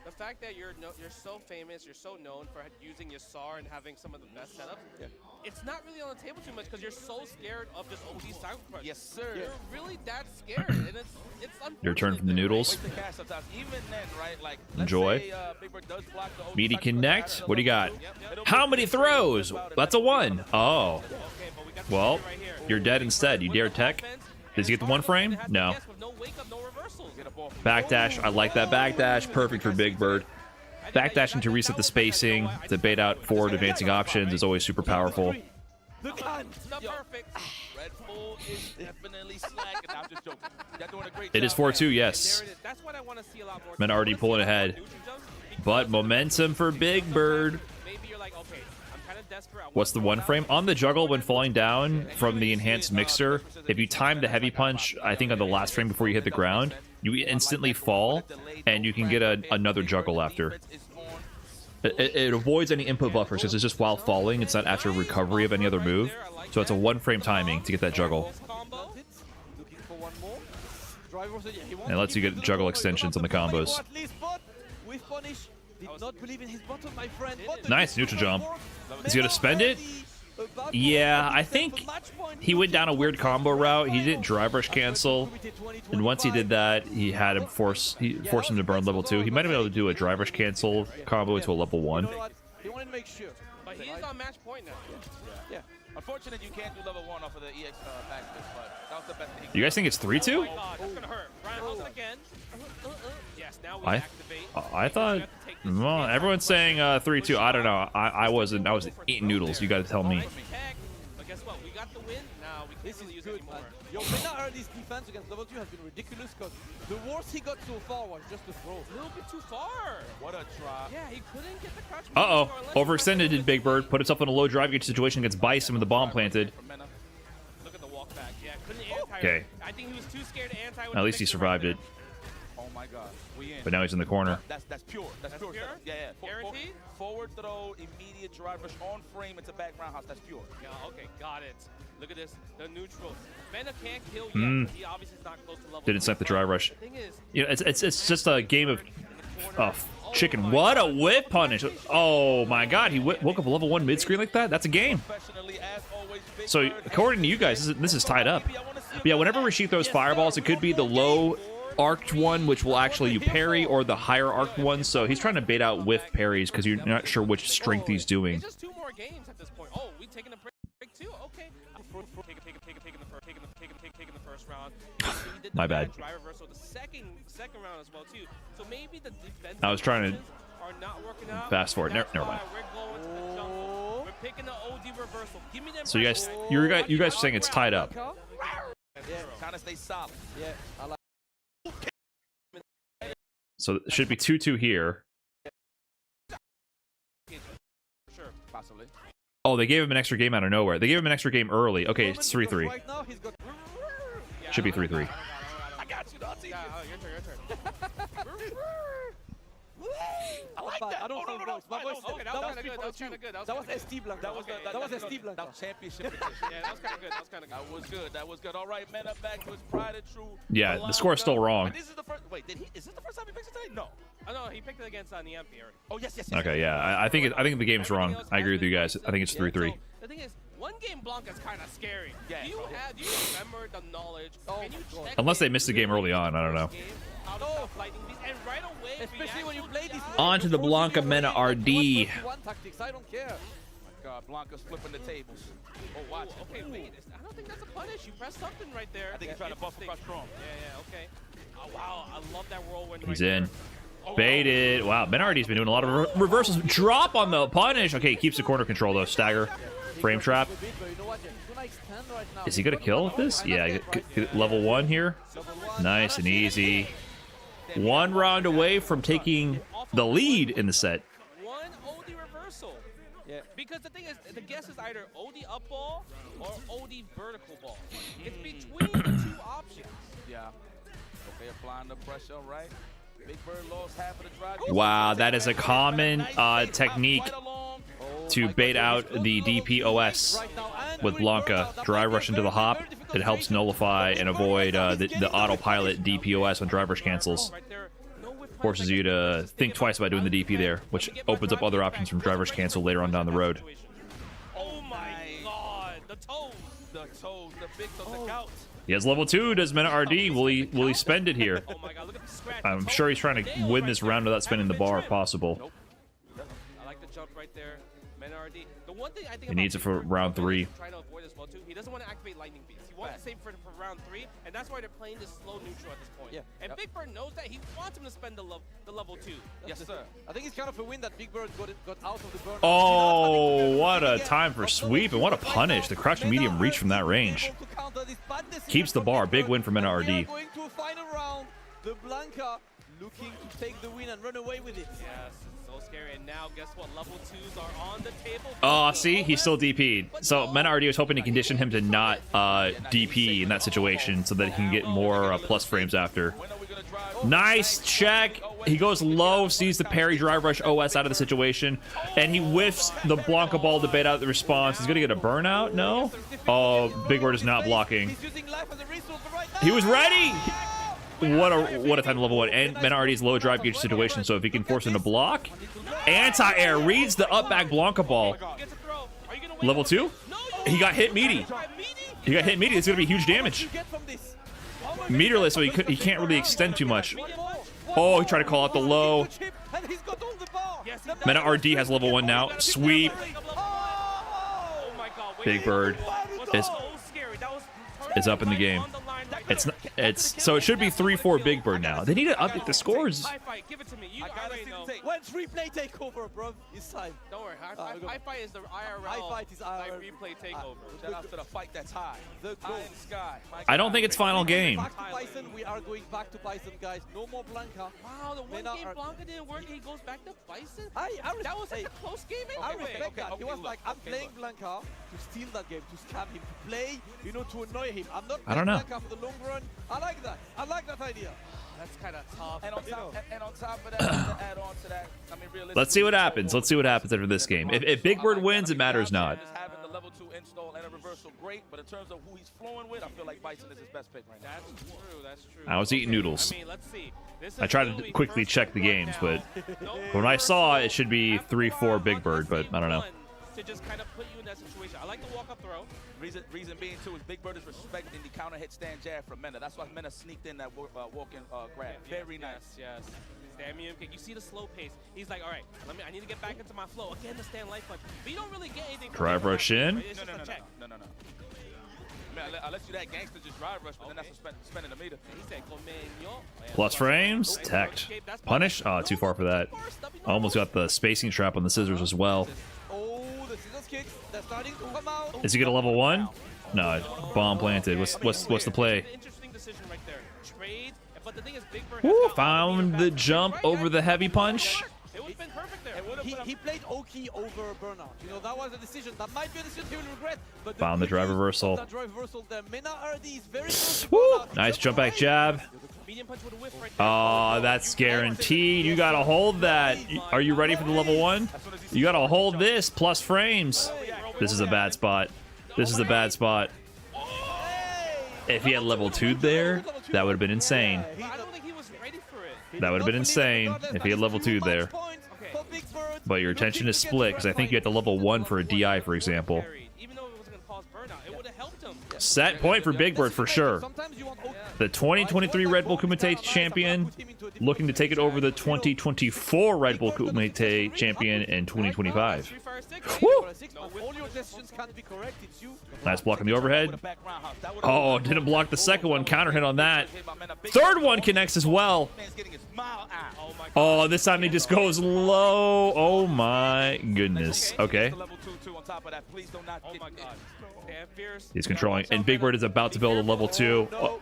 the fact that you're so famous, you're so known for using your SAR and having some of the best setups, it's not really on the table too much because you're so scared of just OD cycle crush. Yes, sir. You're really that scared, and it's unfortunate. Your turn from the noodles. Even then, right? Like, Enjoy. say, Big Bird does block the OD Meaty cycle Connect. crush. What do you got? How many throws? That's a 1. Oh. Well, you're dead instead. You dare tech? Does he get the 1 frame? No. Backdash. I like that backdash. Perfect for Big Bird. Backdashing to reset the spacing, to bait out forward advancing options is always super powerful. Red Bull is definitely slacking. I'm just joking. They're doing a great It is 4-2, yes. That's what I want to see a lot more. MenaRD pulling ahead. But momentum for Big Bird. Maybe you're like, okay, I'm kind of desperate. What's the 1 frame? On the juggle when falling down from the enhanced mixer, if you time the heavy punch, I think on the last frame before you hit the ground, you instantly fall, and you can get another juggle after. It avoids any input buffers, because it's just while falling, it's not after recovery of any other move. So it's a 1 frame timing to get that juggle. And it lets you get juggle extensions on the combos. Nice, neutral jump. Is he going to spend it? Yeah, I think he went down a weird combo route. He didn't drive rush cancel, and once he did that, he had him forced him to burn level 2. He might have been able to do a drive rush cancel combo into a level 1. He wanted to make sure. But he is on match point now. Yeah. Unfortunately, you can't do level 1 off of the EX backflip, but that was the best thing. You guys think it's 3-2? Oh my God, that's gonna hurt. Ryan Wilson again. Yes, now we activate. I thought. Well, everyone's saying 3-2. I don't know. I wasn't eating noodles. You got to tell me. But guess what? We got the win. Now we can't really use it anymore. Yo, MenaRD's defense against level 2 has been ridiculous because the worst he got so far was just a throw. A little bit too far. What a try. Yeah, he couldn't get the crouch. Uh-oh. Overextended did Big Bird. Put himself in a low drive gauge situation against Bison with the bomb planted. Look at the walk back. Yeah, couldn't anti. Okay. I think he was too scared to anti. At least he survived it. Oh my God. We in. But now he's in the corner. That's pure. That's pure. Yeah, yeah. Guaranteed? Forward throw, immediate drive rush on frame into back roundhouse. That's pure. Yeah, okay, got it. Look at this. The neutral. Mena can't kill yet. He obviously is not close to level. Didn't set the dry rush. The thing is, You know, it's just a game of chicken. What a whip punish! Oh my God, he woke up a level 1 mid screen like that. That's a game. So according to you guys, this is tied up. But yeah, whenever Rashid throws fireballs, it could be the low arced one, which will actually you parry, or the higher arced one. So he's trying to bait out whiff parries because you're not sure which strength he's doing. it's just 2 more games at this point. Oh, we taking a break too? Okay. Taking the first round. My bad. Drive reversal the second round as well too. So maybe the defense I was trying to are not working out. fast forward. Never mind. We're going to the jungle. We're picking the OD reversal. Give me them. So you guys are saying it's tied up. Yeah, trying to stay solid. Yeah, I like. So it should be 2-2 here. Sure, possibly. Oh, they gave him an extra game out of nowhere. They gave him an extra game early. Okay, it's 3-3. Should be 3-3. I got you, Dante. Your turn. I like that. I don't think that. Okay, that was kind of good. That was ST Blank. That was ST Blank. That was championship edition. Yeah, that was kind of good. That was good. All right, Mena back to his pride and true. Yeah, the score's still wrong. And this is the first. Wait, is this the first time he picks it today? No. Oh no, he picked it against the MP already. Oh yes. Okay, yeah, I think the game's wrong. I agree with you guys. I think it's 3-3. The thing is, one game Blanca's kind of scary. Yeah. Do you remember the knowledge? Can you check Unless they missed the game early on, I don't know. And right away, especially when you play these. On to the Blanca MenaRD. Tactics, I don't care. God, Blanca's flipping the tables. Oh, watch it. Okay, wait. I don't think that's a punish. You pressed something right there. I think he's trying to buff across strong. Yeah, okay. Oh, wow. I love that whirlwind. He's right in. there. Baited. Wow, MenaRD's been doing a lot of reversals. Drop on the punish. Okay, he keeps the corner control though. Stagger. Frame trap. Is he gonna kill with this? Yeah, level 1 here. Nice and easy. 1 round away from taking the lead in the set. One OD reversal. Yeah. Because the thing is, the guess is either OD up ball or OD vertical ball. It's between the 2 options. Yeah. Okay, applying the pressure, right? Big Bird lost half of the drive. Wow, that is a common technique to bait out the DPOS with Blanca. Drive rush into the hop. It helps nullify and avoid the autopilot DPOS when drive rush cancels. Forces you to think twice about doing the DP there, which opens up other options from drive rush cancel later on down the road. Oh my god, the toes. The toes, the big toes, the gout. He has level 2, does MenaRD. Will he spend it here? Oh my god, look at the scratch. I'm sure he's trying to win this round without spending the bar if possible. Nope. I like the jump right there. MenaRD. The one thing I think He needs it for round 3. Trying to avoid as well too. He doesn't want to activate lightning beats. He wants to save for round 3, and that's why they're playing this slow neutral at this point. Yeah. And Big Bird knows that. He wants him to spend the level 2. Yes, sir. I think it's kind of a win that Big Bird got out of the burn. Oh, what a time for sweep, and what a punish. The crouch medium reach from that range. Keeps the bar. Big win for MenaRD. Going to a final round. The Blanca looking to take the win and run away with it. Yes, it's so scary. And now, guess what? Level 2s are on the table. Oh, see? He's still DP'd. So MenaRD was hoping to condition him to not DP in that situation so that he can get more plus frames after. Nice check. He goes low, sees the parry drive rush OS out of the situation, and he whiffs the Blanca ball to bait out the response. He's going to get a burnout? No? Oh, Big Bird is not blocking. He was ready! What a time to level 1. And MenaRD's low drive gauge situation, so if he can force him to block. Anti-air reads the up back Blanca ball. Level 2? He got hit meaty. He got hit meaty. It's going to be huge damage. Meterless, so he can't really extend too much. Oh, he tried to call out the low. MenaRD has level 1 now. Sweep. Big Bird is up in the game. So it should be 3-4 Big Bird now. They need to update the scores. Give it to me. You already know. When's replay takeover, bro? It's time. Don't worry. High fight is the IRL. High fight is IRL. Replay takeover. Shout out to the fight that's high. The sky. I don't think it's final game. Back to Bison. We are going back to Bison, guys. No more Blanca. Wow, the one game Blanca didn't work. He goes back to Bison. That was such a close game. I respect that. He was like, I'm playing Blanca to steal that game, to scam him, to play, to annoy him. I'm not playing Blanca for the long run. I like that. I like that idea. That's kind of tough. And on top of that, to add on to that, I mean, realistically, Let's see what happens. Let's see what happens after this game. If Big Bird wins, it matters not. Just having the level 2 install and a reversal, great. But in terms of who he's flowing with, I feel like Bison is his best pick right now. That's true. That's true. I was eating noodles. I mean, let's see. I tried to quickly check the games, but when I saw it should be 3-4 Big Bird, but I don't know. To just kind of put you in that situation. I like the walk-up throw. Reason being, too, is Big Bird is respecting the counter hit stand jab from Mena. That's why Mena sneaked in that walk-in grab. Very nice. Yes. Stand medium kick. You see the slow pace. He's like, all right, I need to get back into my flow. Again, the stand life punch. But you don't really get anything. Drive rush in. No. Man, unless you that gangster, just drive rush, but then that's spending a meter. Plus frames. Teched. Punish. Oh, too far for that. Almost got the spacing trap on the scissors as well. Oh, the scissors kicks. They're starting to come out. Is he gonna level 1? No, bomb planted. What's the play? Interesting decision right there. Trade, but the thing is, Big Bird Woo, found the jump over the heavy punch. It would have been perfect there. He played Oki over Burnout. That was a decision. That might be a decision he will regret. But Found the drive reversal. That drive reversal there. MenaRD is very close to Woo! Burnout. Nice jump back jab. Oh, that's guaranteed. You gotta hold that. Are you ready for the level 1? You gotta hold this. Plus frames. This is a bad spot. This is a bad spot. If he had level 2 there, that would have been insane. I don't think he was ready for it. That would have been insane if he had level 2 there. But your attention is split because I think you have to level 1 for a DI, for example. Even though it wasn't going to cause burnout, it would have helped him. Set point for Big Bird for sure. The 2023 Red Bull Kumite champion looking to take it over the 2024 Red Bull Kumite champion in 2025. All your decisions can't be correct. It's you. Nice block on the overhead. Oh, didn't block the second one. Counter hit on that. Third one connects as well. Oh, this time he just goes low. Oh my goodness. Okay. He's controlling. And Big Bird is about to build a level 2. Oh,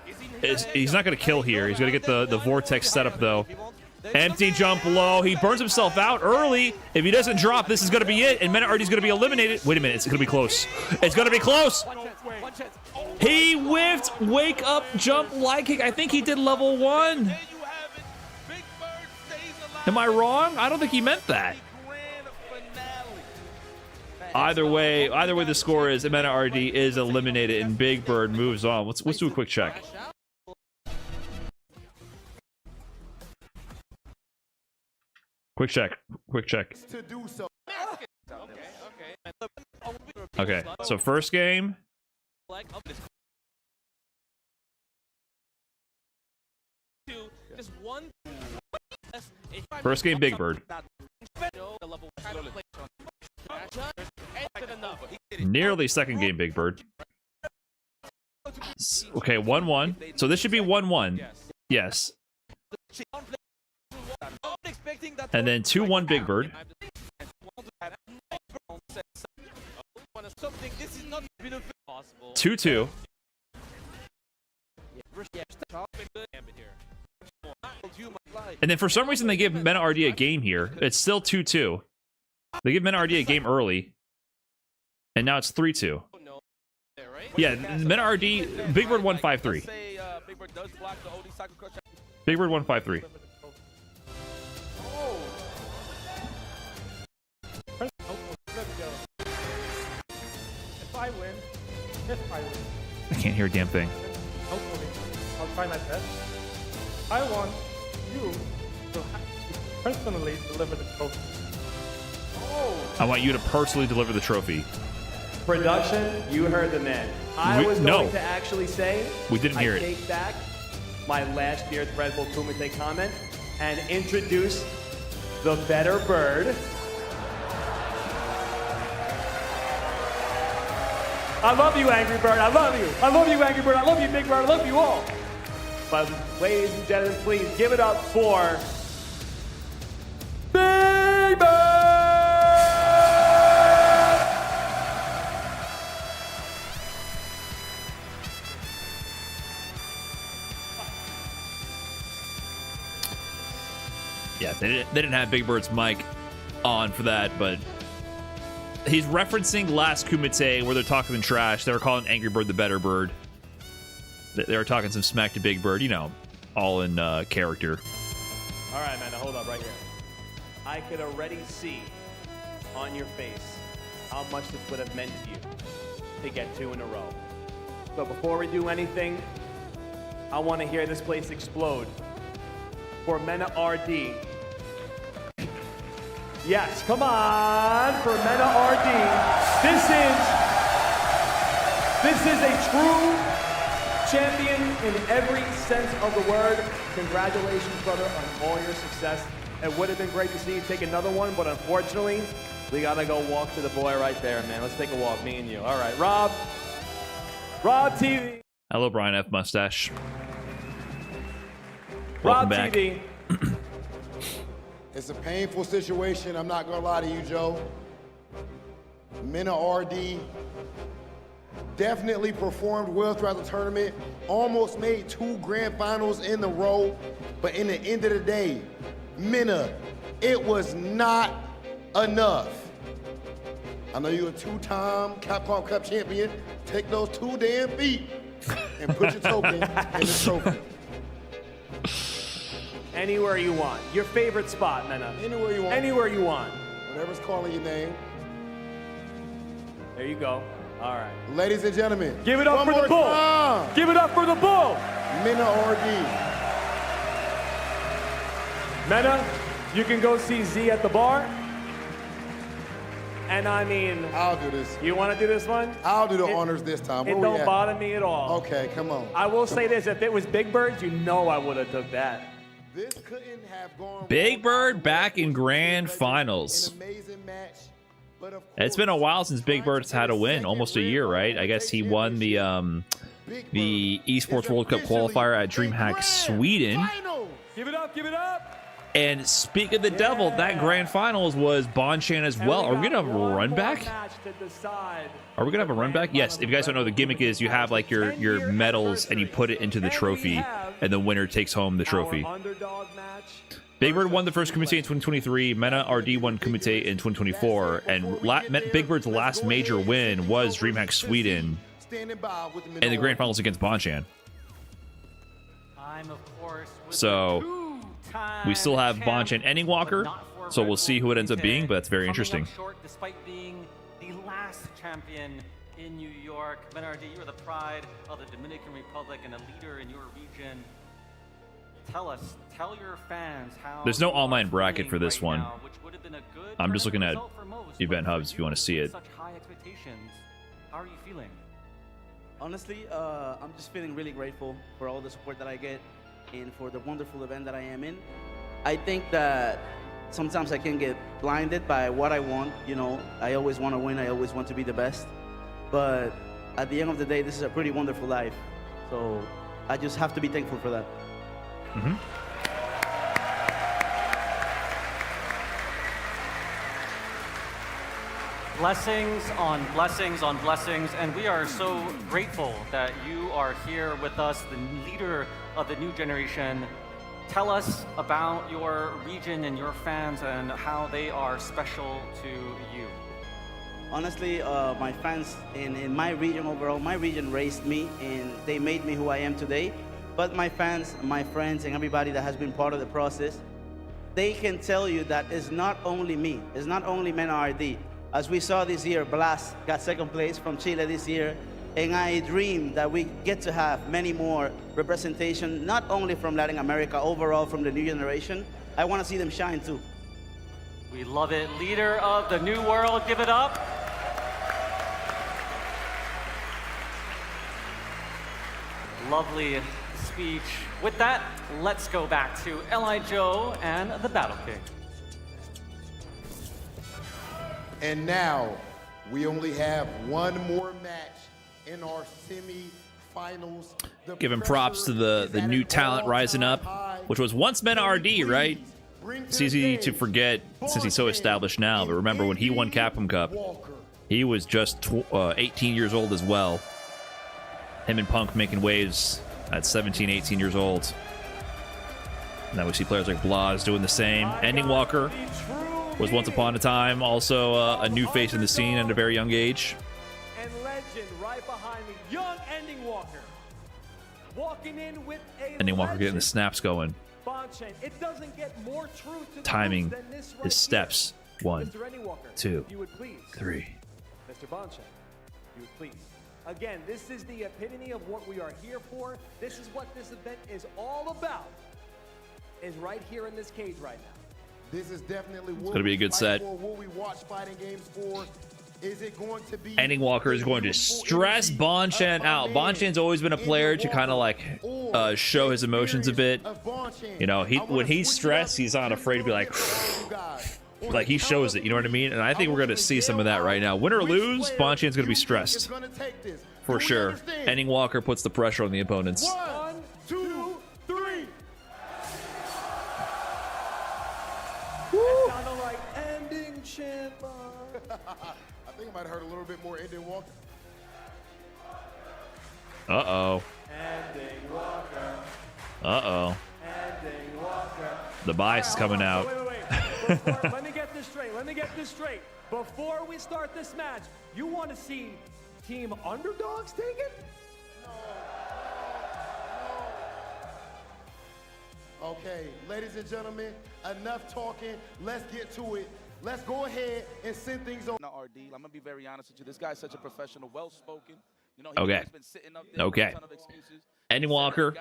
he's not going to kill here. He's going to get the Vortex setup, though. Empty jump low. He burns himself out early. If he doesn't drop, this is going to be it. And MenaRD is going to be eliminated. Wait a minute. It's going to be close. It's going to be close. He whiffed wake up jump light kick. I think he did level 1. Am I wrong? I don't think he meant that. Either way the score is MenaRD is eliminated and Big Bird moves on. Let's do a quick check. Quick check. Okay, so first game. First game, Big Bird. Nearly second game, Big Bird. Okay, 1-1. So this should be 1-1. Yes. And then 2-1 Big Bird. 2-2. And then for some reason they give MenaRD a game here. It's still 2-2. They give MenaRD a game early. And now it's 3-2. Yeah, MenaRD, Big Bird 1-5-3. Big Bird 1-5-3. If I win, I can't hear a damn thing. hopefully, I'll try my best. I want you to personally deliver the trophy. I want you to personally deliver the trophy. Production, you heard the man. I was going to actually say, we didn't hear it. I take back my last year's Red Bull Kumite comment and introduce the better bird. I love you, Angry Bird. I love you. I love you, Angry Bird. I love you, Big Bird. I love you all. But ladies and gentlemen, please give it up for Big Bird! Yeah, they didn't have Big Bird's mic on for that, but he's referencing last Kumite where they're talking trash. They were calling Angry Bird the better bird. They were talking some smack to Big Bird, you know, all in character. All right, man, now hold up right here. I could already see on your face how much this would have meant to you to get 2 in a row. So before we do anything, I want to hear this place explode for MenaRD. Yes, come on for MenaRD. This is a true champion in every sense of the word. Congratulations, brother, on all your success. It would have been great to see you take another one, but unfortunately, we gotta go walk to the boy right there, man. Let's take a walk, me and you. All right, Rob TV. Hello, Brian F. Mustache. Rob back. TV. It's a painful situation. I'm not gonna lie to you, Joe. MenaRD definitely performed well throughout the tournament. Almost made 2 grand finals in a row. But in the end of the day, Mena, it was not enough. I know you're a 2-time Capcom Cup champion. Take those 2 damn feet and put your token in the trophy. Anywhere you want. Your favorite spot, Mena. Anywhere you want. Anywhere you want. Whatever's calling your name. There you go. All right. Ladies and gentlemen. Give it up for the bull. Time. Give it up for the bull. MenaRD. Mena, you can go see Z at the bar. And I mean, I'll do this. You want to do this one? I'll do the honors this time. It don't bother me at all. Okay, come on. I will say this, if it was Big Bird, you know I would have took that. This couldn't have gone Big Bird back in grand finals. An amazing match. It's been a while since Big Bird's had a win, almost a year, right? I guess he won the Esports World Cup qualifier at DreamHack Sweden. Give it up, give it up. And speak of the devil, that grand finals was Bonchan as well. Are we gonna have a run back? Are we gonna have a run back? Yes. If you guys don't know, the gimmick is you have like your medals and you put it into the trophy, and the winner takes home the trophy. Big Bird won the first Kumite in 2023. MenaRD won Kumite in 2024, and Big Bird's last major win was DreamHack Sweden in the grand finals against Bonchan. So we still have Bonchan ending Walker, so we'll see who it ends up being, but that's very interesting. Despite being the last champion in New York, MenaRD, you're the pride of the Dominican Republic and a leader in your region. Tell your fans how. There's no online bracket for this one. I'm just looking at Event Hubs if you want to see it. Such high expectations. How are you feeling? Honestly, I'm just feeling really grateful for all the support that I get and for the wonderful event that I am in. I think that sometimes I can get blinded by what I want. You know, I always want to win. I always want to be the best. But at the end of the day, this is a pretty wonderful life. So I just have to be thankful for that. Mm-hmm. Blessings on blessings on blessings, and we are so grateful that you are here with us, the leader of the new generation. Tell us about your region and your fans and how they are special to you. Honestly, my fans in my region overall, my region raised me and they made me who I am today. But my fans, my friends, and everybody that has been part of the process, they can tell you that it's not only me, it's not only MenaRD. As we saw this year, Blas got second place from Chile this year, and I dream that we get to have many more representation, not only from Latin America, overall from the new generation. I want to see them shine too. We love it. Leader of the new world, give it up. Lovely speech. With that, let's go back to L.I. Joe and the Battle King. And now, we only have one more match in our semi-finals. Giving props to the new talent rising up, which was once MenaRD, right? It's easy to forget since he's so established now, but remember when he won Capcom Cup, he was just 18 years old as well. Him and Punk making waves at 17, 18 years old. Now we see players like Blas doing the same. Ending Walker was once upon a time also a new face in the scene at a very young age. And legend right behind me, young Ending Walker. Walking in with a Ending Walker getting the snaps going. Bonchan. It doesn't get more truth to the Timing moves than this right his steps. Here. 1, Mr. Ending Walker, 2, if you would please. 3. Mr. Bonchan, you would please. Again, this is the epitome of what we are here for. This is what this event is all about. Is right here in this cage right now. This is definitely what it's gonna be a good set. what we watch fighting games for. Is it going to be Ending Walker is going to stress Bonchan out. Bonchan's always been a player to kind of like show his emotions a bit. You know, when he's stressed, he's not afraid to be like he shows it. You know what I mean? And I think we're going to see some of that right now. Win or lose, Bonchan's going to be stressed for sure. Ending Walker puts the pressure on the opponents. 1, 2, 3. It sounded like Ending Champa. I think I might have heard a little bit more Ending Walker. Uh-oh. Ending Walker. Uh-oh. Ending Walker. The bias is coming out. Wait. Let me get this straight. Let me get this straight. Before we start this match, you want to see Team Underdogs take it? Okay, ladies and gentlemen, enough talking. Let's get to it. Let's go ahead and send things on. MenaRD, I'm gonna be very honest with you. This guy's such a professional, well-spoken. You know, Okay. he's been sitting up there Okay. with a ton of excuses. Ending Walker,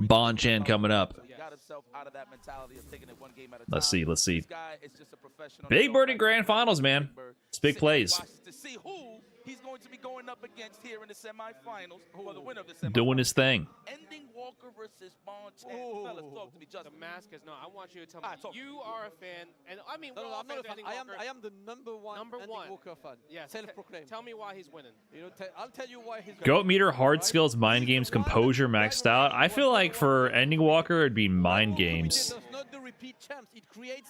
Bonchan coming up. He got himself out of that mentality of taking it one game at a time. Let's see. This guy is just a professional. Big Bird in grand finals, man. It's big plays. To see who he's going to be going up against here in the semifinals, or the winner of the semifinals. Doing his thing. Ending Walker versus this Bonchan. Fellas, talk to me, Justin. Damascus, no, I want you to tell me. You are a fan, and I mean, No, we're no, all I'm not a fans of fan. Andy Walker. I am the number one Andy Walker fan. Yes. Self-proclaimed. Tell me why he's winning. You know, I'll tell you why he's Goat meter, hard skills, mind games, composure maxed out. I feel like for Ending Walker, it'd be mind games.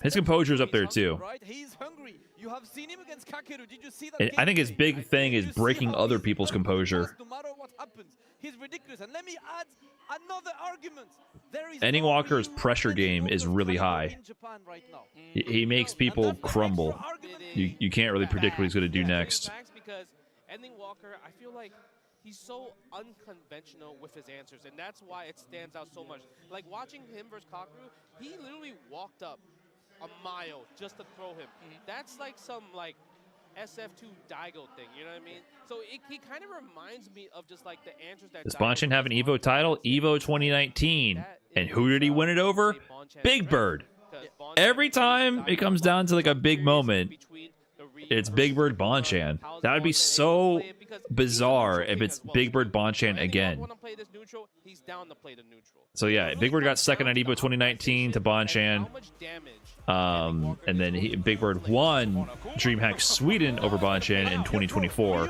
His composure is up there too. Right? He's hungry. You have seen him against Kakadoo. Did you see that? I think his big thing is breaking other people's composure. No matter what happens, he's ridiculous. And let me add another argument. Ending Walker's pressure game is really high. He makes people crumble. You can't really predict what he's going to do next. Because Ending Walker, I feel like he's so unconventional with his answers, and that's why it stands out so much. Like watching him versus Kakadoo, he literally walked up a mile just to throw him. That's like some like SF2 Daigo thing, you know what I mean? So he kind of reminds me of just like the answers that Does Bonchan have an Evo title? Evo 2019. And who did he win it over? Big Bird. Every time it comes down to like a big moment, it's Big Bird Bonchan. That would be so bizarre if it's Big Bird Bonchan again. He's down to play the neutral. So yeah, Big Bird got second at Evo 2019 to Bonchan. And then Big Bird won DreamHack Sweden over Bonchan in 2024.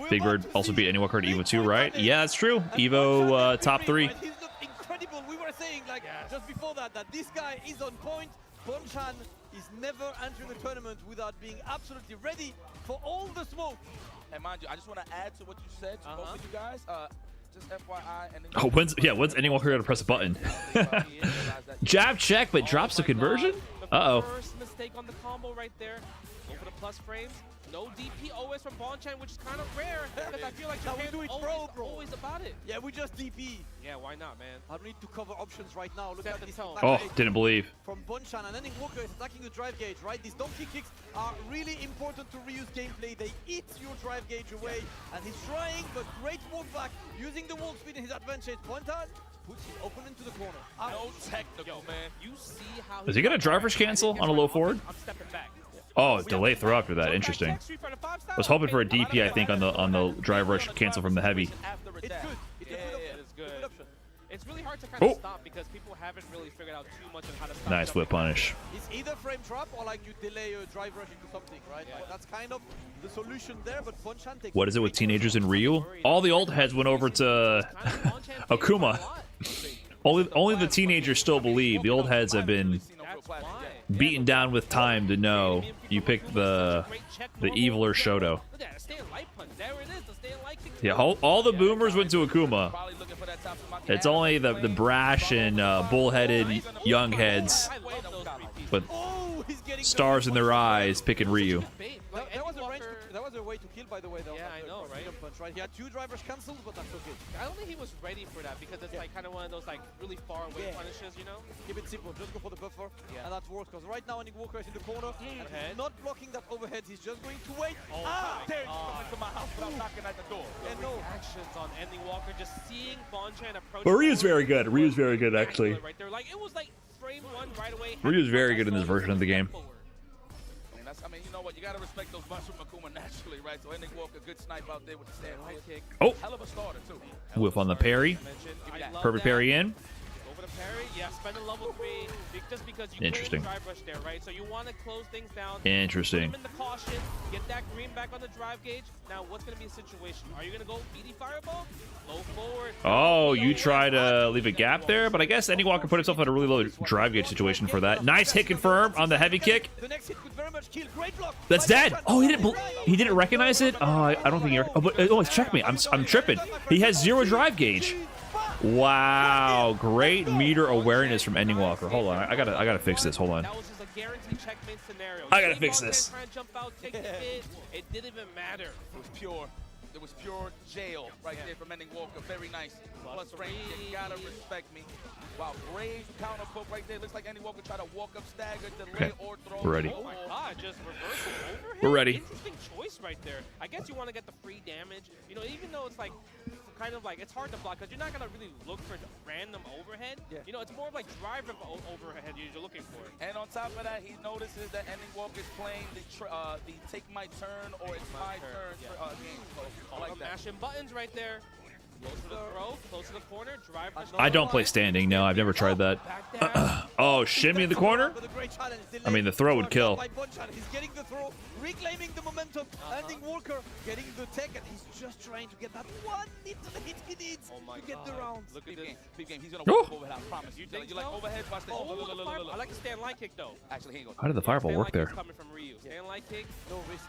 Big Bird also beat Ending Walker at Evo 2, right? Yeah, that's true. Evo top 3. He looked incredible. We were saying like just before that this guy is on point. Bonchan is never entering the tournament without being absolutely ready for all the smoke. And mind you, I just want to add to what you said to both of you guys. Just FYI. And Oh, when's Ending Walker gonna press a button? Jab check, but drops the conversion? Uh-oh. First mistake on the combo right there. Go for the plus frames. No DP OS from Bonchan, which is kind of rare because I feel like Japan's always about it. Yeah, we just DP. Yeah, why not, man? I don't need to cover options right now. Look at this. Oh, didn't believe. From Bonchan, and Ending Walker is attacking the drive gauge, right? These donkey kicks are really important to reuse gameplay. They eat your drive gauge away, and he's trying, but great walk back, using the walk speed in his advantage. Bonchan puts him open into the corner. No technical, man. You see how Is he gonna driver's cancel on a low forward? I'm stepping back. Oh, delay throw after that. Interesting. I was hoping for a DP, I think, on the drive rush cancel from the heavy. It's good. It is good. It's really hard to kind of stop because people haven't really figured out too much on how to stop. Nice whip punish. It's either frame trap or like you delay a drive rush into something, right? Like, that's kind of the solution there, but Bonchan takes... What is it with teenagers in Ryu? All the old heads went over to Akuma. Only the teenagers still believe. The old heads have been beaten down with time to know you picked the eviler Shoto. Yeah, all the boomers went to Akuma. It's only the brash and bullheaded young heads with stars in their eyes picking Ryu. That was a way to kill, by the way, though. Yeah, I know, right? He had two drivers cancelled, but that's okay. I don't think he was ready for that because it's like kind of one of those like really far away punishes, you know? Keep it simple, just go for the buffer, and that works. Because right now, Ending Walker is in the corner, and he's not blocking that overhead. He's just going to wait. There you come into my house without knocking at the door. And no actions on Ending Walker, just seeing Bonchan approach. But Ryu's very good. Ryu's very good, actually. Right there, like it was like frame one right away. Ryu's very good in this version of the game. I mean, you know what? You got to respect those bunch from Akuma naturally, right? So Ending Walker, good snipe out there with the stand right kick. Oh. Hell of a starter, too. Whip on the parry. Perfect parry in. Over the parry, yeah, spend a level 3 just because you Interesting. couldn't drive rush there, right? So you want to close things down. Interesting. Put him in the caution, get that green back on the drive gauge. Now, what's going to be a situation? Are you going to go BD fireball? Low forward. Oh, you try to leave a gap there, but I guess Ending Walker put himself in a really low drive gauge situation for that. Nice hit confirm on the heavy kick. The next hit could very much kill. Great block. That's dead. Oh, he didn't recognize it. Oh, I don't think he. Oh, check me. I'm tripping. He has 0 drive gauge. Wow, great meter awareness from Ending Walker. Hold on, I gotta fix this. Hold on. That was just a guaranteed checkmate scenario. I gotta fix this. Trying to jump out, take the hit. It didn't even matter. It was pure. It was pure jail right there from Ending Walker. Very nice. Plus range. You gotta respect me. Wow, great counter poke right there. Looks like Ending Walker tried to walk up, stagger, delay, or throw. We're ready. Oh my god, just reversal overhead. We're ready. Interesting choice right there. I guess you want to get the free damage. You know, even though it's like kind of like it's hard to block because you're not gonna really look for the random overhead. You know, it's more of like driver overhead you're looking for. And on top of that, he notices that Ending Walker is playing the take my turn or it's my turn game. So I like that. Mashing buttons right there. Close to the throw, close to the corner, drive. I don't play standing. No, I've never tried that. Oh, shimmy in the corner? I mean, the throw would kill. He's getting the throw, reclaiming the momentum, ending Walker, getting the tech, and he's just trying to get that one little hit he needs to get the round. Look at this. Big game. He's going to walk overhead, I promise. You like overhead? Watch this. I like the stand line kick, though. Actually, he ain't gonna. How did the fireball work there? Coming from Ryu. Stand line kick. No risk.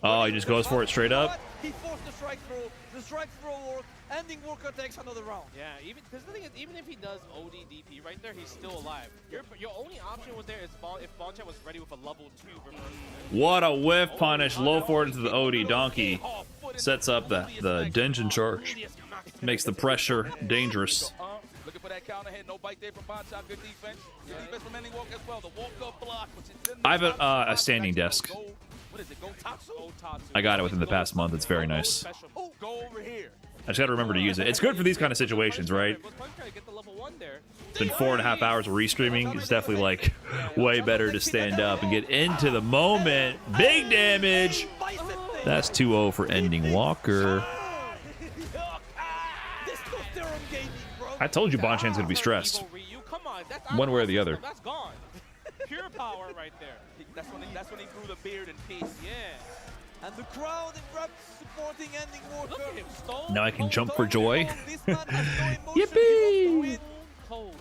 Oh, he just goes for it straight up. He forced the strike throw. The strike throw worked. Ending Walker takes another round. Yeah, even because the thing is, even if he does OD DP right there, he's still alive. Your only option was there is if Bonchan was ready with a level 2 reverse. What a whiff punish. Low forward into the OD. Donkey sets up the Denjin charge. Makes the pressure dangerous. Looking for that counter hit. No bite there from Bonchan. Good defense. Good defense from Ending Walker as well. The walk-up block, which is I have a standing desk. What is it? Go Tatsu? I got it within the past month. It's very nice. Oh, go over here. I just got to remember to use it. It's good for these kind of situations, right? It's been 4.5 hours of restreaming. It's definitely like way better to stand up and get into the moment. Big damage. That's 2-0 for Ending Walker. I told you Bonchan's going to be stressed. One way or the other. That's gone. Pure power right there. That's when he grew the beard in peace. Yeah. And the crowd erupts supporting Ending Walker. Look at him. Now I can jump for joy. Yippee!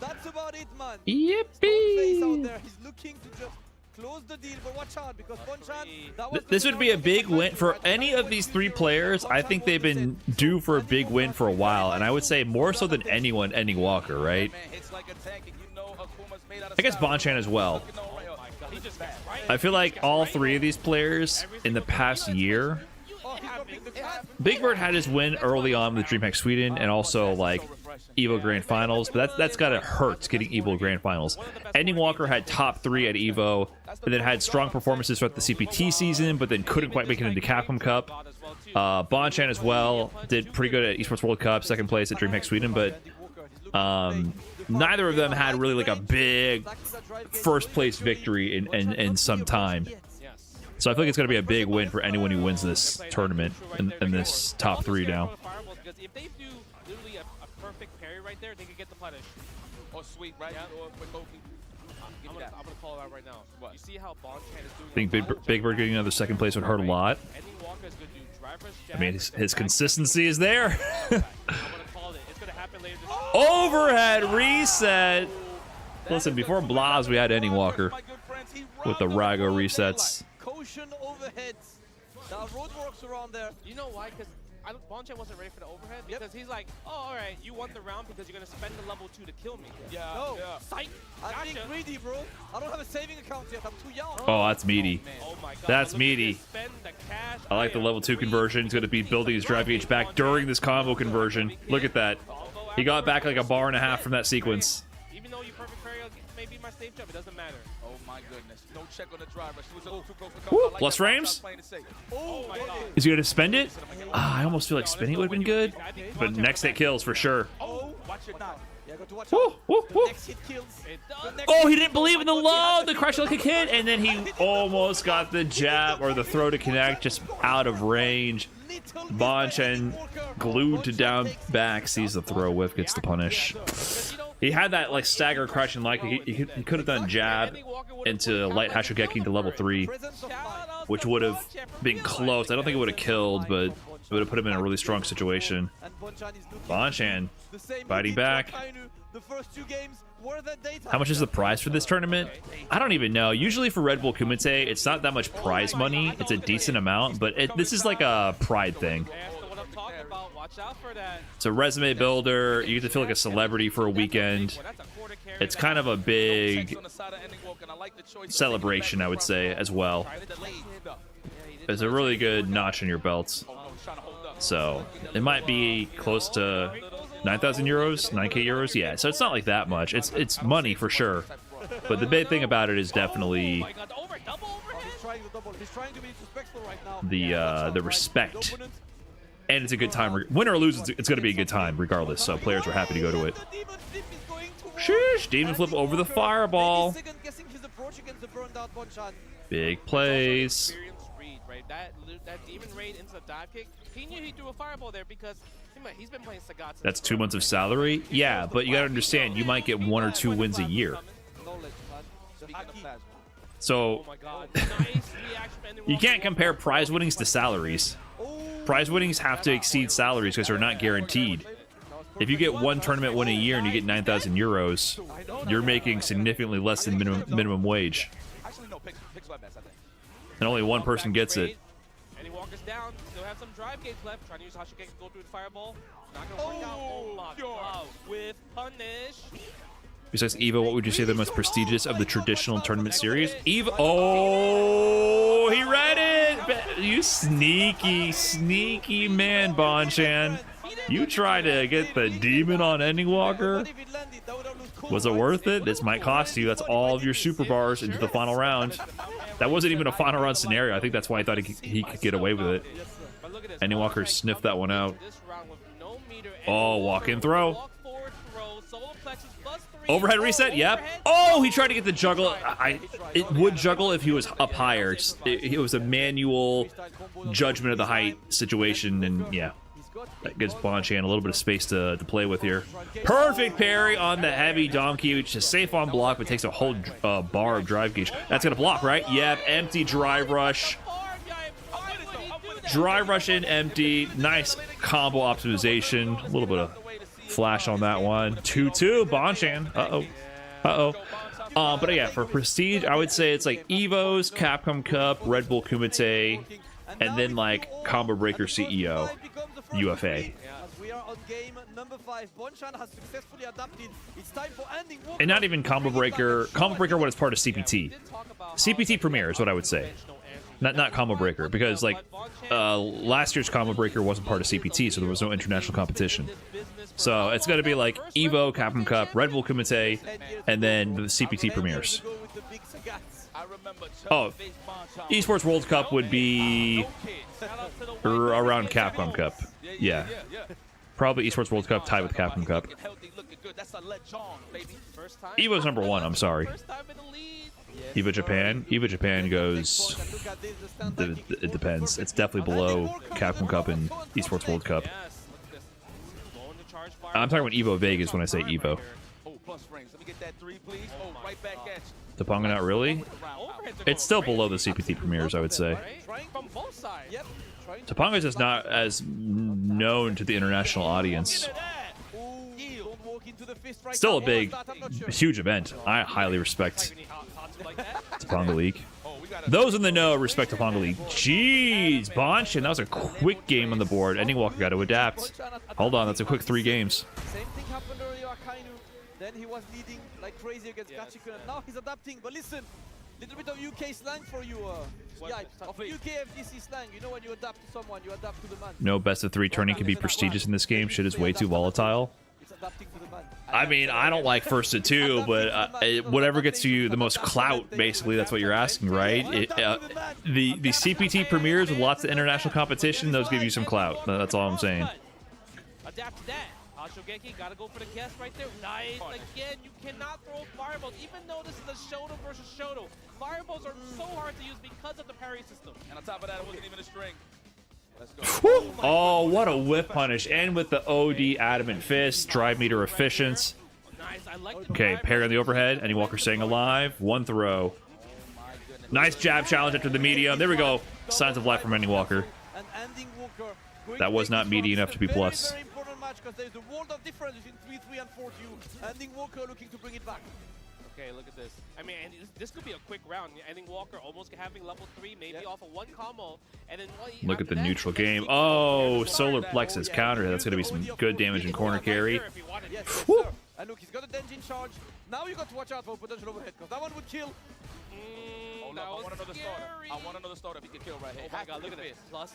That's about it, man. Yippee! Out there. He's looking to just close the deal, but watch out because Bonchan. This would be a big win for any of these three players. I think they've been due for a big win for a while, and I would say more so than anyone, Ending Walker, right? I guess Bonchan as well. I feel like all three of these players in the past year, Big Bird had his win early on with DreamHack Sweden and also like Evo Grand Finals, but that's gotta hurt getting Evo Grand Finals. Ending Walker had top 3 at Evo, and then had strong performances throughout the CPT season, but then couldn't quite make it into Capcom Cup. Bonchan as well did pretty good at Esports World Cup, 2nd place at DreamHack Sweden, but neither of them had really like a big first place victory in some time. So I feel like it's going to be a big win for anyone who wins this tournament in this top 3 now. If they do literally a perfect parry right there, they can get the punish. Or sweep, right? Or quick Oki. I'm gonna call it out right now. What? You see how Bonchan is doing? I think Big Bird getting another 2nd place would hurt a lot. Ending Walker is gonna do driver's I mean, his consistency is there. I'm gonna call it. It's gonna happen later this Overhead reset. Listen, before Blas, we had Ending Walker with the Rago resets. Caution overheads. There are roadworks around there. You know why? Because Bonchan wasn't ready for the overhead. Because he's like, oh, all right, you won the round because you're gonna spend the level 2 to kill me. Yeah. No. Psych. I'm being greedy, bro. I don't have a saving account yet. I'm too young. Oh, that's meaty. Oh my God. That's meaty. I like the level 2 conversion. He's going to be building his drive gauge back during this combo conversion. Look at that. He got back like a bar and a half from that sequence. Even though you perfect parry may be my safe jump, it doesn't matter. Oh my goodness. No check on the driver. She was a little too close to Woo, come. plus frames? Oh my God. Is he going to spend it? I almost feel like spinning would have been good. But next hit kills for sure. Oh, watch it now. Yeah, got to watch Woo, out. woo, woo. Next hit kills. Oh, he didn't believe in the low. The crash like a kid. And then he almost got the jab or the throw to connect just out of range. Bonchan glued to down back sees the throw whiff, gets the punish. He had that like stagger crouching like he could have done jab into light Hashogeki to level 3, which would have been close. I don't think it would have killed, but it would have put him in a really strong situation. Bonchan fighting back. How much is the prize for this tournament? I don't even know. Usually for Red Bull Kumite, it's not that much prize money. It's a decent amount, but this is like a pride thing. It's a resume builder. You get to feel like a celebrity for a weekend. It's kind of a big celebration, I would say, as well. It's a really good notch in your belt. So it might be close to 9,000 euros, 9k euros. Yeah, so it's not like that much. It's money for sure. But the big thing about it is definitely the respect. And it's a good time. Win or lose, it's going to be a good time regardless. So players are happy to go to it. Sheesh, Demon Flip over the fireball. Big plays. That demon raid into the dive kick. He knew he threw a fireball there because He's been playing Sagatsu. That's 2 months of salary? Yeah, but you gotta understand, you might get 1 or 2 wins a year. So, you can't compare prize winnings to salaries. Prize winnings have to exceed salaries because they're not guaranteed. If you get 1 tournament win a year and you get 9,000 euros, you're making significantly less than minimum wage. And only 1 person gets it. And he walks down. Still have some drive gauge left. Trying to use Hashigeki to go through the fireball. Not gonna work out. Oh my god. With punish. Besides EVO, what would you say the most prestigious of the traditional tournament series? EVO. Oh, he read it. You sneaky, sneaky man, Bonchan. You try to get the demon on Ending Walker. Was it worth it? This might cost you. That's all of your super bars into the final round. That wasn't even a final round scenario. I think that's why I thought he could get away with it. Ending Walker sniffed that one out. Oh, walk in throw. Overhead reset, yep. Oh, he tried to get the juggle. It would juggle if he was up higher. It was a manual judgment of the height situation, and yeah. That gives Bonchan a little bit of space to play with here. Perfect parry on the heavy donkey, which is safe on block, but takes a whole bar of drive gauge. That's going to block, right? Yep, empty drive rush. Drive rush in empty. Nice combo optimization. A little bit of flash on that one. 2-2, Bonchan. Uh-oh. Uh-oh. But yeah, for Prestige, I would say it's like EVOs, Capcom Cup, Red Bull Kumite, and then like Combo Breaker CEO. UFA. And not even Combo Breaker. Combo Breaker when it's part of CPT. CPT Premier is what I would say. Not Combo Breaker, because like last year's Combo Breaker wasn't part of CPT, so there was no international competition. So it's going to be like EVO, Capcom Cup, Red Bull Kumite, and then the CPT Premiers. Oh, Esports World Cup would be around Capcom Cup. Yeah. Probably Esports World Cup tied with Capcom Cup. EVO's #1, I'm sorry. EVO Japan? EVO Japan goes... It depends. It's definitely below Capcom Cup and Esports World Cup. I'm talking about EVO Vegas when I say EVO. Topanga not really? It's still below the CPT Premiers, I would say. Topanga is just not as known to the international audience. Still a big, huge event. I highly respect Topanga League. Those in the know respect Topanga League. Jeez, Bonchan, that was a quick game on the board. Ending Walker got to adapt. Hold on, that's a quick 3 games. Same thing happened earlier, Akainu. Then he was leading like crazy against Gachikun, and now he's adapting. But listen, little bit of UK slang for you, of UK FGC slang. You know when you adapt to someone, you adapt to the man. No best of 3 turning can be prestigious in this game. Shit is way too volatile. I mean, I don't like first to 2, but whatever gets you the most clout, basically, that's what you're asking, right? The CPT Premiers with lots of international competition, those give you some clout. That's all I'm saying. Adapt to that. Hashigeki gotta go for the guess right there. Nice. Again, you cannot throw fireballs, even though this is a Shoto versus Shoto. Fireballs are so hard to use because of the parry system. And on top of that, it wasn't even a string. Let's go. Oh, what a whip punish. And with the OD Adamant Fist, drive meter efficient. Okay, parry on the overhead. Ending Walker staying alive. 1 throw. Nice jab challenge after the medium. There we go. Signs of life from Ending Walker. That was not meaty enough to be plus. Because there's a world of difference between 3-3 and 4-2. Ending Walker looking to bring it back. Okay, look at this. I mean, and this could be a quick round. Ending Walker almost having level 3, maybe off of 1 combo. And then look at the neutral game. Oh, solar plexus counter. That's going to be some good damage in corner carry. Woo. And look, he's got a Denjin charge. Now you got to watch out for potential overhead, because that one would kill. Hold up, I want another starter. I want another starter if he can kill right here. Oh my god, look at this. +3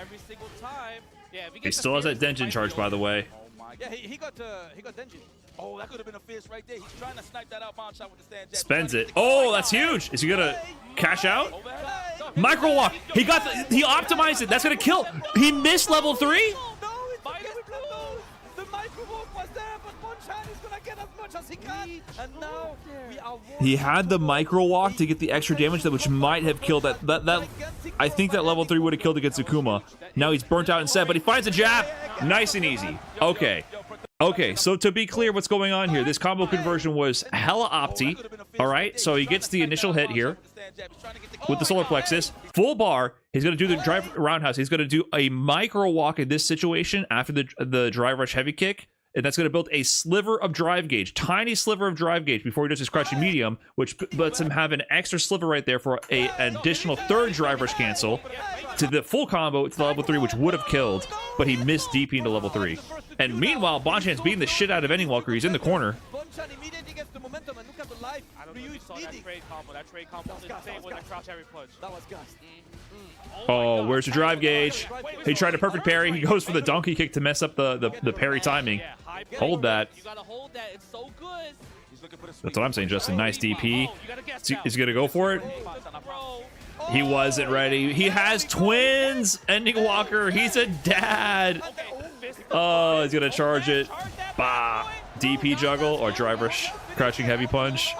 every single time. Yeah, if he He still has that Denjin charge, by the way. Oh my god. Yeah, he got Denjin. Oh, that could have been a fierce right there. He's trying to snipe that out Bonchan with the stand jab. Spends it. Oh, that's huge. Is he going to cash out? Micro walk. He optimized it. That's going to kill. He missed level 3? The micro walk was there, but Bonchan is gonna get as much as he can, and now we are. He had the micro walk to get the extra damage, that which might have killed that. I think that level 3 would have killed against Akuma. Now he's burnt out instead, but he finds a jab. Nice and easy. Okay. Okay, so to be clear what's going on here, this combo conversion was hella opti. Alright, so he gets the initial hit here with the solar plexus. Full bar. He's going to do the drive roundhouse. He's going to do a micro walk in this situation after the drive rush heavy kick. And that's going to build a sliver of drive gauge, tiny sliver of drive gauge before he does his crouching medium, which lets him have an extra sliver right there for an additional third drive rush cancel to the full combo to the level 3, which would have killed, but he missed DP into level 3. And meanwhile, Bonchan's beating the shit out of Ending Walker. He's in the corner. Bonchan immediately gets the momentum, and look at the life. I don't know if you saw that trade combo. That trade combo was insane with that crouch heavy punch. That was gassed. Oh, where's the drive gauge? He tried a perfect parry. He goes for the donkey kick to mess up the parry timing. Hold that. You gotta hold that. It's so good. That's what I'm saying, Justin. Nice DP. Is he gonna go for it? He wasn't ready. He has twins. Ending Walker. He's a dad. Oh, he's gonna charge it. Bah. DP juggle or drive rush crouching heavy punch.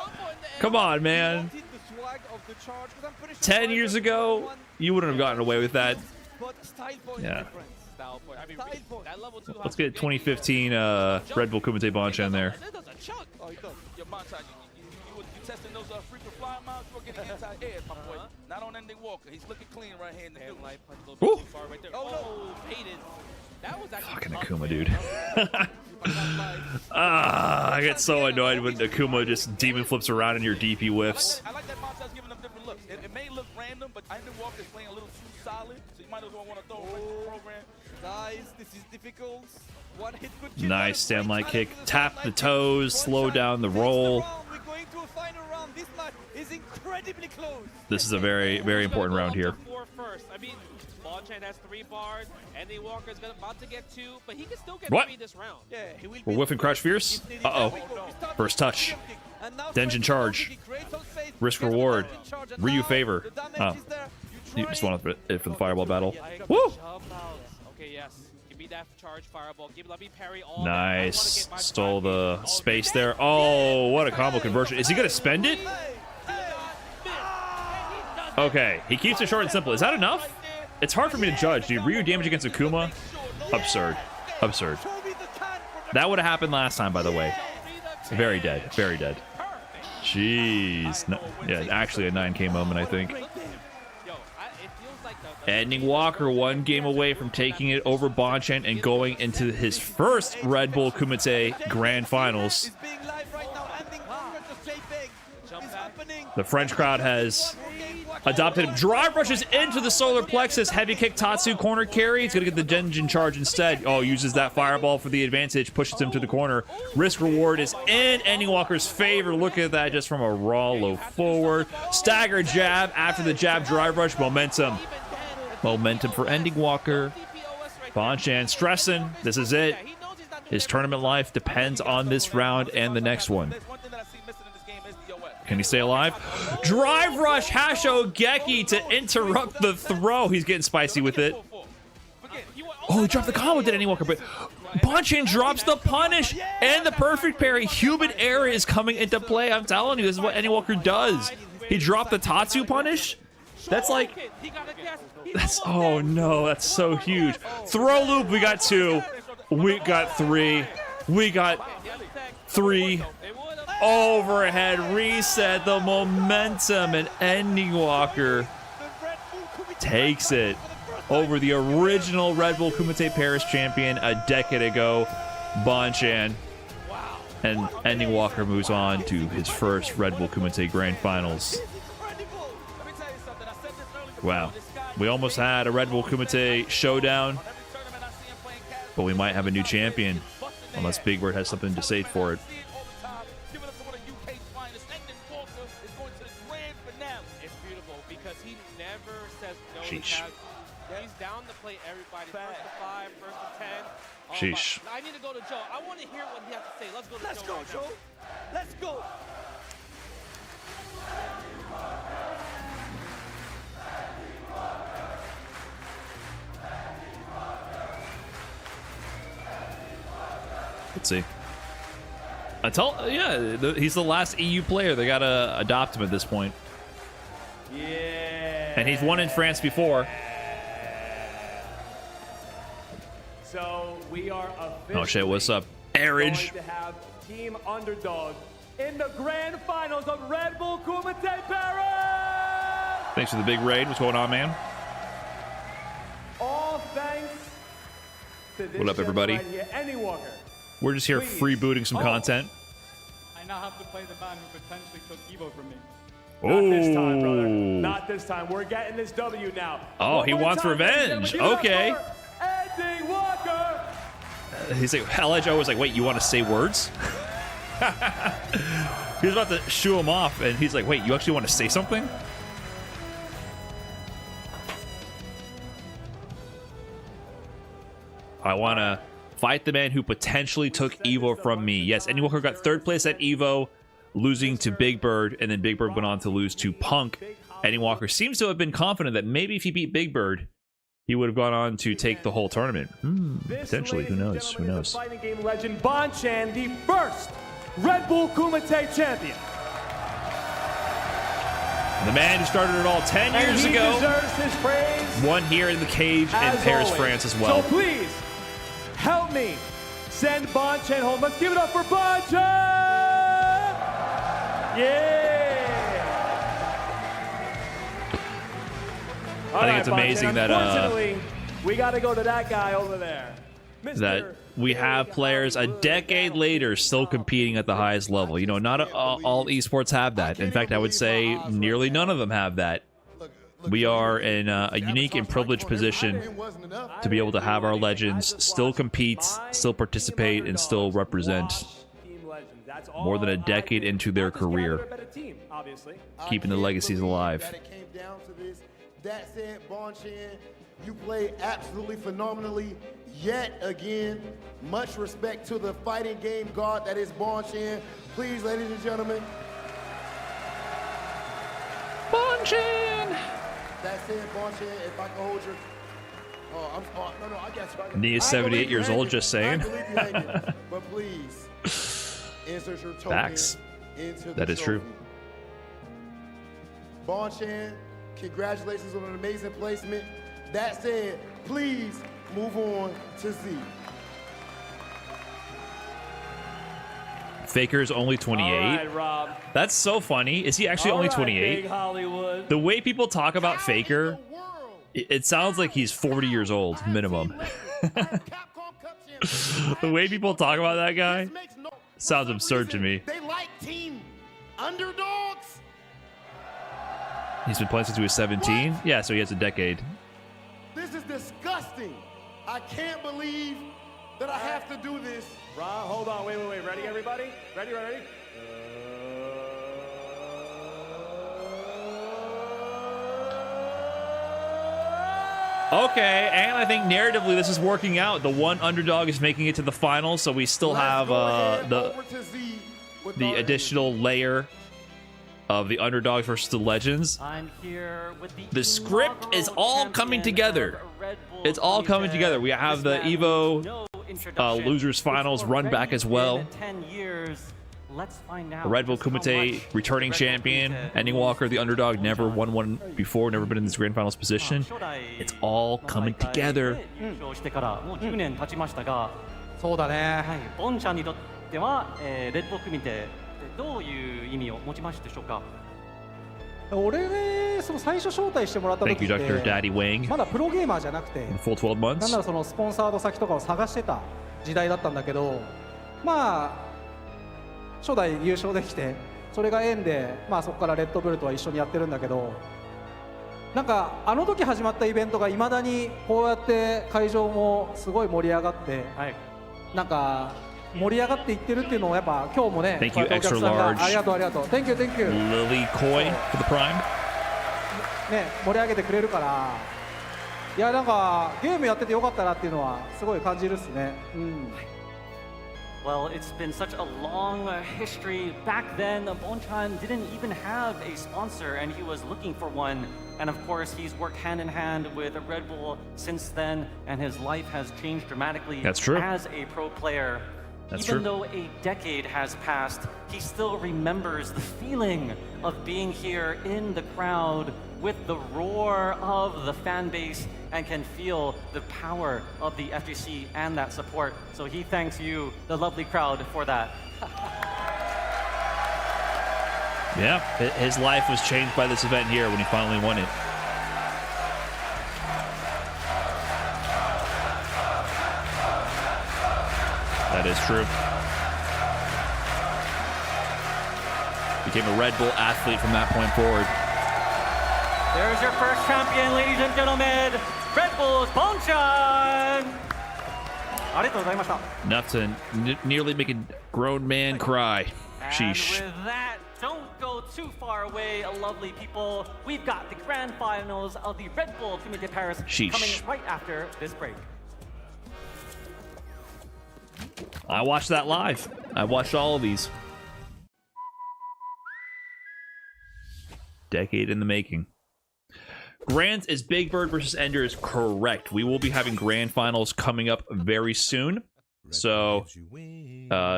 Come on, man. 10 years ago, you wouldn't have gotten away with that. Yeah. Let's get 2015 Red Bull Kumite Bonchan there. Oh, he does. Your Bonchan, you testing those frequent flying mounts, you're getting anti-air, my boy. Not on Ending Walker. He's looking clean right here in the middle. Too far right there. Oh, baited. That was actually Fucking Akuma, dude. I get so annoyed when Akuma just demon flips around and your DP whiffs. I like that Bonchan's giving them different looks. It may look random, but Ending Walker's playing a little too solid, so you might as well want to throw him into the program. Guys, this is difficult. One hit could kill Nice us. stand light kick. Tap the toes, slow down the roll. We're going to a final round. This match is incredibly close. This is a very, very important round here. First. I mean, Bonchan has 3 bars, Ending Walker's about to get 2, but he can still get What? 3 this round. Yeah, he will We're whiffing Crush Fierce. Uh-oh. First touch. Denjin charge. Risk reward. Ryu favor. Oh. You just want it for the fireball battle. Woo! Okay, yes. Give me that charge fireball. Let me parry all Nice. Stole the space there. Oh, what a combo conversion. Is he going to spend it? Okay, he keeps it short and simple. Is that enough? It's hard for me to judge, dude. Ryu damage against Akuma? Absurd. Absurd. That would have happened last time, by the way. Very dead. Very dead. Jeez. No, yeah, actually a 9K moment, I think. Ending Walker 1 game away from taking it over Bonchan and going into his first Red Bull Kumite Grand Finals. The French crowd has adopted him. Drive rushes into the solar plexus. Heavy kick Tatsu corner carry. He's going to get the Denjin charge instead. Oh, uses that fireball for the advantage. Pushes him to the corner. Risk reward is in Ending Walker's favor. Look at that just from a raw low forward. Stagger jab after the jab drive rush. Momentum. Momentum for Ending Walker. Bonchan stressing. This is it. His tournament life depends on this round and the next one. Can he stay alive? Drive rush Hasho Geki to interrupt the throw. He's getting spicy with it. Oh, he dropped the combo, did Ending Walker, but Bonchan drops the punish and the perfect parry. Human error is coming into play. I'm telling you, this is what Ending Walker does. He dropped the Tatsu punish. That's like, oh no, that's so huge. Throw loop, we got 2. We got 3. We got 3. Overhead reset, the momentum, and Ending Walker takes it over the original Red Bull Kumite Paris champion a decade ago, Bonchan. And Ending Walker moves on to his first Red Bull Kumite Grand Finals. Wow. We almost had a Red Bull Kumite showdown, but we might have a new champion, unless Big Bird has something to say for it. Sheesh. He's down to play everybody. First to 5, first to 10. Oh, Sheesh. I need to go to Joe. I want to hear what he has to say. Let's go to Let's Joe. go, right Joe. now. Let's go. Let's see. He's the last EU player. They gotta adopt him at this point. Yeah. And he's won in France before. So we are officially Oh shit, what's up, Arridge? going to have Team Underdog in the grand finals of Red Bull Kumite Paris! Thanks for the big raid. What's going on, man? All thanks to this What up, everybody? right here, Any Walker. We're just here freebooting some content. I now have to play the man who potentially took Evo from me. Not this time, brother. Not this time. We're getting this W now. Oh, One he more wants time, revenge. ladies and gentlemen. Give it Okay. up for Eddie Walker. He's like, LJ was like, wait, you want to say words? He was about to shoo him off, and he's like, wait, you actually want to say something? I want to fight the man who potentially took Evo from me. Yes, Andy Walker got 3rd place at Evo, losing to Big Bird, and then Big Bird went on to lose to Punk. Eddie Walker seems to have been confident that maybe if he beat Big Bird, he would have gone on to take the whole tournament. Potentially, who knows? Who knows? Fighting game legend Bonchan, the first Red Bull Kumite champion. The man who started it all 10 years and he ago. Deserves his praise. Won here in the cage in As Paris, always. France as well. So please, help me send Bonchan home. Let's give it up for Bonchan! Yeah! I think it's amazing that Unfortunately, we got to go to that guy over there. that we have players a decade later still competing at the highest level. You know, not all esports have that. In fact, I would say nearly none of them have that. We are in a unique and privileged position to be able to have our legends still compete, still participate, and still represent more than a decade into their career, keeping the legacies alive. That said, Bonchan, you played absolutely phenomenally yet again. Much respect to the fighting game god that is Bonchan. Please, ladies and gentlemen. Bonchan! That said, Bonchan, if I can hold your... Oh, no, I got you. Nia is 78 years old, just saying. But please, insert your token Facts. into the That is true. trophy. Bonchan, congratulations on an amazing placement. That said, please move on to Z. Faker's only 28. All right, Rob. That's so funny. Is he actually All only right, 28? Big Hollywood. The way people talk about Faker, it sounds like he's 40 years old, minimum. The way people talk about that guy sounds absurd to me. They like team underdogs. He's been playing since he was 17? Yeah, so he has a decade. This is disgusting. I can't believe that I have to do this. Rob, hold on. Wait. Ready, everybody? Ready? Okay, and I think narratively this is working out. The one underdog is making it to the finals, so we still have the additional layer of the underdogs versus the legends. I'm here with The script is all coming together. It's all coming together. We have the Evo losers finals run back as well. 10 years. Let's find out. The Red Bull Kumite returning champion, Ending Walker, the underdog, never won one before, never been in this grand finals position. It's all coming together. 優勝してからもう10年経ちましたが、そうだね。はい、ボンちゃんにとっては、レッド組ってどういう意味を持ちましたでしょうか。俺ね、その最初招待してもらった時 Thank you, Dr. Daddy Wang. まだプロゲーマーじゃなくて、 In full 12 months. なんならそのスポンサード先とかを探してた時代だったんだけど、まあ初代優勝できて、それが縁で、まあそこからレッドブルとは一緒にやってるんだけど、なんかあの時始まったイベントがいまだにこうやって会場もすごい盛り上がって、なんか盛り上がっていってるっていうのをやっぱ今日もね、 Thank you, こうやってお客 extra さんが large. ありがとうありがとう。Thank you, thank you. Lily Koi for the Prime. ね、盛り上げてくれるから、いやなんかゲームやっててよかったなっていうのはすごい感じるっすね。うん。Well, it's been such a long history. Back then, Bonchan didn't even have a sponsor, and he was looking for one. And of course, he's worked hand in hand with Red Bull since then, and his life has changed dramatically That's true. as a pro player. That's Even true. though a decade has passed, he still remembers the feeling of being here in the crowd with the roar of the fan base and can feel the power of the FGC and that support. So he thanks you, the lovely crowd, for that. Yeah, his life was changed by this event here when he finally won it. That is true. Became a Red Bull athlete from that point forward. There's your first champion, ladies and gentlemen, Red Bull's Bonchan! Enough to nearly make a grown man cry. Sheesh. And with that, don't go too far away, lovely people. We've got the grand finals of the Red Bull Kumite Paris Sheesh. coming right after this break. I watched that live. I watched all of these. Decade in the making. Grand is Big Bird versus Ender is correct. We will be having grand finals coming up very soon. So,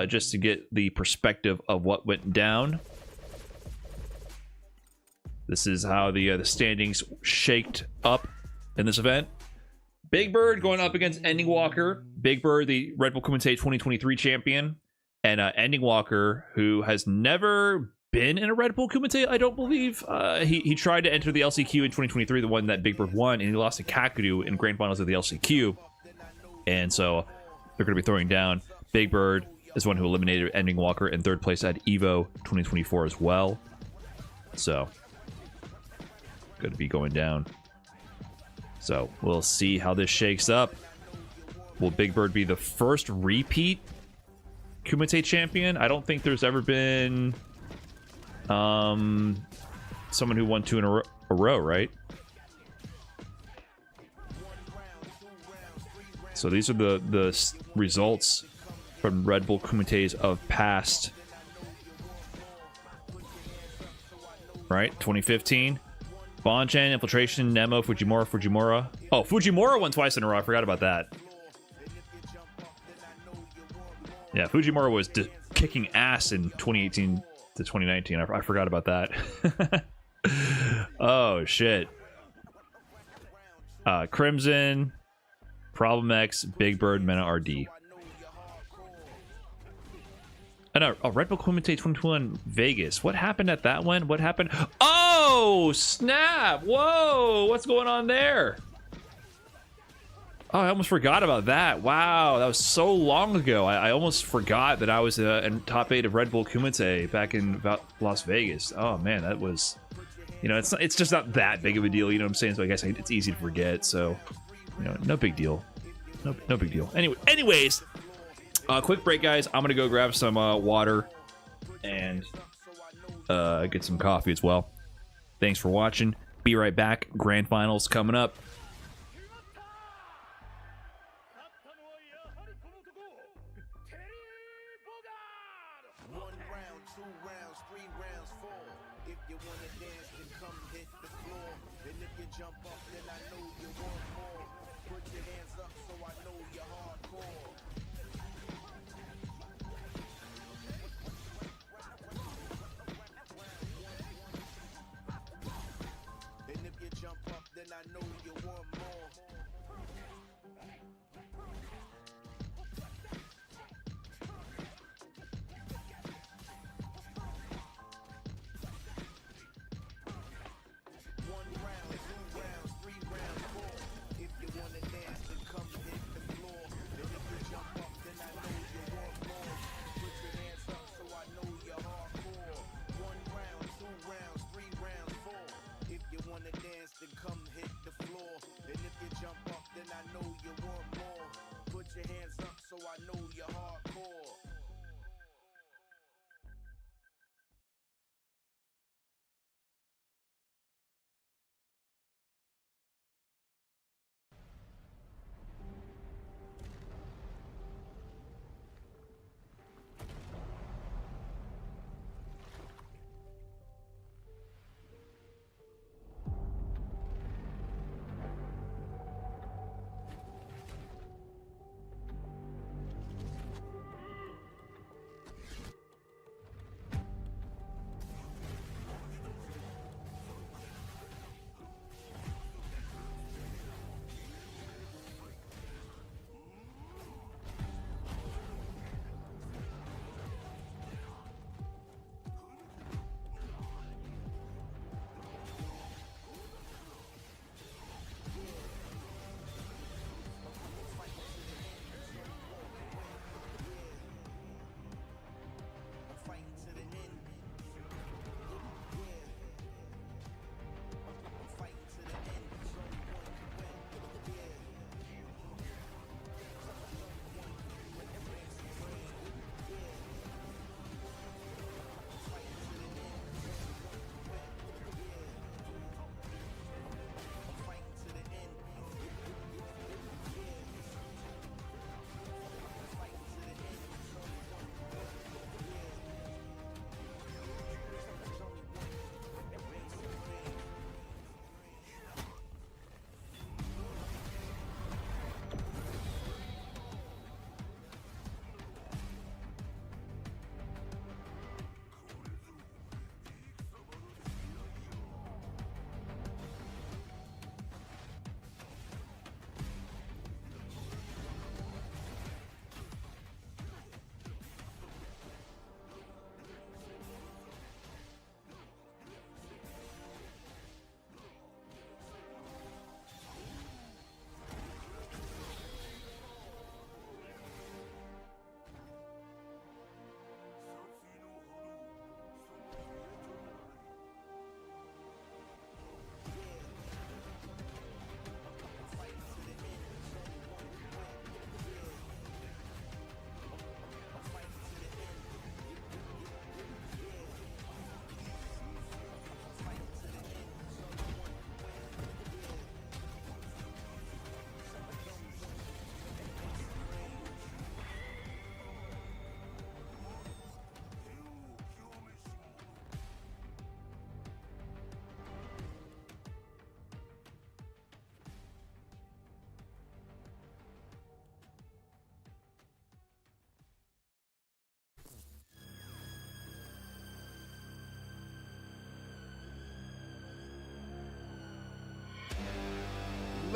just to get the perspective of what went down. This is how the standings shaked up in this event. Big Bird going up against Ending Walker. Big Bird, the Red Bull Kumite 2023 champion. And Ending Walker, who has never been in a Red Bull Kumite, I don't believe. He tried to enter the LCQ in 2023, the one that Big Bird won, and he lost to Kakadoo in grand finals of the LCQ. And so they're going to be throwing down. Big Bird is one who eliminated Ending Walker in third place at EVO 2024 as well. So, going to be going down. So, we'll see how this shakes up. Will Big Bird be the first repeat Kumite champion? I don't think there's ever been someone who won 2 in a row, right? So these are the results from Red Bull Kumites of past. Right? 2015. Bonchan, Infiltration, Nemo, Fujimura. Oh, Fujimura won twice in a row. I forgot about that. Yeah, Fujimura was kicking ass in 2018 to 2019. I forgot about that. Oh, shit. Crimson, Problem X, Big Bird, MenaRD. Oh, no, Red Bull Kumite 2021 Vegas. What happened at that one? What happened? Oh, snap! Whoa, what's going on there? Oh, I almost forgot about that. Wow, that was so long ago. I almost forgot that I was in top 8 of Red Bull Kumite back in Las Vegas. Oh, man, that was... You know, it's just not that big of a deal, you know what I'm saying? So I guess it's easy to forget, so... You know, no big deal. No big deal. Anyways... quick break, guys. I'm gonna go grab some water and get some coffee as well. Thanks for watching. Be right back. Grand finals coming up.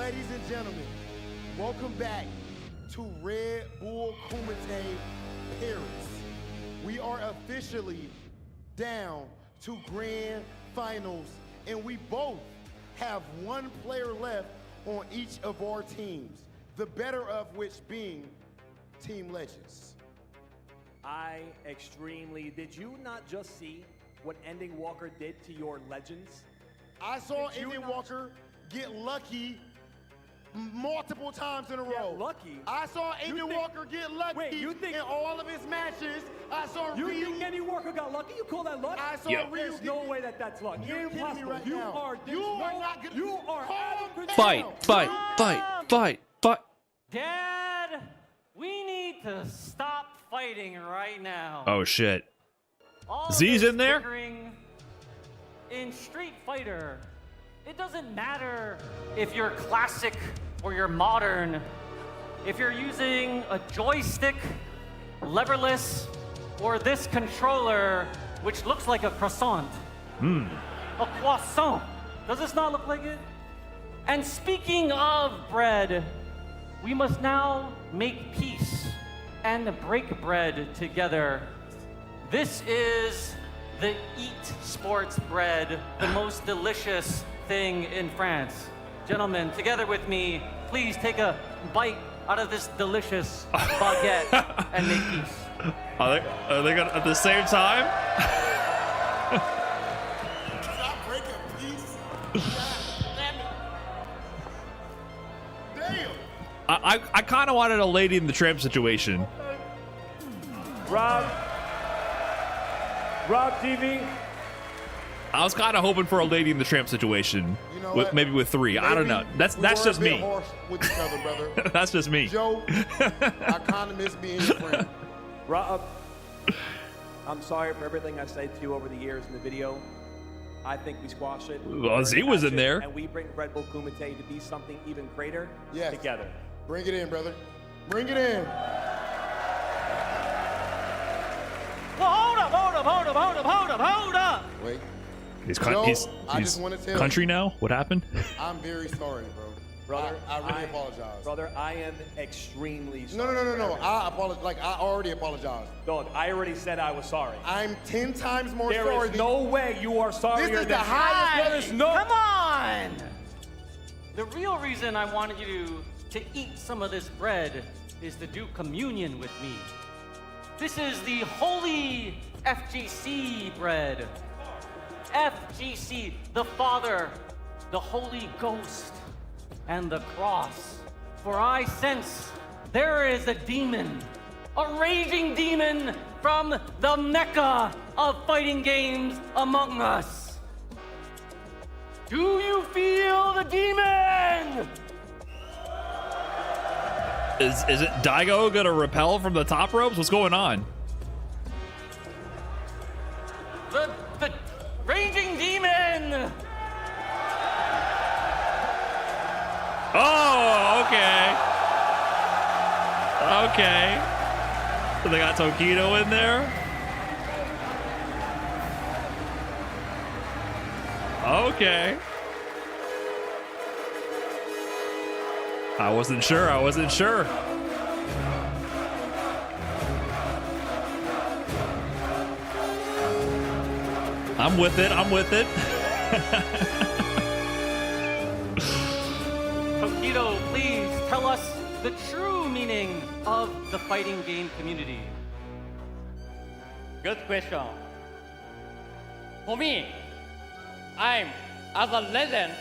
Ladies and gentlemen, welcome back to Red Bull Kumite Paris. We are officially down to grand finals, and we both have one player left on each of our teams, the better of which being Team Legends. Did you not just see what Ending Walker did to your Legends? I saw Ending Walker get lucky multiple times in a row. Lucky? I saw Ending Walker get lucky in all of his matches. I saw You Ryu. think Ending Walker got lucky? You call that luck? I saw Ryu. There's no way that's luck. You're kidding me Impossible. right You now. are You are not gonna. You are Calm down. Fight. Dad, we need to stop fighting right now. Oh shit. All of Z's this in there? bickering in Street Fighter, it doesn't matter if you're classic or you're modern. If you're using a joystick, leverless, or this controller, which looks like a croissant. A croissant. Does this not look like it? And speaking of bread, we must now make peace and break bread together. This is the Eat Sports bread, the most delicious thing in France. Gentlemen, together with me, please take a bite out of this delicious baguette and make peace. Are they gonna at the same time? Stop breaking peace. Damn. I kind of wanted a Lady in the Tramp situation. Rob TV. I was kind of hoping for a Lady in the Tramp situation, You know with what? maybe with 3. I don't know. That's we were just a bit me. harsh with each other, brother. That's just me. Joe, I kind of miss being your friend. Rob, I'm sorry for everything I said to you over the years in the video. I think we squashed it. Well, Z was in there. And we bring Red Bull Kumite to be something even greater together. Bring it in, brother. Bring it in. Well, hold up. Wait. He's Joe, he's I just wanna tell country you. now. What happened? I'm very sorry, bro. Brother, I really apologize. Brother, I am extremely No, sorry. no. I apologize. Like, I already apologized. Dog, I already said I was sorry. I'm 10 times more There sorry is than no way you are sorrier This is the than highest. There is no. Come on! The real reason I wanted you to eat some of this bread is to do communion with me. This is the holy FGC bread. FGC, the Father, the Holy Ghost, and the cross. For I sense there is a demon, a raging demon from the Mecca of fighting games among us. Do you feel the demon? Is it Daigo gonna repel from the top ropes? What's going on? The raging demon! Oh, okay. Okay. So they got Tokido in there. Okay. I wasn't sure. I'm with it. Tokido, please tell us the true meaning of the fighting game community. Good question. For me, I'm as a legend.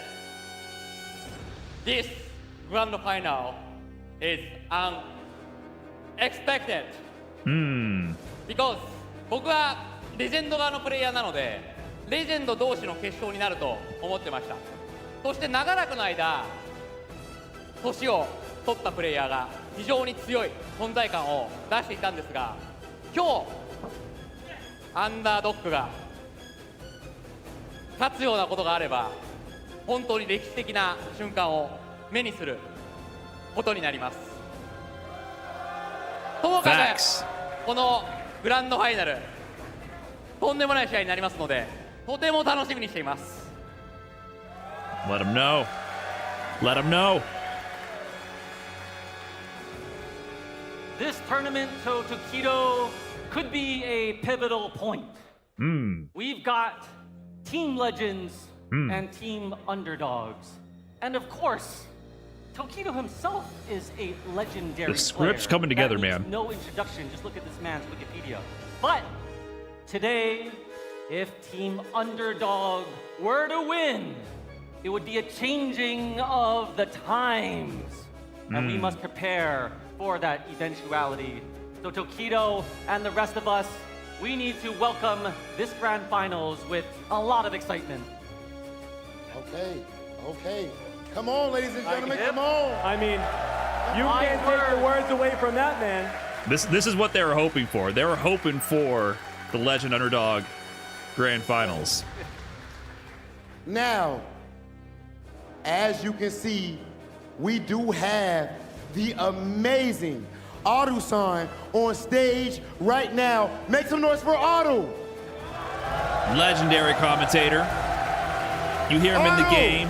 This grand final is unexpected because 僕はレジェンド側のプレイヤーなので、レジェンド同士の決勝になると思ってました。そして長らくの間、年を取ったプレイヤーが非常に強い存在感を出していたんですが、今日アンダードッグが勝つようなことがあれば、本当に歴史的な瞬間を目にすることになります。ともかくこのグランドファイナル、とんでもない試合になりますので、とても楽しみにしています。 Let him know. Let him know. This tournament to Tokido could be a pivotal point. We've got team legends and team underdogs. And of course, Tokido himself is a legendary The script's player. coming together, That needs man. No introduction, just look at this man's Wikipedia. But today, if team underdog were to win, it would be a changing of the times. And we must prepare for that eventuality. So Tokido and the rest of us, we need to welcome this grand finals with a lot of excitement. Okay. Come on, ladies and gentlemen, come on. I mean, you can't take the words away from that, man. This is what they were hoping for. They were hoping for the Legend Underdog Grand Finals. Now, as you can see, we do have the amazing Aru-san on stage right now. Make some noise for Aru. Legendary commentator. You hear him in the game.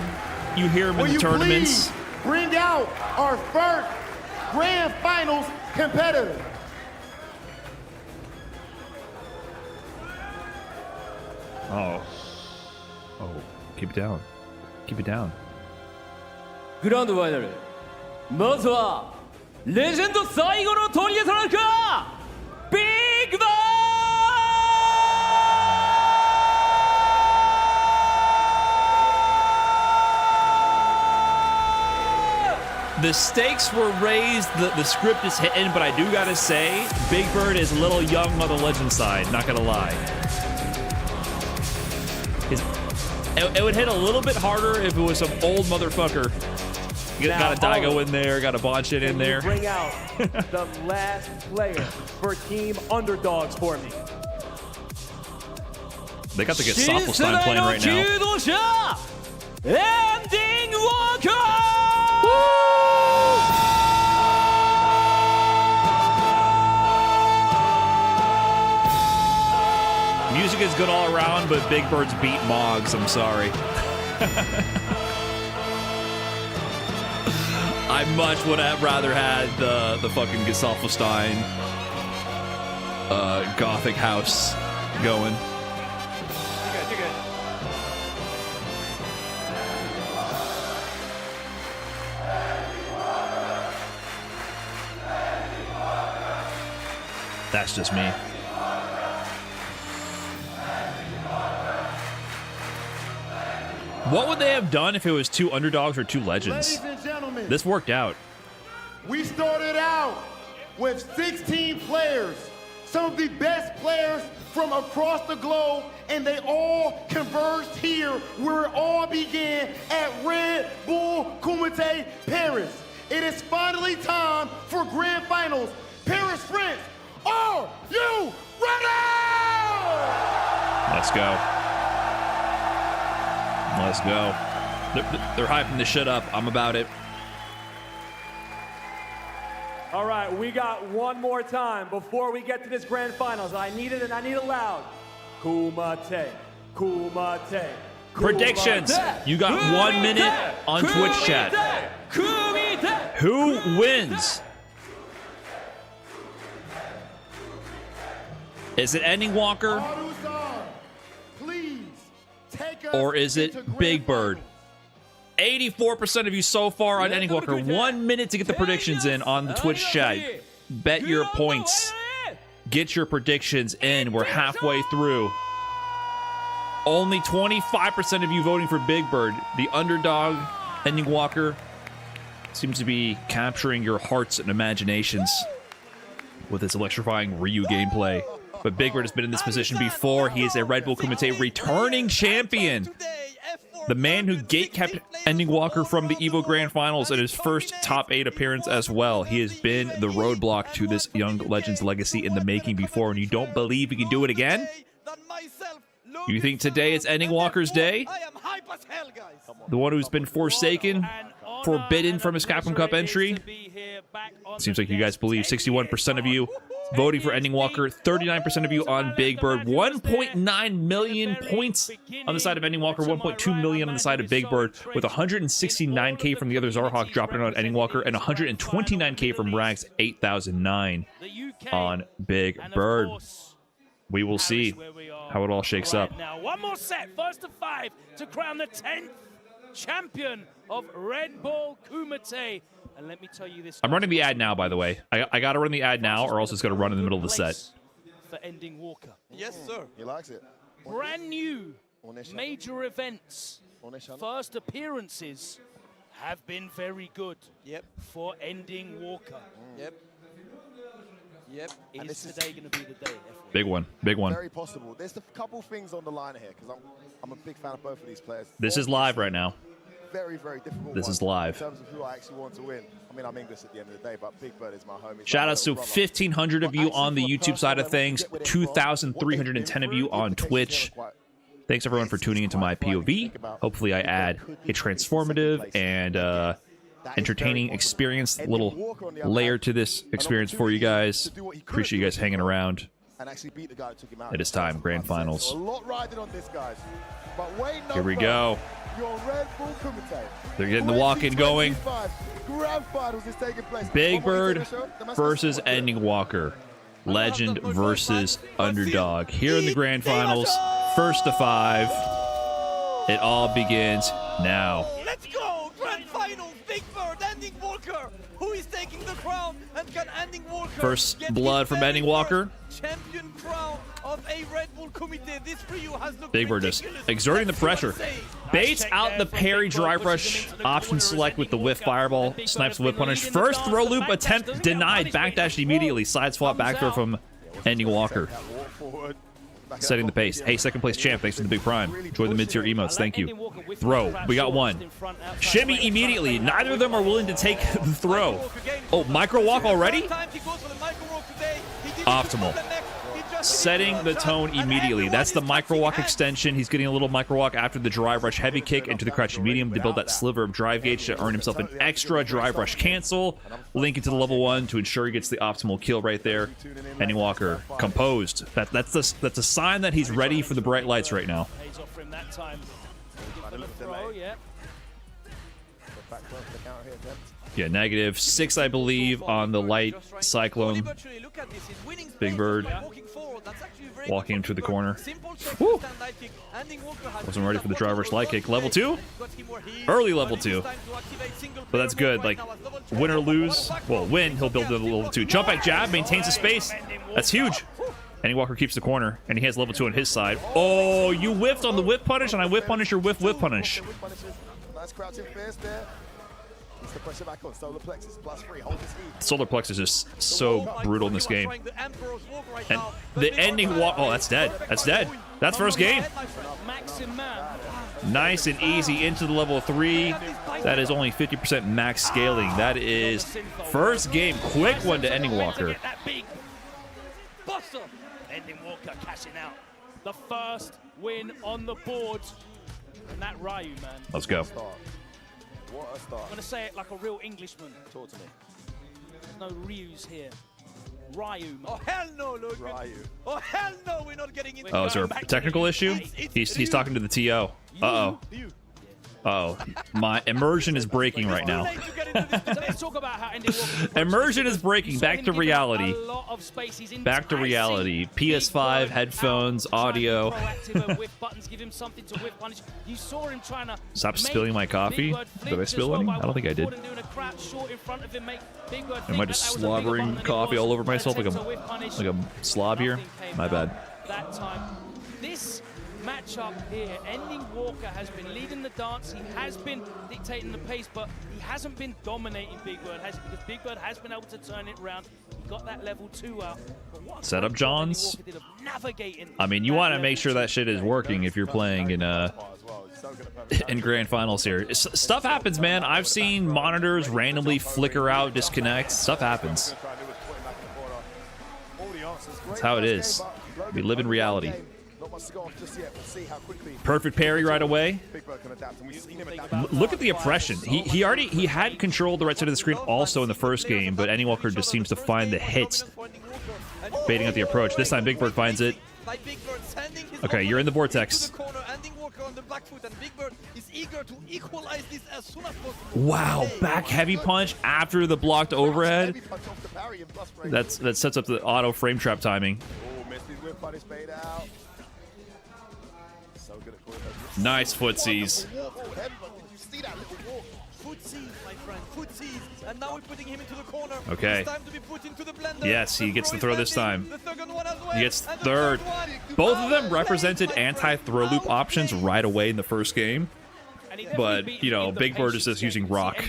You hear him in the tournaments. Please bring out our first Grand Finals competitor. Oh, keep it down. Keep it down. グランドファイナルまずはレジェンド最後の取り柄となるかビッグバン The stakes were raised, the script is hitting, but I do gotta say, Big Bird is a little young on the legend side, not gonna lie. It would hit a little bit harder if it was some old motherfucker. Got a Daigo in there, got a Bonchan in there. Bring out the last player for Team Underdogs for me. They got the Gachikun playing right now. Ending Walker! Music is good all around, but Big Bird's beat Moggs. I'm sorry. I much would have rather had the fucking Gachikun Gothic house going. You're good. That's just me. What would they have done if it was two underdogs or two legends? Ladies and gentlemen, This worked out. we started out with 16 players, some of the best players from across the globe, and they all converged here where it all began at Red Bull Kumite Paris. It is finally time for Grand Finals. Paris, France, are you ready? Let's go. Let's go. They're hyping this shit up. I'm about it. All right, we got one more time before we get to this grand finals. I need it and I need it loud. Kumite, Kumite. Predictions. You got 1 minute on Twitch chat. Who wins? Is it Ending Walker? Or is it Big Bird? 84% of you so far on Ending Walker. 1 minute to get the predictions in on the Twitch chat. Bet your points. Get your predictions in. We're halfway through. Only 25% of you voting for Big Bird. The underdog, Ending Walker, seems to be capturing your hearts and imaginations with its electrifying Ryu gameplay. But Big Bird has been in this position before. He is a Red Bull Kumite returning champion. The man who gate-kept Ending Walker from the EVO Grand Finals in his first top 8 appearance as well. He has been the roadblock to this young legend's legacy in the making before, and you don't believe he can do it again? You think today is Ending Walker's day? The one who's been forsaken, forbidden from his Capcom Cup entry? Seems like you guys believe. 61% of you voting for Ending Walker. 39% of you on Big Bird. 1.9 million points on the side of Ending Walker. 1.2 million on the side of Big Bird, with 169k from the other Zarhawk dropping it on Ending Walker, and 129k from Rags. 8,009 on Big Bird. We will see how it all shakes up. Now, one more set. First of 5 to crown the 10th champion of Red Bull Kumite. And let me tell you this. I'm running the ad now, by the way. I got to run the ad now, or else it's going to run in the middle of the set. For Ending Walker. Yes, sir. He likes it. Brand new major events. First appearances have been very good. Yep. For Ending Walker. Yep. Yep. Is today going to be the day? Big one. Big one. Very possible. There's a couple things on the line here because I'm a big fan of both of these players. This is live right now. Very, very difficult. This is live. In terms of who I actually want to win. I mean, I'm English at the end of the day, but Big Bird is my homie. Shout outs to 1,500 of you on the YouTube side of things. 2,310 of you on Twitch. Thanks everyone for tuning into my POV. Hopefully I add a transformative and entertaining experience, little layer to this experience for you guys. Appreciate you guys hanging around. It is time, grand finals. A lot riding on this, guys. But wait, no Here we go. Your Red Bull Kumite. They're getting the walk-in going. Grand finals is taking place. Big Bird versus Ending Walker. Legend versus Underdog. Here in the grand finals, first to 5. It all begins now. Let's go! Grand finals, Big Bird, Ending Walker. Who is taking the crown, and can Ending Walker First get blood his from very Ending Walker. first champion crown of a Red Bull Kumite? This for you has looked Big Bird just ridiculous. exerting the That's what I'm pressure. saying. Baits out the parry drive rush. Option select with the whiff fireball. Snipes whip punish. First throw loop attempt denied. Backdash immediately. Side swap back throw from Ending Walker. Setting the pace. Hey, second place champ. Thanks for the big prime. Enjoy the mid-tier emotes. Thank you. Throw. We got one. Shimmy immediately. Neither of them are willing to take the throw. Oh, micro walk already? Optimal. Setting the tone immediately. That's the micro walk extension. He's getting a little micro walk after the drive rush heavy kick into the crouching medium to build that sliver of drive gauge to earn himself an extra drive rush cancel. Link into the level 1 to ensure he gets the optimal kill right there. Ending Walker composed. That's a sign that he's ready for the bright lights right now. Yeah, -6, I believe, on the light cyclone. Big Bird walking him to the corner. Woo! Wasn't ready for the driver's light kick. Level 2? Early level 2. But that's good. Like, win or lose, well, win, he'll build to level 2. Jump back jab, maintains the space. That's huge. Ending Walker keeps the corner, and he has level 2 on his side. Oh, you whiffed on the whiff punish, and I whiff punish your whiff punish. Nice crouching fierce there. The pressure back on solar plexus +3. Hold his heat. Solar Plex is just so brutal in this game. And the ending walk. Oh, that's dead. That's dead. That's first game. Nice and easy into the level 3. That is only 50% max scaling. That is first game. Quick one to Ending Walker. Ending Walker cashing out. The first win on the board. And that Ryu, man. Let's go. What a start. I'm going to say it like a real Englishman. Talk to me. There's no Ryus here. Ryu, man. Oh, hell no, Logan. Ryu. Oh, hell no, we're not getting into Oh, is there a technical issue? He's talking to the TO. Uh-oh. Uh-oh. My immersion is breaking right now. Let's talk about how Ending Walker Immersion is breaking. Back to reality. Back to reality. PS5, headphones, audio. Stop spilling my coffee. Did I spill any? I don't think I did. Am I just slobbering coffee all over myself like a slob here? My bad. That time. This matchup here, Ending Walker has been leading the dance. He has been dictating the pace, but he hasn't been dominating Big Bird, has he? Because Big Bird has been able to turn it around. He got that level 2 out. Setup Johns. I mean, you want to make sure that shit is working if you're playing in grand finals here. Stuff happens, man. I've seen monitors randomly flicker out, disconnect. Stuff happens. That's how it is. We live in reality. Perfect parry right away. Look at the oppression. He had control of the right side of the screen also in the first game, but Ending Walker just seems to find the hits baiting out the approach. This time Big Bird finds it. By Big Bird sending his Okay, you're in the vortex. to the corner, ending Walker on the black foot, and Big Bird is eager to equalize this as soon as possible. Wow, back heavy punch after the blocked overhead. That sets up the auto frame trap timing. Nice footsies. Footsies, my friend, footsies. And now we're putting him into the corner. Okay. It's time to be put into the blender. Yes, he gets the throw this time. The second one as well. He gets third. Both of them represented anti-throw loop options right away in the first game. But, you know, Big Bird is just using rock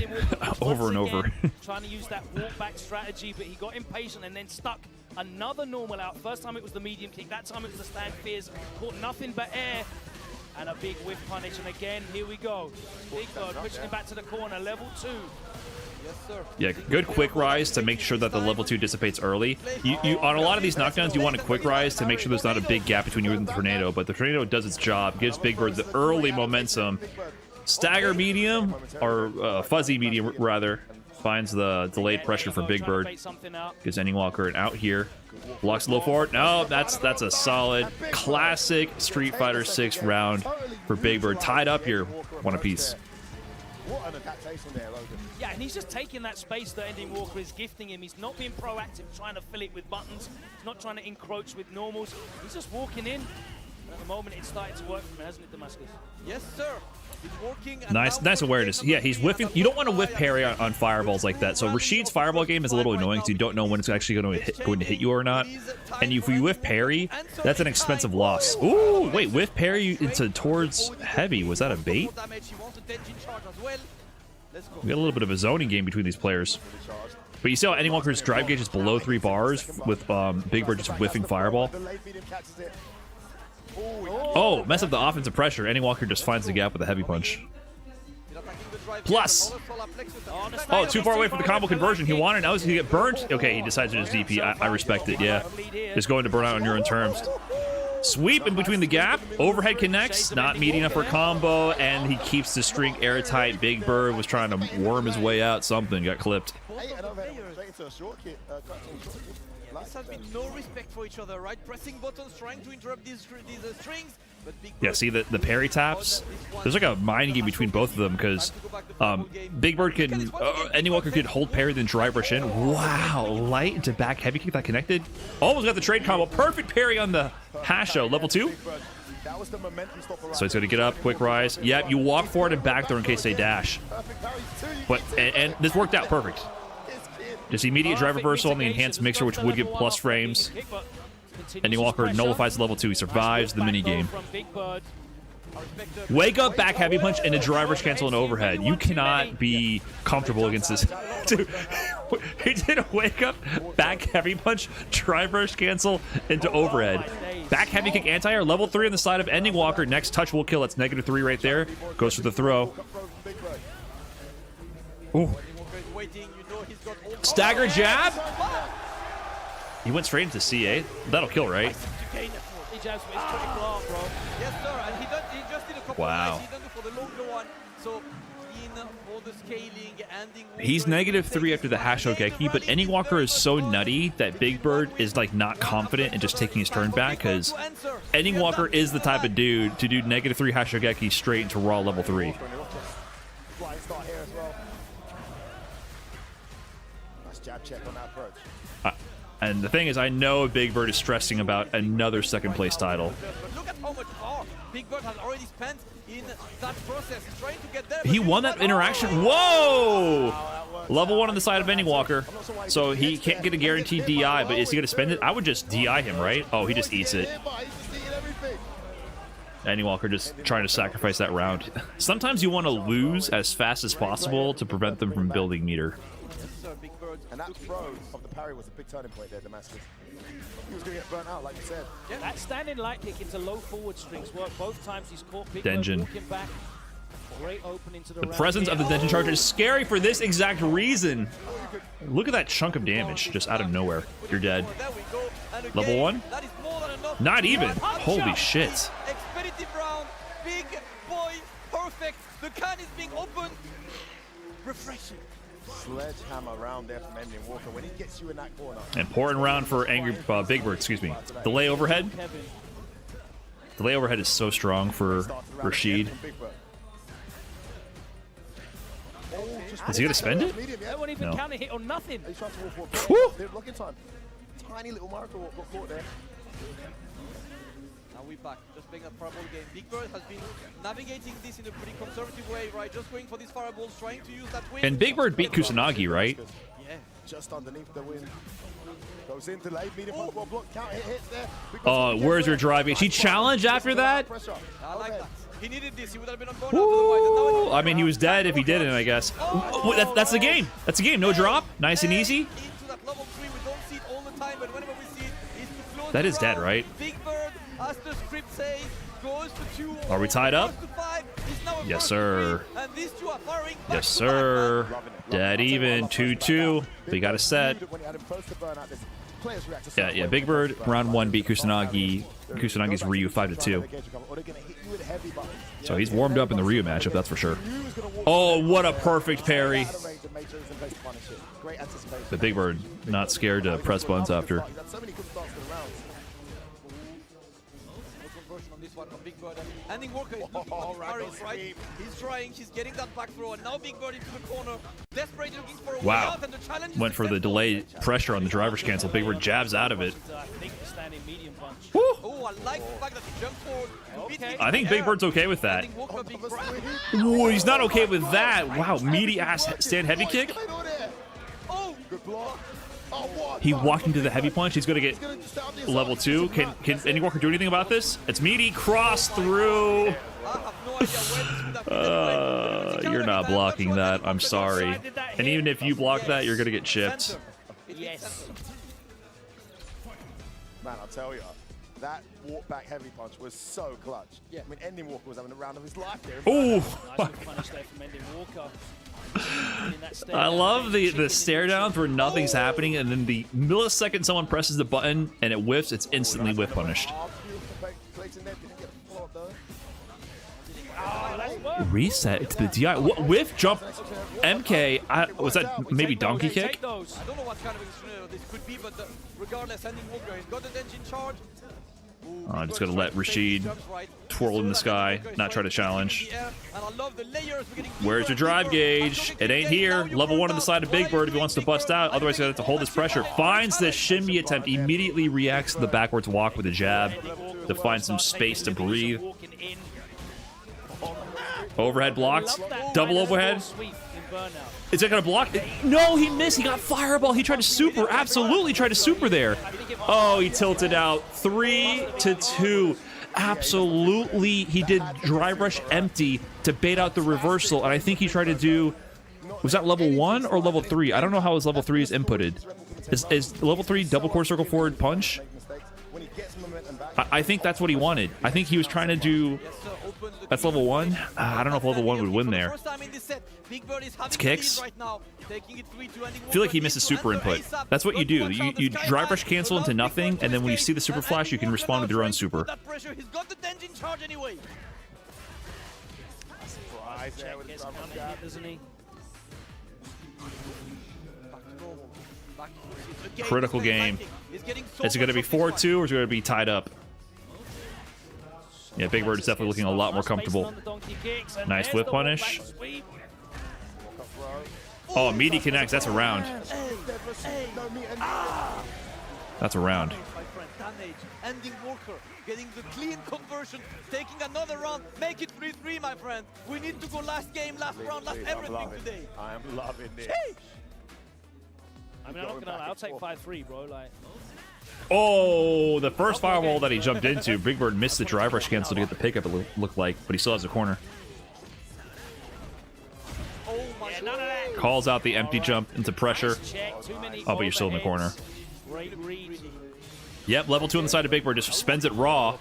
over and over. Trying to use that walk back strategy, but he got impatient and then stuck another normal out. First time it was the medium kick, that time it was the stand fears. Caught nothing but air. And a big whiff punish, and again, here we go. Big Bird pushing him back to the corner, level 2. Yes, sir. Yeah, good quick rise to make sure that the level 2 dissipates early. You on a lot of these knockdowns, you want a quick rise to make sure there's not a big gap between you and the tornado, but the tornado does its job, gives Big Bird the early momentum. Stagger medium, or fuzzy medium rather, finds the delayed pressure for Big Bird. Gives Ending Walker an out here. Blocks low forward. No, that's a solid classic Street Fighter 6 round for Big Bird. Tied up here, one apiece. What an adaptation there, Logan. Yeah, and he's just taking that space that Ending Walker is gifting him. He's not being proactive, trying to fill it with buttons. He's not trying to encroach with normals. He's just walking in. At the moment, it's starting to work for him, hasn't it, Damascus? Yes, sir. It's working. Nice awareness. Yeah, he's whiffing. You don't want to whiff parry on fireballs like that. So Rashid's fireball game is a little annoying because you don't know when it's actually going to hit you or not. And if you whiff parry, that's an expensive loss. Ooh, wait, whiff parry towards heavy. Was that a bait? We got a little bit of a zoning game between these players. But you see how Ending Walker's drive gauge is below 3 bars with Big Bird just whiffing fireball. Oh, mess up the offensive pressure. Ending Walker just finds the gap with a heavy punch. Plus. Oh, too far away from the combo conversion. He wanted, now he's going to get burnt. Okay, he decides to just DP. I respect it, yeah. Just going to burn out on your own terms. Sweep in between the gap. Overhead connects. Not meaty enough for combo. And he keeps the string airtight. Big Bird was trying to worm his way out. Something got clipped. This has been no respect for each other, right? Pressing buttons, trying to interrupt these strings. But Big yeah, see the parry taps? There's like a mind game between both of them because Big Bird can, Ending Walker could hold parry then drive rush in. Wow, light into back heavy kick that connected. Almost got the trade combo. Perfect parry on the Hasho, level 2. So he's going to get up, quick rise. Yep, you walk forward and back there in case they dash. But and this worked out perfect. Just immediate drive reversal on the enhanced mixer, which would give plus frames. Ending Walker nullifies level 2. He survives the minigame. Wake up, back heavy punch, and a drive rush cancel and overhead. You cannot be comfortable against this. Dude, he did a wake up, back heavy punch, drive rush cancel into overhead. Back heavy kick anti-air, level 3 on the side of Ending Walker. Next touch will kill. That's -3 right there. Goes for the throw. Ooh. Stagger jab. He went straight into CA. That'll kill, right? Wow. He's -3 after the Hashogeki, but Ending Walker is so nutty that Big Bird is like not confident in just taking his turn back because Ending Walker is the type of dude to do -3 Hashogeki straight into raw level 3. Check on that approach. And the thing is, I know Big Bird is stressing about another second place title. Look at how much power Big Bird has already spent in that process. He's trying to get there. He won that interaction. Whoa! Level 1 on the side of Ending Walker. So he can't get a guaranteed DI, but is he going to spend it? I would just DI him, right? Oh, he just eats it. Ending Walker just trying to sacrifice that round. Sometimes you want to lose as fast as possible to prevent them from building meter. And that throw of the parry was a big turning point there, Damascus. He was going to get burnt out, like you said. Yeah, that standing light kick into low forward strings worked both times. He's caught Big Denjin. Bird walking back. Great opening to the presence of the Denjin charge is scary for this exact reason. Look at that chunk of damage just out of nowhere. You're dead. Level 1? Not even. Holy shit. Expeditive round. Big boy. Perfect. The can is being opened. Refreshing. Sledgehammer round there from Ending Walker. When he gets you in that corner. Important round for Angry Big Bird, excuse me. Delay overhead. Delay overhead is so strong for Rashid. Is he gonna spend it? That won't even counter hit or nothing. Blocking time. Tiny little marker got caught there. Now we're back, just playing that fireball game. Big Bird has been navigating this in a pretty conservative way, right? Just going for these fireballs, trying to use that win. And Big Bird beat Kusanagi, right? Yeah. Just underneath the win. Goes into late, medium block, count hits there. Oh, where's your drive? He challenged after that? I like that. He needed this, he would have been on board Ooh, I mean, he was dead if he didn't, I guess. Oh, that's the game. That's the game. No drop. Nice and easy. Into that level 3, we don't see it all the time, but whenever we see it, it's to close That the is dead, round. right? Big Bird, as the script says, goes to 2. Are we tied up? Yes, sir. And these two are firing Yes, sir. Dead even. 2-2. We got a set. Yeah. Big Bird, round 1 beat Kusanagi. Kusanagi's Ryu 5-2. So he's warmed up in the Ryu matchup, that's for sure. Oh, what a perfect parry. The Big Bird not scared to press buttons after. Ending Walker is looking for the parries, right? He's trying, he's getting that back throw, and now Big Bird into the corner. Desperately looking for a way Wow. out, and the challenge Went for the delayed pressure on the driver's cancel. Big Bird jabs out of it. Oh, I like the fact that he jumped forward. I think Big Bird's okay with that. Ooh, he's not okay with that. Wow, meaty ass stand heavy kick. He walked into the heavy punch. He's going to get level 2. Can Andy Walker do anything about this? It's meaty cross through. You're not blocking that. I'm sorry. And even if you block that, you're going to get chipped. Yes. Man, I'll tell you, that walk back heavy punch was so clutch. Yeah. I mean, Ending Walker was having a round of his life there. Ooh. Nice punish there from Ending Walker. I love the stare downs where nothing's happening, and then the millisecond someone presses the button and it whiffs, it's instantly whiff punished. Reset to the DI. What whiff jump? MK? Was that maybe donkey kick? I don't know what kind of scenario this could be, but regardless, Ending Walker, he's got the engine charge. I'm just gonna let Rashid twirl in the sky, not try to challenge. Where's your drive gauge? It ain't here. Level 1 on the side of Big Bird if he wants to bust out. Otherwise, he's gonna have to hold his pressure. Finds the shimmy attempt. Immediately reacts to the backwards walk with a jab to find some space to breathe. Overhead blocked. Double overhead. Is that gonna block? No, he missed. He got fireball. He tried to super. Absolutely tried to super there. Oh, he tilted out. 3-2. Absolutely, he did drive rush empty to bait out the reversal, and I think he tried to do. Was that level 1 or level 3? I don't know how his level 3 is inputted. Is level 3 double core circle forward punch? I think that's what he wanted. I think he was trying to do. That's level 1. I don't know if level 1 would win there. It's kicks. I feel like he missed a super input. That's what you do. You drive rush cancel into nothing, and then when you see the super flash, you can respond with your own super. Critical game. Is it going to be 4-2 or is it going to be tied up? Yeah, Big Bird is definitely looking a lot more comfortable. Nice whip punish. Oh, meaty connects. That's a round. That's a round. Ending Walker, getting the clean conversion, taking another round, make it 3-3, my friend. We need to go last game, last round, last everything today. I am loving this. I mean, I'm not gonna lie, I'll take 5-3, bro. Like. Oh, the first firewall that he jumped into, Big Bird missed the drive rush cancel to get the pickup, it looked like, but he still has a corner. Calls out the empty jump into pressure. Oh, but you're still in the corner. Yep, level 2 on the side of Big Bird, just spends it raw.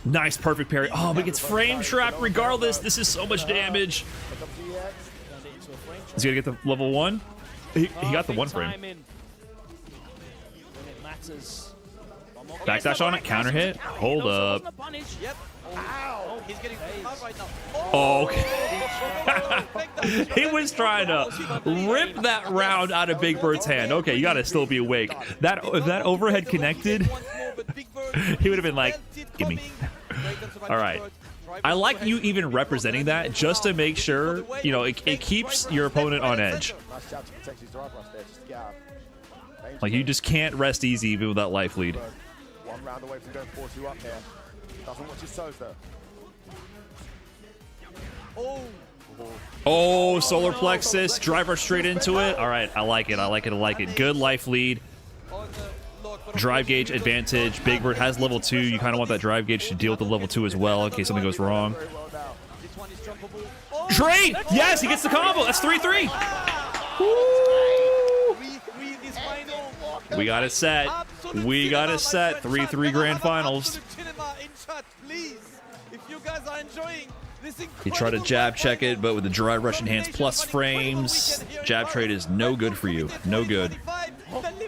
Nice, perfect parry. Oh, but it gets frame trapped regardless. This is so much damage. Is he gonna get the level 1? He got the 1 frame. Backdash on it, counter hit. Hold up. Oh, he's getting out right now. Oh, okay. He was trying to rip that round out of Big Bird's hand. Okay, you gotta still be awake. If that overhead connected, he would have been like, "Give me." All right. I like you even representing that just to make sure, you know, it keeps your opponent on edge. Like, you just can't rest easy even with that life lead. One round away from going 4-2 up here. Doesn't watch his toes though. Oh, solar plexus, driver straight into it. All right, I like it. I like it. I like it. Good life lead. Drive gauge advantage. Big Bird has level 2. You kind of want that drive gauge to deal with the level 2 as well in case something goes wrong. Trade! Yes, he gets the combo. That's 3-3. We got it set. We got it set. 3-3 grand finals. He tried to jab check it, but with the drive rush enhanced plus frames, jab trade is no good for you. No good.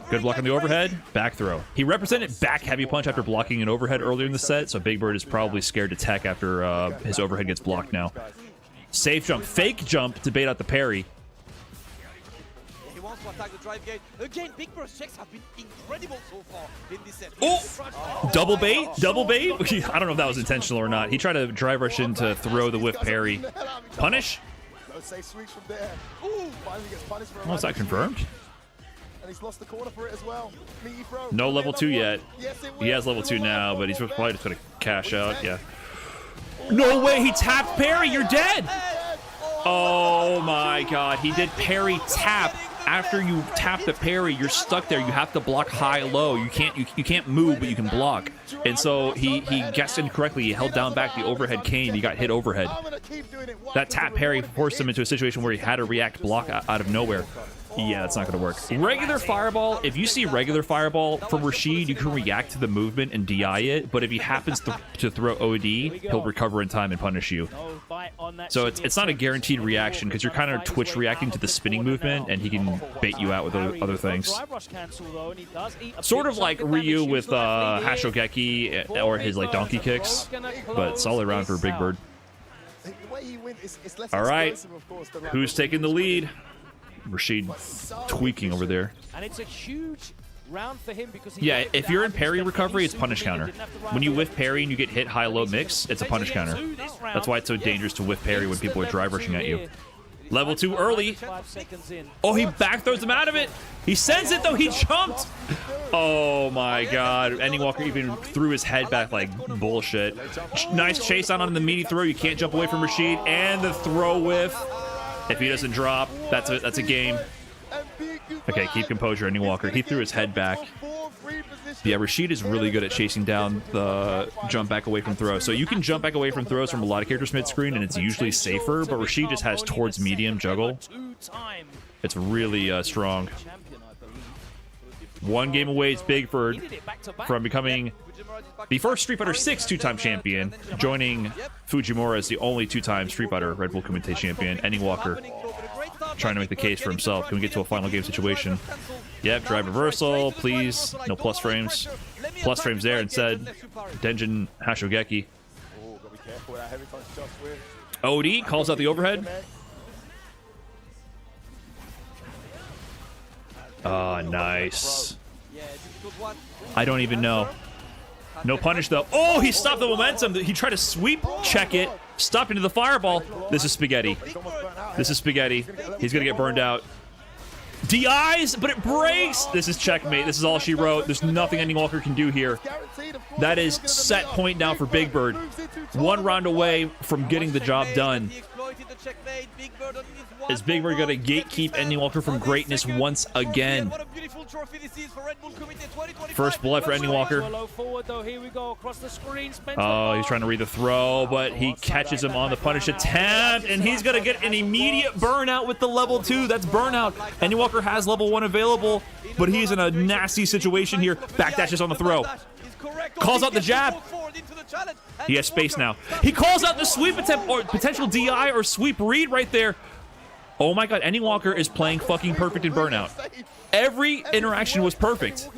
Good block on the overhead. Back throw. He represented back heavy punch after blocking an overhead earlier in the set, so Big Bird is probably scared to tech after his overhead gets blocked now. Safe jump. Fake jump to bait out the parry. He wants to attack the drive gate. Again, Big Bird's checks have been incredible so far in this set. Oh! Double bait? Double bait? I don't know if that was intentional or not. He tried to drive rush in to throw the whiff parry. Punish? Oh, is that confirmed? And he's lost the corner for it as well. No level 2 yet. He has level 2 now, but he's probably just going to cash out. Yeah. No way! He tapped parry! You're dead! Oh my god. He did parry tap. After you tap the parry, you're stuck there. You have to block high-low. You can't move, but you can block. And so he guessed incorrectly. He held down back the overhead cane. He got hit overhead. That tap parry forced him into a situation where he had to react block out of nowhere. Yeah, that's not going to work. Regular fireball, if you see regular fireball from Rashid, you can react to the movement and DI it, but if he happens to throw OD, he'll recover in time and punish you. So it's not a guaranteed reaction because you're kind of twitch reacting to the spinning movement, and he can bait you out with other things. Sort of like Ryu with Hashogeki or his like donkey kicks, but solid round for Big Bird. All right, who's taking the lead? Rashid tweaking over there. And it's a huge round for him because yeah, if you're in parry recovery, it's punish counter. When you whiff parry and you get hit high-low mix, it's a punish counter. That's why it's so dangerous to whiff parry when people are drive rushing at you. Level 2 early. Oh, he back throws him out of it. He sends it though. He jumped. Oh my god. Ending Walker even threw his head back like bullshit. Nice chase on the meaty throw. You can't jump away from Rashid. And the throw whiff. If he doesn't drop, that's a game. Okay, keep composure, Ending Walker. He threw his head back. Yeah, Rashid is really good at chasing down the jump back away from throws. So you can jump back away from throws from a lot of characters mid-screen, and it's usually safer, but Rashid just has towards medium juggle. It's really strong. One game away, it's Big Bird from becoming the first Street Fighter 6 two-time champion, joining Fujimura as the only two-time Street Fighter Red Bull Kumite champion. Ending Walker trying to make the case for himself. Can we get to a final game situation? Yep, drive reversal, please. No plus frames. Plus frames there instead. Denjin Hashogeki. OD calls out the overhead. Ah, nice. I don't even know. No punish, though. Oh, he stopped the momentum. He tried to sweep check it. Stopped into the fireball. This is spaghetti. This is spaghetti. He's going to get burned out. DIs, but it breaks. This is checkmate. This is all she wrote. There's nothing Ending Walker can do here. That is set point now for Big Bird. One round away from getting the job done. Is Big Bird going to gatekeep Ending Walker from greatness once again? First blood for Ending Walker. Oh, he's trying to read the throw, but he catches him on the punish attempt, and he's going to get an immediate burnout with the level 2. That's burnout. Ending Walker has level 1 available, but he's in a nasty situation here. Backdashes on the throw. Calls out the jab. He has space now. He calls out the sweep attempt or potential DI or sweep read right there. Oh my god, Ending Walker is playing fucking perfect in burnout. Every interaction was perfect.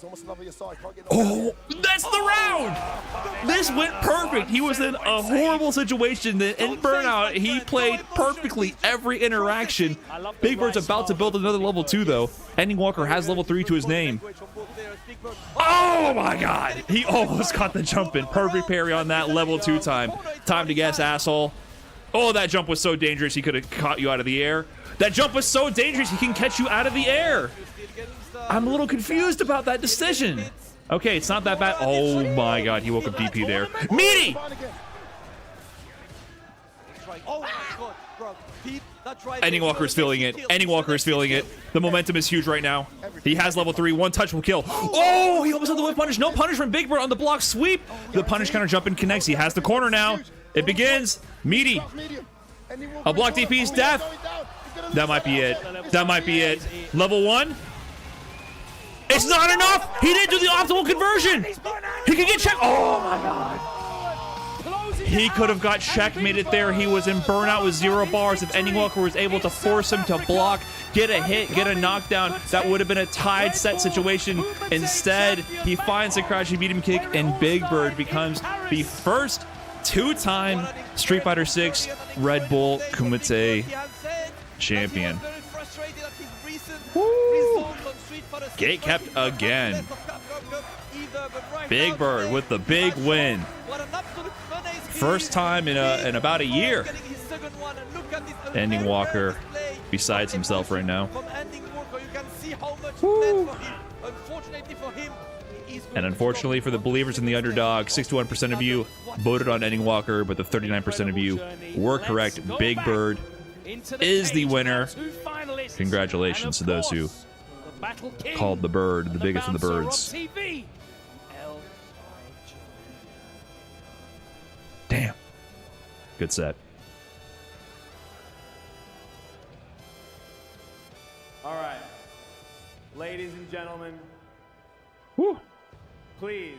It's almost another your side. Can't get Oh, that's the round! This went perfect. He was in a horrible situation. Then in Burnout, he played perfectly every interaction. Big Bird's about to build another level 2, though. Ending Walker has level 3 to his name. Oh my god! He almost caught the jump in. Perfect parry on that level 2 time. Time to guess, asshole. Oh, that jump was so dangerous, he could have caught you out of the air. That jump was so dangerous, he can catch you out of the air. I'm a little confused about that decision. Okay, it's not that bad. Oh my god, he woke up DP there. Meaty! Oh my god, bro. Ending Walker is feeling it. Ending Walker is feeling it. The momentum is huge right now. He has level 3. One touch will kill. Oh, he almost had the whip punish. No punish from Big Bird on the block sweep. The punish counter jump and connects. He has the corner now. It begins. Meaty. A block DP's death. That might be it. That might be it. Level 1. It's not enough. He didn't do the optimal conversion. He could get checked. Oh my god. He could have got checkmated there. He was in Burnout with 0 bars. If Ending Walker was able to force him to block, get a hit, get a knockdown, that would have been a tied set situation. Instead, he finds a crouching beat him kick, and Big Bird becomes the first 2-time Street Fighter 6 Red Bull Kumite champion. Woo! Gate kept again. Big Bird with the big win. First time in about a year. Ending Walker besides himself right now. Woo. And unfortunately for the believers in the underdog, 61% of you voted on Ending Walker, but the 39% of you were correct. Big Bird is the winner. Congratulations to those who called the bird the biggest of the birds. Damn. Good set. All right. Ladies and gentlemen, please,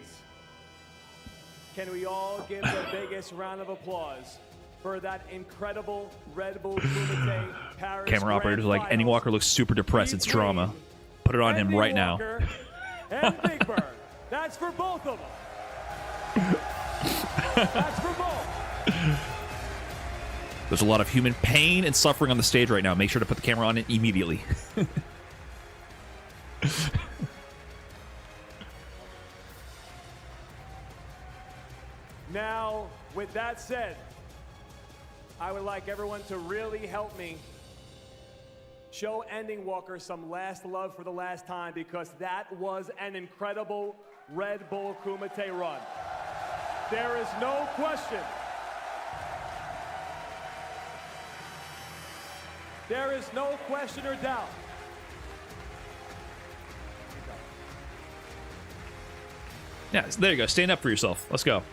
can we all give the biggest round of applause for that incredible Red Bull Kumite Paris Camera operators are like, Ending Walker looks super depressed. It's drama. Put it on him right now. And Big Bird. That's for both of them. That's for both. There's a lot of human pain and suffering on the stage right now. Make sure to put the camera on it immediately. Now, with that said, I would like everyone to really help me show Ending Walker some last love for the last time, because that was an incredible Red Bull Kumite run. There is no question. There is no question or doubt. Yeah, there you go. Stand up for yourself. Let's go.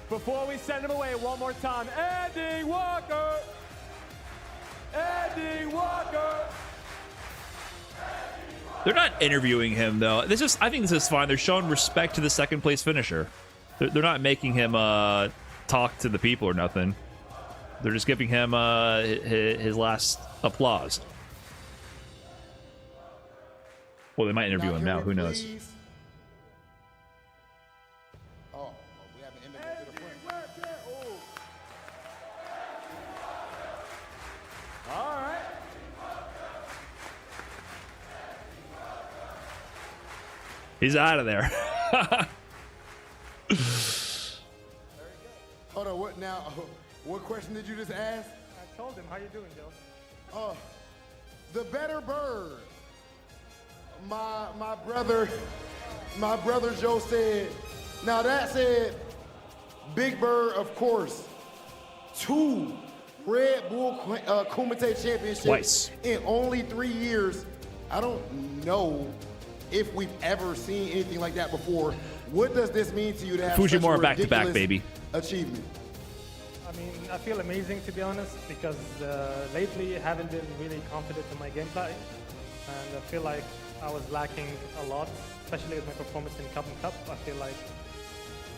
Before we send him away one more time, Ending Walker! Ending Walker! They're not interviewing him, though. I think this is fine. They're showing respect to the second place finisher. They're not making him talk to the people or nothing. They're just giving him his last applause. Well, they might interview him now. Who knows? He's out of there. Hold on, what now? What question did you just ask? I told him, how you doing, Joe? The better bird. My brother Joe said, now that said, Big Bird, of course, 2 Red Bull Kumite championships twice in only 3 years. I don't know if we've ever seen anything like that before. What does this mean to you to have Fujimura such a back-to-back, baby. achievement? I mean, I feel amazing, to be honest, because lately I haven't been really confident in my gameplay, and I feel like I was lacking a lot, especially with my performance in Cup and Cup. I feel like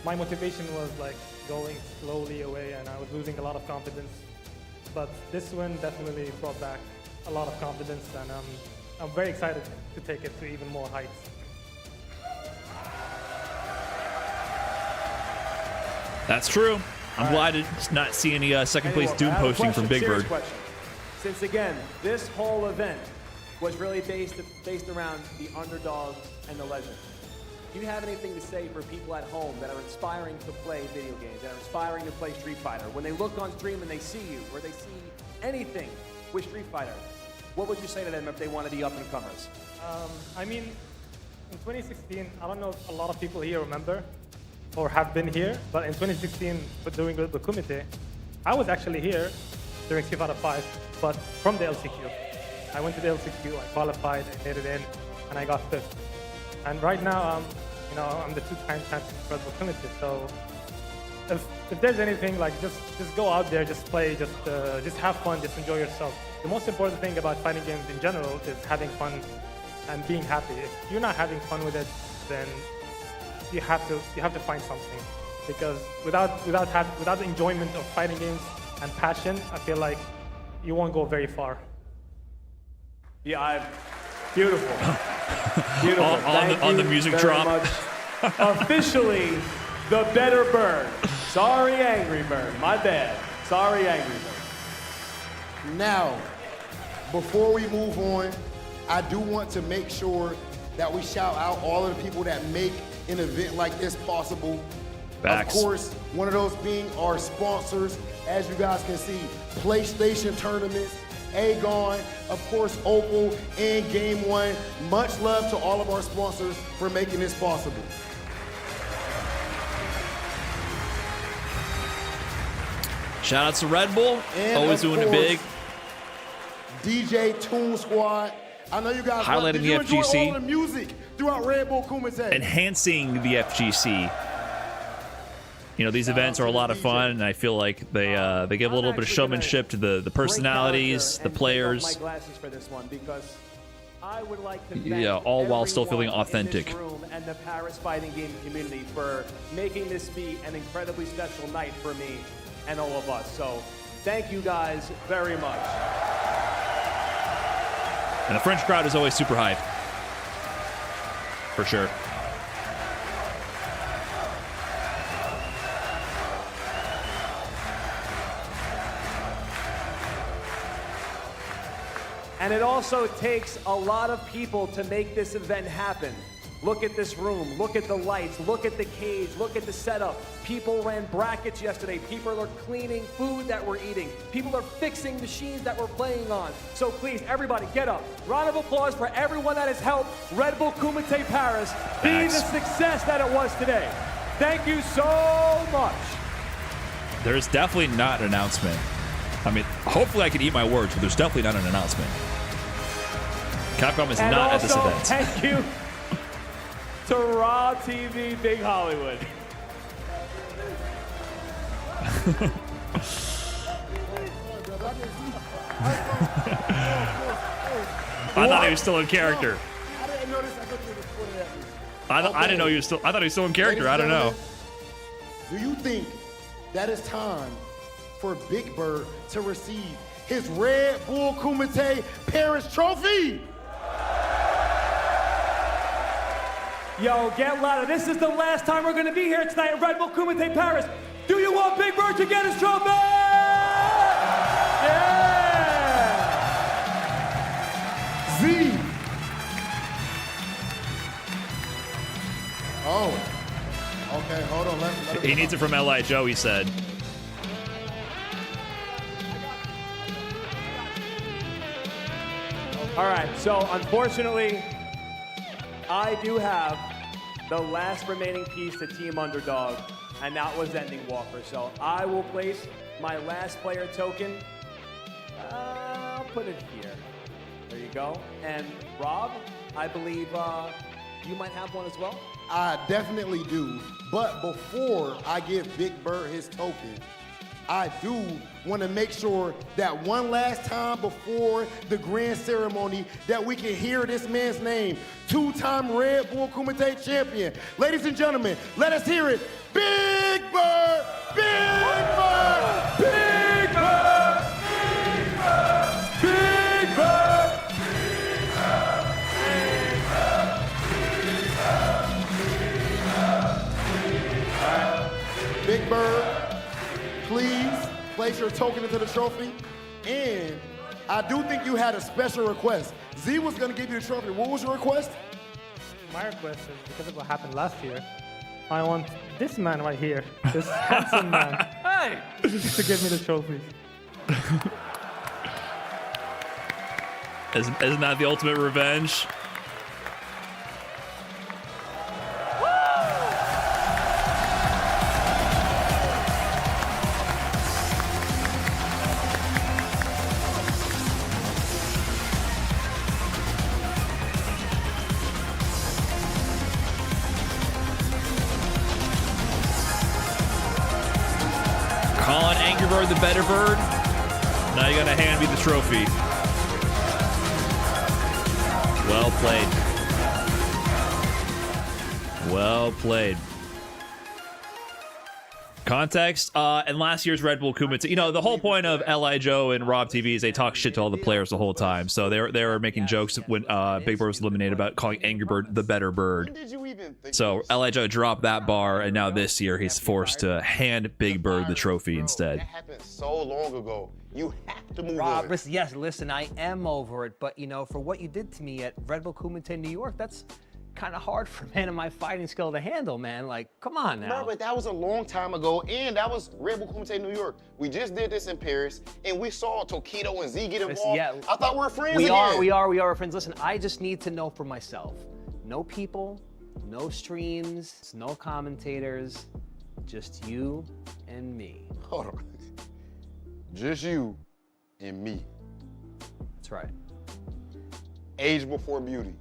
my motivation was like going slowly away, and I was losing a lot of confidence. But this win definitely brought back a lot of confidence, and I'm very excited to take it to even more heights. That's true. I'm glad to not see any second place Anyway, Doom I have a posting from question, Big serious Bird. question. Since again, this whole event was really based around the underdog and the legend. Do you have anything to say for people at home that are inspiring to play video games, that are inspiring to play Street Fighter? When they look on stream and they see you, or they see anything with Street Fighter, what would you say to them if they want to be up-and-comers? I mean, in 2016, I don't know if a lot of people here remember or have been here, but in 2016, doing the Kumite, I was actually here during Street Fighter 5, but from the LCQ. I went to the LCQ, I qualified, I made it in, and I got 5th. And right now, I'm the 2-time champion for the Kumite, so if there's anything, like just go out there, just play, just have fun, just enjoy yourself. The most important thing about fighting games in general is having fun and being happy. If you're not having fun with it, then you have to find something, because without the enjoyment of fighting games and passion, I feel like you won't go very far. Yeah, beautiful. Beautiful. on the music drop. Officially, the better bird. Sorry, Angry Bird. My bad. Sorry, Angry Bird. Now, before we move on, I do want to make sure that we shout out all of the people that make an event like this possible. Facts. Of course, one of those being our sponsors. As you guys can see, PlayStation Tournaments, Aegon, of course, Opal, and Game One. Much love to all of our sponsors for making this possible. Shout out to Red Bull, And always doing it big. DJ Toon Squad. I know you guys Highlighting did the you enjoy FGC. all the music throughout Red Bull Kumite. Enhancing the FGC. These events are a lot of fun, and I feel like they give a little bit of showmanship to the personalities, the players. My glasses for this one, because I would like to thank All while still feeling everyone authentic. in this room and the Paris fighting game community for making this be an incredibly special night for me and all of us. So thank you guys very much. And the French crowd is always super hype. For sure. And it also takes a lot of people to make this event happen. Look at this room, look at the lights, look at the cage, look at the setup. People ran brackets yesterday. People are cleaning food that we're eating. People are fixing machines that we're playing on. So please, everybody, get up. Round of applause for everyone that has helped Red Bull Kumite Paris be the success that it was today. Thank you so much. There's definitely not an announcement. I mean, hopefully I can eat my words, but there's definitely not an announcement. Capcom is And not at this also, event. thank you to Raw TV Big Hollywood. I thought he was still in character. I didn't notice. I thought you were pointing at me. I didn't know he was still. I thought he was still in character. I don't know. Do you think that it's time for Big Bird to receive his Red Bull Kumite Paris trophy? Yo, get louder. This is the last time we're going to be here tonight at Red Bull Kumite Paris. Do you want Big Bird to get his trophy? Yeah! Z. Oh. Okay, hold on. Let He needs it from L.I. Joe, he said. All right, so unfortunately, I do have the last remaining piece to Team Underdog, and that was Ending Walker. So I will place my last player token. I'll put it here. There you go. And Rob, I believe you might have one as well. I definitely do. But before I give Big Bird his token, I do want to make sure that one last time before the grand ceremony that we can hear this man's name. Two-time Red Bull Kumite champion. Ladies and gentlemen, let us hear it. Big Bird! Big Bird! Big Bird! Big Bird! Big Bird! Big Bird! place your token into the trophy. And I do think you had a special request. Z was going to give you the trophy. What was your request? My request is because of what happened last year. I want this man right here, this handsome man, to give me the trophy. Isn't that the ultimate revenge? Calling Angry Bird the better bird. Now you gotta hand me the trophy. Well played. Well played. Context, and last year's Red Bull Kumite. You know, the whole point of L.I. Joe and Rob TV is they talk shit to all the players the whole time. So they were making jokes when Big Bird was eliminated about calling Angry Bird the better bird. So L.I. Joe dropped that bar, and now this year he's forced to hand Big Bird the trophy instead. That happened so long ago. You have to move Rob, on. listen, I am over it, but you know, for what you did to me at Red Bull Kumite New York, that's kind of hard for a man of my fighting skill to handle, man. Like, come on now. Bro, but that was a long time ago, and that was Red Bull Kumite New York. We just did this in Paris, and we saw Tokido and Z get involved. Yeah, I thought we were friends we again. We are friends. Listen, I just need to know for myself. No people, no streams, no commentators, just you and me. Hold on. Just you and me. That's right. Age before beauty.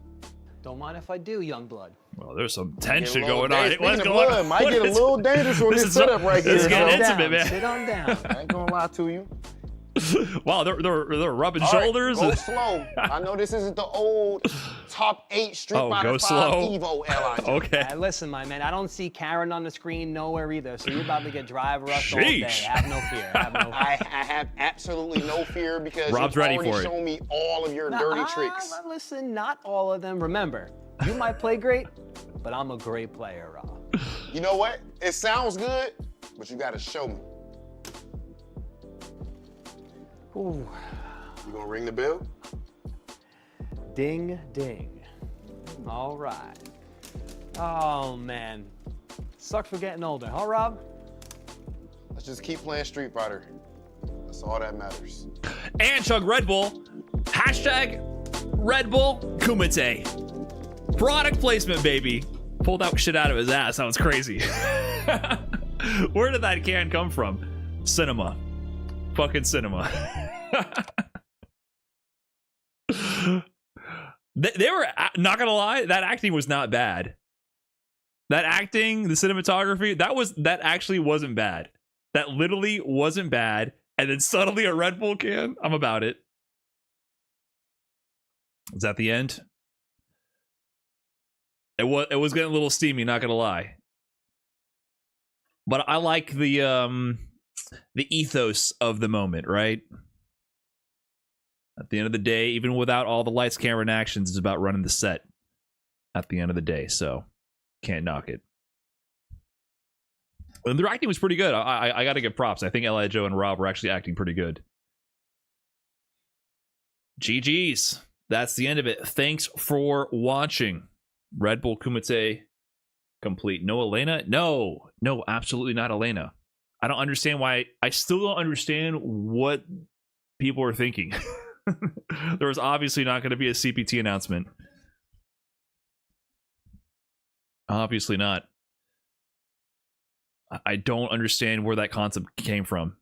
Don't mind if I do, young blood. Well, there's some tension Get a little going on. dangerous. What's Speaking going of blood, on? might get a little dangerous on this setup right here. This is getting so- intimate, man. Sit on down. I ain't gonna lie to you. Wow, they're rubbing All right, shoulders. go slow. I know this isn't the old top 8 Street Fighter go 5 slow. Evo LI. Okay. Listen, my man, I don't see Karen on the screen nowhere either, so you're about to get drive rushed all day. Sheesh. Have no fear. Have no fear. I have absolutely no fear because Rob's you've ready already for it. shown me all of your dirty tricks. Listen, not all of them. Remember, you might play great, but I'm a great player, Rob. You know what? It sounds good, but you gotta show me. Ooh. You gonna ring the bell? Ding, ding. All right. Oh, man. Sucks for getting older, huh, Rob? Let's just keep playing Street Fighter. That's all that matters. And Chug Red Bull. Hashtag Red Bull Kumite. Product placement, baby. Pulled that shit out of his ass. That was crazy. Where did that can come from? Cinema. Fucking cinema. They were not gonna lie, that acting was not bad. That acting, the cinematography, that actually wasn't bad. That literally wasn't bad. And then suddenly a Red Bull can. I'm about it. Is that the end? It was getting a little steamy, not gonna lie. But I like the ethos of the moment, right? At the end of the day, even without all the lights, camera, and actions, it's about running the set at the end of the day, so can't knock it. And their acting was pretty good. I gotta give props. I think L.I. Joe and Rob were actually acting pretty good. GG's. That's the end of it. Thanks for watching. Red Bull Kumite complete. No Elena? No, absolutely not Elena. I don't understand why. I still don't understand what people are thinking. There was obviously not going to be a CPT announcement. Obviously not. I don't understand where that concept came from.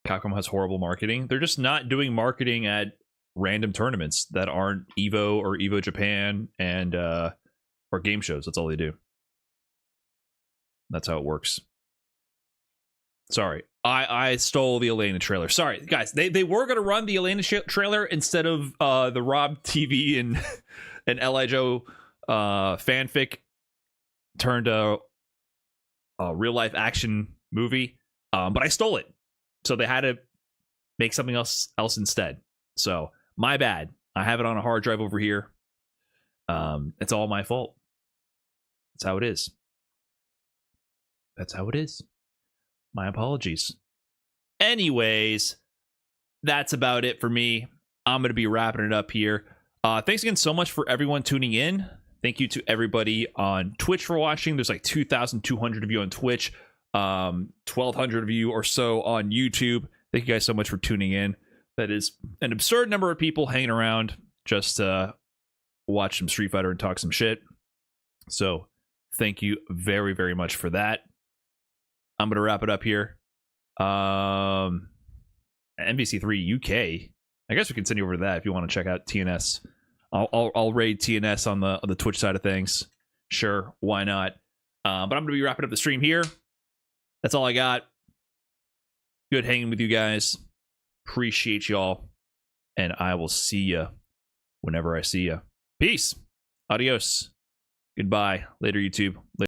Capcom has horrible marketing. They're just not doing marketing at random tournaments that aren't Evo or Evo Japan and or game shows. That's all they do. That's how it works. Sorry, I stole the Elena trailer. Sorry, guys. They were gonna run the Elena trailer instead of the Rob TV and L.I. Joe fanfic turned a real life action movie, but I stole it. So they had to make something else instead. So my bad. I have it on a hard drive over here. It's all my fault. That's how it is. That's how it is. My apologies. Anyways, that's about it for me. I'm going to be wrapping it up here. Thanks again so much for everyone tuning in. Thank you to everybody on Twitch for watching. There's like 2,200 of you on Twitch, 1,200 of you or so on YouTube. Thank you guys so much for tuning in. That is an absurd number of people hanging around just to watch some Street Fighter and talk some shit. So thank you very, very much for that. I'm going to wrap it up here. NBC3 UK. I guess we can send you over to that if you want to check out TNS. I'll raid TNS on the Twitch side of things. Sure, why not? But I'm going to be wrapping up the stream here. That's all I got. Good hanging with you guys. Appreciate y'all. And I will see you whenever I see you. Peace. Adios. Goodbye. Later, YouTube. Later.